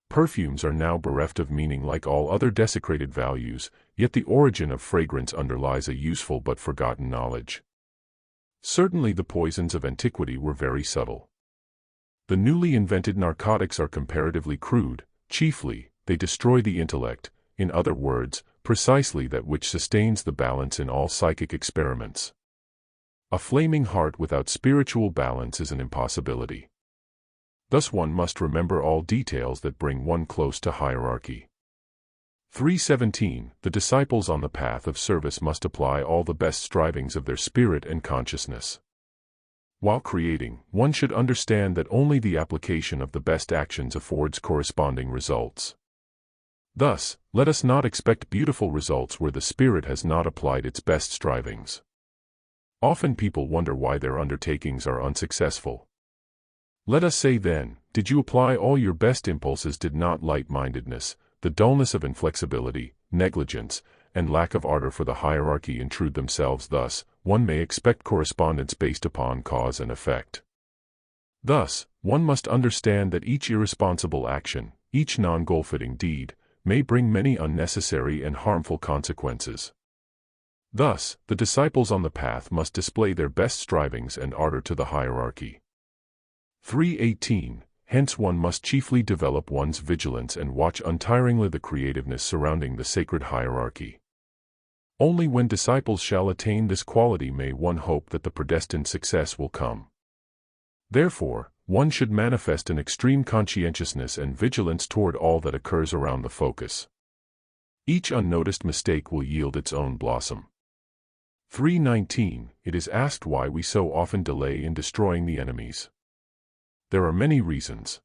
Perfumes are now bereft of meaning like all other desecrated values, yet the origin of fragrance underlies a useful but forgotten knowledge. Certainly the poisons of antiquity were very subtle. The newly invented narcotics are comparatively crude, chiefly, they destroy the intellect, in other words, precisely that which sustains the balance in all psychic experiments. A flaming heart without spiritual balance is an impossibility. Thus one must remember all details that bring one close to hierarchy. 3:17, the disciples on the path of service must apply all the best strivings of their spirit and consciousness. While creating, one should understand that only the application of the best actions affords corresponding results. Thus, let us not expect beautiful results where the spirit has not applied its best strivings. Often people wonder why their undertakings are unsuccessful. Let us say then, did you apply all your best impulses? Did not light-mindedness, the dullness of inflexibility, negligence, and lack of ardor for the hierarchy intrude themselves? Thus, one may expect correspondence based upon cause and effect. Thus, one must understand that each irresponsible action, each non-goal-fitting deed, may bring many unnecessary and harmful consequences. Thus, the disciples on the path must display their best strivings and ardor to the hierarchy. 3:18, hence one must chiefly develop one's vigilance and watch untiringly the creativeness surrounding the sacred hierarchy. Only when disciples shall attain this quality may one hope that the predestined success will come. Therefore, one should manifest an extreme conscientiousness and vigilance toward all that occurs around the focus. Each unnoticed mistake will yield its own blossom. 3:19, it is asked why we so often delay in destroying the enemies. There are many reasons.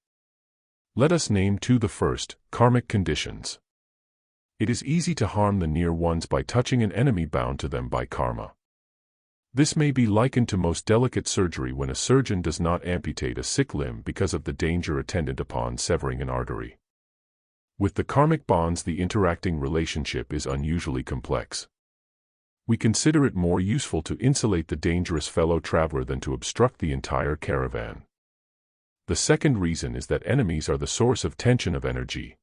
Let us name two. The first, karmic conditions. It is easy to harm the near ones by touching an enemy bound to them by karma. This may be likened to most delicate surgery when a surgeon does not amputate a sick limb because of the danger attendant upon severing an artery. With the karmic bonds, the interacting relationship is unusually complex. We consider it more useful to insulate the dangerous fellow traveler than to obstruct the entire caravan. The second reason is that enemies are the source of tension of energy.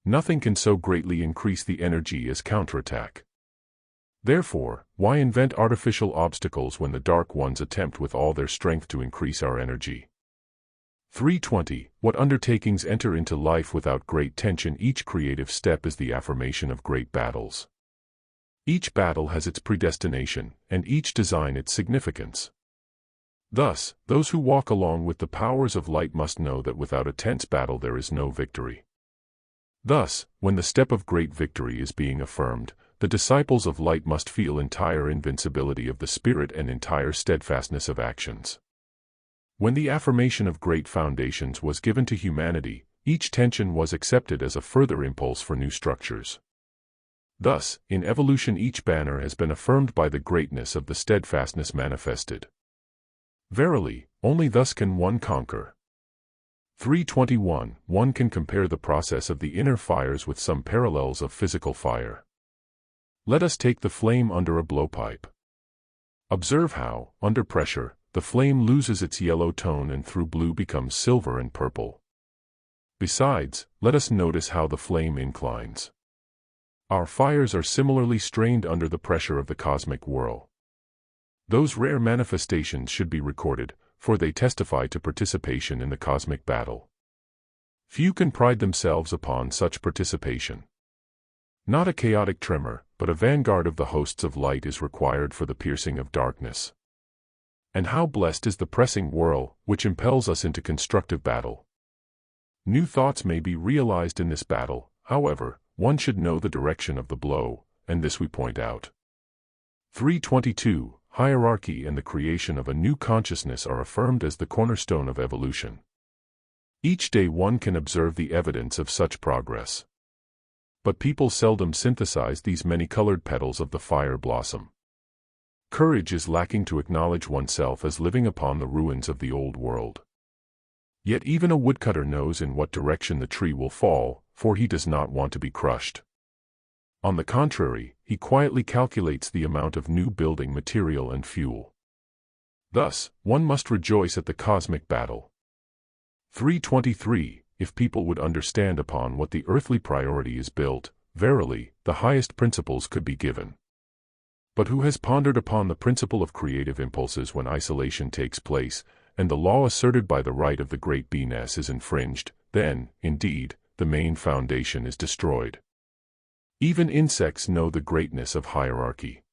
Nothing can so greatly increase the energy as counterattack. Therefore, why invent artificial obstacles when the dark ones attempt with all their strength to increase our energy? 3:20, what undertakings enter into life without great tension? Each creative step is the affirmation of great battles. Each battle has its predestination, and each design its significance. Thus, those who walk along with the powers of light must know that without a tense battle there is no victory. Thus, when the step of great victory is being affirmed, the disciples of light must feel entire invincibility of the spirit and entire steadfastness of actions. When the affirmation of great foundations was given to humanity, each tension was accepted as a further impulse for new structures. Thus, in evolution each banner has been affirmed by the greatness of the steadfastness manifested. Verily, only thus can one conquer. 3:21, one can compare the process of the inner fires with some parallels of physical fire. Let us take the flame under a blowpipe. Observe how, under pressure, the flame loses its yellow tone and through blue becomes silver and purple. Besides, let us notice how the flame inclines. Our fires are similarly strained under the pressure of the cosmic whirl. Those rare manifestations should be recorded, for they testify to participation in the cosmic battle. Few can pride themselves upon such participation. Not a chaotic tremor, but a vanguard of the hosts of light is required for the piercing of darkness. And how blessed is the pressing whirl, which impels us into constructive battle. New thoughts may be realized in this battle, however, one should know the direction of the blow, and this we point out. 322. Hierarchy and the creation of a new consciousness are affirmed as the cornerstone of evolution. Each day one can observe the evidence of such progress. But people seldom synthesize these many-colored petals of the fire blossom. Courage is lacking to acknowledge oneself as living upon the ruins of the old world. Yet even a woodcutter knows in what direction the tree will fall, for he does not want to be crushed. On the contrary, he quietly calculates the amount of new building material and fuel. Thus, one must rejoice at the cosmic battle. 323. If people would understand upon what the earthly priority is built, verily, the highest principles could be given. But who has pondered upon the principle of creative impulses when isolation takes place, and the law asserted by the right of the great beingness is infringed, then, indeed, the main foundation is destroyed. Even insects know the greatness of hierarchy.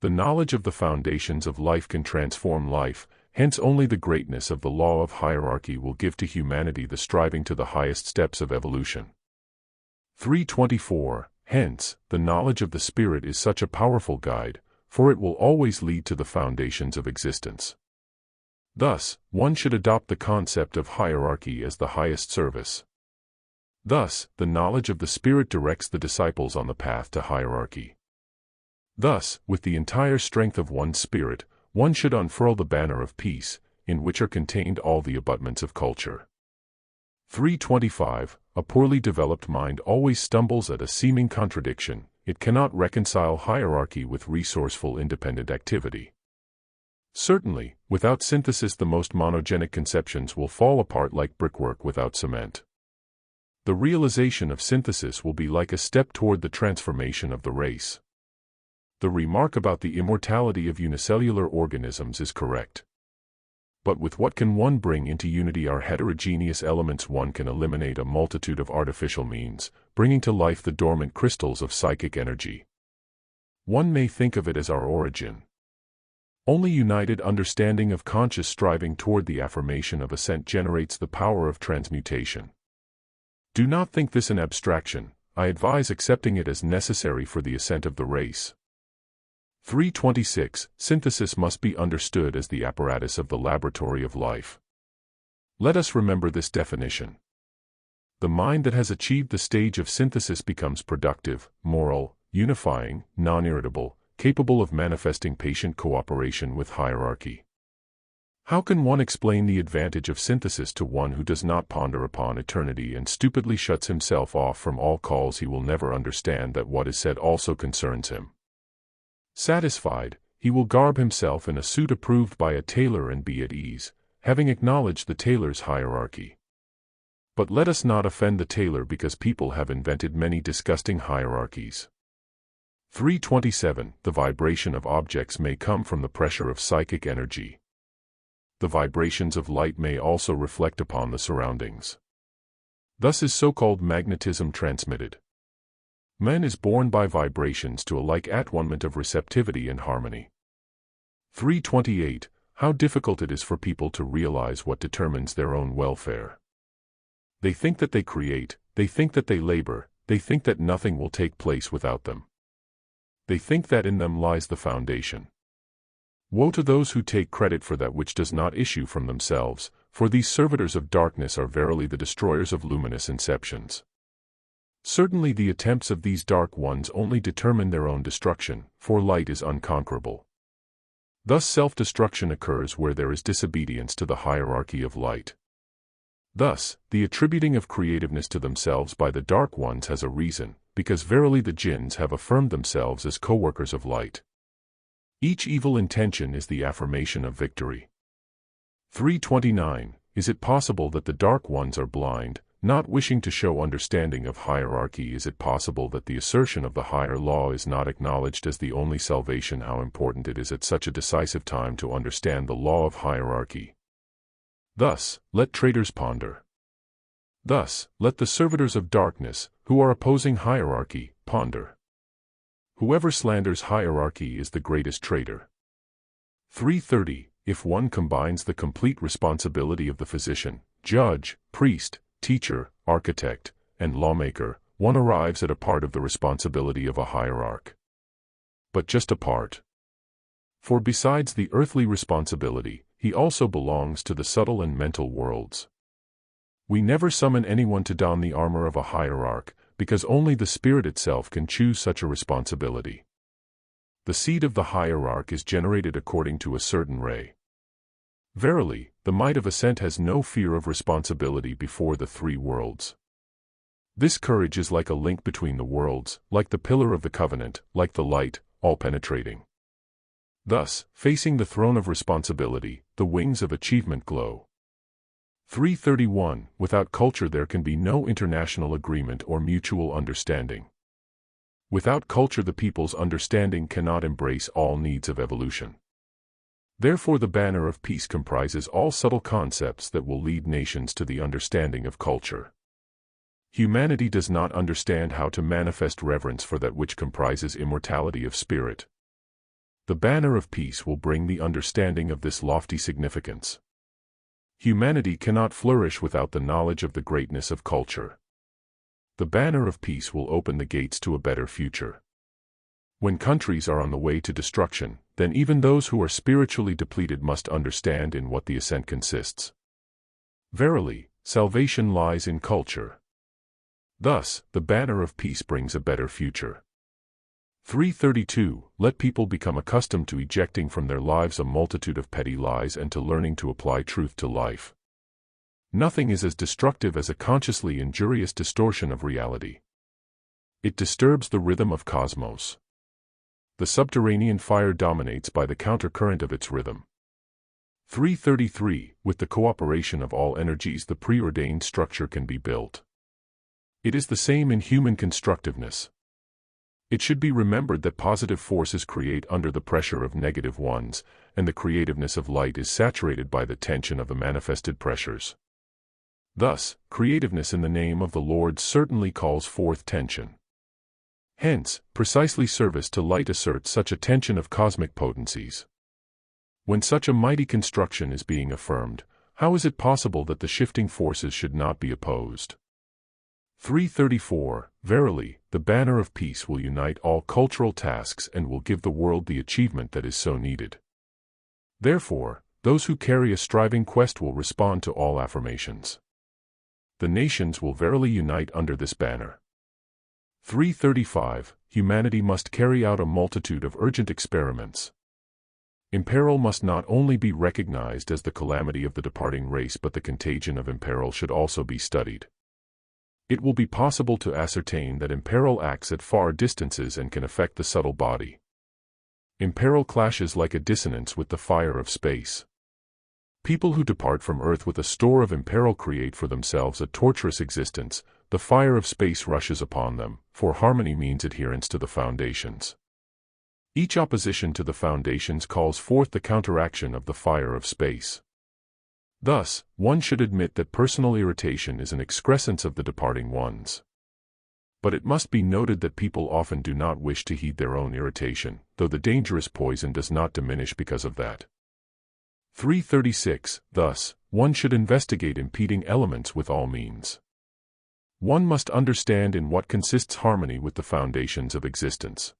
The knowledge of the foundations of life can transform life, hence only the greatness of the law of hierarchy will give to humanity the striving to the highest steps of evolution. 324. Hence, the knowledge of the Spirit is such a powerful guide, for it will always lead to the foundations of existence. Thus, one should adopt the concept of hierarchy as the highest service. Thus, the knowledge of the Spirit directs the disciples on the path to hierarchy. Thus, with the entire strength of one's spirit, one should unfurl the banner of peace, in which are contained all the abutments of culture. 325. A poorly developed mind always stumbles at a seeming contradiction. It cannot reconcile hierarchy with resourceful independent activity. Certainly, without synthesis the most monogenic conceptions will fall apart like brickwork without cement. The realization of synthesis will be like a step toward the transformation of the race. The remark about the immortality of unicellular organisms is correct. But with what can one bring into unity our heterogeneous elements? One can eliminate a multitude of artificial means, bringing to life the dormant crystals of psychic energy. One may think of it as our origin. Only united understanding of conscious striving toward the affirmation of ascent generates the power of transmutation. Do not think this an abstraction. I advise accepting it as necessary for the ascent of the race. 326. Synthesis must be understood as the apparatus of the laboratory of life. Let us remember this definition. The mind that has achieved the stage of synthesis becomes productive, moral, unifying, non-irritable, capable of manifesting patient cooperation with hierarchy. How can one explain the advantage of synthesis to one who does not ponder upon eternity and stupidly shuts himself off from all calls? He will never understand that what is said also concerns him. Satisfied, he will garb himself in a suit approved by a tailor and be at ease, having acknowledged the tailor's hierarchy. But let us not offend the tailor because people have invented many disgusting hierarchies. 327. The vibration of objects may come from the pressure of psychic energy. The vibrations of light may also reflect upon the surroundings. Thus is so-called magnetism transmitted. Man is born by vibrations to a like attunement of receptivity and harmony. 328. How difficult it is for people to realize what determines their own welfare. They think that they create, they think that they labor, they think that nothing will take place without them. They think that in them lies the foundation. Woe to those who take credit for that which does not issue from themselves, for these servitors of darkness are verily the destroyers of luminous inceptions. Certainly the attempts of these dark ones only determine their own destruction, for light is unconquerable. Thus self-destruction occurs where there is disobedience to the hierarchy of light. Thus, the attributing of creativeness to themselves by the dark ones has a reason, because verily the jinns have affirmed themselves as co-workers of light. Each evil intention is the affirmation of victory. 329. Is it possible that the dark ones are blind, not wishing to show understanding of hierarchy? Is it possible that the assertion of the higher law is not acknowledged as the only salvation? How important it is at such a decisive time to understand the law of hierarchy. Thus, let traders ponder. Thus, let the servitors of darkness, who are opposing hierarchy, ponder. Whoever slanders hierarchy is the greatest traitor. 330. If one combines the complete responsibility of the physician, judge, priest, teacher, architect, and lawmaker, one arrives at a part of the responsibility of a hierarch. But just a part. For besides the earthly responsibility, he also belongs to the subtle and mental worlds. We never summon anyone to don the armor of a hierarch, because only the spirit itself can choose such a responsibility. The seed of the hierarch is generated according to a certain ray. Verily, the might of ascent has no fear of responsibility before the three worlds. This courage is like a link between the worlds, like the pillar of the covenant, like the light, all-penetrating. Thus, facing the throne of responsibility, the wings of achievement glow. 331. Without culture there can be no international agreement or mutual understanding. Without culture the people's understanding cannot embrace all needs of evolution. Therefore the banner of peace comprises all subtle concepts that will lead nations to the understanding of culture. Humanity does not understand how to manifest reverence for that which comprises immortality of spirit. The banner of peace will bring the understanding of this lofty significance. Humanity cannot flourish without the knowledge of the greatness of culture. The banner of peace will open the gates to a better future. When countries are on the way to destruction, then even those who are spiritually depleted must understand in what the ascent consists. Verily, salvation lies in culture. Thus, the banner of peace brings a better future. 332. Let people become accustomed to ejecting from their lives a multitude of petty lies and to learning to apply truth to life. Nothing is as destructive as a consciously injurious distortion of reality. It disturbs the rhythm of cosmos. The subterranean fire dominates by the countercurrent of its rhythm. 333. With the cooperation of all energies the preordained structure can be built. It is the same in human constructiveness. It should be remembered that positive forces create under the pressure of negative ones, and the creativeness of light is saturated by the tension of the manifested pressures. Thus, creativeness in the name of the Lord certainly calls forth tension. Hence, precisely service to light asserts such a tension of cosmic potencies. When such a mighty construction is being affirmed, how is it possible that the shifting forces should not be opposed? 334. Verily, the banner of peace will unite all cultural tasks and will give the world the achievement that is so needed. Therefore, those who carry a striving quest will respond to all affirmations. The nations will verily unite under this banner. 335. Humanity must carry out a multitude of urgent experiments. Imperil must not only be recognized as the calamity of the departing race, but the contagion of imperil should also be studied. It will be possible to ascertain that imperil acts at far distances and can affect the subtle body. Imperil clashes like a dissonance with the fire of space. People who depart from Earth with a store of imperil create for themselves a torturous existence. The fire of space rushes upon them, for harmony means adherence to the foundations. Each opposition to the foundations calls forth the counteraction of the fire of space. Thus, one should admit that personal irritation is an excrescence of the departing ones. But it must be noted that people often do not wish to heed their own irritation, though the dangerous poison does not diminish because of that. 336. Thus, one should investigate impeding elements with all means. One must understand in what consists harmony with the foundations of existence.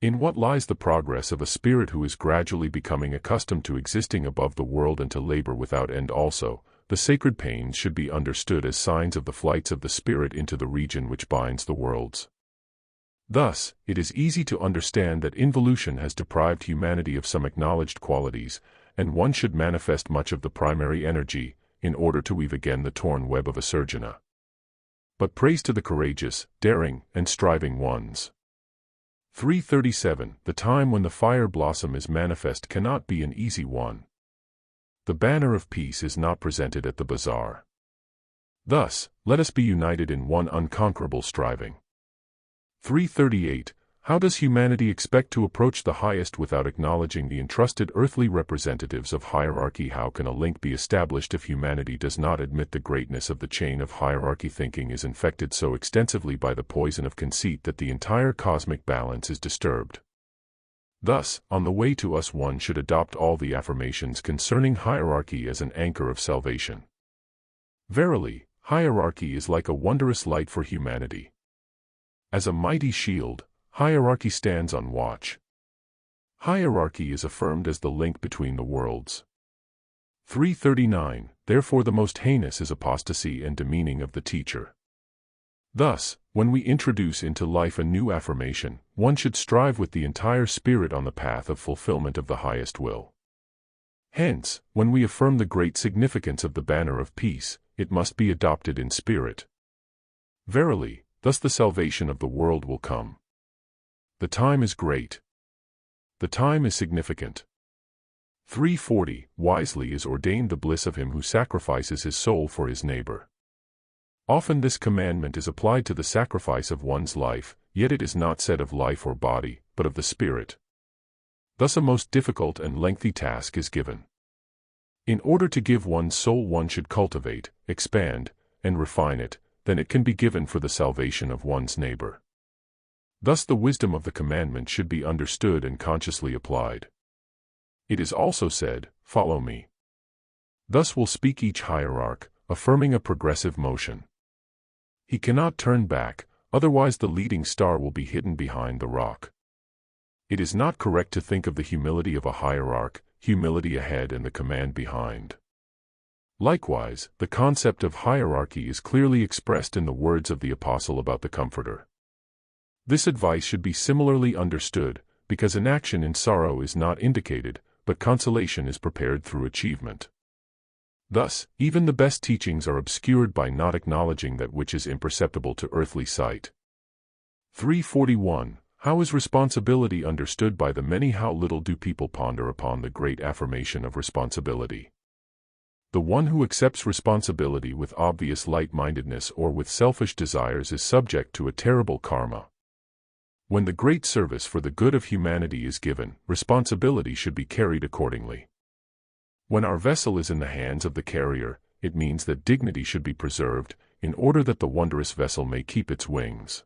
In what lies the progress of a spirit who is gradually becoming accustomed to existing above the world and to labor without end also. The sacred pains should be understood as signs of the flights of the spirit into the region which binds the worlds. Thus, it is easy to understand that involution has deprived humanity of some acknowledged qualities, and one should manifest much of the primary energy, in order to weave again the torn web of Asurjana. But praise to the courageous, daring, and striving ones. 337. The time when the fire blossom is manifest cannot be an easy one. The banner of peace is not presented at the bazaar. Thus, let us be united in one unconquerable striving. 338. How does humanity expect to approach the highest without acknowledging the entrusted earthly representatives of hierarchy? How can a link be established if humanity does not admit the greatness of the chain of hierarchy? Thinking is infected so extensively by the poison of conceit that the entire cosmic balance is disturbed. Thus, on the way to us, one should adopt all the affirmations concerning hierarchy as an anchor of salvation. Verily, hierarchy is like a wondrous light for humanity. As a mighty shield, hierarchy stands on watch. Hierarchy is affirmed as the link between the worlds. 339. Therefore the most heinous is apostasy and demeaning of the teacher. Thus, when we introduce into life a new affirmation, one should strive with the entire spirit on the path of fulfillment of the highest will. Hence, when we affirm the great significance of the banner of peace, it must be adopted in spirit. Verily, thus the salvation of the world will come. The time is great. The time is significant. 340. Wisely is ordained the bliss of him who sacrifices his soul for his neighbor. Often this commandment is applied to the sacrifice of one's life, yet it is not said of life or body, but of the spirit. Thus a most difficult and lengthy task is given. In order to give one's soul, one should cultivate, expand, and refine it, then it can be given for the salvation of one's neighbor. Thus the wisdom of the commandment should be understood and consciously applied. It is also said, "Follow me." Thus will speak each hierarch, affirming a progressive motion. He cannot turn back, otherwise the leading star will be hidden behind the rock. It is not correct to think of the humility of a hierarch, humility ahead and the command behind. Likewise, the concept of hierarchy is clearly expressed in the words of the Apostle about the Comforter. This advice should be similarly understood, because inaction in sorrow is not indicated, but consolation is prepared through achievement. Thus, even the best teachings are obscured by not acknowledging that which is imperceptible to earthly sight. 341. How is responsibility understood by the many? How little do people ponder upon the great affirmation of responsibility. The one who accepts responsibility with obvious light-mindedness or with selfish desires is subject to a terrible karma. When the great service for the good of humanity is given, responsibility should be carried accordingly. When our vessel is in the hands of the carrier, it means that dignity should be preserved, in order that the wondrous vessel may keep its wings.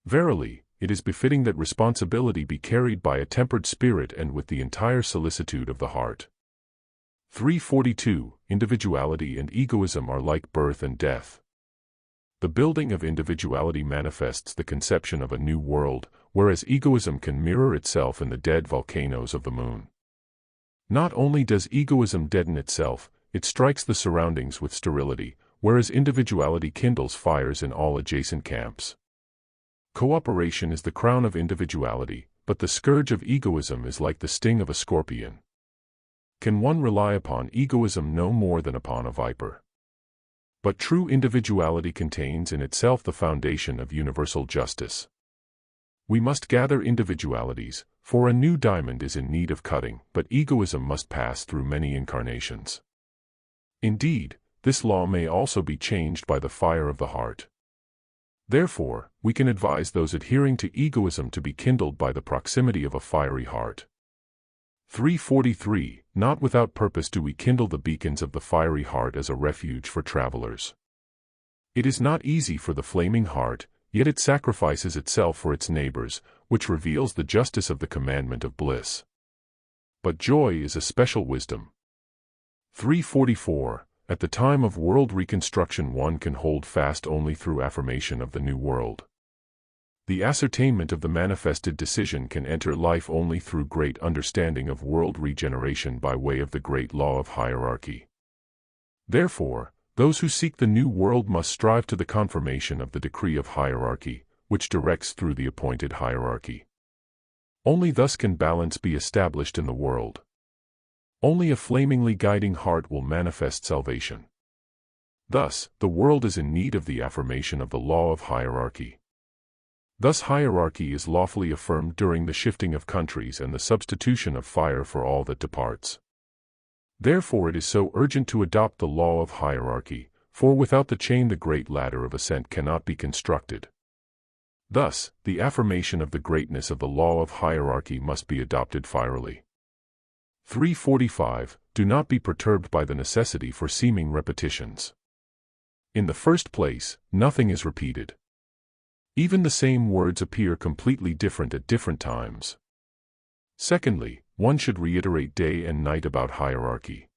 Verily, it is befitting that responsibility be carried by a tempered spirit and with the entire solicitude of the heart. 342. Individuality and egoism are like birth and death. The building of individuality manifests the conception of a new world, whereas egoism can mirror itself in the dead volcanoes of the moon. Not only does egoism deaden itself, it strikes the surroundings with sterility, whereas individuality kindles fires in all adjacent camps. Cooperation is the crown of individuality, but the scourge of egoism is like the sting of a scorpion. Can one rely upon egoism no more than upon a viper? But true individuality contains in itself the foundation of universal justice. We must gather individualities, for a new diamond is in need of cutting, but egoism must pass through many incarnations. Indeed, this law may also be changed by the fire of the heart. Therefore, we can advise those adhering to egoism to be kindled by the proximity of a fiery heart. 343. Not without purpose do we kindle the beacons of the fiery heart as a refuge for travelers. It is not easy for the flaming heart, yet it sacrifices itself for its neighbors, which reveals the justice of the commandment of bliss. But joy is a special wisdom. 344. At the time of world reconstruction one can hold fast only through affirmation of the new world. The ascertainment of the manifested decision can enter life only through great understanding of world regeneration by way of the great law of hierarchy. Therefore, those who seek the new world must strive to the confirmation of the decree of hierarchy, which directs through the appointed hierarchy. Only thus can balance be established in the world. Only a flamingly guiding heart will manifest salvation. Thus, the world is in need of the affirmation of the law of hierarchy. Thus hierarchy is lawfully affirmed during the shifting of countries and the substitution of fire for all that departs. Therefore it is so urgent to adopt the law of hierarchy, for without the chain the great ladder of ascent cannot be constructed. Thus, the affirmation of the greatness of the law of hierarchy must be adopted fierily. 345. Do not be perturbed by the necessity for seeming repetitions. In the first place, nothing is repeated. Even the same words appear completely different at different times. Secondly, one should reiterate day and night about hierarchy.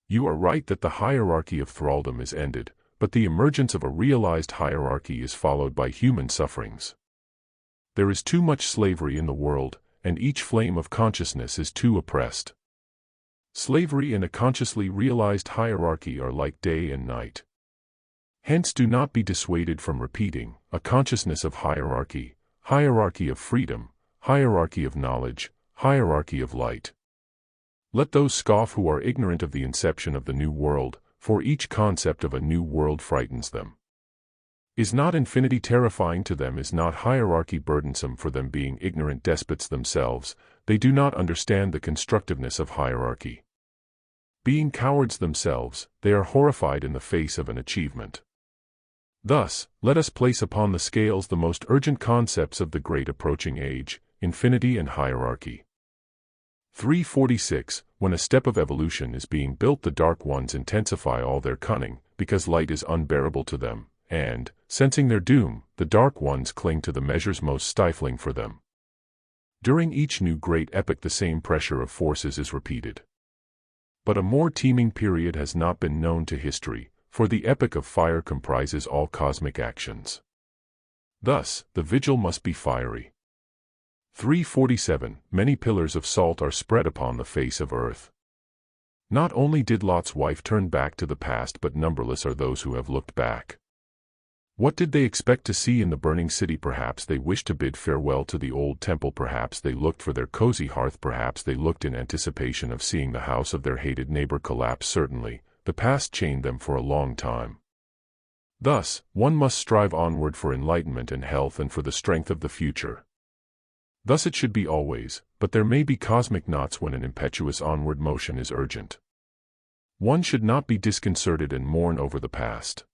You are right that the hierarchy of thraldom is ended, but the emergence of a realized hierarchy is followed by human sufferings. There is too much slavery in the world, and each flame of consciousness is too oppressed. Slavery and a consciously realized hierarchy are like day and night. Hence do not be dissuaded from repeating, a consciousness of hierarchy, hierarchy of freedom, hierarchy of knowledge, hierarchy of light. Let those scoff who are ignorant of the inception of the new world, for each concept of a new world frightens them. Is not infinity terrifying to them? Is not hierarchy burdensome for them? Being ignorant despots themselves, they do not understand the constructiveness of hierarchy. Being cowards themselves, they are horrified in the face of an achievement. Thus, let us place upon the scales the most urgent concepts of the great approaching age, infinity and hierarchy. 346. When a step of evolution is being built, the dark ones intensify all their cunning, because light is unbearable to them, and, sensing their doom, the dark ones cling to the measures most stifling for them. During each new great epoch the same pressure of forces is repeated. But a more teeming period has not been known to history, for the epoch of fire comprises all cosmic actions. Thus, the vigil must be fiery. 347. Many pillars of salt are spread upon the face of earth. Not only did Lot's wife turn back to the past, but numberless are those who have looked back. What did they expect to see in the burning city? Perhaps they wished to bid farewell to the old temple. Perhaps they looked for their cozy hearth. Perhaps they looked in anticipation of seeing the house of their hated neighbor collapse. Certainly, the past chained them for a long time. Thus, one must strive onward for enlightenment and health and for the strength of the future. Thus it should be always, but there may be cosmic knots when an impetuous onward motion is urgent. One should not be disconcerted and mourn over the past.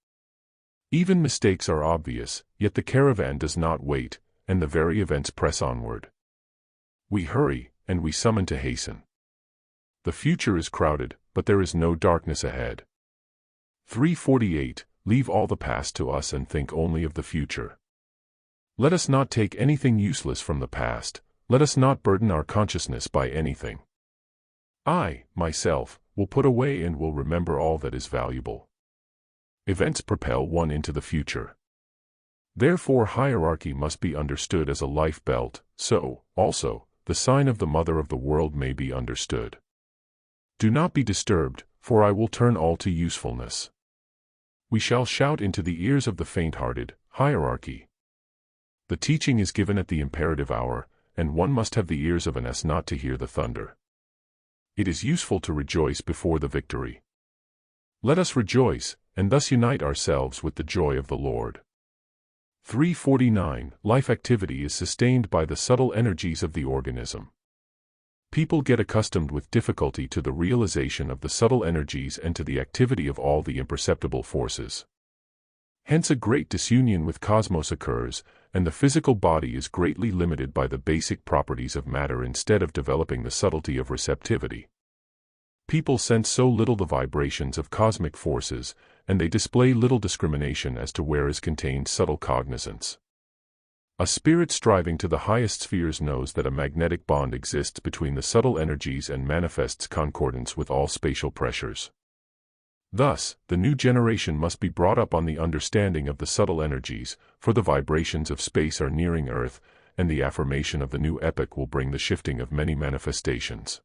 Even mistakes are obvious, yet the caravan does not wait, and the very events press onward. We hurry, and we summon to hasten. The future is crowded, but there is no darkness ahead. 348. Leave all the past to us and think only of the future. Let us not take anything useless from the past, let us not burden our consciousness by anything. I, myself, will put away and will remember all that is valuable. Events propel one into the future. Therefore hierarchy must be understood as a life belt, so, also, the sign of the mother of the world may be understood. Do not be disturbed, for I will turn all to usefulness. We shall shout into the ears of the faint-hearted, hierarchy. The teaching is given at the imperative hour, and one must have the ears of an ass not to hear the thunder. It is useful to rejoice before the victory. Let us rejoice, and thus unite ourselves with the joy of the Lord. 349. Life activity is sustained by the subtle energies of the organism. People get accustomed with difficulty to the realization of the subtle energies and to the activity of all the imperceptible forces. Hence a great disunion with cosmos occurs, and the physical body is greatly limited by the basic properties of matter instead of developing the subtlety of receptivity. People sense so little the vibrations of cosmic forces, and they display little discrimination as to where is contained subtle cognizance. A spirit striving to the highest spheres knows that a magnetic bond exists between the subtle energies and manifests concordance with all spatial pressures. Thus, the new generation must be brought up on the understanding of the subtle energies, for the vibrations of space are nearing Earth, and the affirmation of the new epoch will bring the shifting of many manifestations.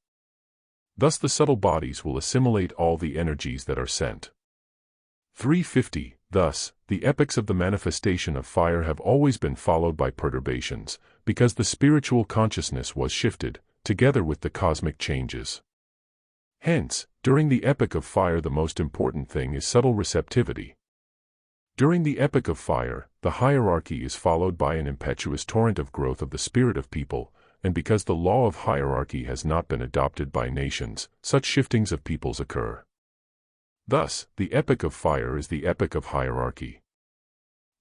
Thus the subtle bodies will assimilate all the energies that are sent. 350. Thus, the epochs of the manifestation of fire have always been followed by perturbations, because the spiritual consciousness was shifted, together with the cosmic changes. Hence, during the epoch of fire the most important thing is subtle receptivity. During the epoch of fire, the hierarchy is followed by an impetuous torrent of growth of the spirit of people, and because the law of hierarchy has not been adopted by nations, such shiftings of peoples occur. Thus, the epoch of fire is the epoch of hierarchy.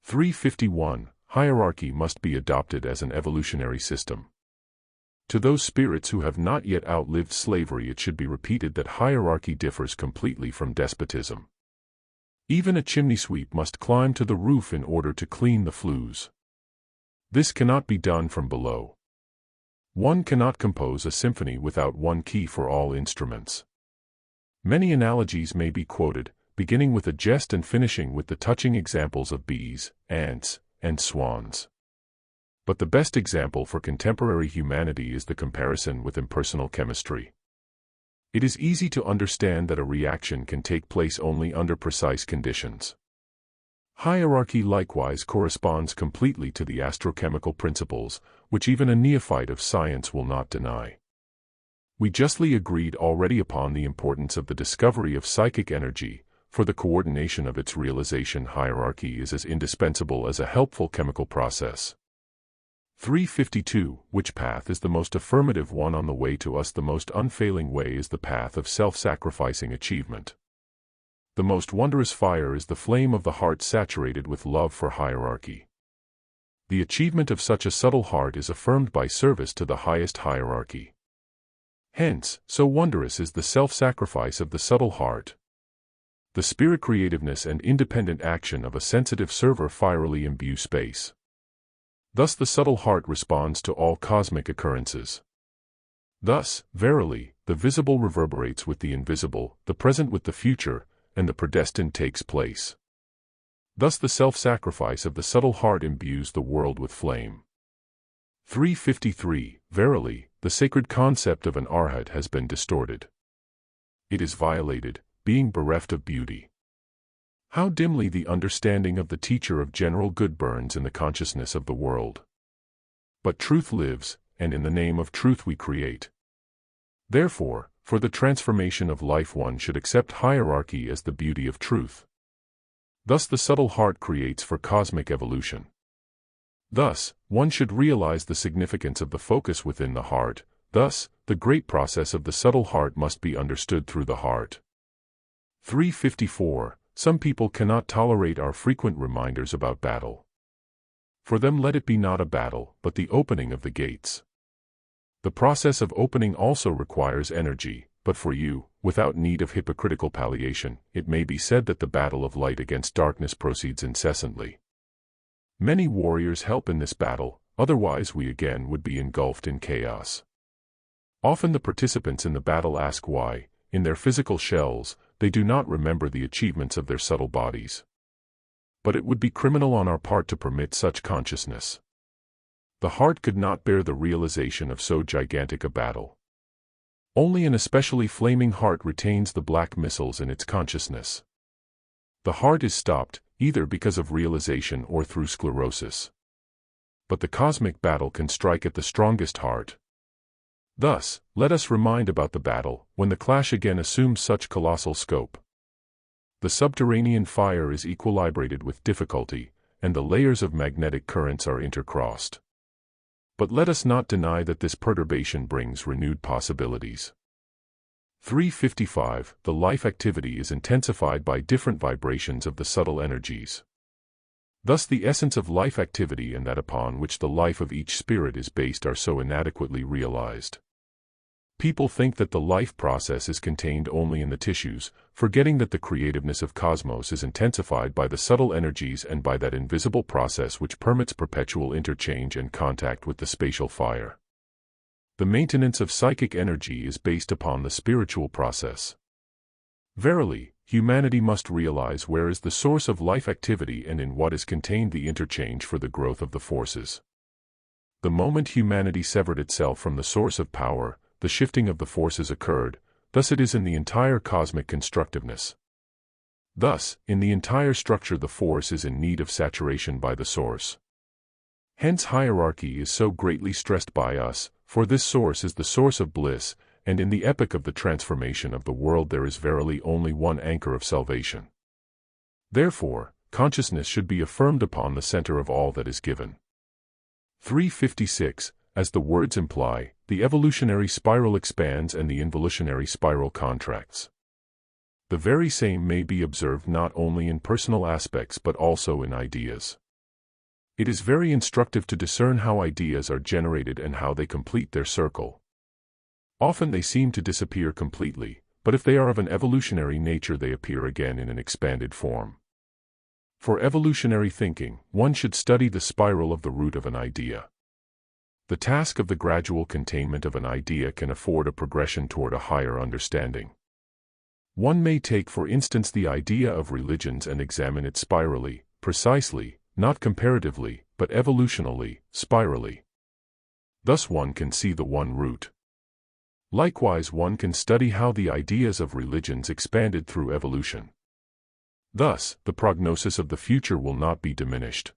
351. hierarchy must be adopted as an evolutionary system. To those spirits who have not yet outlived slavery, it should be repeated that hierarchy differs completely from despotism. Even a chimney sweep must climb to the roof in order to clean the flues. This cannot be done from below. One cannot compose a symphony without one key for all instruments. Many analogies may be quoted, beginning with a jest and finishing with the touching examples of bees, ants, and swans. But the best example for contemporary humanity is the comparison with impersonal chemistry. It is easy to understand that a reaction can take place only under precise conditions. Hierarchy likewise corresponds completely to the astrochemical principles, which even a neophyte of science will not deny. We justly agreed already upon the importance of the discovery of psychic energy. For the coordination of its realization, hierarchy is as indispensable as a helpful chemical process. 352. Which path is the most affirmative one on the way to us? The most unfailing way is the path of self-sacrificing achievement. The most wondrous fire is the flame of the heart saturated with love for hierarchy. The achievement of such a subtle heart is affirmed by service to the highest hierarchy. Hence, so wondrous is the self-sacrifice of the subtle heart. The spirit creativeness and independent action of a sensitive server fierily imbue space. Thus the subtle heart responds to all cosmic occurrences. Thus, verily, the visible reverberates with the invisible, the present with the future, and the predestined takes place. Thus the self-sacrifice of the subtle heart imbues the world with flame. 353. Verily, the sacred concept of an arhat has been distorted. It is violated, being bereft of beauty. How dimly the understanding of the teacher of general good burns in the consciousness of the world. But truth lives, and in the name of truth we create. Therefore, for the transformation of life one should accept hierarchy as the beauty of truth. Thus the subtle heart creates for cosmic evolution. Thus, one should realize the significance of the focus within the heart. Thus, the great process of the subtle heart must be understood through the heart. 354. Some people cannot tolerate our frequent reminders about battle. For them let it be not a battle, but the opening of the gates. The process of opening also requires energy, but for you, without need of hypocritical palliation, it may be said that the battle of light against darkness proceeds incessantly. Many warriors help in this battle, otherwise we again would be engulfed in chaos. Often the participants in the battle ask why, in their physical shells, they do not remember the achievements of their subtle bodies. But it would be criminal on our part to permit such consciousness. The heart could not bear the realization of so gigantic a battle. Only an especially flaming heart retains the black missiles in its consciousness. The heart is stopped, either because of realization or through sclerosis. But the cosmic battle can strike at the strongest heart. Thus, let us remind about the battle, when the clash again assumes such colossal scope. The subterranean fire is equilibrated with difficulty, and the layers of magnetic currents are intercrossed. But let us not deny that this perturbation brings renewed possibilities. 355. The life activity is intensified by different vibrations of the subtle energies. Thus the essence of life activity and that upon which the life of each spirit is based are so inadequately realized. People think that the life process is contained only in the tissues, forgetting that the creativeness of cosmos is intensified by the subtle energies and by that invisible process which permits perpetual interchange and contact with the spatial fire. The maintenance of psychic energy is based upon the spiritual process. Verily, humanity must realize where is the source of life activity and in what is contained the interchange for the growth of the forces. The moment humanity severed itself from the source of power, the shifting of the forces occurred. Thus it is in the entire cosmic constructiveness. Thus, in the entire structure the force is in need of saturation by the source. Hence hierarchy is so greatly stressed by us, for this source is the source of bliss, and in the epoch of the transformation of the world there is verily only one anchor of salvation. Therefore, consciousness should be affirmed upon the center of all that is given. 356. As the words imply, the evolutionary spiral expands and the involutionary spiral contracts. The very same may be observed not only in personal aspects but also in ideas. It is very instructive to discern how ideas are generated and how they complete their circle. Often they seem to disappear completely, but if they are of an evolutionary nature they appear again in an expanded form. For evolutionary thinking, one should study the spiral of the root of an idea. The task of the gradual containment of an idea can afford a progression toward a higher understanding. One may take for instance the idea of religions and examine it spirally, precisely, not comparatively, but evolutionally, spirally. Thus one can see the one root. Likewise one can study how the ideas of religions expanded through evolution. Thus, the prognosis of the future will not be diminished.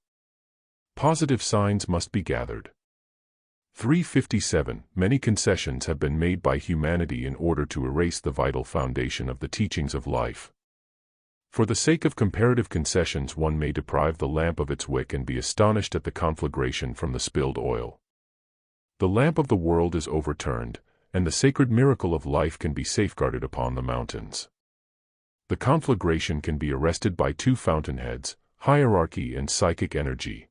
Positive signs must be gathered. 357. Many concessions have been made by humanity in order to erase the vital foundation of the teachings of life. For the sake of comparative concessions one may deprive the lamp of its wick and be astonished at the conflagration from the spilled oil. The lamp of the world is overturned, and the sacred miracle of life can be safeguarded upon the mountains. The conflagration can be arrested by two fountainheads, hierarchy and psychic energy.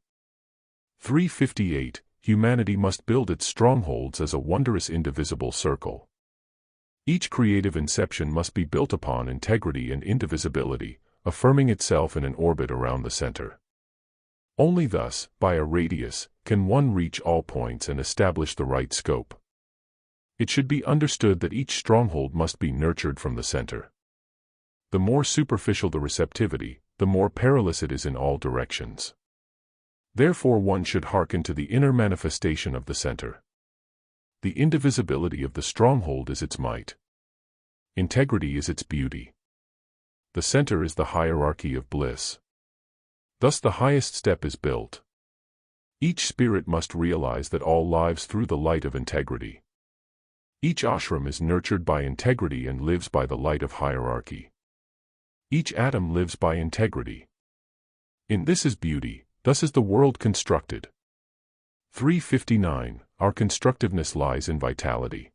358. Humanity must build its strongholds as a wondrous indivisible circle. Each creative inception must be built upon integrity and indivisibility, affirming itself in an orbit around the center. Only thus, by a radius, can one reach all points and establish the right scope. It should be understood that each stronghold must be nurtured from the center. The more superficial the receptivity, the more perilous it is in all directions. Therefore one should hearken to the inner manifestation of the center. The indivisibility of the stronghold is its might. Integrity is its beauty. The center is the hierarchy of bliss. Thus the highest step is built. Each spirit must realize that all lives through the light of integrity. Each ashram is nurtured by integrity and lives by the light of hierarchy. Each atom lives by integrity. In this is beauty, thus is the world constructed. 359. Our constructiveness lies in vitality.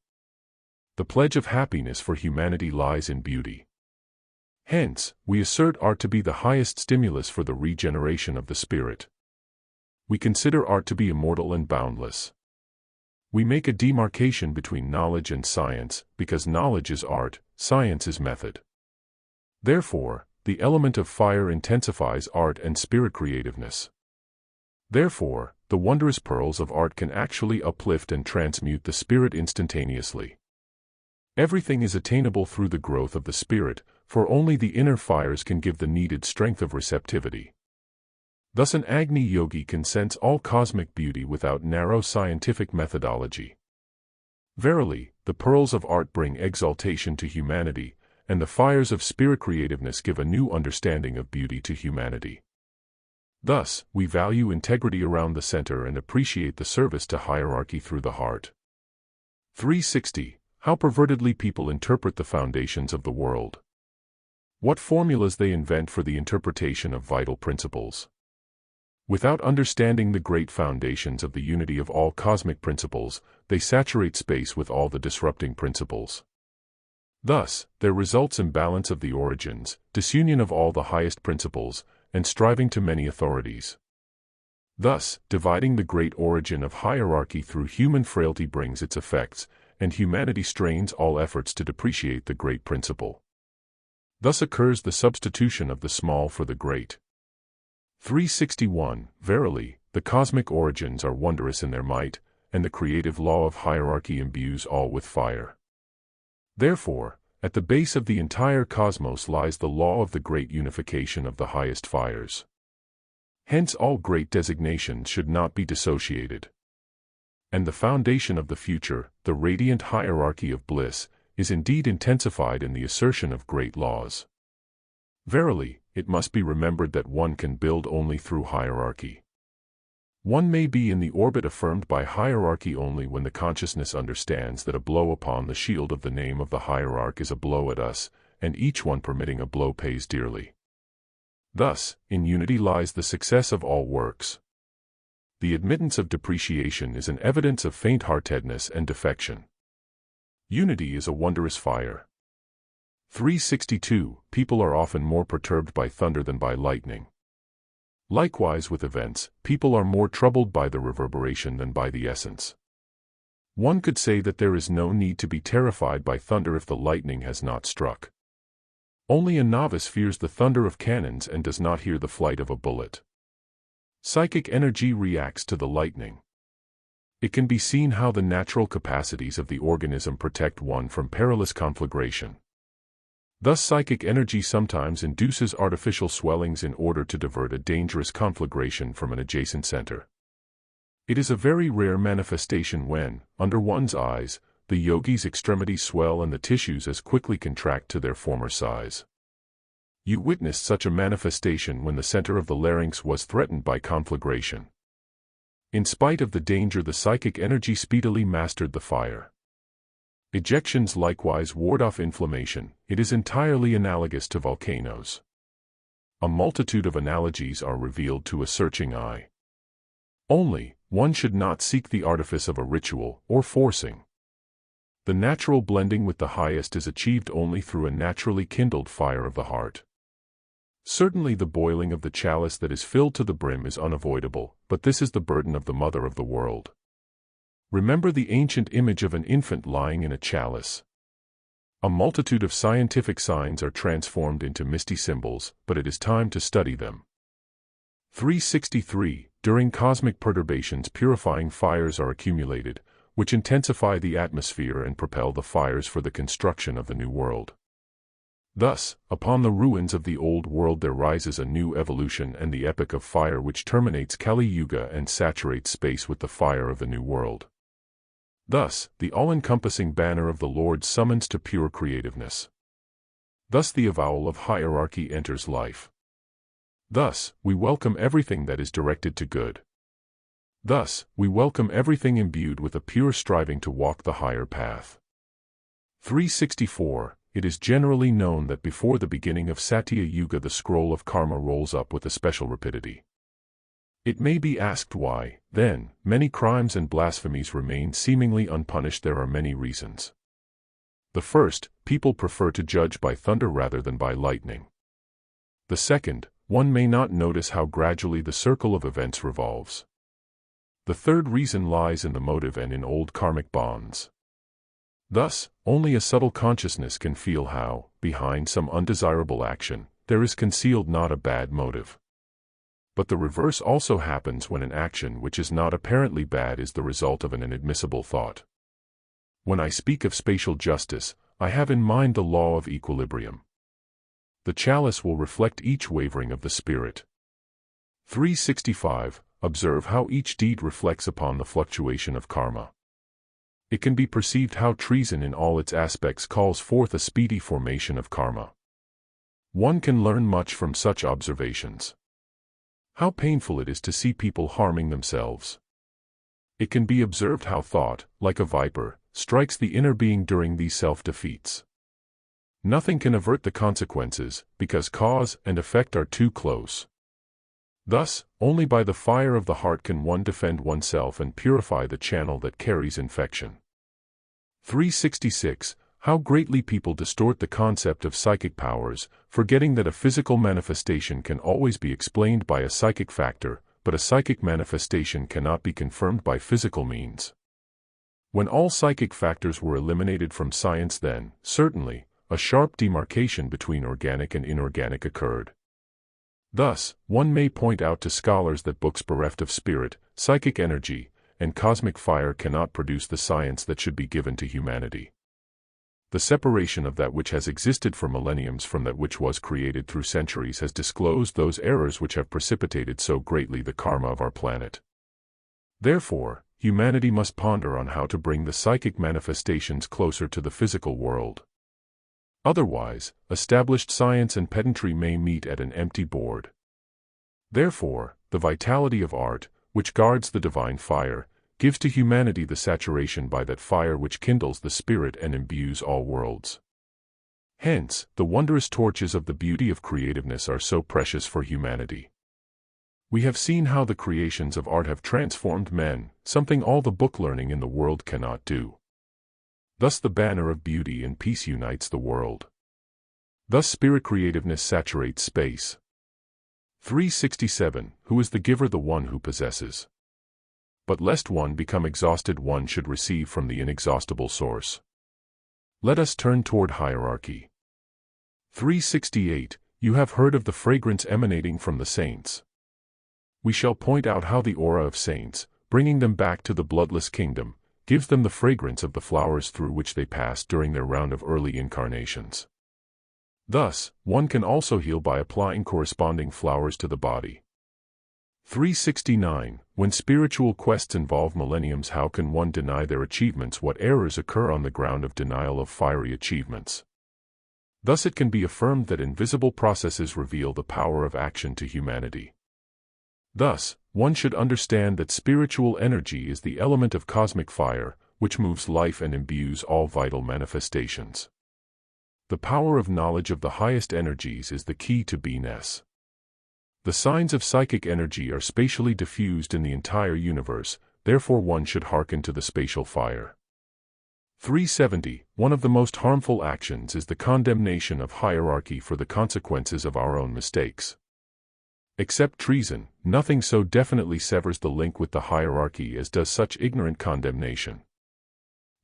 The pledge of happiness for humanity lies in beauty. Hence, we assert art to be the highest stimulus for the regeneration of the spirit. We consider art to be immortal and boundless. We make a demarcation between knowledge and science, because knowledge is art, science is method. Therefore, the element of fire intensifies art and spirit creativeness. Therefore, the wondrous pearls of art can actually uplift and transmute the spirit instantaneously. Everything is attainable through the growth of the spirit, for only the inner fires can give the needed strength of receptivity. Thus an Agni yogi can sense all cosmic beauty without narrow scientific methodology. Verily, the pearls of art bring exaltation to humanity, and the fires of spirit creativeness give a new understanding of beauty to humanity. Thus, we value integrity around the center and appreciate the service to hierarchy through the heart. 360. How pervertedly people interpret the foundations of the world. What formulas they invent for the interpretation of vital principles. Without understanding the great foundations of the unity of all cosmic principles, they saturate space with all the disrupting principles. Thus, there results imbalance of the origins, disunion of all the highest principles, and striving to many authorities. Thus, dividing the great origin of hierarchy through human frailty brings its effects, and humanity strains all efforts to depreciate the great principle. Thus occurs the substitution of the small for the great. 361. Verily, the cosmic origins are wondrous in their might, and the creative law of hierarchy imbues all with fire. Therefore, at the base of the entire cosmos lies the law of the great unification of the highest fires. Hence all great designations should not be dissociated. And the foundation of the future, the radiant hierarchy of bliss, is indeed intensified in the assertion of great laws. Verily, it must be remembered that one can build only through hierarchy. One may be in the orbit affirmed by hierarchy only when the consciousness understands that a blow upon the shield of the name of the hierarch is a blow at us, and each one permitting a blow pays dearly. Thus, in unity lies the success of all works. The admittance of depreciation is an evidence of faint-heartedness and defection. Unity is a wondrous fire. 362. People are often more perturbed by thunder than by lightning. Likewise with events, people are more troubled by the reverberation than by the essence. One could say that there is no need to be terrified by thunder if the lightning has not struck. Only a novice fears the thunder of cannons and does not hear the flight of a bullet. Psychic energy reacts to the lightning. It can be seen how the natural capacities of the organism protect one from perilous conflagration. Thus psychic energy sometimes induces artificial swellings in order to divert a dangerous conflagration from an adjacent center. It is a very rare manifestation when, under one's eyes, the yogi's extremities swell and the tissues as quickly contract to their former size. You witnessed such a manifestation when the center of the larynx was threatened by conflagration. In spite of the danger, the psychic energy speedily mastered the fire. Ejections likewise ward off inflammation. It is entirely analogous to volcanoes. A multitude of analogies are revealed to a searching eye. Only, one should not seek the artifice of a ritual or forcing. The natural blending with the highest is achieved only through a naturally kindled fire of the heart. Certainly the boiling of the chalice that is filled to the brim is unavoidable, but this is the burden of the mother of the world. Remember the ancient image of an infant lying in a chalice. A multitude of scientific signs are transformed into misty symbols, but it is time to study them. 363. During cosmic perturbations, purifying fires are accumulated, which intensify the atmosphere and propel the fires for the construction of the new world. Thus, upon the ruins of the old world there rises a new evolution and the epoch of fire which terminates Kali Yuga and saturates space with the fire of the new world. Thus, the all-encompassing banner of the Lord summons to pure creativeness. Thus the avowal of hierarchy enters life. Thus, we welcome everything that is directed to good. Thus, we welcome everything imbued with a pure striving to walk the higher path. 364. It is generally known that before the beginning of Satya Yuga the scroll of karma rolls up with a special rapidity. It may be asked why, then, many crimes and blasphemies remain seemingly unpunished. There are many reasons. The first, people prefer to judge by thunder rather than by lightning. The second, one may not notice how gradually the circle of events revolves. The third reason lies in the motive and in old karmic bonds. Thus, only a subtle consciousness can feel how, behind some undesirable action, there is concealed not a bad motive. But the reverse also happens when an action which is not apparently bad is the result of an inadmissible thought. When I speak of spatial justice, I have in mind the law of equilibrium. The chalice will reflect each wavering of the spirit. 365. Observe how each deed reflects upon the fluctuation of karma. It can be perceived how treason in all its aspects calls forth a speedy formation of karma. One can learn much from such observations. How painful it is to see people harming themselves. It can be observed how thought, like a viper, strikes the inner being during these self-defeats. Nothing can avert the consequences, because cause and effect are too close. Thus, only by the fire of the heart can one defend oneself and purify the channel that carries infection. 366. How greatly people distort the concept of psychic powers, forgetting that a physical manifestation can always be explained by a psychic factor, but a psychic manifestation cannot be confirmed by physical means. When all psychic factors were eliminated from science, then, certainly, a sharp demarcation between organic and inorganic occurred. Thus, one may point out to scholars that books bereft of spirit, psychic energy, and cosmic fire cannot produce the science that should be given to humanity. The separation of that which has existed for millenniums from that which was created through centuries has disclosed those errors which have precipitated so greatly the karma of our planet. Therefore, humanity must ponder on how to bring the psychic manifestations closer to the physical world. Otherwise, established science and pedantry may meet at an empty board. Therefore, the vitality of art, which guards the divine fire, gives to humanity the saturation by that fire which kindles the spirit and imbues all worlds. Hence, the wondrous torches of the beauty of creativeness are so precious for humanity. We have seen how the creations of art have transformed men, something all the book learning in the world cannot do. Thus the banner of beauty and peace unites the world. Thus spirit creativeness saturates space. 367. Who is the giver? The one who possesses. But lest one become exhausted, one should receive from the inexhaustible source. Let us turn toward hierarchy. 368. You have heard of the fragrance emanating from the saints. We shall point out how the aura of saints, bringing them back to the bloodless kingdom, gives them the fragrance of the flowers through which they passed during their round of early incarnations. Thus, one can also heal by applying corresponding flowers to the body. 369. When spiritual quests involve millenniums, how can one deny their achievements? What errors occur on the ground of denial of fiery achievements? Thus it can be affirmed that invisible processes reveal the power of action to humanity. Thus, one should understand that spiritual energy is the element of cosmic fire, which moves life and imbues all vital manifestations. The power of knowledge of the highest energies is the key to beingness. The signs of psychic energy are spatially diffused in the entire universe, therefore one should hearken to the spatial fire. 370. One of the most harmful actions is the condemnation of hierarchy for the consequences of our own mistakes. Except treason, nothing so definitely severs the link with the hierarchy as does such ignorant condemnation.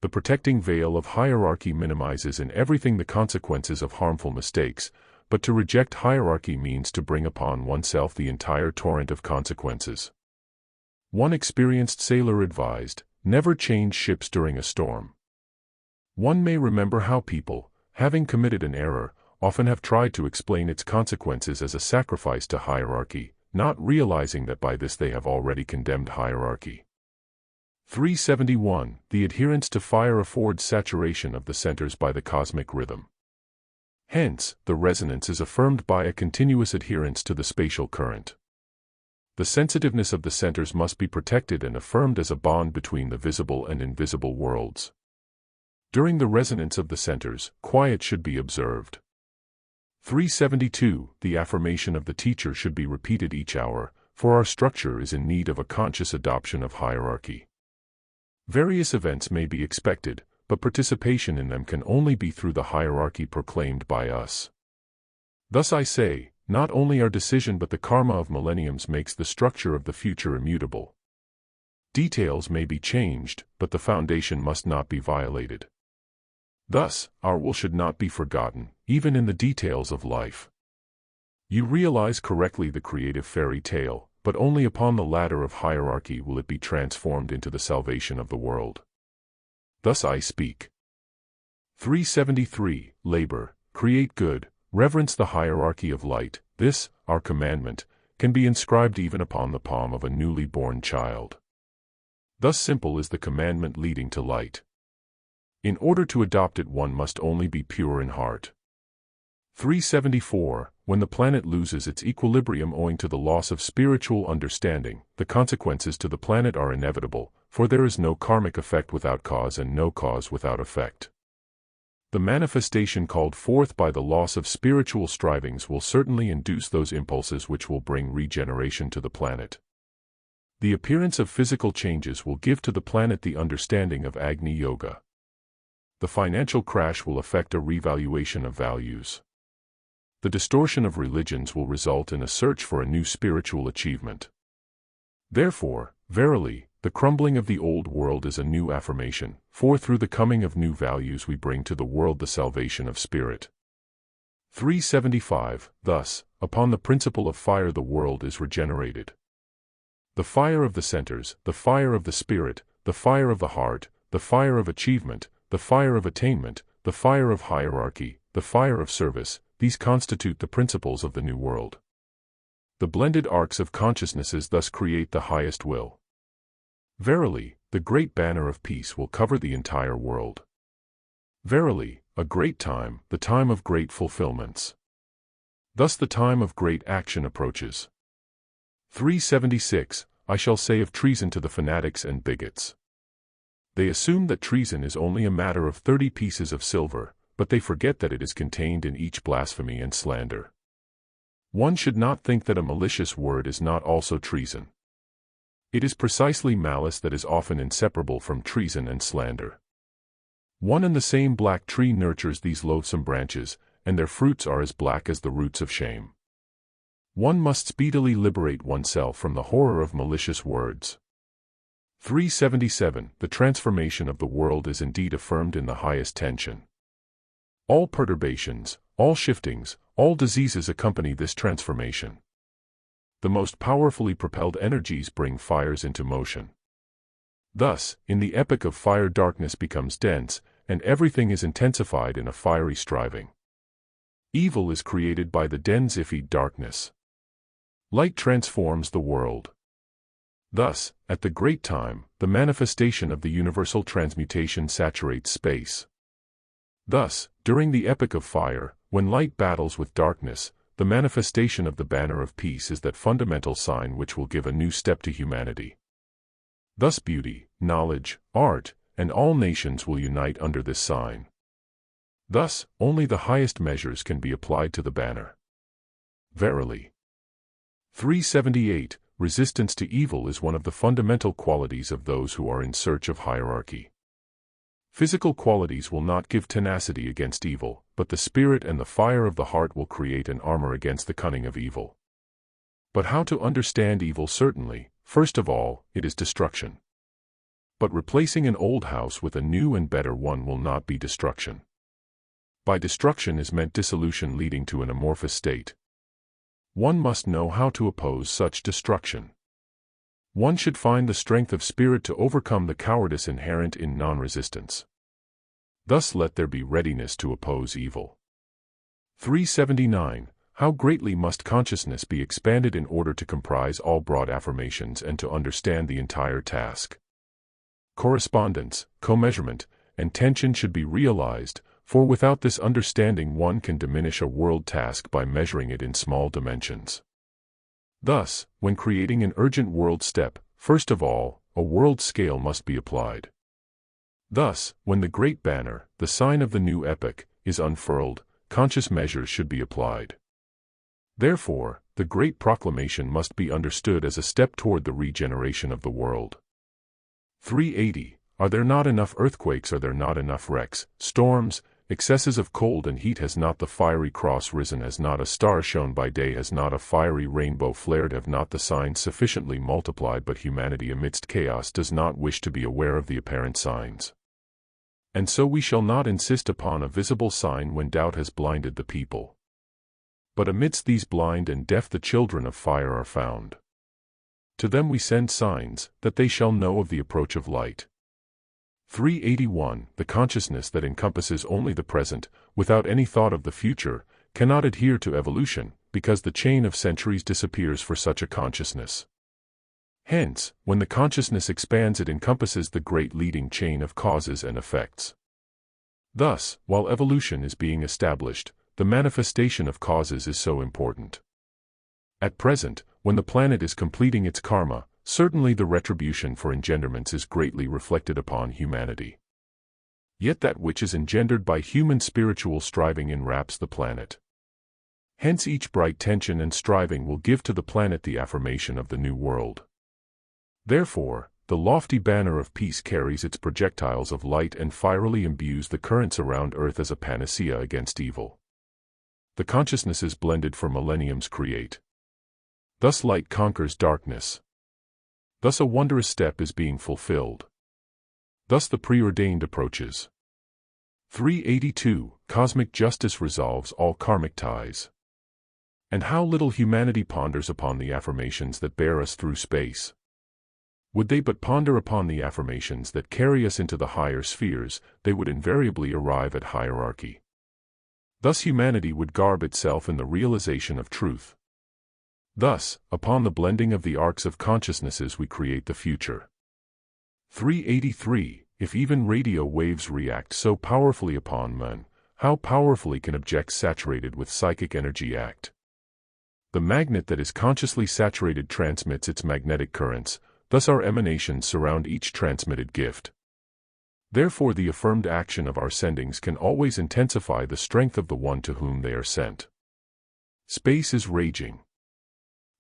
The protecting veil of hierarchy minimizes in everything the consequences of harmful mistakes, but to reject hierarchy means to bring upon oneself the entire torrent of consequences. One experienced sailor advised, never change ships during a storm. One may remember how people, having committed an error, often have tried to explain its consequences as a sacrifice to hierarchy, not realizing that by this they have already condemned hierarchy. 371. The adherence to fire affords saturation of the centers by the cosmic rhythm. Hence, the resonance is affirmed by a continuous adherence to the spatial current. The sensitiveness of the centers must be protected and affirmed as a bond between the visible and invisible worlds. During the resonance of the centers, quiet should be observed. 372. The affirmation of the teacher should be repeated each hour, for our structure is in need of a conscious adoption of hierarchy. Various events may be expected, but participation in them can only be through the hierarchy proclaimed by us. Thus I say, not only our decision but the karma of millenniums makes the structure of the future immutable. Details may be changed, but the foundation must not be violated. Thus, our will should not be forgotten, even in the details of life. You realize correctly the creative fairy tale, but only upon the ladder of hierarchy will it be transformed into the salvation of the world. Thus I speak. 373. Labor, create good, reverence the hierarchy of light. This, our commandment, can be inscribed even upon the palm of a newly born child. Thus simple is the commandment leading to light. In order to adopt it, one must only be pure in heart. 374. When the planet loses its equilibrium owing to the loss of spiritual understanding, the consequences to the planet are inevitable, for there is no karmic effect without cause and no cause without effect. The manifestation called forth by the loss of spiritual strivings will certainly induce those impulses which will bring regeneration to the planet. The appearance of physical changes will give to the planet the understanding of Agni Yoga. The financial crash will affect a revaluation of values. The distortion of religions will result in a search for a new spiritual achievement. Therefore, verily, the crumbling of the old world is a new affirmation, for through the coming of new values we bring to the world the salvation of spirit. 375. Thus, upon the principle of fire the world is regenerated. The fire of the centers, the fire of the spirit, the fire of the heart, the fire of achievement, the fire of attainment, the fire of hierarchy, the fire of service, these constitute the principles of the new world. The blended arcs of consciousnesses thus create the highest will. Verily, the great banner of peace will cover the entire world. Verily, a great time, the time of great fulfillments. Thus the time of great action approaches. 376. I shall say of treason to the fanatics and bigots. They assume that treason is only a matter of 30 pieces of silver, but they forget that it is contained in each blasphemy and slander. One should not think that a malicious word is not also treason. It is precisely malice that is often inseparable from treason and slander. One and the same black tree nurtures these loathsome branches, and their fruits are as black as the roots of shame. One must speedily liberate oneself from the horror of malicious words. 377. The transformation of the world is indeed affirmed in the highest tension. All perturbations, all shiftings, all diseases accompany this transformation. The most powerfully propelled energies bring fires into motion. Thus, in the epoch of fire, darkness becomes dense, and everything is intensified in a fiery striving. Evil is created by the densified darkness. Light transforms the world. Thus, at the great time, the manifestation of the universal transmutation saturates space. Thus, during the epoch of fire, when light battles with darkness, the manifestation of the banner of peace is that fundamental sign which will give a new step to humanity. Thus beauty, knowledge, art, and all nations will unite under this sign. Thus, only the highest measures can be applied to the banner. Verily. 378. Resistance to evil is one of the fundamental qualities of those who are in search of hierarchy. Physical qualities will not give tenacity against evil, but the spirit and the fire of the heart will create an armor against the cunning of evil. But how to understand evil? Certainly, first of all, it is destruction. But replacing an old house with a new and better one will not be destruction. By destruction is meant dissolution leading to an amorphous state. One must know how to oppose such destruction. One should find the strength of spirit to overcome the cowardice inherent in non-resistance. Thus let there be readiness to oppose evil. 379. How greatly must consciousness be expanded in order to comprise all broad affirmations and to understand the entire task? Correspondence, co-measurement, and tension should be realized, for without this understanding one can diminish a world task by measuring it in small dimensions. Thus, when creating an urgent world step, first of all, a world scale must be applied. Thus, when the great banner, the sign of the new epoch, is unfurled, conscious measures should be applied. Therefore, the great proclamation must be understood as a step toward the regeneration of the world. 380. Are there not enough earthquakes? Are there not enough wrecks, storms, excesses of cold and heat? Has not the fiery cross risen? Has not a star shone by day? Has not a fiery rainbow flared? Have not the signs sufficiently multiplied? But humanity amidst chaos does not wish to be aware of the apparent signs. And so we shall not insist upon a visible sign when doubt has blinded the people. But amidst these blind and deaf the children of fire are found. To them we send signs, that they shall know of the approach of light. 381. The consciousness that encompasses only the present, without any thought of the future, cannot adhere to evolution, because the chain of centuries disappears for such a consciousness. Hence, when the consciousness expands it encompasses the great leading chain of causes and effects. Thus, while evolution is being established, the manifestation of causes is so important. At present, when the planet is completing its karma, certainly the retribution for engenderments is greatly reflected upon humanity. Yet that which is engendered by human spiritual striving enwraps the planet. Hence each bright tension and striving will give to the planet the affirmation of the new world. Therefore, the lofty banner of peace carries its projectiles of light and fierily imbues the currents around Earth as a panacea against evil. The consciousnesses blended for millenniums create. Thus light conquers darkness. Thus a wondrous step is being fulfilled. Thus the preordained approaches. 382. Cosmic justice resolves all karmic ties. And how little humanity ponders upon the affirmations that bear us through space. Would they but ponder upon the affirmations that carry us into the higher spheres, they would invariably arrive at hierarchy. Thus humanity would garb itself in the realization of truth. Thus, upon the blending of the arcs of consciousnesses we create the future. 383. If even radio waves react so powerfully upon men, how powerfully can objects saturated with psychic energy act? The magnet that is consciously saturated transmits its magnetic currents, thus our emanations surround each transmitted gift. Therefore the affirmed action of our sendings can always intensify the strength of the one to whom they are sent. Space is raging.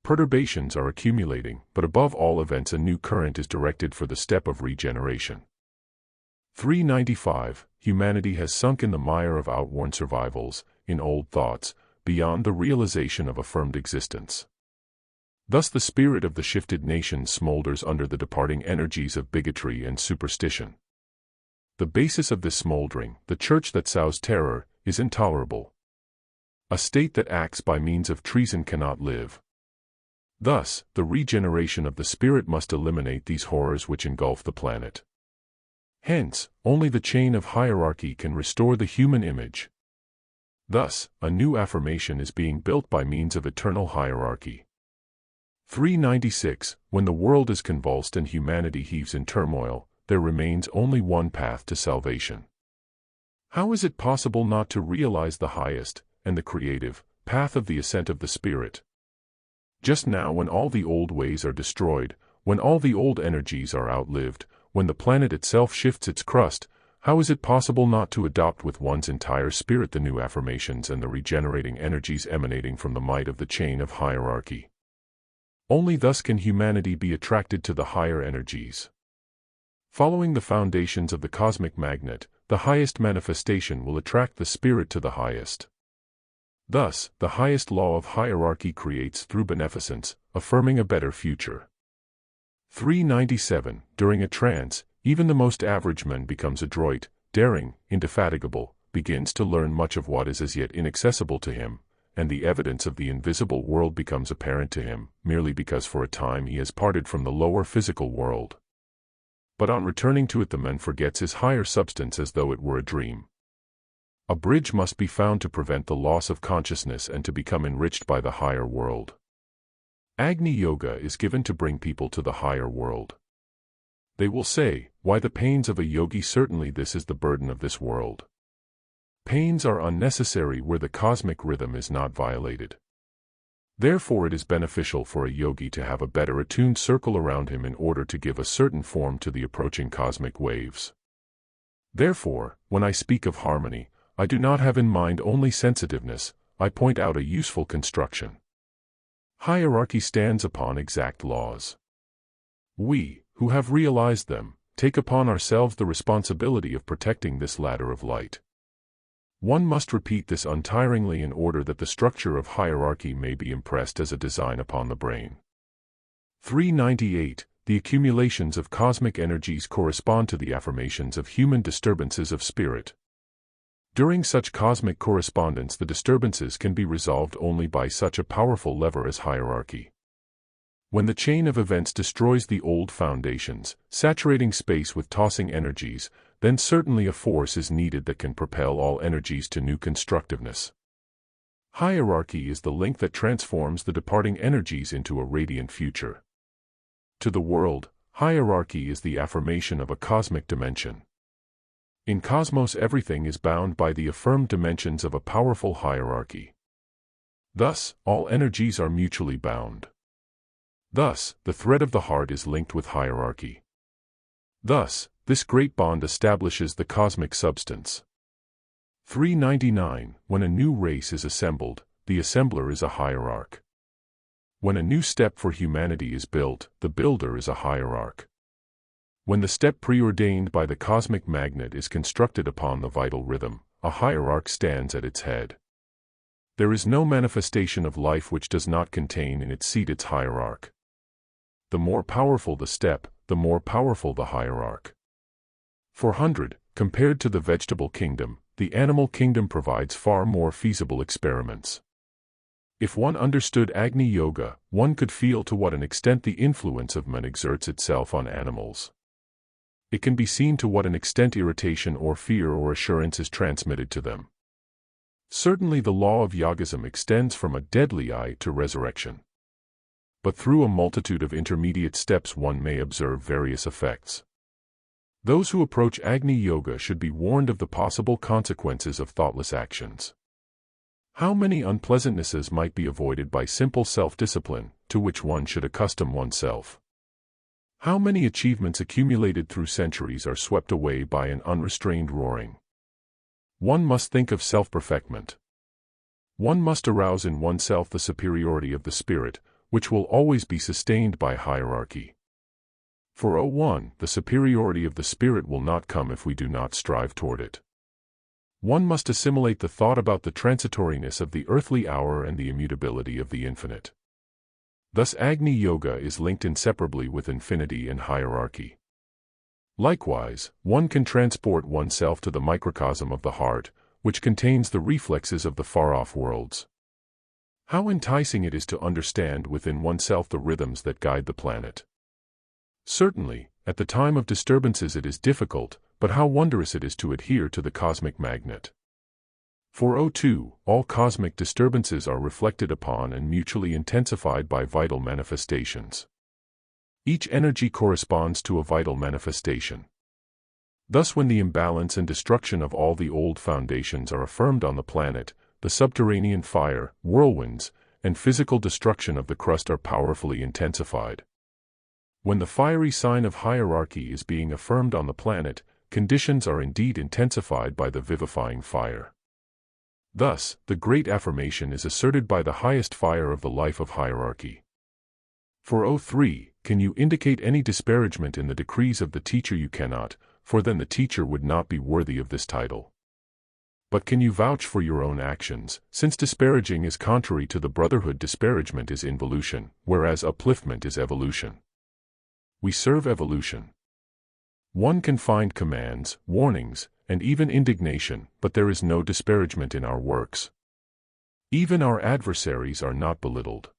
Perturbations are accumulating, but above all events a new current is directed for the step of regeneration. 395. Humanity has sunk in the mire of outworn survivals, in old thoughts, beyond the realization of affirmed existence. Thus the spirit of the shifted nation smolders under the departing energies of bigotry and superstition. The basis of this smoldering, the church that sows terror, is intolerable. A state that acts by means of treason cannot live. Thus, the regeneration of the spirit must eliminate these horrors which engulf the planet. Hence, only the chain of hierarchy can restore the human image. Thus, a new affirmation is being built by means of eternal hierarchy. 396. When the world is convulsed and humanity heaves in turmoil, there remains only one path to salvation. How is it possible not to realize the highest, and the creative, path of the ascent of the Spirit? Just now, when all the old ways are destroyed, when all the old energies are outlived, when the planet itself shifts its crust, how is it possible not to adopt with one's entire spirit the new affirmations and the regenerating energies emanating from the might of the chain of hierarchy? Only thus can humanity be attracted to the higher energies. Following the foundations of the cosmic magnet, the highest manifestation will attract the spirit to the highest. Thus, the highest law of hierarchy creates through beneficence, affirming a better future. 397. During a trance, even the most average man becomes adroit, daring, indefatigable, begins to learn much of what is as yet inaccessible to him, and the evidence of the invisible world becomes apparent to him, merely because for a time he has parted from the lower physical world. But on returning to it the man forgets his higher substance as though it were a dream. A bridge must be found to prevent the loss of consciousness and to become enriched by the higher world. Agni Yoga is given to bring people to the higher world. They will say, why the pains of a yogi? Certainly this is the burden of this world. Pains are unnecessary where the cosmic rhythm is not violated. Therefore it is beneficial for a yogi to have a better attuned circle around him in order to give a certain form to the approaching cosmic waves. Therefore, when I speak of harmony, I do not have in mind only sensitiveness, I point out a useful construction. Hierarchy stands upon exact laws. We, who have realized them, take upon ourselves the responsibility of protecting this ladder of light. One must repeat this untiringly in order that the structure of hierarchy may be impressed as a design upon the brain. 398. The accumulations of cosmic energies correspond to the affirmations of human disturbances of spirit. During such cosmic correspondence the disturbances can be resolved only by such a powerful lever as hierarchy. When the chain of events destroys the old foundations, saturating space with tossing energies, then certainly a force is needed that can propel all energies to new constructiveness. Hierarchy is the link that transforms the departing energies into a radiant future. To the world, hierarchy is the affirmation of a cosmic dimension. In cosmos everything is bound by the affirmed dimensions of a powerful hierarchy. Thus, all energies are mutually bound. Thus, the thread of the heart is linked with hierarchy. Thus, this great bond establishes the cosmic substance. 399. When a new race is assembled, the assembler is a hierarch. When a new step for humanity is built, the builder is a hierarch. When the step preordained by the cosmic magnet is constructed upon the vital rhythm, a hierarch stands at its head. There is no manifestation of life which does not contain in its seat its hierarch. The more powerful the step, the more powerful the hierarch. 400. Compared to the vegetable kingdom, the animal kingdom provides far more feasible experiments. If one understood Agni Yoga, one could feel to what an extent the influence of man exerts itself on animals. It can be seen to what an extent irritation or fear or assurance is transmitted to them. Certainly the law of yogism extends from a deadly eye to resurrection. But through a multitude of intermediate steps one may observe various effects. Those who approach Agni Yoga should be warned of the possible consequences of thoughtless actions. How many unpleasantnesses might be avoided by simple self-discipline, to which one should accustom oneself? How many achievements accumulated through centuries are swept away by an unrestrained roaring? One must think of self-perfectment. One must arouse in oneself the superiority of the spirit, which will always be sustained by hierarchy. For 1. The superiority of the spirit will not come if we do not strive toward it. One must assimilate the thought about the transitoriness of the earthly hour and the immutability of the infinite. Thus Agni Yoga is linked inseparably with infinity and hierarchy. Likewise, one can transport oneself to the microcosm of the heart, which contains the reflexes of the far-off worlds. How enticing it is to understand within oneself the rhythms that guide the planet. Certainly, at the time of disturbances it is difficult, but how wondrous it is to adhere to the cosmic magnet. 402. All cosmic disturbances are reflected upon and mutually intensified by vital manifestations. Each energy corresponds to a vital manifestation. Thus when the imbalance and destruction of all the old foundations are affirmed on the planet, the subterranean fire, whirlwinds, and physical destruction of the crust are powerfully intensified. When the fiery sign of hierarchy is being affirmed on the planet, conditions are indeed intensified by the vivifying fire. Thus, the great affirmation is asserted by the highest fire of the life of hierarchy. 403. Can you indicate any disparagement in the decrees of the teacher? You cannot, for then the teacher would not be worthy of this title. But can you vouch for your own actions, since disparaging is contrary to the brotherhood? Disparagement is involution, whereas upliftment is evolution. We serve evolution. One can find commands, warnings, and even indignation, but there is no disparagement in our works. Even our adversaries are not belittled.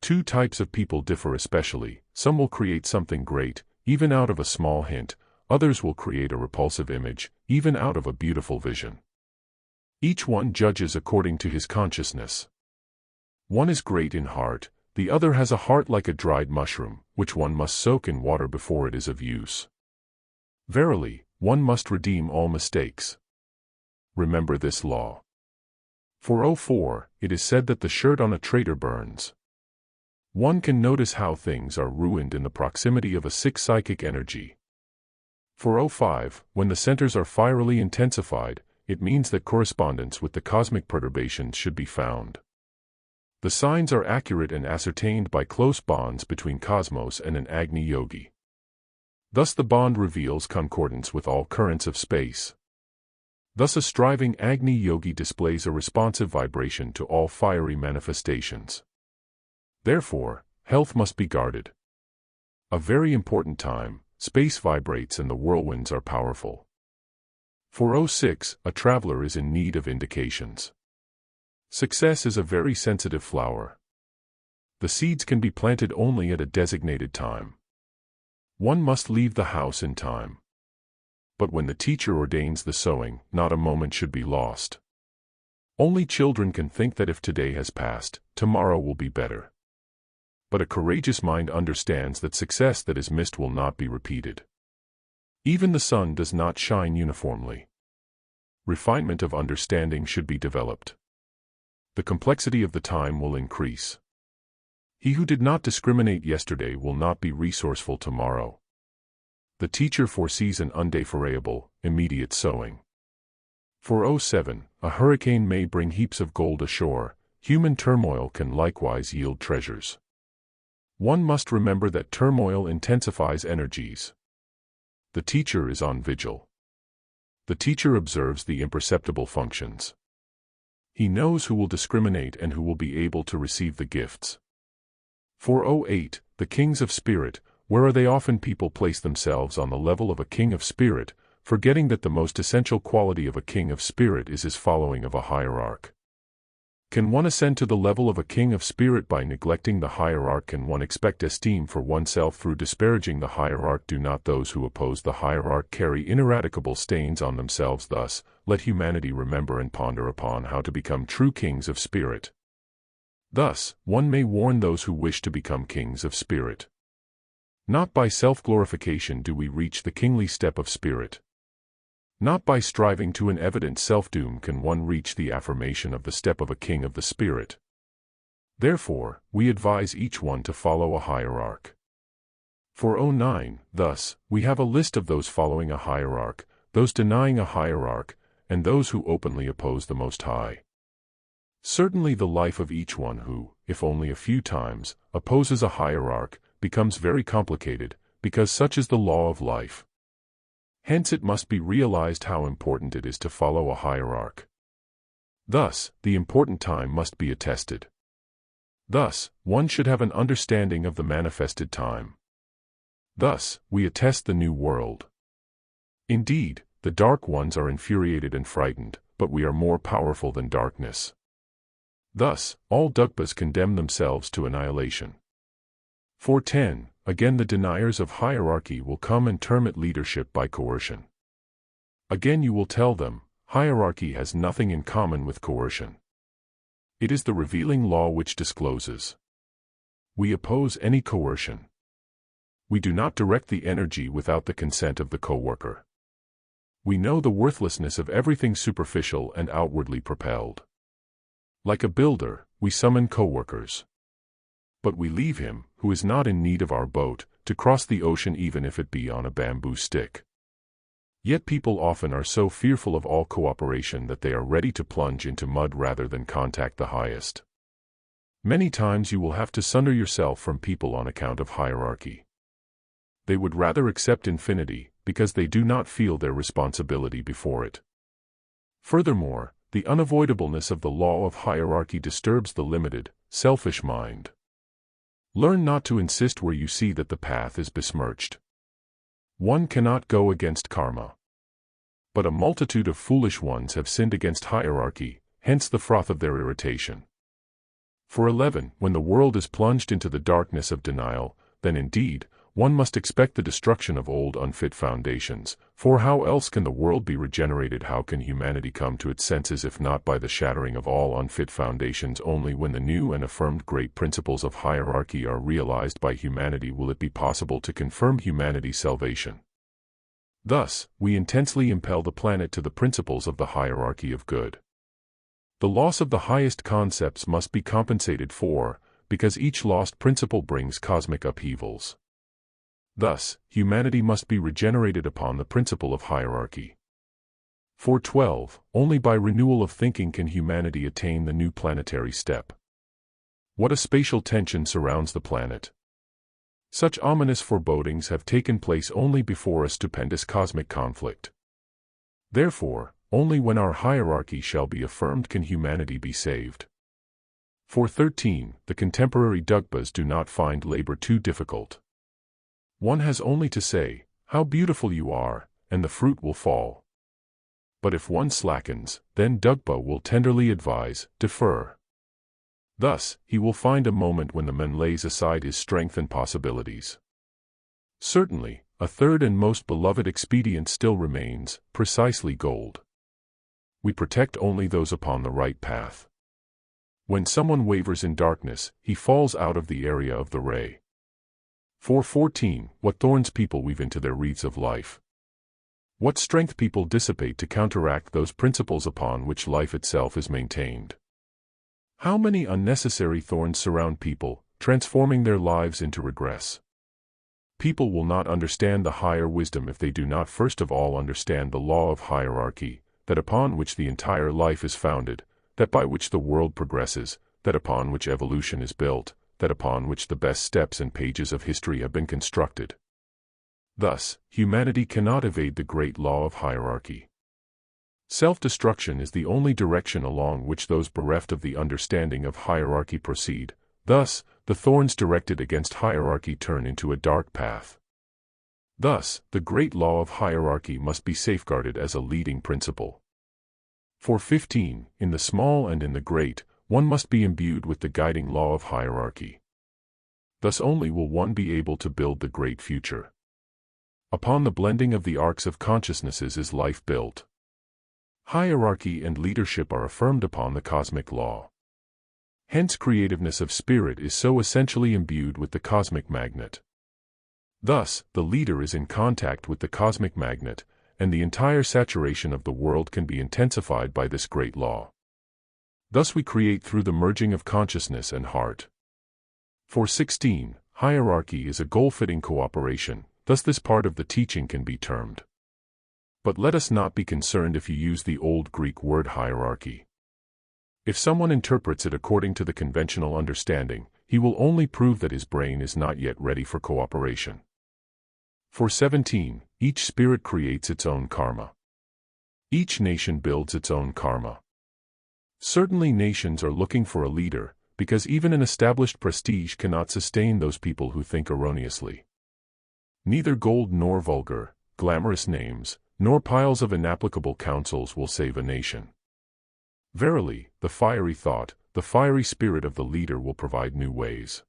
Two types of people differ especially. Some will create something great, even out of a small hint. Others will create a repulsive image, even out of a beautiful vision. Each one judges according to his consciousness. One is great in heart, the other has a heart like a dried mushroom, which one must soak in water before it is of use. Verily, one must redeem all mistakes. Remember this law. 404. It is said that the shirt on a traitor burns. One can notice how things are ruined in the proximity of a sick psychic energy. 405. When the centers are fierily intensified, it means that correspondence with the cosmic perturbations should be found. The signs are accurate and ascertained by close bonds between cosmos and an Agni yogi. Thus the bond reveals concordance with all currents of space. Thus a striving Agni yogi displays a responsive vibration to all fiery manifestations. Therefore, health must be guarded. A very important time, space vibrates and the whirlwinds are powerful. 406. A traveler is in need of indications. Success is a very sensitive flower. The seeds can be planted only at a designated time. One must leave the house in time. But when the teacher ordains the sowing, not a moment should be lost. Only children can think that if today has passed, tomorrow will be better. But a courageous mind understands that success that is missed will not be repeated. Even the sun does not shine uniformly. Refinement of understanding should be developed. The complexity of the time will increase. He who did not discriminate yesterday will not be resourceful tomorrow. The teacher foresees an undefferable, immediate sowing. 407. A hurricane may bring heaps of gold ashore. Human turmoil can likewise yield treasures. One must remember that turmoil intensifies energies. The teacher is on vigil. The teacher observes the imperceptible functions. He knows who will discriminate and who will be able to receive the gifts. 408. The kings of spirit, where are they? Often people place themselves on the level of a king of spirit, forgetting that the most essential quality of a king of spirit is his following of a hierarch. Can one ascend to the level of a king of spirit by neglecting the hierarch? Can one expect esteem for oneself through disparaging the hierarch? Do not those who oppose the hierarch carry ineradicable stains on themselves? Thus, let humanity remember and ponder upon how to become true kings of spirit. Thus, one may warn those who wish to become kings of spirit. Not by self-glorification do we reach the kingly step of spirit. Not by striving to an evident self-doom can one reach the affirmation of the step of a king of the spirit. Therefore, we advise each one to follow a hierarch. 409. Thus, we have a list of those following a hierarch, those denying a hierarch, and those who openly oppose the Most High. Certainly the life of each one who, if only a few times, opposes a hierarch, becomes very complicated, because such is the law of life. Hence it must be realized how important it is to follow a hierarchy. Thus, the important time must be attested. Thus, one should have an understanding of the manifested time. Thus, we attest the new world. Indeed, the dark ones are infuriated and frightened, but we are more powerful than darkness. Thus, all Dugpas condemn themselves to annihilation. 410. Again the deniers of hierarchy will come and term it leadership by coercion. Again you will tell them, hierarchy has nothing in common with coercion. It is the revealing law which discloses. We oppose any coercion. We do not direct the energy without the consent of the co-worker. We know the worthlessness of everything superficial and outwardly propelled. Like a builder, we summon co-workers. But we leave him, who is not in need of our boat, to cross the ocean even if it be on a bamboo stick. Yet people often are so fearful of all cooperation that they are ready to plunge into mud rather than contact the highest. Many times you will have to sunder yourself from people on account of hierarchy. They would rather accept infinity, because they do not feel their responsibility before it. Furthermore, the unavoidableness of the law of hierarchy disturbs the limited, selfish mind. Learn not to insist where you see that the path is besmirched. One cannot go against karma. But a multitude of foolish ones have sinned against hierarchy, hence the froth of their irritation. For 11. When the world is plunged into the darkness of denial, then indeed, one must expect the destruction of old unfit foundations, for how else can the world be regenerated? How can humanity come to its senses if not by the shattering of all unfit foundations? Only when the new and affirmed great principles of hierarchy are realized by humanity will it be possible to confirm humanity's salvation. Thus, we intensely impel the planet to the principles of the hierarchy of good. The loss of the highest concepts must be compensated for, because each lost principle brings cosmic upheavals. Thus, humanity must be regenerated upon the principle of hierarchy. 412. Only by renewal of thinking can humanity attain the new planetary step. What a spatial tension surrounds the planet! Such ominous forebodings have taken place only before a stupendous cosmic conflict. Therefore, only when our hierarchy shall be affirmed can humanity be saved. 413. The contemporary Dugpas do not find labor too difficult. One has only to say, "How beautiful you are," and the fruit will fall. But if one slackens, then Dugpa will tenderly advise, "Defer." Thus, he will find a moment when the man lays aside his strength and possibilities. Certainly, a third and most beloved expedient still remains, precisely gold. We protect only those upon the right path. When someone wavers in darkness, he falls out of the area of the ray. 414. What thorns people weave into their wreaths of life. What strength people dissipate to counteract those principles upon which life itself is maintained. How many unnecessary thorns surround people, transforming their lives into regress. People will not understand the higher wisdom if they do not first of all understand the law of hierarchy, that upon which the entire life is founded, that by which the world progresses, that upon which evolution is built, that upon which the best steps and pages of history have been constructed. Thus, humanity cannot evade the great law of hierarchy. Self-destruction is the only direction along which those bereft of the understanding of hierarchy proceed. Thus, the thorns directed against hierarchy turn into a dark path. Thus, the great law of hierarchy must be safeguarded as a leading principle. 415. In the small and in the great, one must be imbued with the guiding law of hierarchy. Thus only will one be able to build the great future. Upon the blending of the arcs of consciousnesses is life built. Hierarchy and leadership are affirmed upon the cosmic law. Hence creativeness of spirit is so essentially imbued with the cosmic magnet. Thus, the leader is in contact with the cosmic magnet, and the entire saturation of the world can be intensified by this great law. Thus we create through the merging of consciousness and heart. 416. Hierarchy is a goal-fitting cooperation, thus this part of the teaching can be termed. But let us not be concerned if you use the old Greek word hierarchy. If someone interprets it according to the conventional understanding, he will only prove that his brain is not yet ready for cooperation. For 17, each spirit creates its own karma. Each nation builds its own karma. Certainly nations are looking for a leader, because even an established prestige cannot sustain those people who think erroneously. Neither gold nor vulgar, glamorous names, nor piles of inapplicable counsels will save a nation. Verily, the fiery thought, the fiery spirit of the leader will provide new ways.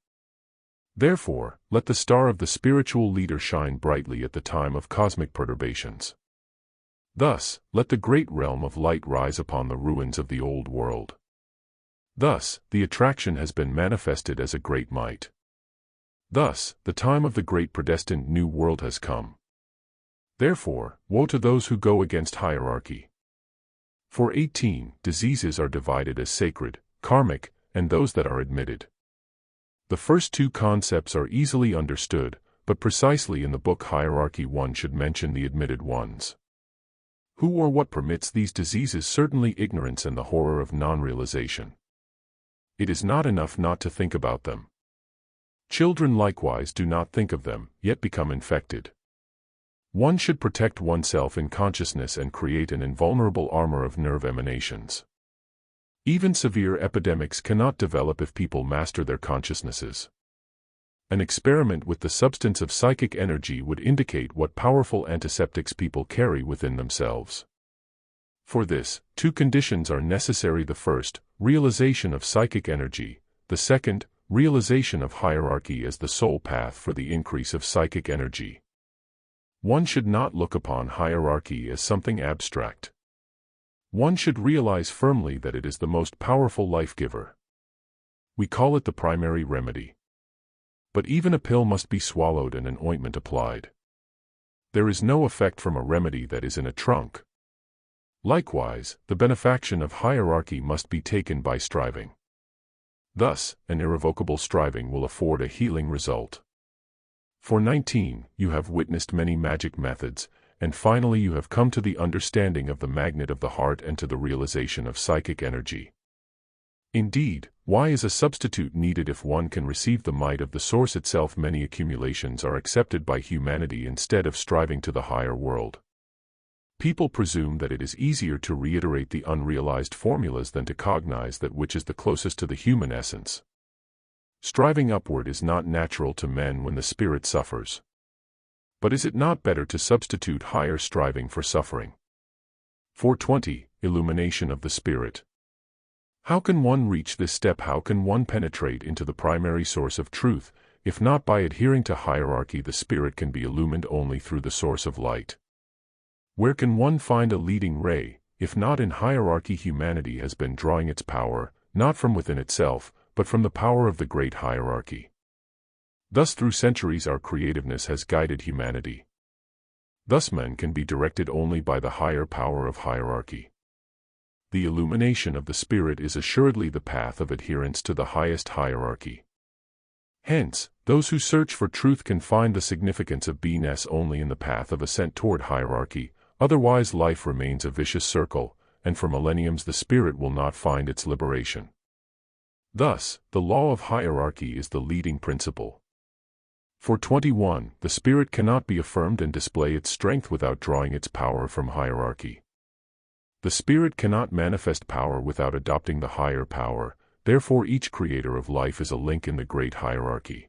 Therefore, let the star of the spiritual leader shine brightly at the time of cosmic perturbations. Thus, let the great realm of light rise upon the ruins of the old world. Thus, the attraction has been manifested as a great might. Thus, the time of the great predestined new world has come. Therefore, woe to those who go against hierarchy. For 18, diseases are divided as sacred, karmic, and those that are admitted. The first two concepts are easily understood, but precisely in the book Hierarchy one should mention the admitted ones. Who or what permits these diseases? Certainly ignorance and the horror of non-realization. It is not enough not to think about them. Children likewise do not think of them, yet become infected. One should protect oneself in consciousness and create an invulnerable armor of nerve emanations. Even severe epidemics cannot develop if people master their consciousnesses. An experiment with the substance of psychic energy would indicate what powerful antiseptics people carry within themselves. For this, two conditions are necessary: the first, realization of psychic energy; the second, realization of hierarchy as the sole path for the increase of psychic energy. One should not look upon hierarchy as something abstract. One should realize firmly that it is the most powerful life-giver. We call it the primary remedy. But even a pill must be swallowed and an ointment applied. There is no effect from a remedy that is in a trunk. Likewise, the benefaction of hierarchy must be taken by striving. Thus, an irrevocable striving will afford a healing result. For 19, you have witnessed many magic methods, and finally you have come to the understanding of the magnet of the heart and to the realization of psychic energy. Indeed, why is a substitute needed if one can receive the might of the source itself? Many accumulations are accepted by humanity instead of striving to the higher world. People presume that it is easier to reiterate the unrealized formulas than to cognize that which is the closest to the human essence. Striving upward is not natural to men when the spirit suffers. But is it not better to substitute higher striving for suffering? 420. Illumination of the spirit. How can one reach this step? How can one penetrate into the primary source of truth, if not by adhering to hierarchy? The spirit can be illumined only through the source of light. Where can one find a leading ray, if not in hierarchy? Humanity has been drawing its power, not from within itself, but from the power of the great hierarchy. Thus through centuries our creativeness has guided humanity. Thus men can be directed only by the higher power of hierarchy. The illumination of the spirit is assuredly the path of adherence to the highest hierarchy. Hence, those who search for truth can find the significance of beingness only in the path of ascent toward hierarchy, otherwise life remains a vicious circle, and for millenniums the spirit will not find its liberation. Thus, the law of hierarchy is the leading principle. For 21, the spirit cannot be affirmed and display its strength without drawing its power from hierarchy. The spirit cannot manifest power without adopting the higher power, therefore each creator of life is a link in the great hierarchy.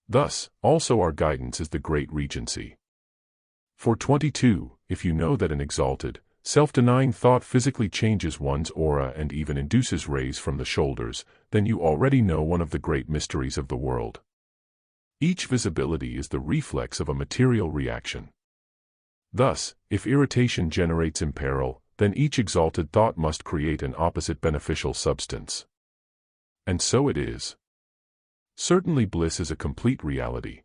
Thus, also our guidance is the great regency. For 22, if you know that an exalted, self-denying thought physically changes one's aura and even induces rays from the shoulders, then you already know one of the great mysteries of the world. Each visibility is the reflex of a material reaction. Thus, if irritation generates imperil, then each exalted thought must create an opposite beneficial substance. And so it is. Certainly bliss is a complete reality.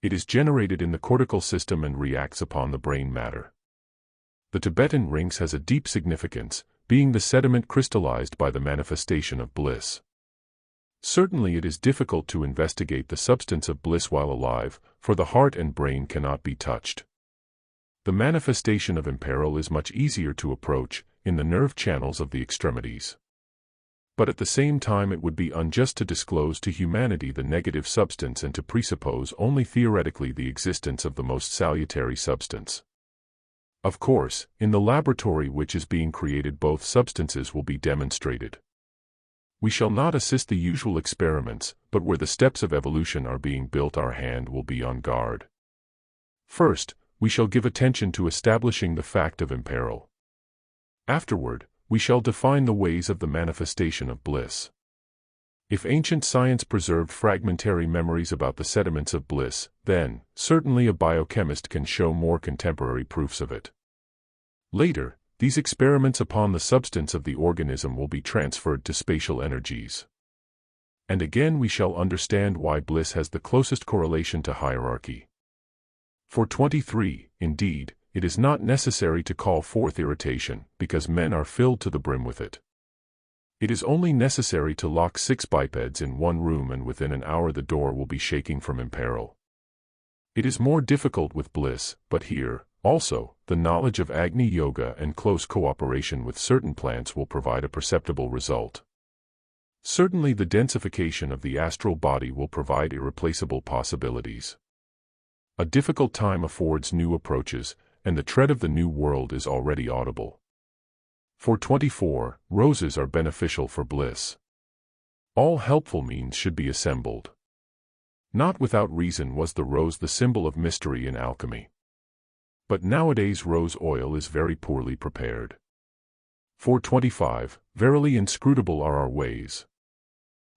It is generated in the cortical system and reacts upon the brain matter. The Tibetan rings has a deep significance, being the sediment crystallized by the manifestation of bliss. Certainly it is difficult to investigate the substance of bliss while alive, for the heart and brain cannot be touched. The manifestation of imperil is much easier to approach, in the nerve channels of the extremities. But at the same time it would be unjust to disclose to humanity the negative substance and to presuppose only theoretically the existence of the most salutary substance. Of course, in the laboratory which is being created both substances will be demonstrated. We shall not assist the usual experiments, but where the steps of evolution are being built our hand will be on guard. First, we shall give attention to establishing the fact of imperil. Afterward, we shall define the ways of the manifestation of bliss. If ancient science preserved fragmentary memories about the sediments of bliss, then, certainly a biochemist can show more contemporary proofs of it. Later, these experiments upon the substance of the organism will be transferred to spatial energies. And again we shall understand why bliss has the closest correlation to hierarchy. For 23, indeed, it is not necessary to call forth irritation, because men are filled to the brim with it. It is only necessary to lock 6 bipeds in one room and within an hour the door will be shaking from imperil. It is more difficult with bliss, but here, also, the knowledge of Agni Yoga and close cooperation with certain plants will provide a perceptible result. Certainly the densification of the astral body will provide irreplaceable possibilities. A difficult time affords new approaches, and the tread of the new world is already audible. For 24, roses are beneficial for bliss. All helpful means should be assembled. Not without reason was the rose the symbol of mystery in alchemy. But nowadays rose oil is very poorly prepared. For 25, verily inscrutable are our ways.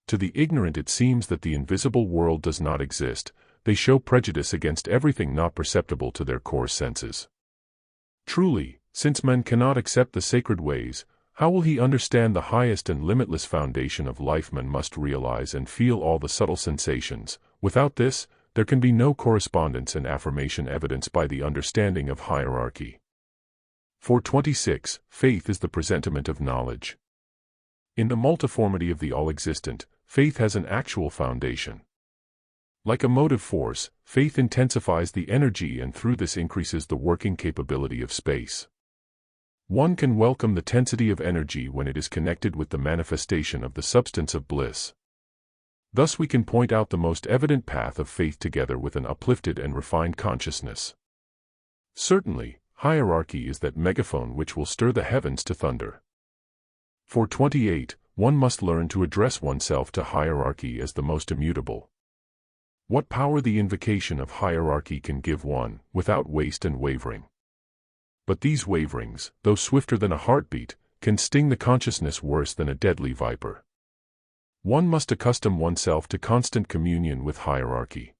To the ignorant it seems that the invisible world does not exist. They show prejudice against everything not perceptible to their coarse senses. Truly, since man cannot accept the sacred ways, how will he understand the highest and limitless foundation of life? Man must realize and feel all the subtle sensations. Without this, there can be no correspondence and affirmation evidenced by the understanding of hierarchy. For 26, faith is the presentiment of knowledge. In the multiformity of the all-existent, faith has an actual foundation. Like a motive force, faith intensifies the energy and through this increases the working capability of space. One can welcome the tensity of energy when it is connected with the manifestation of the substance of bliss. Thus we can point out the most evident path of faith together with an uplifted and refined consciousness. Certainly, hierarchy is that megaphone which will stir the heavens to thunder. For 28, one must learn to address oneself to hierarchy as the most immutable. What power the invocation of hierarchy can give one, without waste and wavering. But these waverings, though swifter than a heartbeat, can sting the consciousness worse than a deadly viper. One must accustom oneself to constant communion with hierarchy.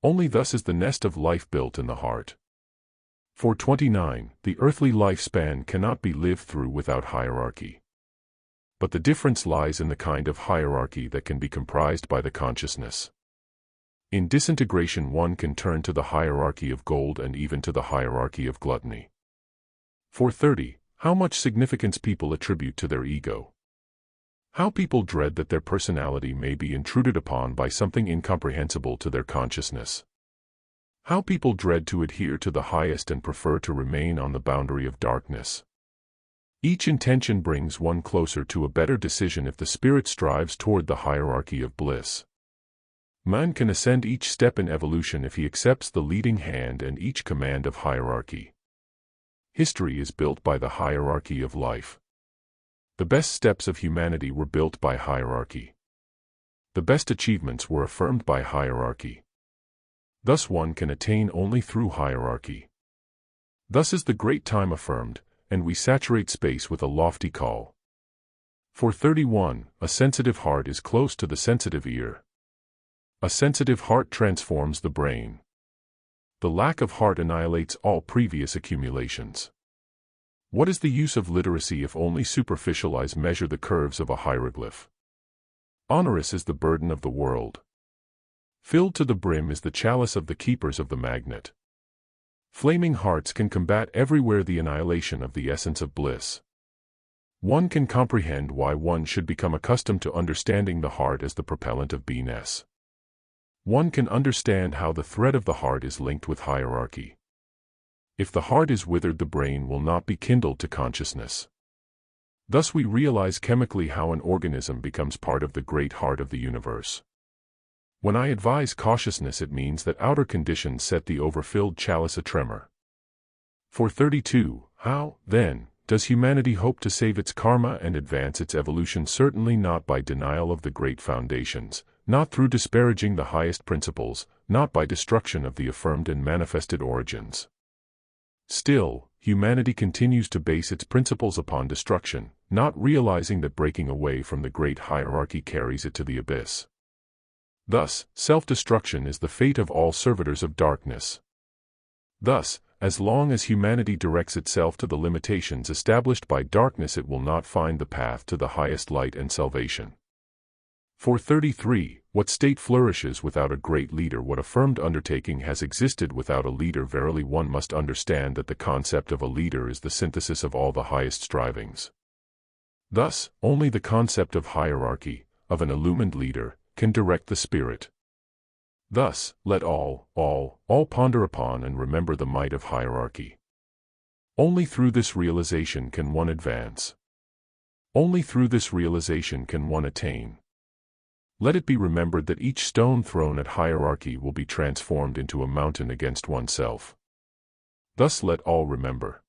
Only thus is the nest of life built in the heart. For 29, the earthly lifespan cannot be lived through without hierarchy. But the difference lies in the kind of hierarchy that can be comprised by the consciousness. In disintegration one can turn to the hierarchy of gold and even to the hierarchy of gluttony. For 30, how much significance people attribute to their ego. How people dread that their personality may be intruded upon by something incomprehensible to their consciousness. How people dread to adhere to the highest and prefer to remain on the boundary of darkness. Each intention brings one closer to a better decision if the spirit strives toward the hierarchy of bliss. Man can ascend each step in evolution if he accepts the leading hand and each command of hierarchy. History is built by the hierarchy of life. The best steps of humanity were built by hierarchy. The best achievements were affirmed by hierarchy. Thus one can attain only through hierarchy. Thus is the great time affirmed, and we saturate space with a lofty call. For 31, a sensitive heart is close to the sensitive ear. A sensitive heart transforms the brain. The lack of heart annihilates all previous accumulations. What is the use of literacy if only superficial eyes measure the curves of a hieroglyph? Onerous is the burden of the world. Filled to the brim is the chalice of the keepers of the magnet. Flaming hearts can combat everywhere the annihilation of the essence of bliss. One can comprehend why one should become accustomed to understanding the heart as the propellant of beingness. One can understand how the thread of the heart is linked with hierarchy. If the heart is withered, the brain will not be kindled to consciousness. Thus we realize chemically how an organism becomes part of the great heart of the universe. When I advise cautiousness, it means that outer conditions set the overfilled chalice a tremor. 432. How, then, does humanity hope to save its karma and advance its evolution? Certainly not by denial of the great foundations, not through disparaging the highest principles, not by destruction of the affirmed and manifested origins. Still, humanity continues to base its principles upon destruction, not realizing that breaking away from the great hierarchy carries it to the abyss. Thus, self-destruction is the fate of all servitors of darkness. Thus, as long as humanity directs itself to the limitations established by darkness, it will not find the path to the highest light and salvation. 433. What state flourishes without a great leader? What affirmed undertaking has existed without a leader? Verily, one must understand that the concept of a leader is the synthesis of all the highest strivings. Thus, only the concept of hierarchy, of an illumined leader, can direct the spirit. Thus, let all ponder upon and remember the might of hierarchy. Only through this realization can one advance. Only through this realization can one attain. Let it be remembered that each stone thrown at hierarchy will be transformed into a mountain against oneself. Thus let all remember.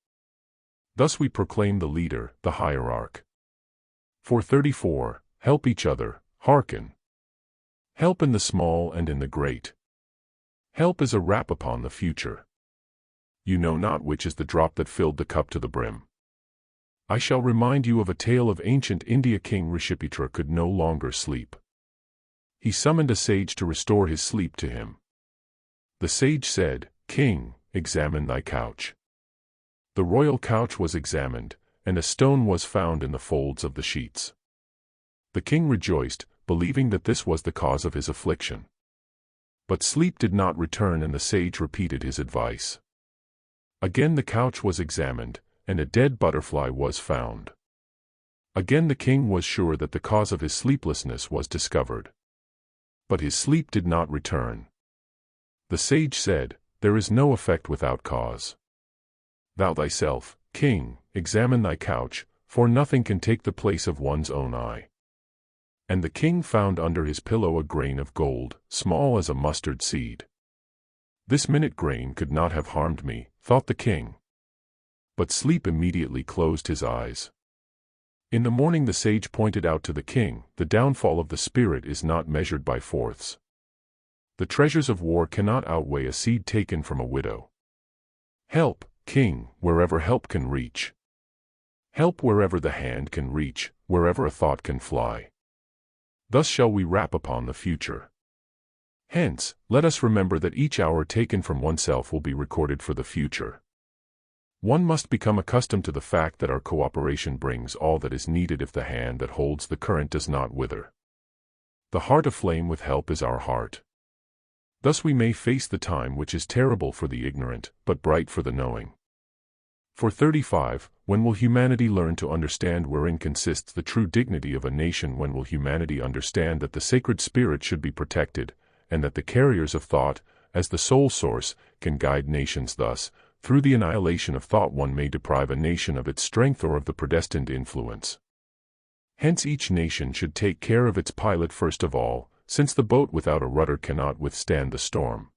Thus we proclaim the leader, the hierarch. 434. Help each other, hearken. Help in the small and in the great. Help is a rap upon the future. You know not which is the drop that filled the cup to the brim. I shall remind you of a tale of ancient India. King Rishipatra could no longer sleep. He summoned a sage to restore his sleep to him. The sage said, "King, examine thy couch." The royal couch was examined, and a stone was found in the folds of the sheets. The king rejoiced, believing that this was the cause of his affliction. But sleep did not return, and the sage repeated his advice. Again the couch was examined, and a dead butterfly was found. Again the king was sure that the cause of his sleeplessness was discovered. But his sleep did not return. The sage said, "There is no effect without cause. Thou thyself, king, examine thy couch, for nothing can take the place of one's own eye." And the king found under his pillow a grain of gold, small as a mustard seed. This minute grain could not have harmed me, thought the king. But sleep immediately closed his eyes. In the morning the sage pointed out to the king, the downfall of the spirit is not measured by fourths. The treasures of war cannot outweigh a seed taken from a widow. Help, king, wherever help can reach. Help wherever the hand can reach, wherever a thought can fly. Thus shall we rap upon the future. Hence, let us remember that each hour taken from oneself will be recorded for the future. One must become accustomed to the fact that our cooperation brings all that is needed if the hand that holds the current does not wither. The heart aflame with help is our heart. Thus we may face the time which is terrible for the ignorant, but bright for the knowing. 435. When will humanity learn to understand wherein consists the true dignity of a nation? When will humanity understand that the sacred spirit should be protected, and that the carriers of thought, as the sole source, can guide nations? Thus, through the annihilation of thought one may deprive a nation of its strength or of the predestined influence. Hence each nation should take care of its pilot first of all, since the boat without a rudder cannot withstand the storm.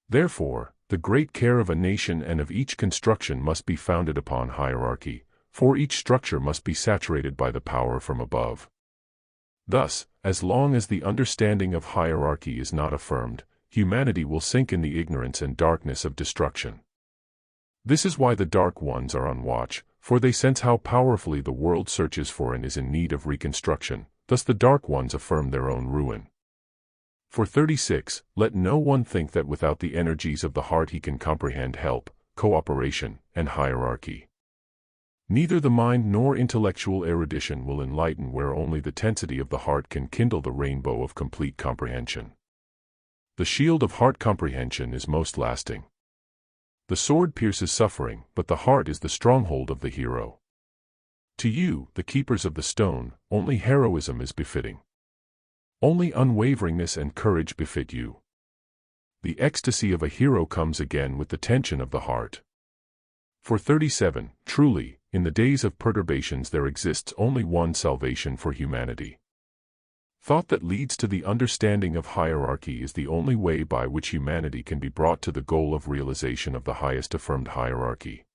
Therefore, the great care of a nation and of each construction must be founded upon hierarchy, for each structure must be saturated by the power from above. Thus, as long as the understanding of hierarchy is not affirmed, humanity will sink in the ignorance and darkness of destruction. This is why the Dark Ones are on watch, for they sense how powerfully the world searches for and is in need of reconstruction. Thus the Dark Ones affirm their own ruin. 436. Let no one think that without the energies of the heart he can comprehend help, cooperation, and hierarchy. Neither the mind nor intellectual erudition will enlighten where only the tensity of the heart can kindle the rainbow of complete comprehension. The shield of heart comprehension is most lasting. The sword pierces suffering, but the heart is the stronghold of the hero. To you, the keepers of the stone, only heroism is befitting. Only unwaveringness and courage befit you. The ecstasy of a hero comes again with the tension of the heart. For 37, truly, in the days of perturbations there exists only one salvation for humanity. Thought that leads to the understanding of hierarchy is the only way by which humanity can be brought to the goal of realization of the highest affirmed hierarchy.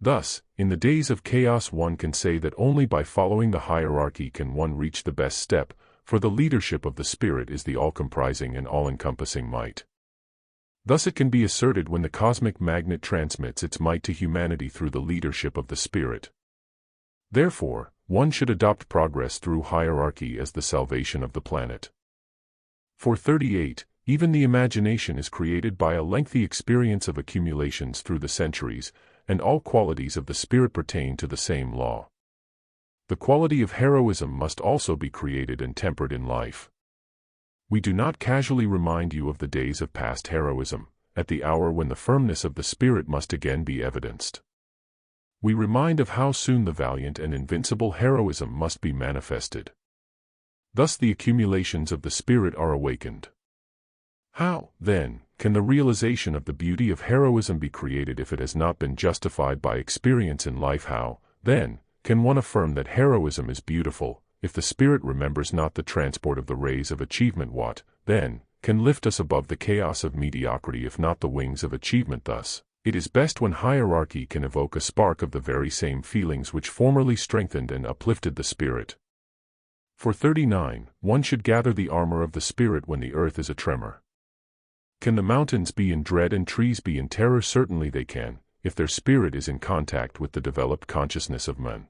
Thus, in the days of chaos one can say that only by following the hierarchy can one reach the best step, for the leadership of the Spirit is the all-comprising and all-encompassing might. Thus it can be asserted when the cosmic magnet transmits its might to humanity through the leadership of the Spirit. Therefore, one should adopt progress through hierarchy as the salvation of the planet. For 38, even the imagination is created by a lengthy experience of accumulations through the centuries, and all qualities of the Spirit pertain to the same law. The quality of heroism must also be created and tempered in life. We do not casually remind you of the days of past heroism, at the hour when the firmness of the Spirit must again be evidenced. We remind of how soon the valiant and invincible heroism must be manifested. Thus the accumulations of the Spirit are awakened. How, then, can the realization of the beauty of heroism be created if it has not been justified by experience in life? How, then, can one affirm that heroism is beautiful, if the Spirit remembers not the transport of the rays of achievement? What, then, can lift us above the chaos of mediocrity if not the wings of achievement? Thus, it is best when hierarchy can evoke a spark of the very same feelings which formerly strengthened and uplifted the Spirit. For 39, one should gather the armor of the Spirit when the earth is a tremor. Can the mountains be in dread and trees be in terror? Certainly they can, if their spirit is in contact with the developed consciousness of men.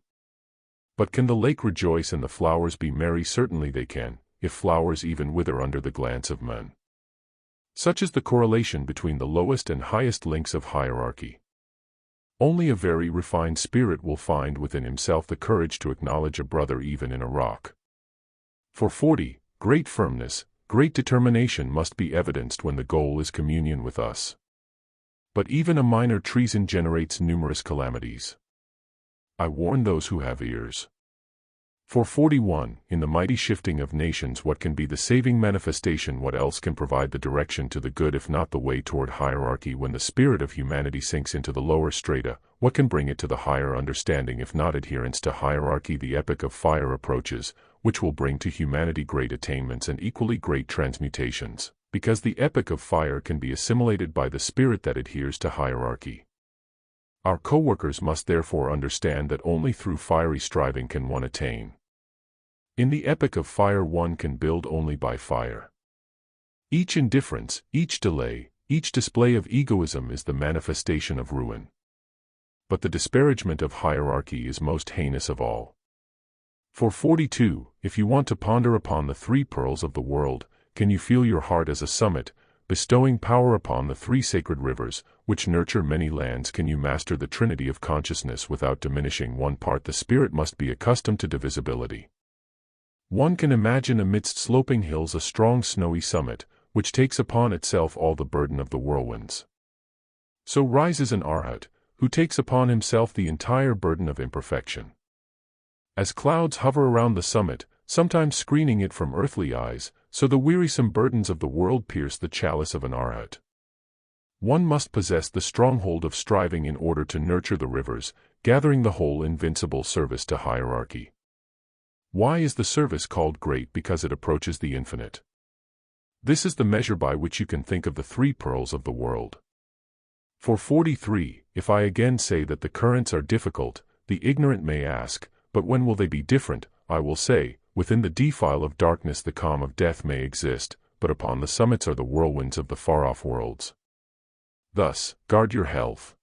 But can the lake rejoice and the flowers be merry? Certainly they can, if flowers even wither under the glance of men. Such is the correlation between the lowest and highest links of hierarchy. Only a very refined spirit will find within himself the courage to acknowledge a brother even in a rock. For 40, great firmness, great determination must be evidenced when the goal is communion with us. But even a minor treason generates numerous calamities. I warn those who have ears. For 41, in the mighty shifting of nations, what can be the saving manifestation? What else can provide the direction to the good if not the way toward hierarchy? When the spirit of humanity sinks into the lower strata, what can bring it to the higher understanding if not adherence to hierarchy? The epoch of fire approaches, which will bring to humanity great attainments and equally great transmutations, because the epoch of fire can be assimilated by the spirit that adheres to hierarchy. Our co-workers must therefore understand that only through fiery striving can one attain. In the epoch of fire one can build only by fire. Each indifference, each delay, each display of egoism is the manifestation of ruin. But the disparagement of hierarchy is most heinous of all. For 42, if you want to ponder upon the three pearls of the world, can you feel your heart as a summit, bestowing power upon the three sacred rivers, which nurture many lands? Can you master the trinity of consciousness without diminishing one part? The spirit must be accustomed to divisibility. One can imagine amidst sloping hills a strong snowy summit, which takes upon itself all the burden of the whirlwinds. So rises an arhat, who takes upon himself the entire burden of imperfection. As clouds hover around the summit, sometimes screening it from earthly eyes, so the wearisome burdens of the world pierce the chalice of an arhat. One must possess the stronghold of striving in order to nurture the rivers, gathering the whole invincible service to hierarchy. Why is the service called great? Because it approaches the infinite. This is the measure by which you can think of the three pearls of the world. For 43, if I again say that the currents are difficult, the ignorant may ask, but when will they be different? I will say, within the defile of darkness the calm of death may exist, but upon the summits are the whirlwinds of the far-off worlds. Thus, guard your health.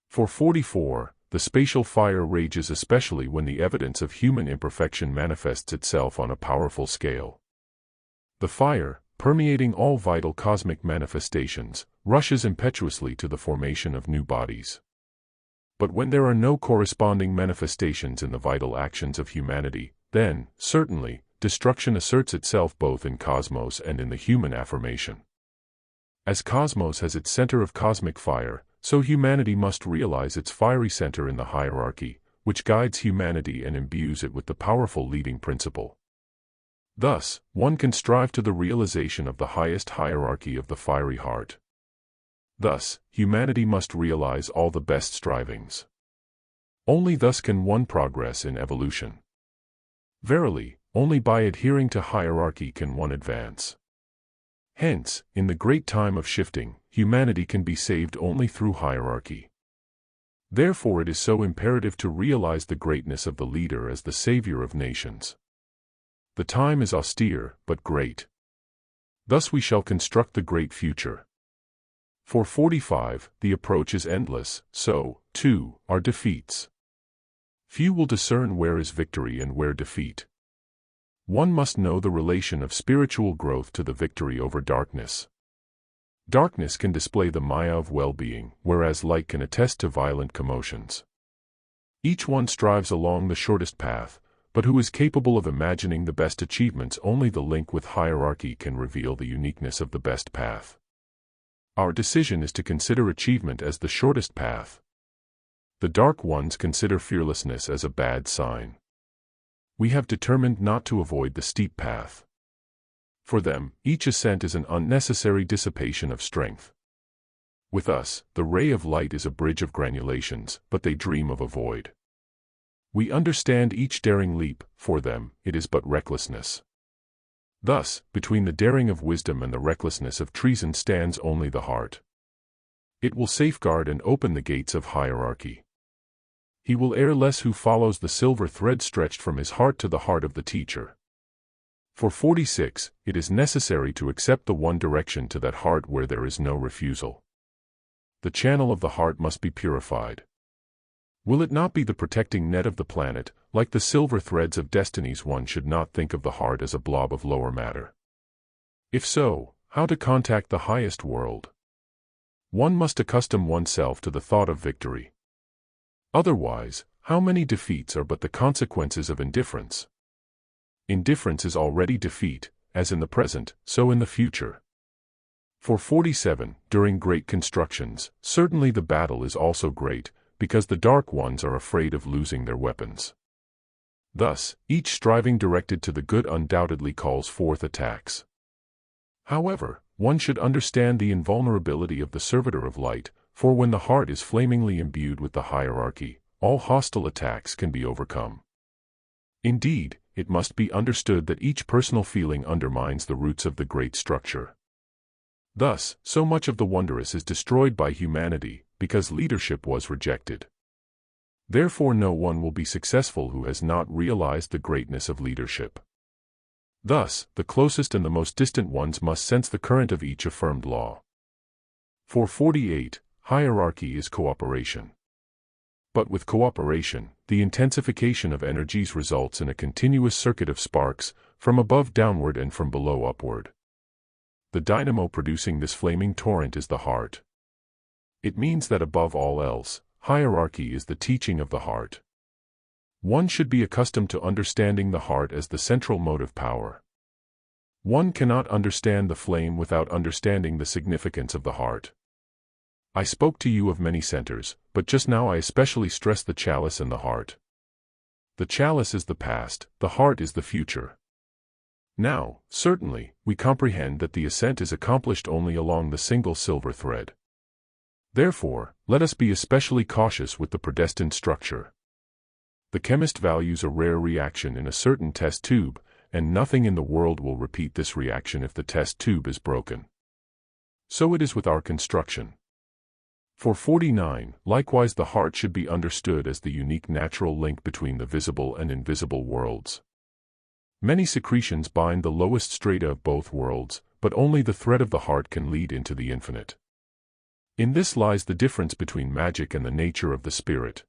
For 44, the spatial fire rages especially when the evidence of human imperfection manifests itself on a powerful scale. The fire, permeating all vital cosmic manifestations, rushes impetuously to the formation of new bodies. But when there are no corresponding manifestations in the vital actions of humanity, then, certainly, destruction asserts itself both in cosmos and in the human affirmation. As cosmos has its center of cosmic fire, so humanity must realize its fiery center in the hierarchy, which guides humanity and imbues it with the powerful leading principle. Thus, one can strive to the realization of the highest hierarchy of the fiery heart. Thus, humanity must realize all the best strivings. Only thus can one progress in evolution. Verily, only by adhering to hierarchy can one advance. Hence, in the great time of shifting, humanity can be saved only through hierarchy. Therefore it is so imperative to realize the greatness of the leader as the savior of nations. The time is austere, but great. Thus we shall construct the great future. For 45, the approach is endless, so, too, are defeats. Few will discern where is victory and where defeat. One must know the relation of spiritual growth to the victory over darkness. Darkness can display the maya of well-being, whereas light can attest to violent commotions. Each one strives along the shortest path, but who is capable of imagining the best achievements? Only the link with hierarchy can reveal the uniqueness of the best path. Our decision is to consider achievement as the shortest path. The dark ones consider fearlessness as a bad sign. We have determined not to avoid the steep path. For them, each ascent is an unnecessary dissipation of strength. With us, the ray of light is a bridge of granulations, but they dream of a void. We understand each daring leap; for them, it is but recklessness. Thus, between the daring of wisdom and the recklessness of treason stands only the heart. It will safeguard and open the gates of hierarchy. He will err less who follows the silver thread stretched from his heart to the heart of the teacher. For 46, it is necessary to accept the one direction to that heart where there is no refusal. The channel of the heart must be purified. Will it not be the protecting net of the planet? Like the silver threads of destinies, one should not think of the heart as a blob of lower matter. If so, how to contact the highest world? One must accustom oneself to the thought of victory. Otherwise, how many defeats are but the consequences of indifference? Indifference is already defeat, as in the present, so in the future. For 47, during great constructions, certainly the battle is also great, because the dark ones are afraid of losing their weapons. Thus, each striving directed to the good undoubtedly calls forth attacks. However, one should understand the invulnerability of the servitor of light, for when the heart is flamingly imbued with the hierarchy, all hostile attacks can be overcome. Indeed, it must be understood that each personal feeling undermines the roots of the great structure. Thus, so much of the wondrous is destroyed by humanity, because leadership was rejected. Therefore no one will be successful who has not realized the greatness of leadership. Thus, the closest and the most distant ones must sense the current of each affirmed law. For 48, hierarchy is cooperation. But with cooperation, the intensification of energies results in a continuous circuit of sparks, from above downward and from below upward. The dynamo producing this flaming torrent is the heart. It means that above all else, hierarchy is the teaching of the heart. One should be accustomed to understanding the heart as the central motive power. One cannot understand the flame without understanding the significance of the heart. I spoke to you of many centers, but just now I especially stress the chalice and the heart. The chalice is the past, the heart is the future. Now, certainly, we comprehend that the ascent is accomplished only along the single silver thread. Therefore, let us be especially cautious with the predestined structure. The chemist values a rare reaction in a certain test tube, and nothing in the world will repeat this reaction if the test tube is broken. So it is with our construction. For 49, likewise the heart should be understood as the unique natural link between the visible and invisible worlds. Many secretions bind the lowest strata of both worlds, but only the thread of the heart can lead into the infinite. In this lies the difference between magic and the nature of the spirit.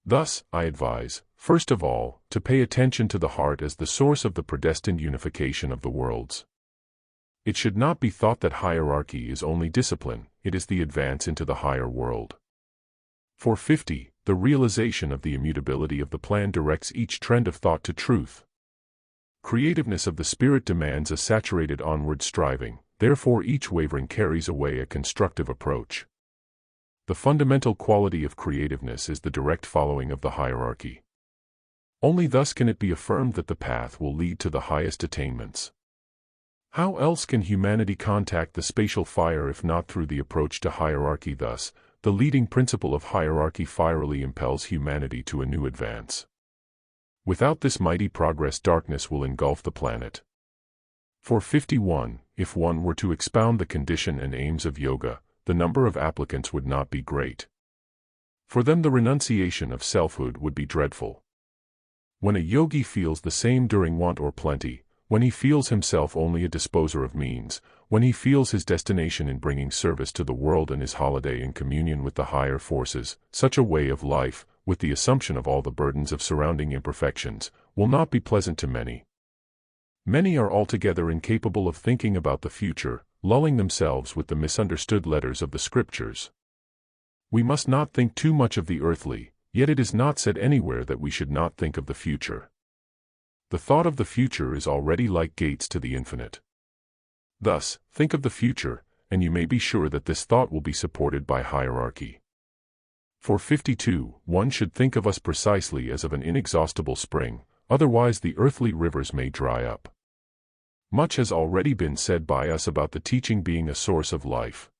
Thus, I advise, first of all, to pay attention to the heart as the source of the predestined unification of the worlds. It should not be thought that hierarchy is only discipline, it is the advance into the higher world. For 50, the realization of the immutability of the plan directs each trend of thought to truth. Creativeness of the spirit demands a saturated onward striving, therefore each wavering carries away a constructive approach. The fundamental quality of creativeness is the direct following of the hierarchy. Only thus can it be affirmed that the path will lead to the highest attainments. How else can humanity contact the spatial fire if not through the approach to hierarchy? Thus, the leading principle of hierarchy fierily impels humanity to a new advance. Without this mighty progress, darkness will engulf the planet. 451. If one were to expound the condition and aims of yoga, the number of applicants would not be great. For them the renunciation of selfhood would be dreadful. When a yogi feels the same during want or plenty, when he feels himself only a disposer of means, when he feels his destination in bringing service to the world and his holiday in communion with the higher forces, such a way of life, with the assumption of all the burdens of surrounding imperfections, will not be pleasant to many. Many are altogether incapable of thinking about the future, lulling themselves with the misunderstood letters of the scriptures. We must not think too much of the earthly, yet it is not said anywhere that we should not think of the future. The thought of the future is already like gates to the infinite. Thus, think of the future, and you may be sure that this thought will be supported by hierarchy. 452. One should think of us precisely as of an inexhaustible spring, otherwise the earthly rivers may dry up. Much has already been said by us about the teaching being a source of life.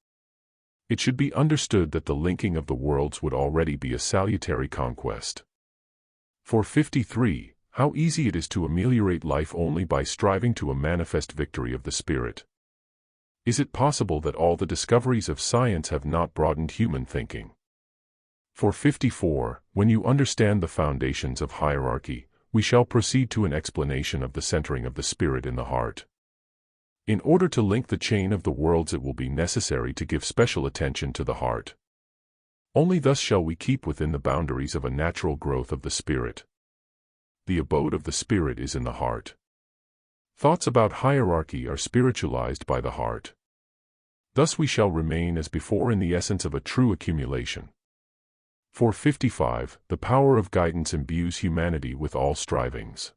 It should be understood that the linking of the worlds would already be a salutary conquest. 453. How easy it is to ameliorate life only by striving to a manifest victory of the spirit. Is it possible that all the discoveries of science have not broadened human thinking? 454. When you understand the foundations of hierarchy, we shall proceed to an explanation of the centering of the spirit in the heart. In order to link the chain of the worlds, it will be necessary to give special attention to the heart. Only thus shall we keep within the boundaries of a natural growth of the spirit. The abode of the spirit is in the heart. Thoughts about hierarchy are spiritualized by the heart. Thus we shall remain as before in the essence of a true accumulation. 455. The power of guidance imbues humanity with all strivings.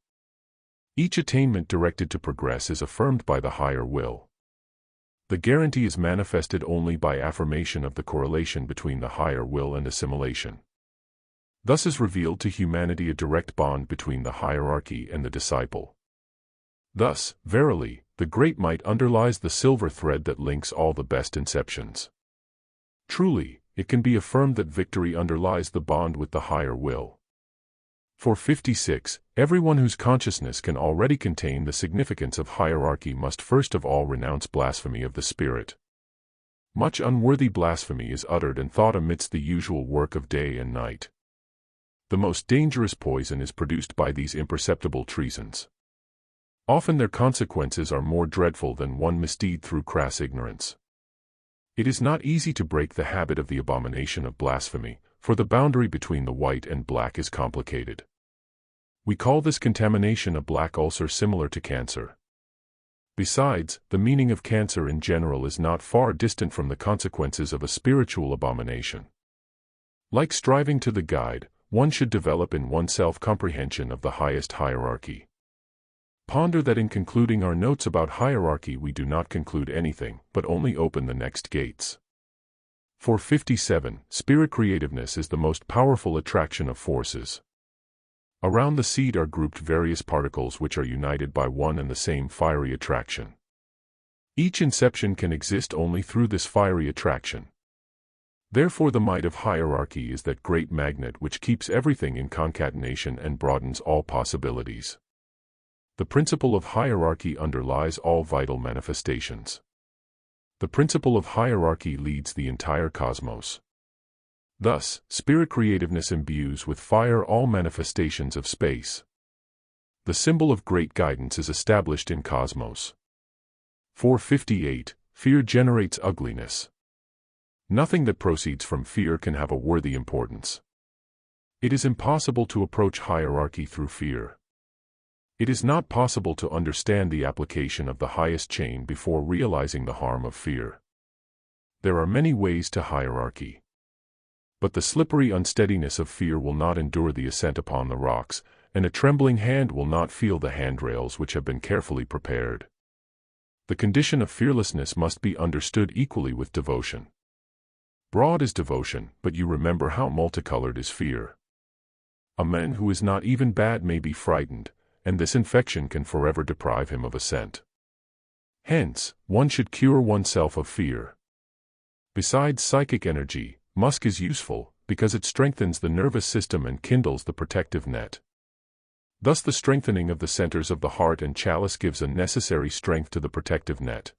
Each attainment directed to progress is affirmed by the higher will. The guarantee is manifested only by affirmation of the correlation between the higher will and assimilation. Thus is revealed to humanity a direct bond between the hierarchy and the disciple. Thus, verily, the great might underlies the silver thread that links all the best inceptions. Truly, it can be affirmed that victory underlies the bond with the higher will. 456. Everyone whose consciousness can already contain the significance of hierarchy must first of all renounce blasphemy of the spirit. Much unworthy blasphemy is uttered and thought amidst the usual work of day and night. The most dangerous poison is produced by these imperceptible treasons. Often their consequences are more dreadful than one misdeed through crass ignorance. It is not easy to break the habit of the abomination of blasphemy, for the boundary between the white and black is complicated. We call this contamination a black ulcer similar to cancer. Besides, the meaning of cancer in general is not far distant from the consequences of a spiritual abomination. Like striving to the guide, one should develop in oneself comprehension of the highest hierarchy. Ponder that in concluding our notes about hierarchy we do not conclude anything, but only open the next gates. 457. Spirit creativeness is the most powerful attraction of forces. Around the seed are grouped various particles which are united by one and the same fiery attraction. Each inception can exist only through this fiery attraction. Therefore the might of hierarchy is that great magnet which keeps everything in concatenation and broadens all possibilities. The principle of hierarchy underlies all vital manifestations. The principle of hierarchy leads the entire cosmos. Thus, spirit creativeness imbues with fire all manifestations of space. The symbol of great guidance is established in cosmos. 458. Fear generates ugliness. Nothing that proceeds from fear can have a worthy importance. It is impossible to approach hierarchy through fear. It is not possible to understand the application of the highest chain before realizing the harm of fear. There are many ways to hierarchy. But the slippery unsteadiness of fear will not endure the ascent upon the rocks, and a trembling hand will not feel the handrails which have been carefully prepared. The condition of fearlessness must be understood equally with devotion. Broad is devotion, but you remember how multicolored is fear. A man who is not even bad may be frightened, and this infection can forever deprive him of ascent. Hence, one should cure oneself of fear. Besides psychic energy, musk is useful, because it strengthens the nervous system and kindles the protective net. Thus the strengthening of the centers of the heart and chalice gives a necessary strength to the protective net.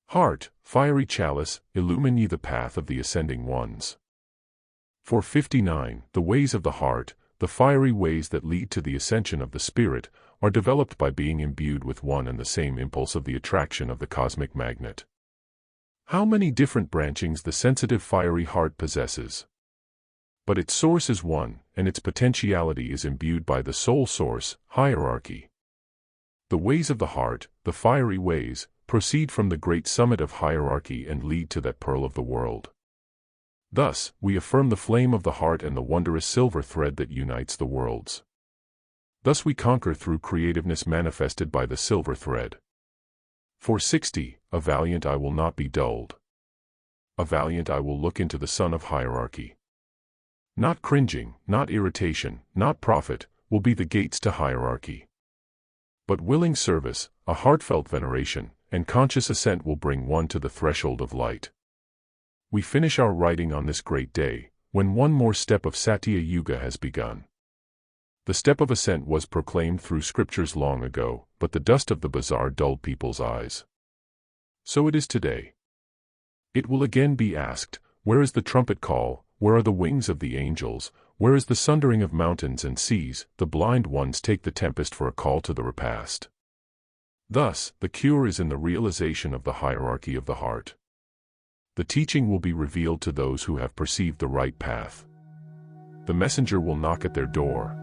Heart, fiery chalice, illumine ye the path of the ascending ones. 459. The ways of the heart, the fiery ways that lead to the ascension of the spirit, are developed by being imbued with one and the same impulse of the attraction of the cosmic magnet. How many different branchings the sensitive fiery heart possesses! But its source is one, and its potentiality is imbued by the soul source, hierarchy. The ways of the heart, the fiery ways, proceed from the great summit of hierarchy and lead to that pearl of the world. Thus, we affirm the flame of the heart and the wondrous silver thread that unites the worlds. Thus we conquer through creativeness manifested by the silver thread. 460. A valiant I will not be dulled. A valiant I will look into the sun of hierarchy. Not cringing, not irritation, not profit, will be the gates to hierarchy. But willing service, a heartfelt veneration, and conscious assent will bring one to the threshold of light. We finish our writing on this great day, when one more step of Satya Yuga has begun. The step of ascent was proclaimed through scriptures long ago, but the dust of the bazaar dulled people's eyes. So it is today. It will again be asked, where is the trumpet call, where are the wings of the angels, where is the sundering of mountains and seas? The blind ones take the tempest for a call to the repast. Thus, the cure is in the realization of the hierarchy of the heart. The teaching will be revealed to those who have perceived the right path. The messenger will knock at their door,